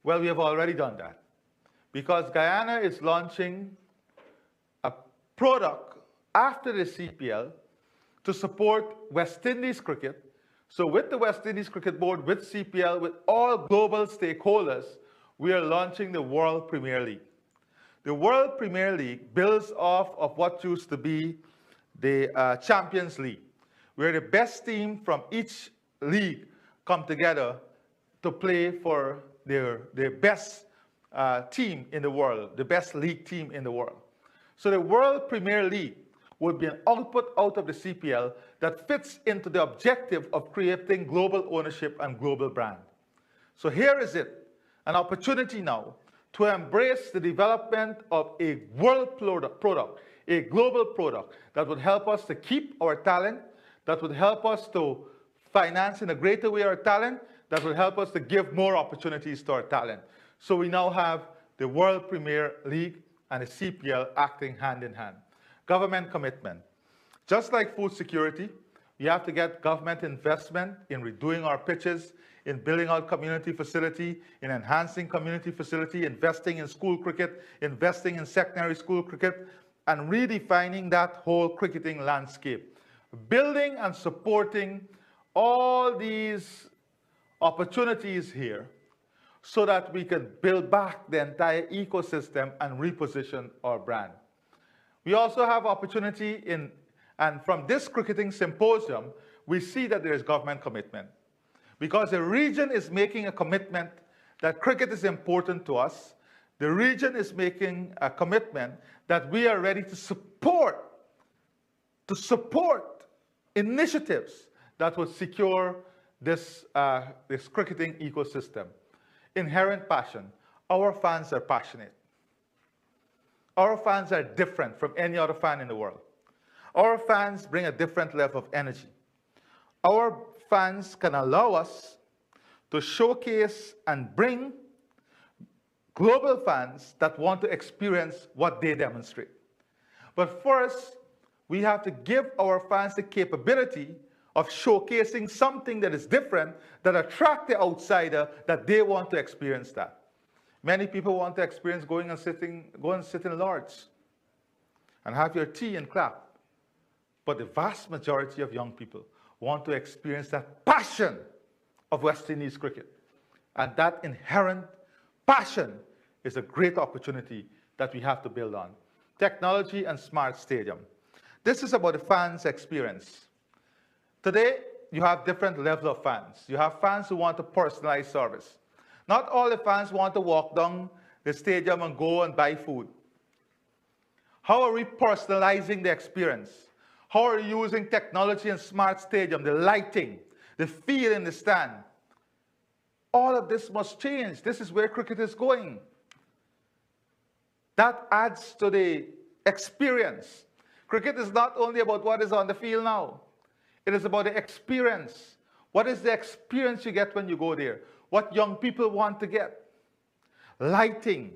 Well, we have already done that, because Guyana is launching a product after the CPL to support West Indies cricket. So with the West Indies Cricket Board, with CPL, with all global stakeholders, we are launching the World Premier League. The World Premier League builds off of what used to be the Champions League, where the best team from each league come together to play for their best team in the world, the best league team in the world. So the World Premier League would be an output out of the CPL that fits into the objective of creating global ownership and global brand. So here is it, an opportunity now to embrace the development of a world product, a global product that would help us to keep our talent, that would help us to finance in a greater way our talent, that would help us to give more opportunities to our talent. So we now have the World Premier League and the CPL acting hand in hand. Government commitment. Just like food security, we have to get government investment in redoing our pitches, in building out community facility, in enhancing community facility, investing in school cricket, investing in secondary school cricket, and redefining that whole cricketing landscape. Building and supporting all these opportunities here so that we can build back the entire ecosystem and reposition our brand. We also have opportunity and from this cricketing symposium, we see that there is government commitment. Because the region is making a commitment that cricket is important to us. The region is making a commitment that we are ready to support initiatives that would secure this cricketing ecosystem. Inherent passion. Our fans are passionate. Our fans are different from any other fan in the world. Our fans bring a different level of energy. Our fans can allow us to showcase and bring global fans that want to experience what they demonstrate. But first, we have to give our fans the capability of showcasing something that is different, that attracts the outsider, that they want to experience that. Many people want to experience go and sit in lodges and have your tea and clap. But the vast majority of young people want to experience that passion of West Indies cricket. And that inherent passion is a great opportunity that we have to build on. Technology and smart stadium. This is about the fans' experience. Today, you have different levels of fans. You have fans who want a personalized service. Not all the fans want to walk down the stadium and go and buy food. How are we personalizing the experience? How are you using technology and smart stadium, the lighting, the feel in the stand? All of this must change. This is where cricket is going. That adds to the experience. Cricket is not only about what is on the field now. It is about the experience. What is the experience you get when you go there? What young people want to get? Lighting,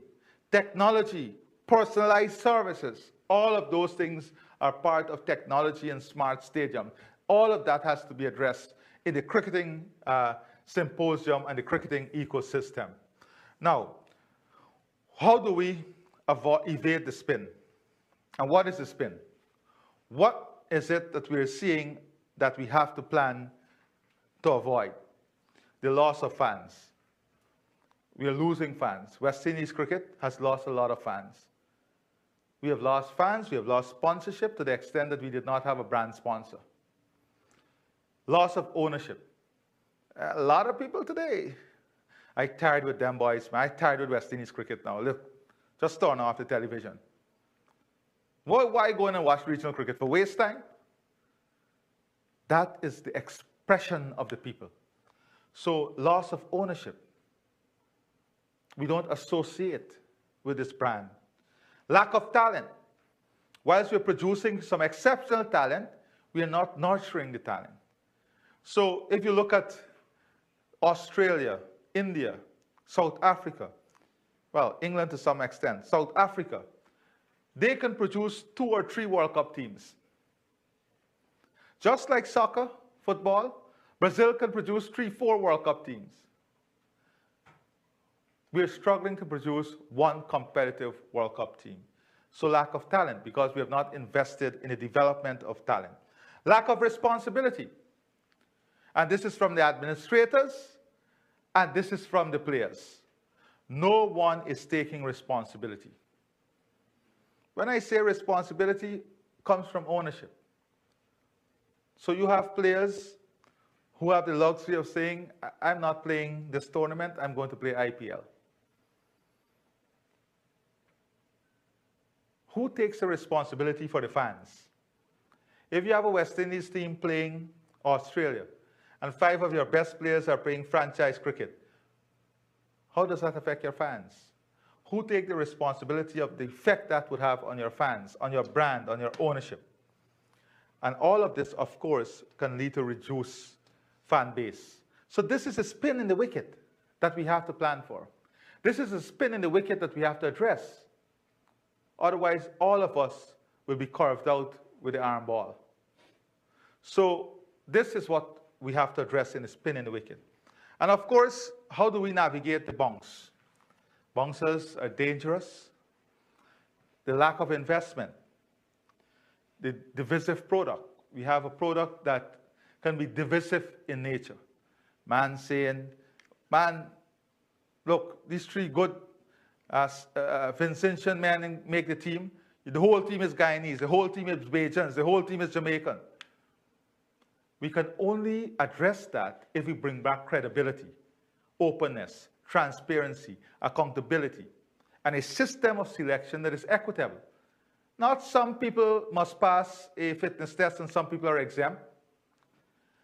technology, personalized services. All of those things are part of technology and smart stadium. All of that has to be addressed in the cricketing symposium and the cricketing ecosystem. Now, how do we evade the spin? And what is the spin? What is it that we're seeing that we have to plan to avoid. The loss of fans. We are losing fans. West Indies cricket has lost a lot of fans. We have lost fans, we have lost sponsorship to the extent that we did not have a brand sponsor. Loss of ownership. A lot of people today, I tired with them boys, man. I tired with West Indies cricket now. Look, just turn off the television. Why go in and watch regional cricket? For waste time? That is the expression of the people. So loss of ownership. We don't associate with this brand. Lack of talent. Whilst we're producing some exceptional talent, we are not nurturing the talent. So if you look at Australia, India, South Africa, well, England to some extent, South Africa, they can produce 2 or 3 World Cup teams. Just like soccer, football, Brazil can produce 3, 4 World Cup teams. We're struggling to produce 1 competitive World Cup team. So lack of talent, because we have not invested in the development of talent. Lack of responsibility. And this is from the administrators, and this is from the players. No one is taking responsibility. When I say responsibility, it comes from ownership. So you have players who have the luxury of saying, I'm not playing this tournament, I'm going to play IPL. Who takes the responsibility for the fans? If you have a West Indies team playing Australia, and 5 of your best players are playing franchise cricket, how does that affect your fans? Who takes the responsibility of the effect that would have on your fans, on your brand, on your ownership? And all of this, of course, can lead to reduced fan base. So this is a spin in the wicket that we have to plan for. This is a spin in the wicket that we have to address. Otherwise, all of us will be carved out with the arm ball. So this is what we have to address in the spin in the wicket. And of course, how do we navigate the bounce? Bouncers are dangerous. The lack of investment. The divisive product. We have a product that can be divisive in nature. Man saying, man, look, these 3 good Vincentian men make the team. The whole team is Guyanese, the whole team is Bajans, the whole team is Jamaican. We can only address that if we bring back credibility, openness, transparency, accountability, and a system of selection that is equitable. Not some people must pass a fitness test and some people are exempt.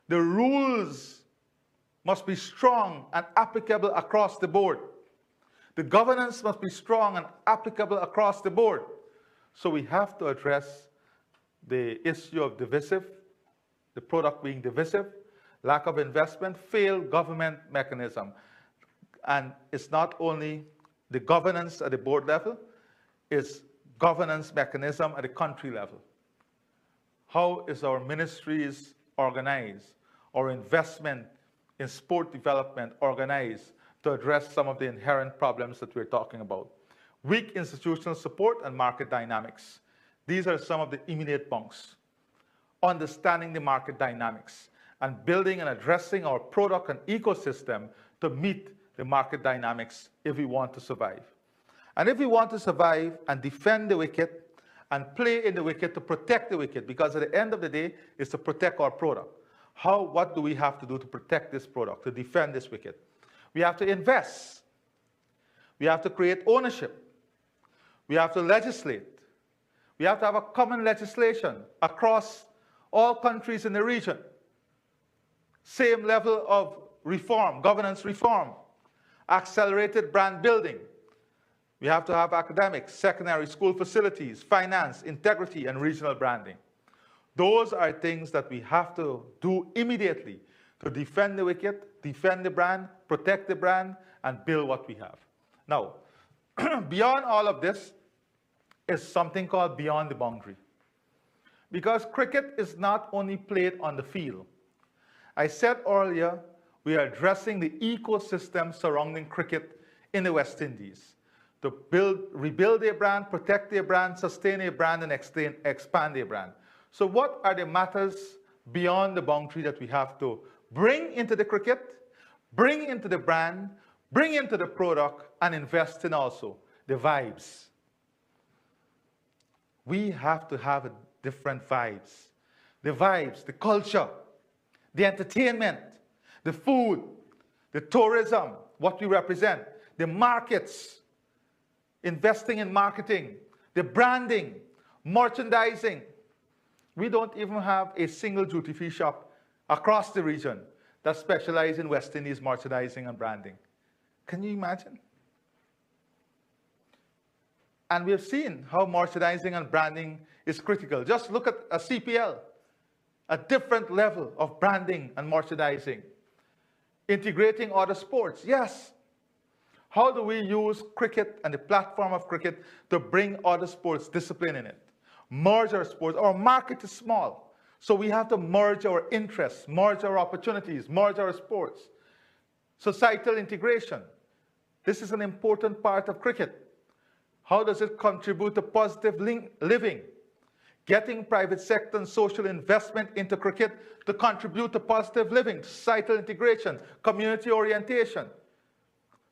The rules must be strong and applicable across the board. The governance must be strong and applicable across the board. So we have to address the issue of divisive, the product being divisive, lack of investment, failed government mechanism. And it's not only the governance at the board level, it's governance mechanism at the country level. How is our ministries organized? Our investment in sport development organized to address some of the inherent problems that we're talking about? Weak institutional support and market dynamics. These are some of the immediate bunks. Understanding the market dynamics and building and addressing our product and ecosystem to meet the market dynamics if we want to survive. And if we want to survive and defend the wicket and play in the wicket to protect the wicket, because at the end of the day, it's to protect our product. What do we have to do to protect this product, to defend this wicket? We have to invest. We have to create ownership. We have to legislate. We have to have a common legislation across all countries in the region. Same level of reform, governance reform, accelerated brand building. We have to have academics, secondary school facilities, finance, integrity, and regional branding. Those are things that we have to do immediately to defend the wicket, defend the brand, protect the brand, and build what we have. Now, beyond all of this is something called beyond the boundary. Because cricket is not only played on the field. I said earlier, we are addressing the ecosystem surrounding cricket in the West Indies to rebuild their brand, protect their brand, sustain their brand, and expand their brand. So what are the matters beyond the boundary that we have to bring into the cricket, bring into the brand, bring into the product, and invest in also the vibes. We have to have a different vibes. The vibes, the culture, the entertainment, the food, the tourism, what we represent, the markets, investing in marketing, the branding, merchandising. We don't even have a single duty-free shop across the region that specializes in West Indies merchandising and branding. Can you imagine? And we've seen how merchandising and branding is critical. Just look at a CPL, a different level of branding and merchandising. Integrating other sports, yes. How do we use cricket and the platform of cricket to bring other sports discipline in it? Merge our sports. Our market is small, so we have to merge our interests, merge our opportunities, merge our sports. Societal integration. This is an important part of cricket. How does it contribute to positive living? Getting private sector and social investment into cricket to contribute to positive living, societal integration, community orientation,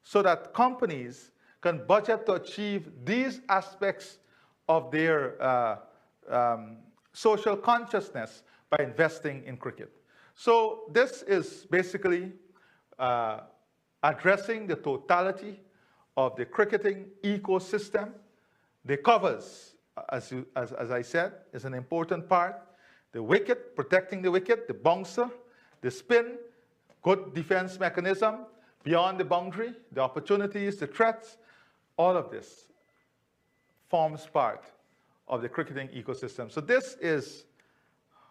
so that companies can budget to achieve these aspects of their social consciousness by investing in cricket. So this is basically addressing the totality of the cricketing ecosystem. The covers, as I said, is an important part. The wicket, protecting the wicket, the bouncer, the spin, good defense mechanism, beyond the boundary, the opportunities, the threats, all of this forms part of the cricketing ecosystem. So this is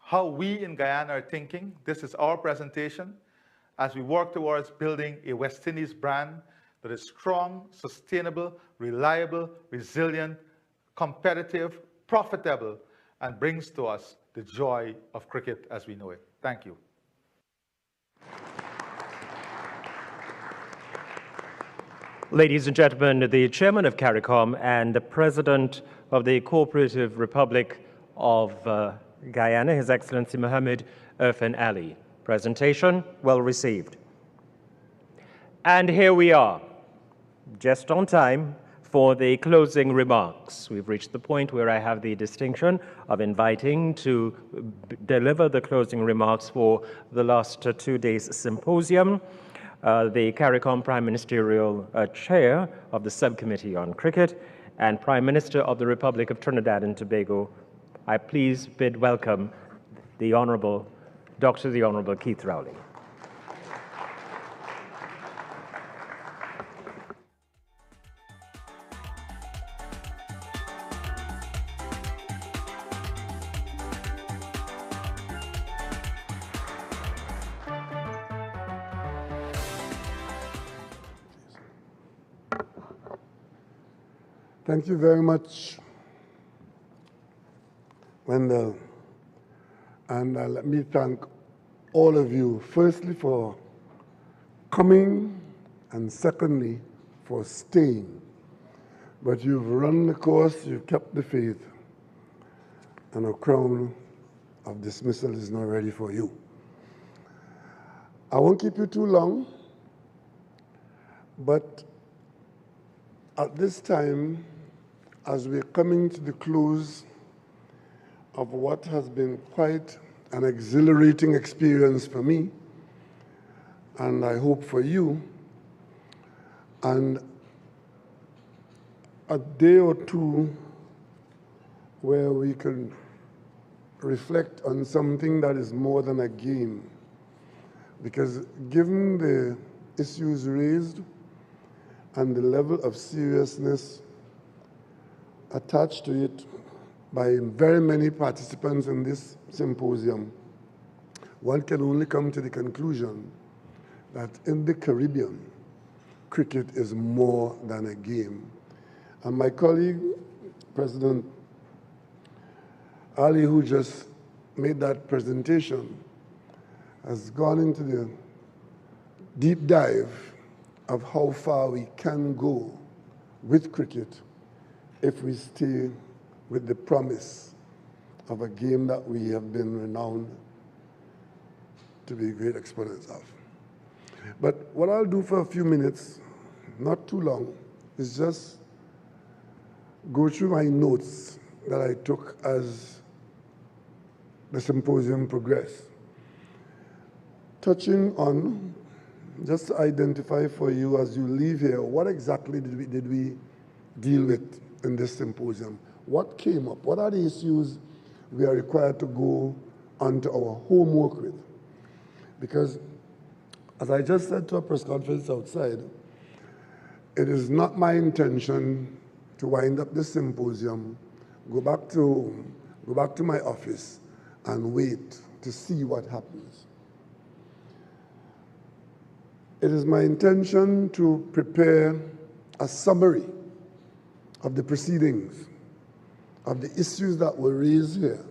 how we in Guyana are thinking. This is our presentation as we work towards building a West Indies brand that is strong, sustainable, reliable, resilient, competitive, profitable, and brings to us the joy of cricket as we know it. Thank you. Ladies and gentlemen, the chairman of CARICOM and the president of the Cooperative Republic of Guyana, His Excellency Mohammed Irfan Ali. Presentation well received. And here we are, just on time for the closing remarks. We've reached the point where I have the distinction of inviting to deliver the closing remarks for the last 2 days' symposium, the CARICOM Prime Ministerial Chair of the Subcommittee on Cricket and Prime Minister of the Republic of Trinidad and Tobago. I please bid welcome the Honorable Keith Rowley. Thank you very much, Wendell. And let me thank all of you, firstly, for coming, and secondly, for staying. But you've run the course, you've kept the faith, and a crown of dismissal is not ready for you. I won't keep you too long, but at this time, as we're coming to the close of what has been quite an exhilarating experience for me, and I hope for you, and a day or two where we can reflect on something that is more than a game. Because given the issues raised and the level of seriousness attached to it by very many participants in this symposium, one can only come to the conclusion that in the Caribbean, cricket is more than a game. And my colleague, President Ali, who just made that presentation, has gone into the deep dive of how far we can go with cricket if we stay with the promise of a game that we have been renowned to be great exponents of. But what I'll do for a few minutes, not too long, is just go through my notes that I took as the symposium progressed, touching on, just to identify for you as you leave here, what exactly did we deal with in this symposium? What came up? What are the issues we are required to go onto our homework with? Because, as I just said to a press conference outside, it is not my intention to wind up this symposium, go back to my office, and wait to see what happens. It is my intention to prepare a summary of the proceedings, of the issues that were raised here,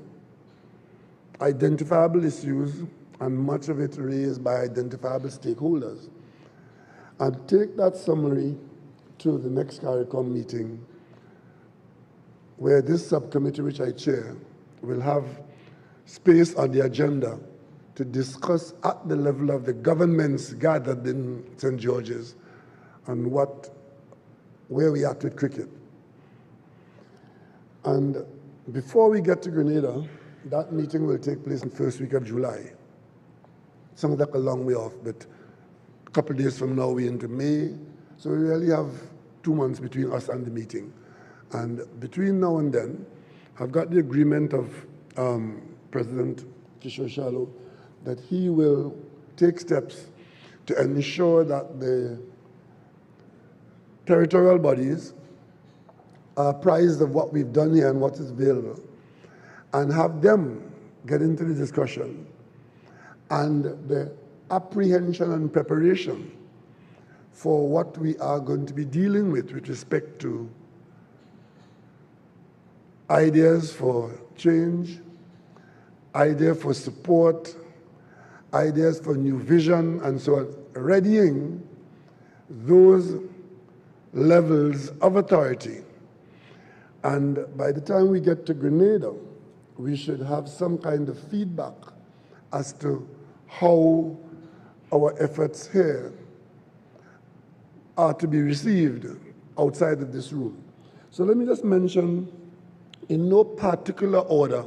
identifiable issues, and much of it raised by identifiable stakeholders, and take that summary to the next CARICOM meeting, where this subcommittee, which I chair, will have space on the agenda to discuss at the level of the governments gathered in St. George's and where we are with cricket. And before we get to Grenada, that meeting will take place in the first week of July. Sounds like a long way off, but a couple of days from now we're into May, so we really have 2 months between us and the meeting. And between now and then, I've got the agreement of President Kishore Shallow that he will take steps to ensure that the territorial bodies are apprised of what we've done here and what is available, and have them get into the discussion and the apprehension and preparation for what we are going to be dealing with respect to ideas for change, ideas for support, ideas for new vision, and so on, readying those levels of authority. And by the time we get to Grenada, we should have some kind of feedback as to how our efforts here are to be received outside of this room. So let me just mention, in no particular order,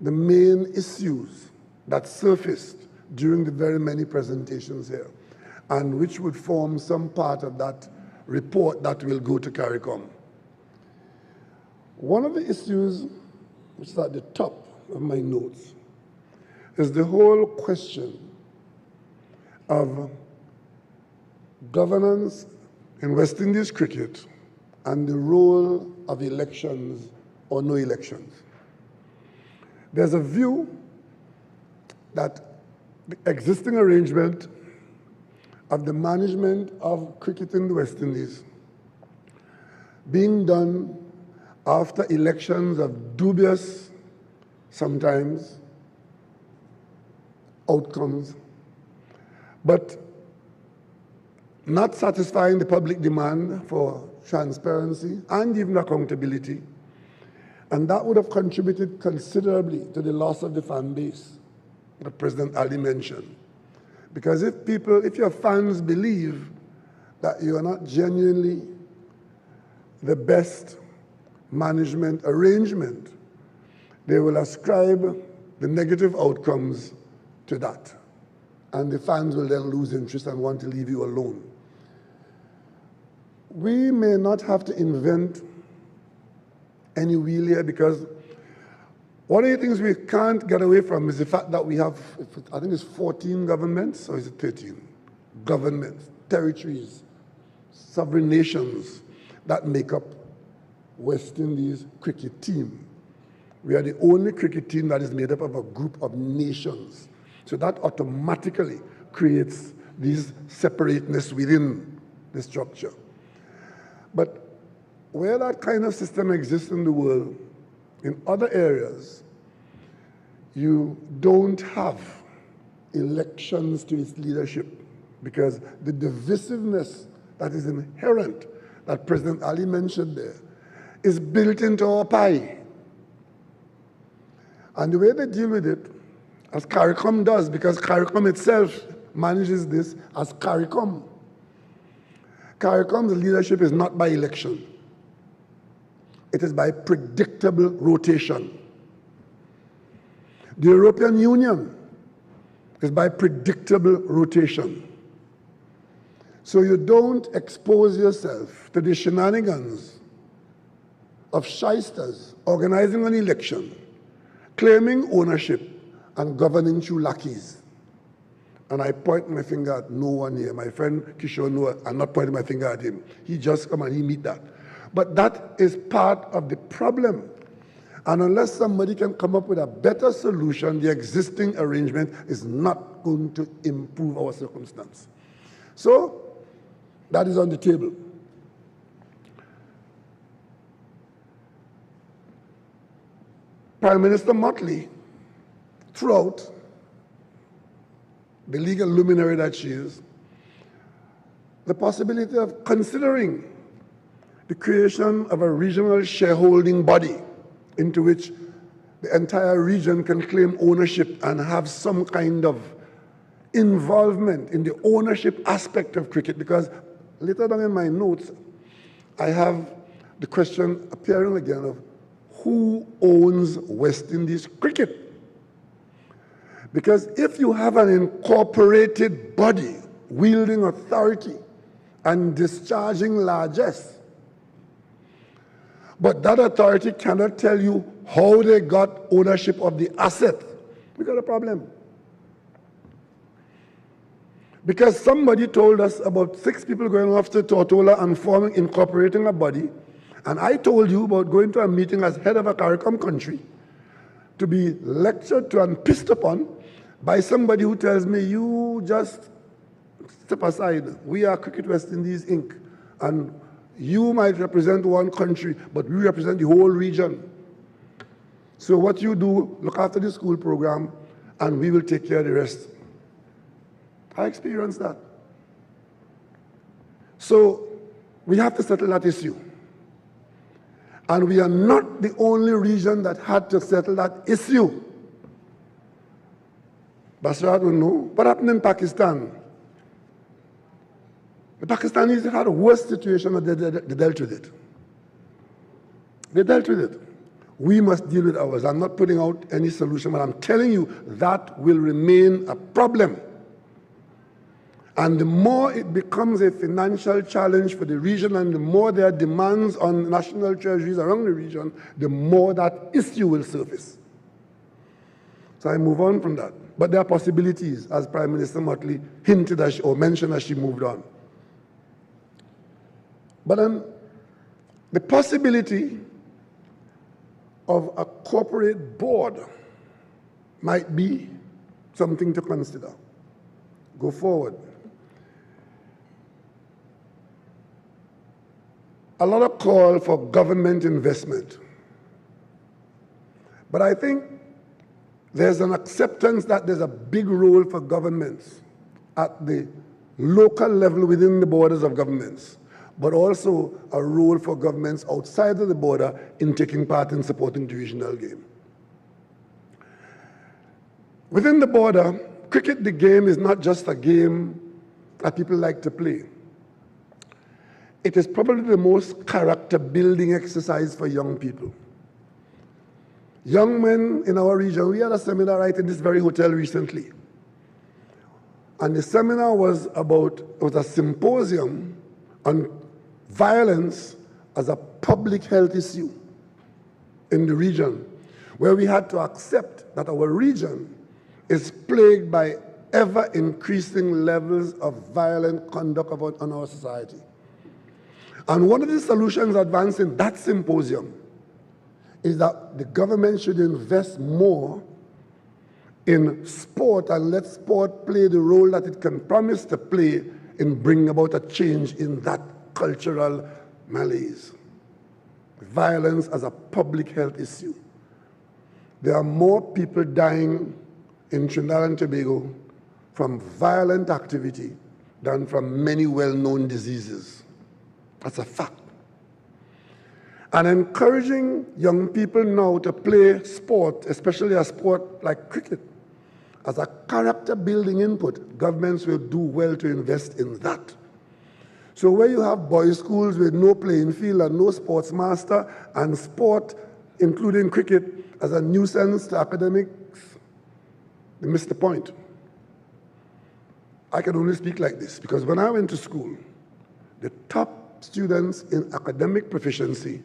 the main issues that surfaced during the very many presentations here, and which would form some part of that report that will go to CARICOM. One of the issues, which is at the top of my notes, is the whole question of governance in West Indies cricket and the role of elections or no elections. There's a view that the existing arrangement of the management of cricket in the West Indies being done after elections of dubious, sometimes, outcomes, but not satisfying the public demand for transparency and even accountability. And that would have contributed considerably to the loss of the fan base that President Ali mentioned. Because if your fans believe that you are not genuinely the best management arrangement, they will ascribe the negative outcomes to that. And the fans will then lose interest and want to leave you alone. We may not have to invent any wheel here, because one of the things we can't get away from is the fact that we have, I think it's 14 governments, or is it 13? Governments, territories, sovereign nations that make up West Indies cricket team. We are the only cricket team that is made up of a group of nations. So that automatically creates these separateness within the structure. But where that kind of system exists in the world, in other areas, you don't have elections to its leadership, because the divisiveness that is inherent, that President Ali mentioned there, is built into our pie. And the way they deal with it, as CARICOM does, because CARICOM itself manages this as CARICOM. CARICOM's leadership is not by election. It is by predictable rotation. The European Union is by predictable rotation. So you don't expose yourself to the shenanigans of shysters organizing an election, claiming ownership, and governing through lackeys. And I point my finger at no one here. My friend Kishore, no, I'm not pointing my finger at him. He just come and he meet that. But that is part of the problem. And unless somebody can come up with a better solution, the existing arrangement is not going to improve our circumstance. So, that is on the table. Prime Minister Motley, throughout the legal luminary that she is, the possibility of considering the creation of a regional shareholding body into which the entire region can claim ownership and have some kind of involvement in the ownership aspect of cricket, because later down in my notes, I have the question appearing again of who owns West Indies cricket? Because if you have an incorporated body wielding authority and discharging largesse, but that authority cannot tell you how they got ownership of the asset, we got a problem. Because somebody told us about 6 people going off to Tortola and forming, incorporating a body, and I told you about going to a meeting as head of a CARICOM country to be lectured to and pissed upon by somebody who tells me, you just step aside. We are Cricket West Indies, Inc. And you might represent one country, but we represent the whole region. So what you do, look after the school program, and we will take care of the rest. I experienced that. So we have to settle that issue. And we are not the only region that had to settle that issue. Basra don't know. What happened in Pakistan? The Pakistanis had a worse situation, and they dealt with it. They dealt with it. We must deal with ours. I'm not putting out any solution, but I'm telling you that will remain a problem. And the more it becomes a financial challenge for the region and the more there are demands on national treasuries around the region, the more that issue will surface. So I move on from that. But there are possibilities, as Prime Minister Motley hinted at or mentioned as she moved on. But the possibility of a corporate board might be something to consider. Go forward. A lot of call for government investment. But I think there's an acceptance that there's a big role for governments at the local level within the borders of governments, but also a role for governments outside of the border in taking part in supporting the regional game. Within the border, cricket, the game, is not just a game that people like to play. It is probably the most character-building exercise for young people. Young men in our region, we had a seminar right in this very hotel recently. And the seminar was a symposium on violence as a public health issue in the region, where we had to accept that our region is plagued by ever-increasing levels of violent conduct on our society. And one of the solutions advanced in that symposium is that the government should invest more in sport and let sport play the role that it can promise to play in bringing about a change in that cultural malaise. Violence as a public health issue. There are more people dying in Trinidad and Tobago from violent activity than from many well-known diseases. That's a fact. And encouraging young people now to play sport, especially a sport like cricket, As a character building input, governments will do well to invest in that. So where you have boys' schools with no playing field and no sports master, and sport, including cricket, as a nuisance to academics, they miss the point. I can only speak like this, because when I went to school, the top students in academic proficiency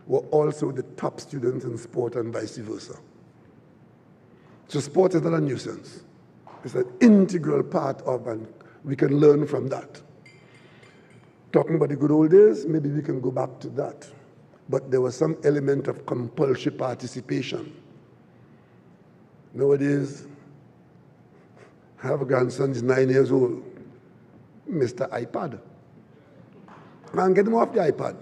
were also the top students in sport and vice versa. So sport is not a nuisance. It's an integral part of, and we can learn from that. Talking about the good old days, maybe we can go back to that. But there was some element of compulsory participation. Nowadays, I have a grandson, he's 9 years old, Mr. iPad. Man, get him off the iPad.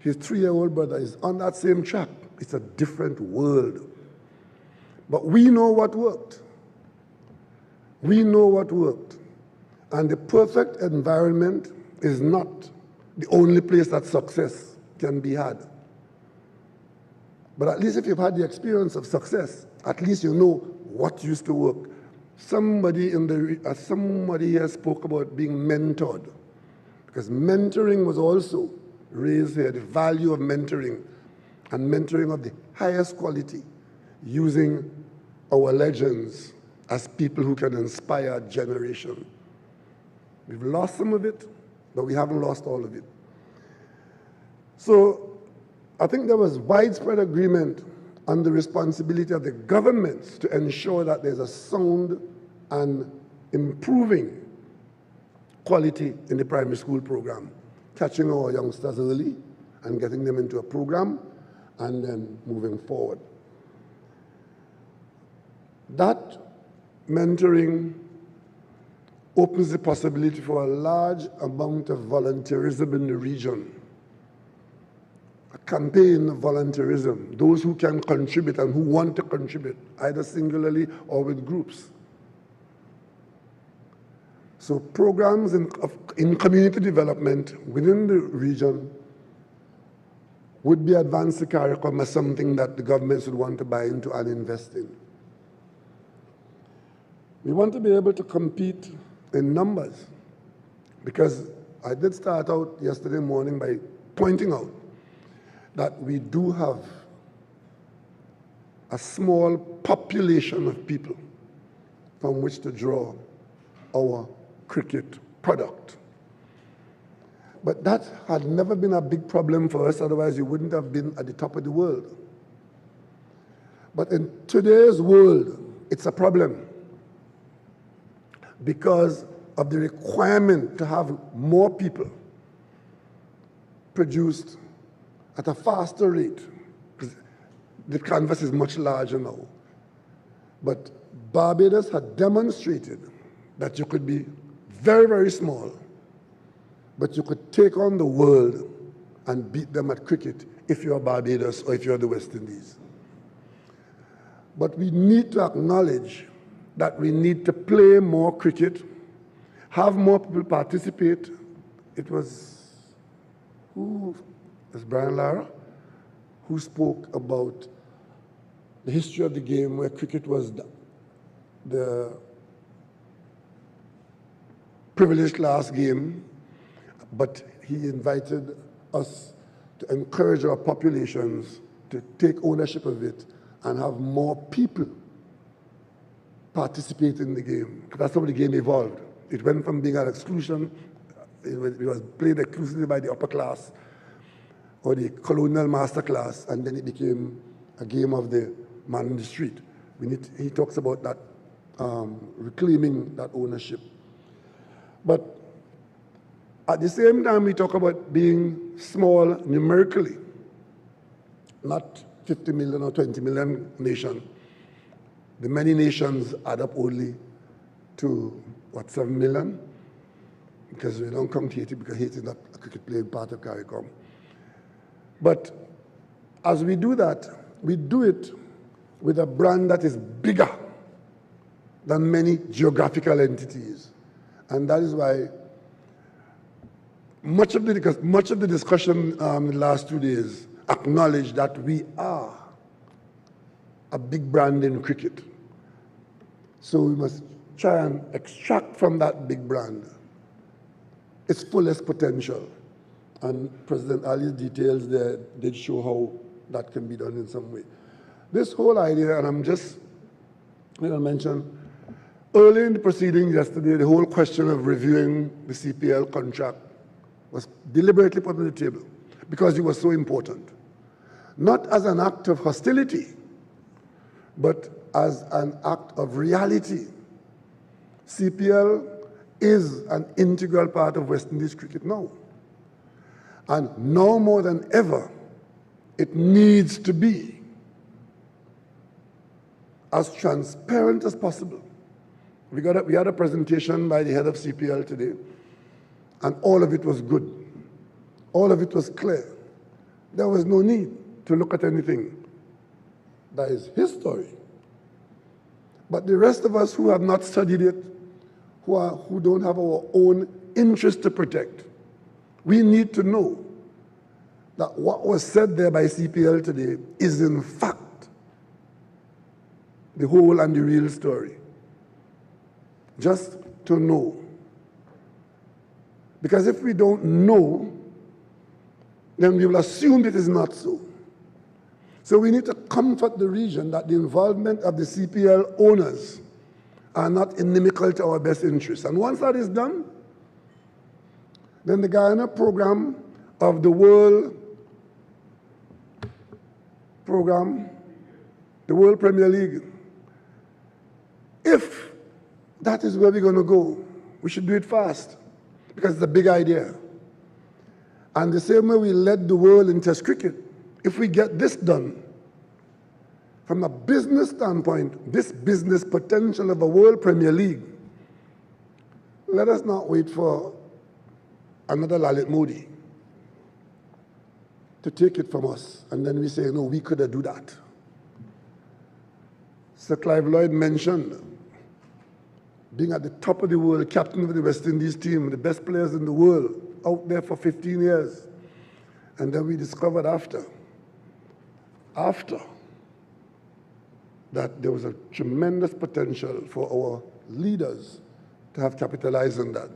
His 3-year-old brother is on that same track. It's a different world. But we know what worked. We know what worked. And the perfect environment is not the only place that success can be had. But at least if you've had the experience of success, at least you know what used to work. Somebody here spoke about being mentored, because mentoring was also raised here, the value of mentoring, and mentoring of the highest quality, using our legends as people who can inspire a generation. We've lost some of it, but we haven't lost all of it. So I think there was widespread agreement on the responsibility of the governments to ensure that there's a sound and improving quality in the primary school program, catching our youngsters early and getting them into a program and then moving forward. That mentoring opens the possibility for a large amount of volunteerism in the region. A campaign of volunteerism, those who can contribute and who want to contribute, either singularly or with groups. So programs in community development within the region would be advanced to CARICOM as something that the governments would want to buy into and invest in. We want to be able to compete in numbers, because I did start out yesterday morning by pointing out that we do have a small population of people from which to draw our cricket product. But that had never been a big problem for us, otherwise we wouldn't have been at the top of the world. But in today's world, it's a problem, because of the requirement to have more people produced at a faster rate, because the canvas is much larger now. But Barbados had demonstrated that you could be very, very small, but you could take on the world and beat them at cricket if you're Barbados or if you're the West Indies. But we need to acknowledge that we need to play more cricket, have more people participate. It was, Brian Lara, who spoke about the history of the game where cricket was the privileged class game, but he invited us to encourage our populations to take ownership of it and have more people participate in the game. That's how the game evolved. It went from being an exclusion, it was played exclusively by the upper class or the colonial master class, and then it became a game of the man in the street. He talks about that, reclaiming that ownership. But at the same time, we talk about being small numerically, not 50 million or 20 million nation. The many nations add up only to, 7 million? Because we don't count Haiti, because Haiti is not a cricket playing part of CARICOM. But as we do that, we do it with a brand that is bigger than many geographical entities. And that is why much of the discussion in the last 2 days acknowledged that we are a big brand in cricket. So we must try and extract from that big brand its fullest potential. And President Ali's details there did show how that can be done in some way. This whole idea, and I'm just going to mention, early in the proceedings yesterday, the whole question of reviewing the CPL contract was deliberately put on the table because it was so important. Not as an act of hostility, but as an act of reality. CPL is an integral part of West Indies cricket now. And now more than ever, it needs to be as transparent as possible. We had a presentation by the head of CPL today, and all of it was good. All of it was clear. There was no need to look at anything that is his story. But the rest of us who have not studied it, who don't have our own interest to protect, we need to know that what was said there by CPL today is in fact the whole and the real story. Just to know. Because if we don't know, then we will assume it is not so. So we need to comfort the region that the involvement of the CPL owners are not inimical to our best interests. And once that is done, then the Guyana program of the World Premier League, if that is where we're going to go, we should do it fast, because it's a big idea. And the same way we led the world in Test cricket, if we get this done, from a business standpoint, this business potential of a World Premier League, let us not wait for another Lalit Modi to take it from us, and then we say, no, we could do that. Sir Clive Lloyd mentioned being at the top of the world, captain of the West Indies team, the best players in the world, out there for 15 years. And then we discovered after that there was a tremendous potential for our leaders to have capitalized on that.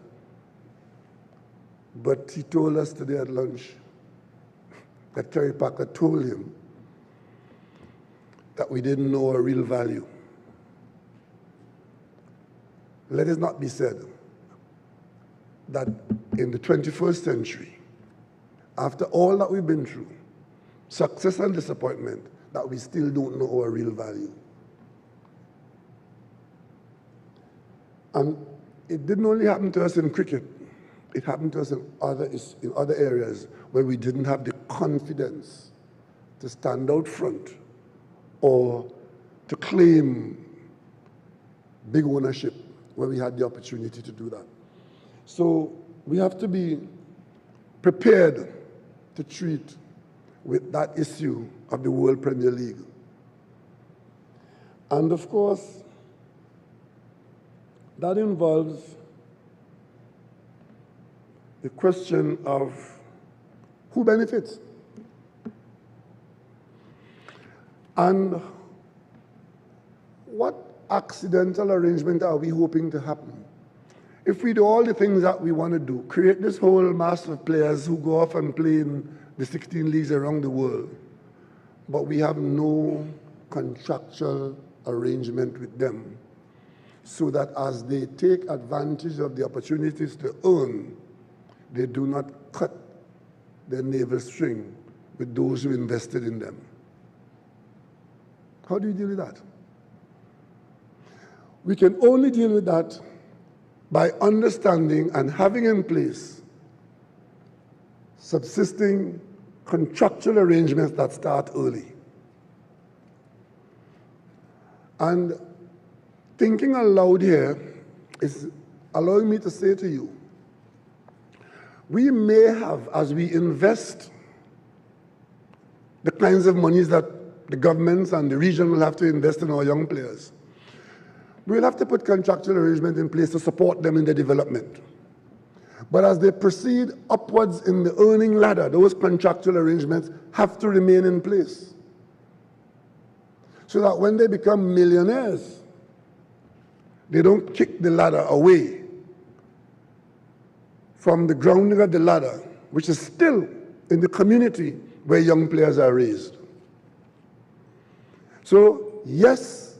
But he told us today at lunch that Kerry Packer told him that we didn't know our real value. Let it not be said that in the 21st century, after all that we've been through, success and disappointment, that we still don't know our real value. And it didn't only happen to us in cricket, it happened to us in other areas where we didn't have the confidence to stand out front or to claim big ownership where we had the opportunity to do that. So we have to be prepared to treat with that issue of the World Premier League. And of course, that involves the question of who benefits. And what accidental arrangement are we hoping to happen? If we do all the things that we want to do, create this whole mass of players who go off and play in the 16 leagues around the world, but we have no contractual arrangement with them, so that as they take advantage of the opportunities to earn, they do not cut their navel string with those who invested in them. How do you deal with that? We can only deal with that by understanding and having in place subsisting contractual arrangements that start early. And thinking aloud here is allowing me to say to you, we may have, as we invest the kinds of monies that the governments and the region will have to invest in our young players, we'll have to put contractual arrangements in place to support them in their development. But as they proceed upwards in the earning ladder, those contractual arrangements have to remain in place, so that when they become millionaires, they don't kick the ladder away from the grounding of the ladder, which is still in the community where young players are raised. So yes,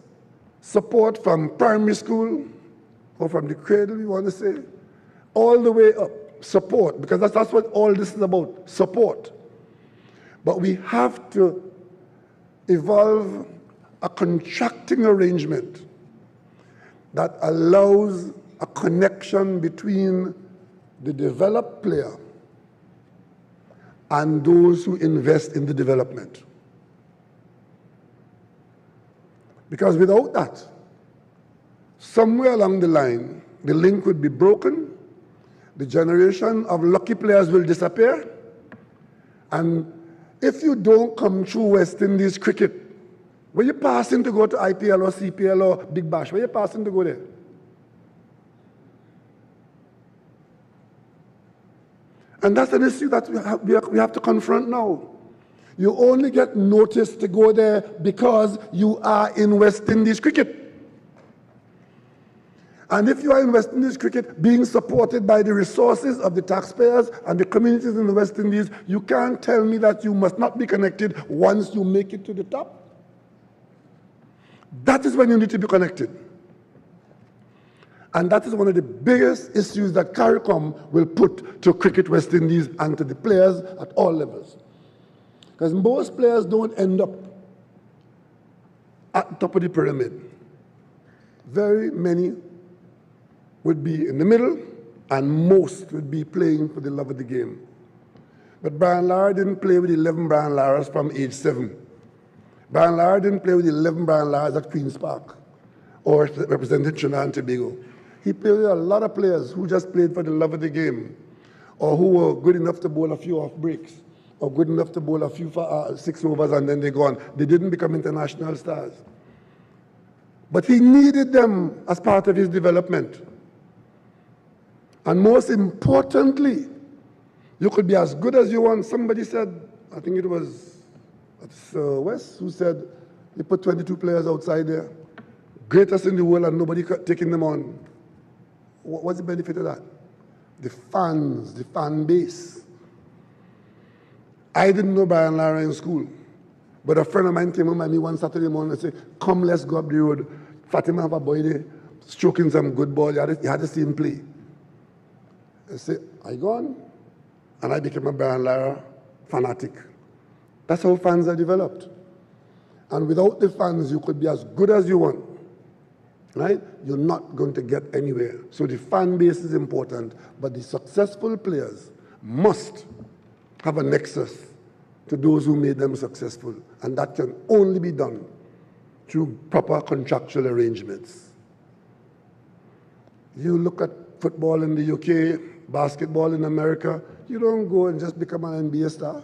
support from primary school, or from the cradle, you want to say, all the way up, support, because that's what all this is about, support. But we have to evolve a contracting arrangement that allows a connection between the developed player and those who invest in the development. Because without that, somewhere along the line, the link would be broken, the generation of lucky players will disappear, and if you don't come through West Indies cricket, where you passing to go to IPL or CPL or Big Bash, where you passing to go there? And that's an issue that we have to confront now. You only get noticed to go there because you are in West Indies cricket. And if you are in West Indies cricket being supported by the resources of the taxpayers and the communities in the West Indies, you can't tell me that you must not be connected once you make it to the top. That is when you need to be connected. And that is one of the biggest issues that CARICOM will put to Cricket West Indies and to the players at all levels. Because most players don't end up at the top of the pyramid. Very many would be in the middle, and most would be playing for the love of the game. But Brian Lara didn't play with 11 Brian Laras from age 7. Brian Lara didn't play with 11 Brian Laras at Queen's Park or representing Trinidad and Tobago. He played with a lot of players who just played for the love of the game, or who were good enough to bowl a few off breaks, or good enough to bowl a few 6 overs and then they go on. They didn't become international stars. But he needed them as part of his development. And most importantly, you could be as good as you want. Somebody said, I think it was West, who said, they put 22 players outside there, greatest in the world, and nobody taking them on. What's the benefit of that? The fans, the fan base. I didn't know Brian Lara in school, but a friend of mine came home at me one Saturday morning and said, come, let's go up the road. Fatima have a boy there, stroking some good ball. You had to see him play. I said, I gone. And I became a Brian Lara fanatic. That's how fans are developed. And without the fans, you could be as good as you want, right? You're not going to get anywhere. So the fan base is important, but the successful players must have a nexus to those who made them successful. And that can only be done through proper contractual arrangements. You look at football in the UK, basketball in America, you don't go and just become an NBA star.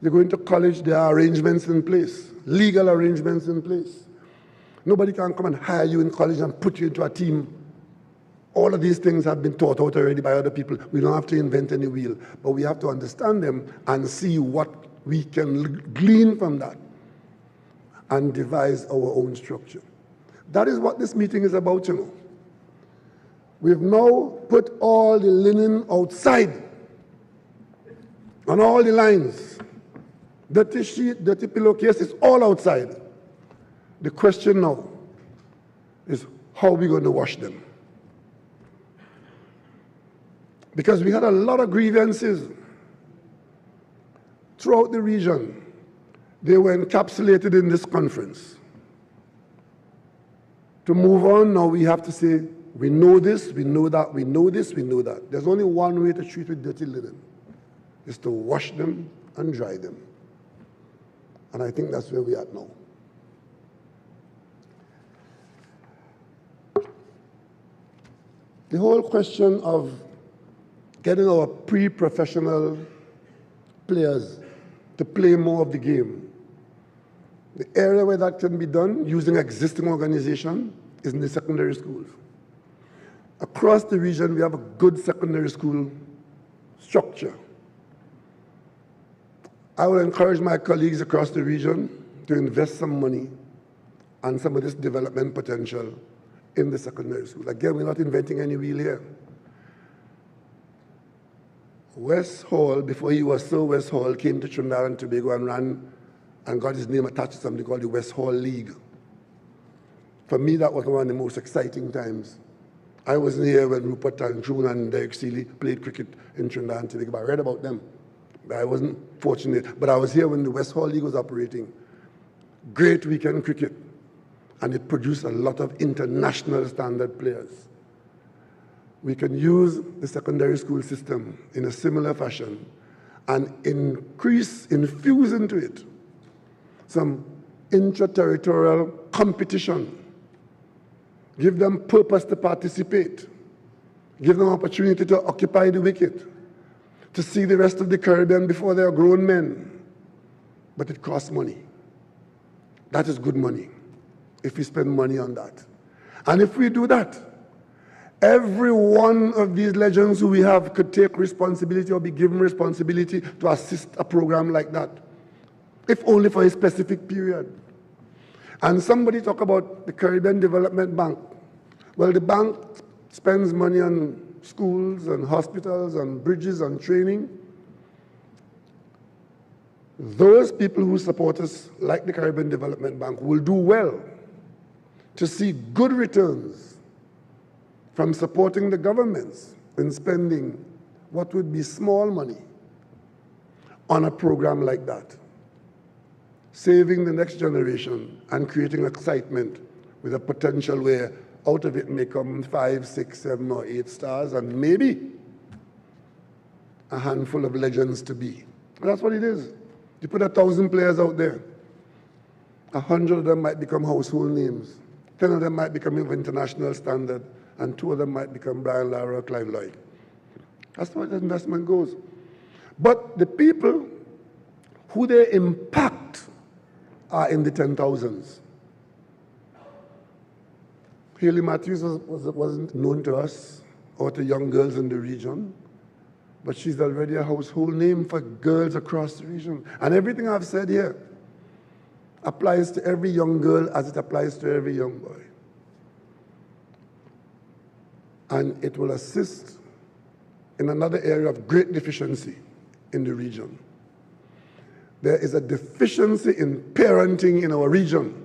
You go into college, there are arrangements in place, legal arrangements in place. Nobody can come and hire you in college and put you into a team. All of these things have been taught out already by other people. We don't have to invent any wheel, but we have to understand them and see what we can glean from that and devise our own structure. That is what this meeting is about, you know. We've now put all the linen outside on all the lines. Dirty sheet, dirty pillowcase, it's all outside. The question now is how are we going to wash them? Because we had a lot of grievances throughout the region. They were encapsulated in this conference. To move on now, we have to say, we know this, we know that, we know this, we know that. There's only one way to treat with dirty linen, is to wash them and dry them. And I think that's where we are now. The whole question of getting our pre-professional players to play more of the game. The area where that can be done using existing organization is in the secondary schools. Across the region, we have a good secondary school structure. I will encourage my colleagues across the region to invest some money and some of this development potential in the secondary school. Again, we're not inventing any wheel here. West Hall, before he was Sir West Hall, came to Trinidad and Tobago and ran and got his name attached to something called the West Hall League. For me, that was one of the most exciting times. I wasn't here when Rupert Tanchoon and Derek Seeley played cricket in Trinidad and Tobago, but I read about them. I wasn't fortunate, but I was here when the West Hall League was operating. Great weekend cricket, and it produced a lot of international standard players. We can use the secondary school system in a similar fashion and infuse into it some intra-territorial competition. Give them purpose to participate. Give them opportunity to occupy the wicket, to see the rest of the Caribbean before they are grown men. But it costs money. That is good money, if we spend money on that. And if we do that, every one of these legends who we have could take responsibility or be given responsibility to assist a program like that, if only for a specific period. And somebody talk about the Caribbean Development Bank. Well, the bank spends money on schools and hospitals and bridges and training. Those people who support us, like the Caribbean Development Bank, will do well to see good returns from supporting the governments in spending what would be small money on a program like that, saving the next generation and creating excitement with a potential where out of it may come 5, 6, 7, or 8 stars and maybe a handful of legends to be. And that's what it is. You put 1,000 players out there, 100 of them might become household names, 10 of them might become of international standard, and 2 of them might become Brian Lara or Clive Lloyd. That's where the investment goes. But the people who they impact are in the 10,000s. Haley Matthews wasn't known to us or to young girls in the region, but she's already a household name for girls across the region. And everything I've said here applies to every young girl as it applies to every young boy. And it will assist in another area of great deficiency in the region. There is a deficiency in parenting in our region.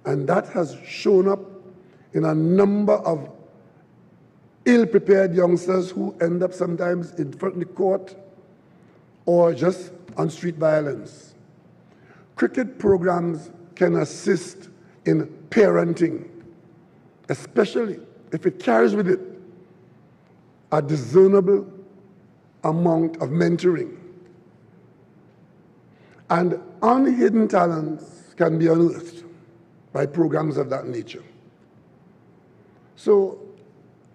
And that has shown up in a number of ill-prepared youngsters who end up sometimes in front of the court or just on street violence. Cricket programs can assist in parenting, especially if it carries with it a discernible amount of mentoring. And unhidden talents can be unearthed by programs of that nature. So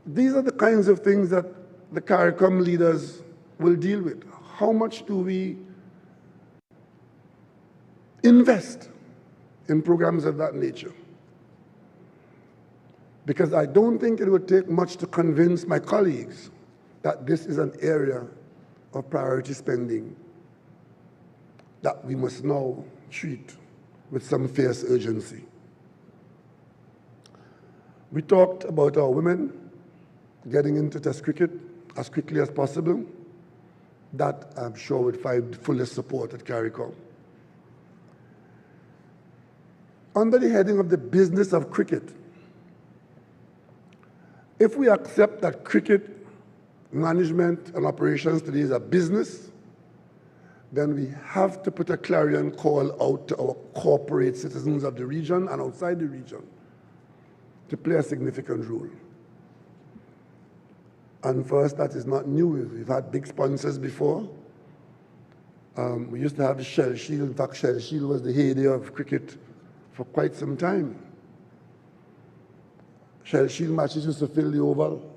these are the kinds of things that the CARICOM leaders will deal with. How much do we invest in programs of that nature? Because I don't think it would take much to convince my colleagues that this is an area of priority spending that we must now treat with some fierce urgency. We talked about our women getting into Test cricket as quickly as possible. That, I'm sure, would find fullest support at CARICOM. Under the heading of the business of cricket, if we accept that cricket management and operations today is a business, then we have to put a clarion call out to our corporate citizens of the region and outside the region to play a significant role. And for us, that is not new. We've had big sponsors before. We used to have the Shell Shield. In fact, Shell Shield was the heyday of cricket for quite some time. Shell Shield matches used to fill the Oval.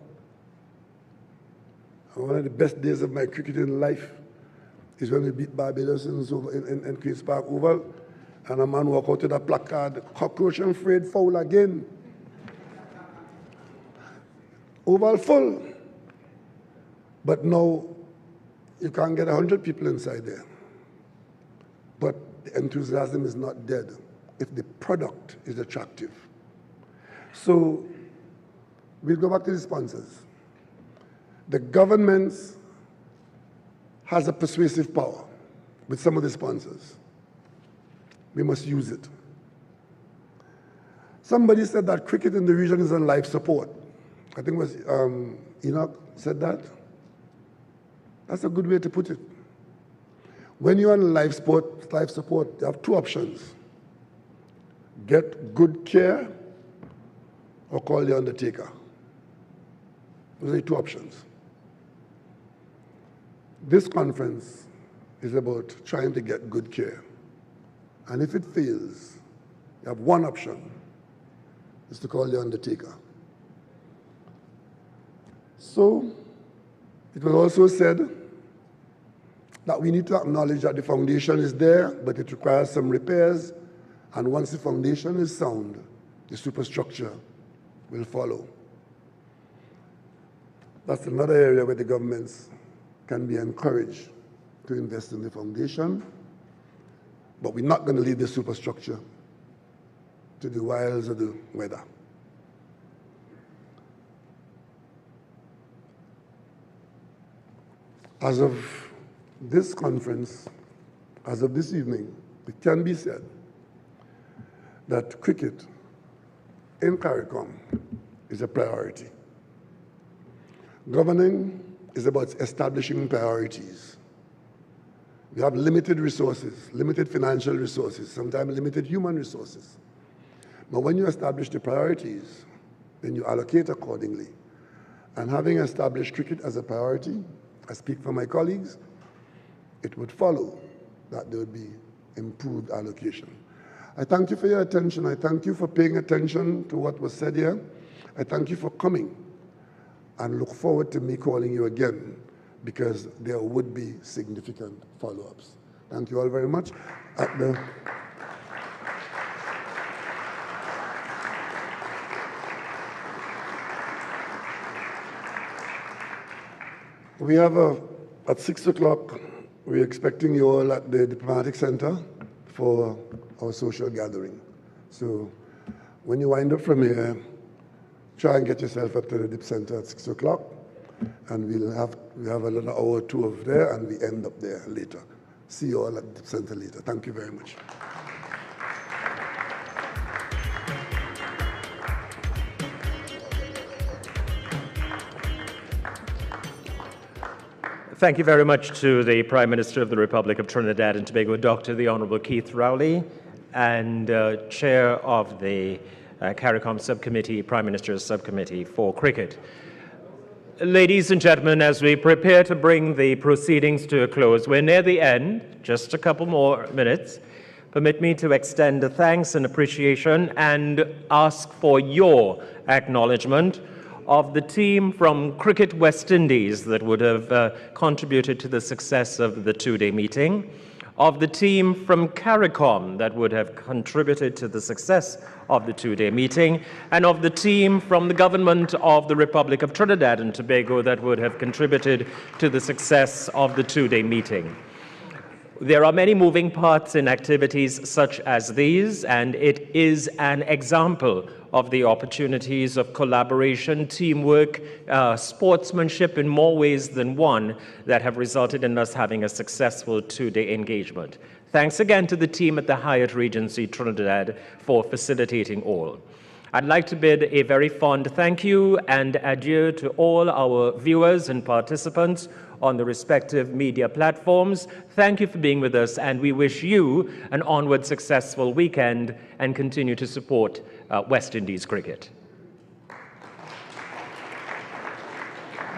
And one of the best days of my cricketing life is when we beat Barbados in Queen's Park Oval, and a man walked out with a placard, "Cockroach and Fred foul again." Oval full. But now you can't get 100 people inside there. But the enthusiasm is not dead if the product is attractive. So we'll go back to the sponsors. The government has a persuasive power with some of the sponsors. We must use it. Somebody said that cricket in the region is on life support. I think it was Enoch said that. That's a good way to put it. When you're on life support, you have two options. Get good care or call the undertaker. Those are the two options. This conference is about trying to get good care. And if it fails, you have one option, is to call the undertaker. So, it was also said that we need to acknowledge that the foundation is there, but it requires some repairs, and once the foundation is sound, the superstructure will follow. That's another area where the governments can be encouraged to invest in the foundation, but we're not going to leave the superstructure to the wiles of the weather. As of this conference, as of this evening, it can be said that cricket in CARICOM is a priority. Governing is about establishing priorities. We have limited resources, limited financial resources, sometimes limited human resources. But when you establish the priorities, then you allocate accordingly. And having established cricket as a priority, I speak for my colleagues, it would follow that there would be improved allocation. I thank you for your attention. I thank you for paying attention to what was said here. I thank you for coming and look forward to me calling you again because there would be significant follow-ups. Thank you all very much. We have at 6 o'clock, we're expecting you all at the Diplomatic Center for our social gathering. So when you wind up from here, try and get yourself up to the Dip Center at 6 o'clock, and we have another hour or two of there, and we end up there later. See you all at the Dip Center later. Thank you very much. Thank you very much to the Prime Minister of the Republic of Trinidad and Tobago, Dr. the Honorable Keith Rowley, and Chair of the CARICOM Subcommittee, Prime Minister's Subcommittee for Cricket. Ladies and gentlemen, as we prepare to bring the proceedings to a close, we're near the end, just a couple more minutes. Permit me to extend a thanks and appreciation and ask for your acknowledgement of the team from Cricket West Indies that would have contributed to the success of the two-day meeting, of the team from CARICOM that would have contributed to the success of the two-day meeting, and of the team from the government of the Republic of Trinidad and Tobago that would have contributed to the success of the two-day meeting. There are many moving parts in activities such as these, and it is an example of the opportunities of collaboration, teamwork, sportsmanship in more ways than one that have resulted in us having a successful two-day engagement. Thanks again to the team at the Hyatt Regency Trinidad for facilitating all. I'd like to bid a very fond thank you and adieu to all our viewers and participants on the respective media platforms. Thank you for being with us, and we wish you an onward successful weekend and continue to support West Indies cricket.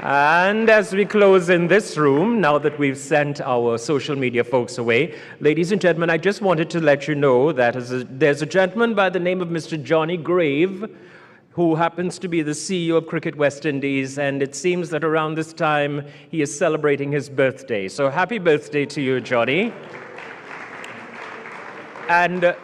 And as we close in this room, now that we've sent our social media folks away, ladies and gentlemen, I just wanted to let you know that there's a gentleman by the name of Mr. Johnny Grave, who happens to be the CEO of Cricket West Indies, and it seems that around this time he is celebrating his birthday. So happy birthday to you, Johnny. And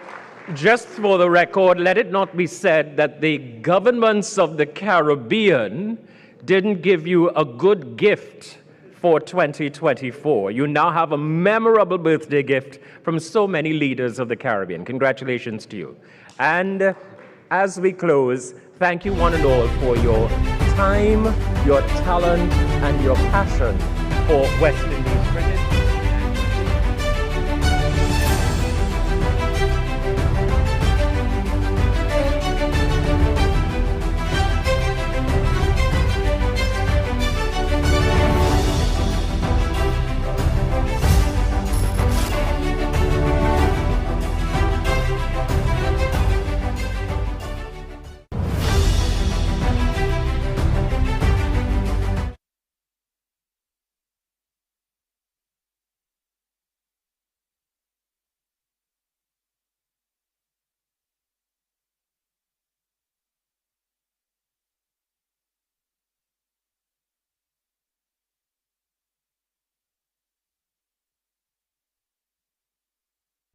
just for the record, let it not be said that the governments of the Caribbean didn't give you a good gift for 2024. You now have a memorable birthday gift from so many leaders of the Caribbean. Congratulations to you. And as we close, thank you one and all for your time, your talent, and your passion for West Indies cricket.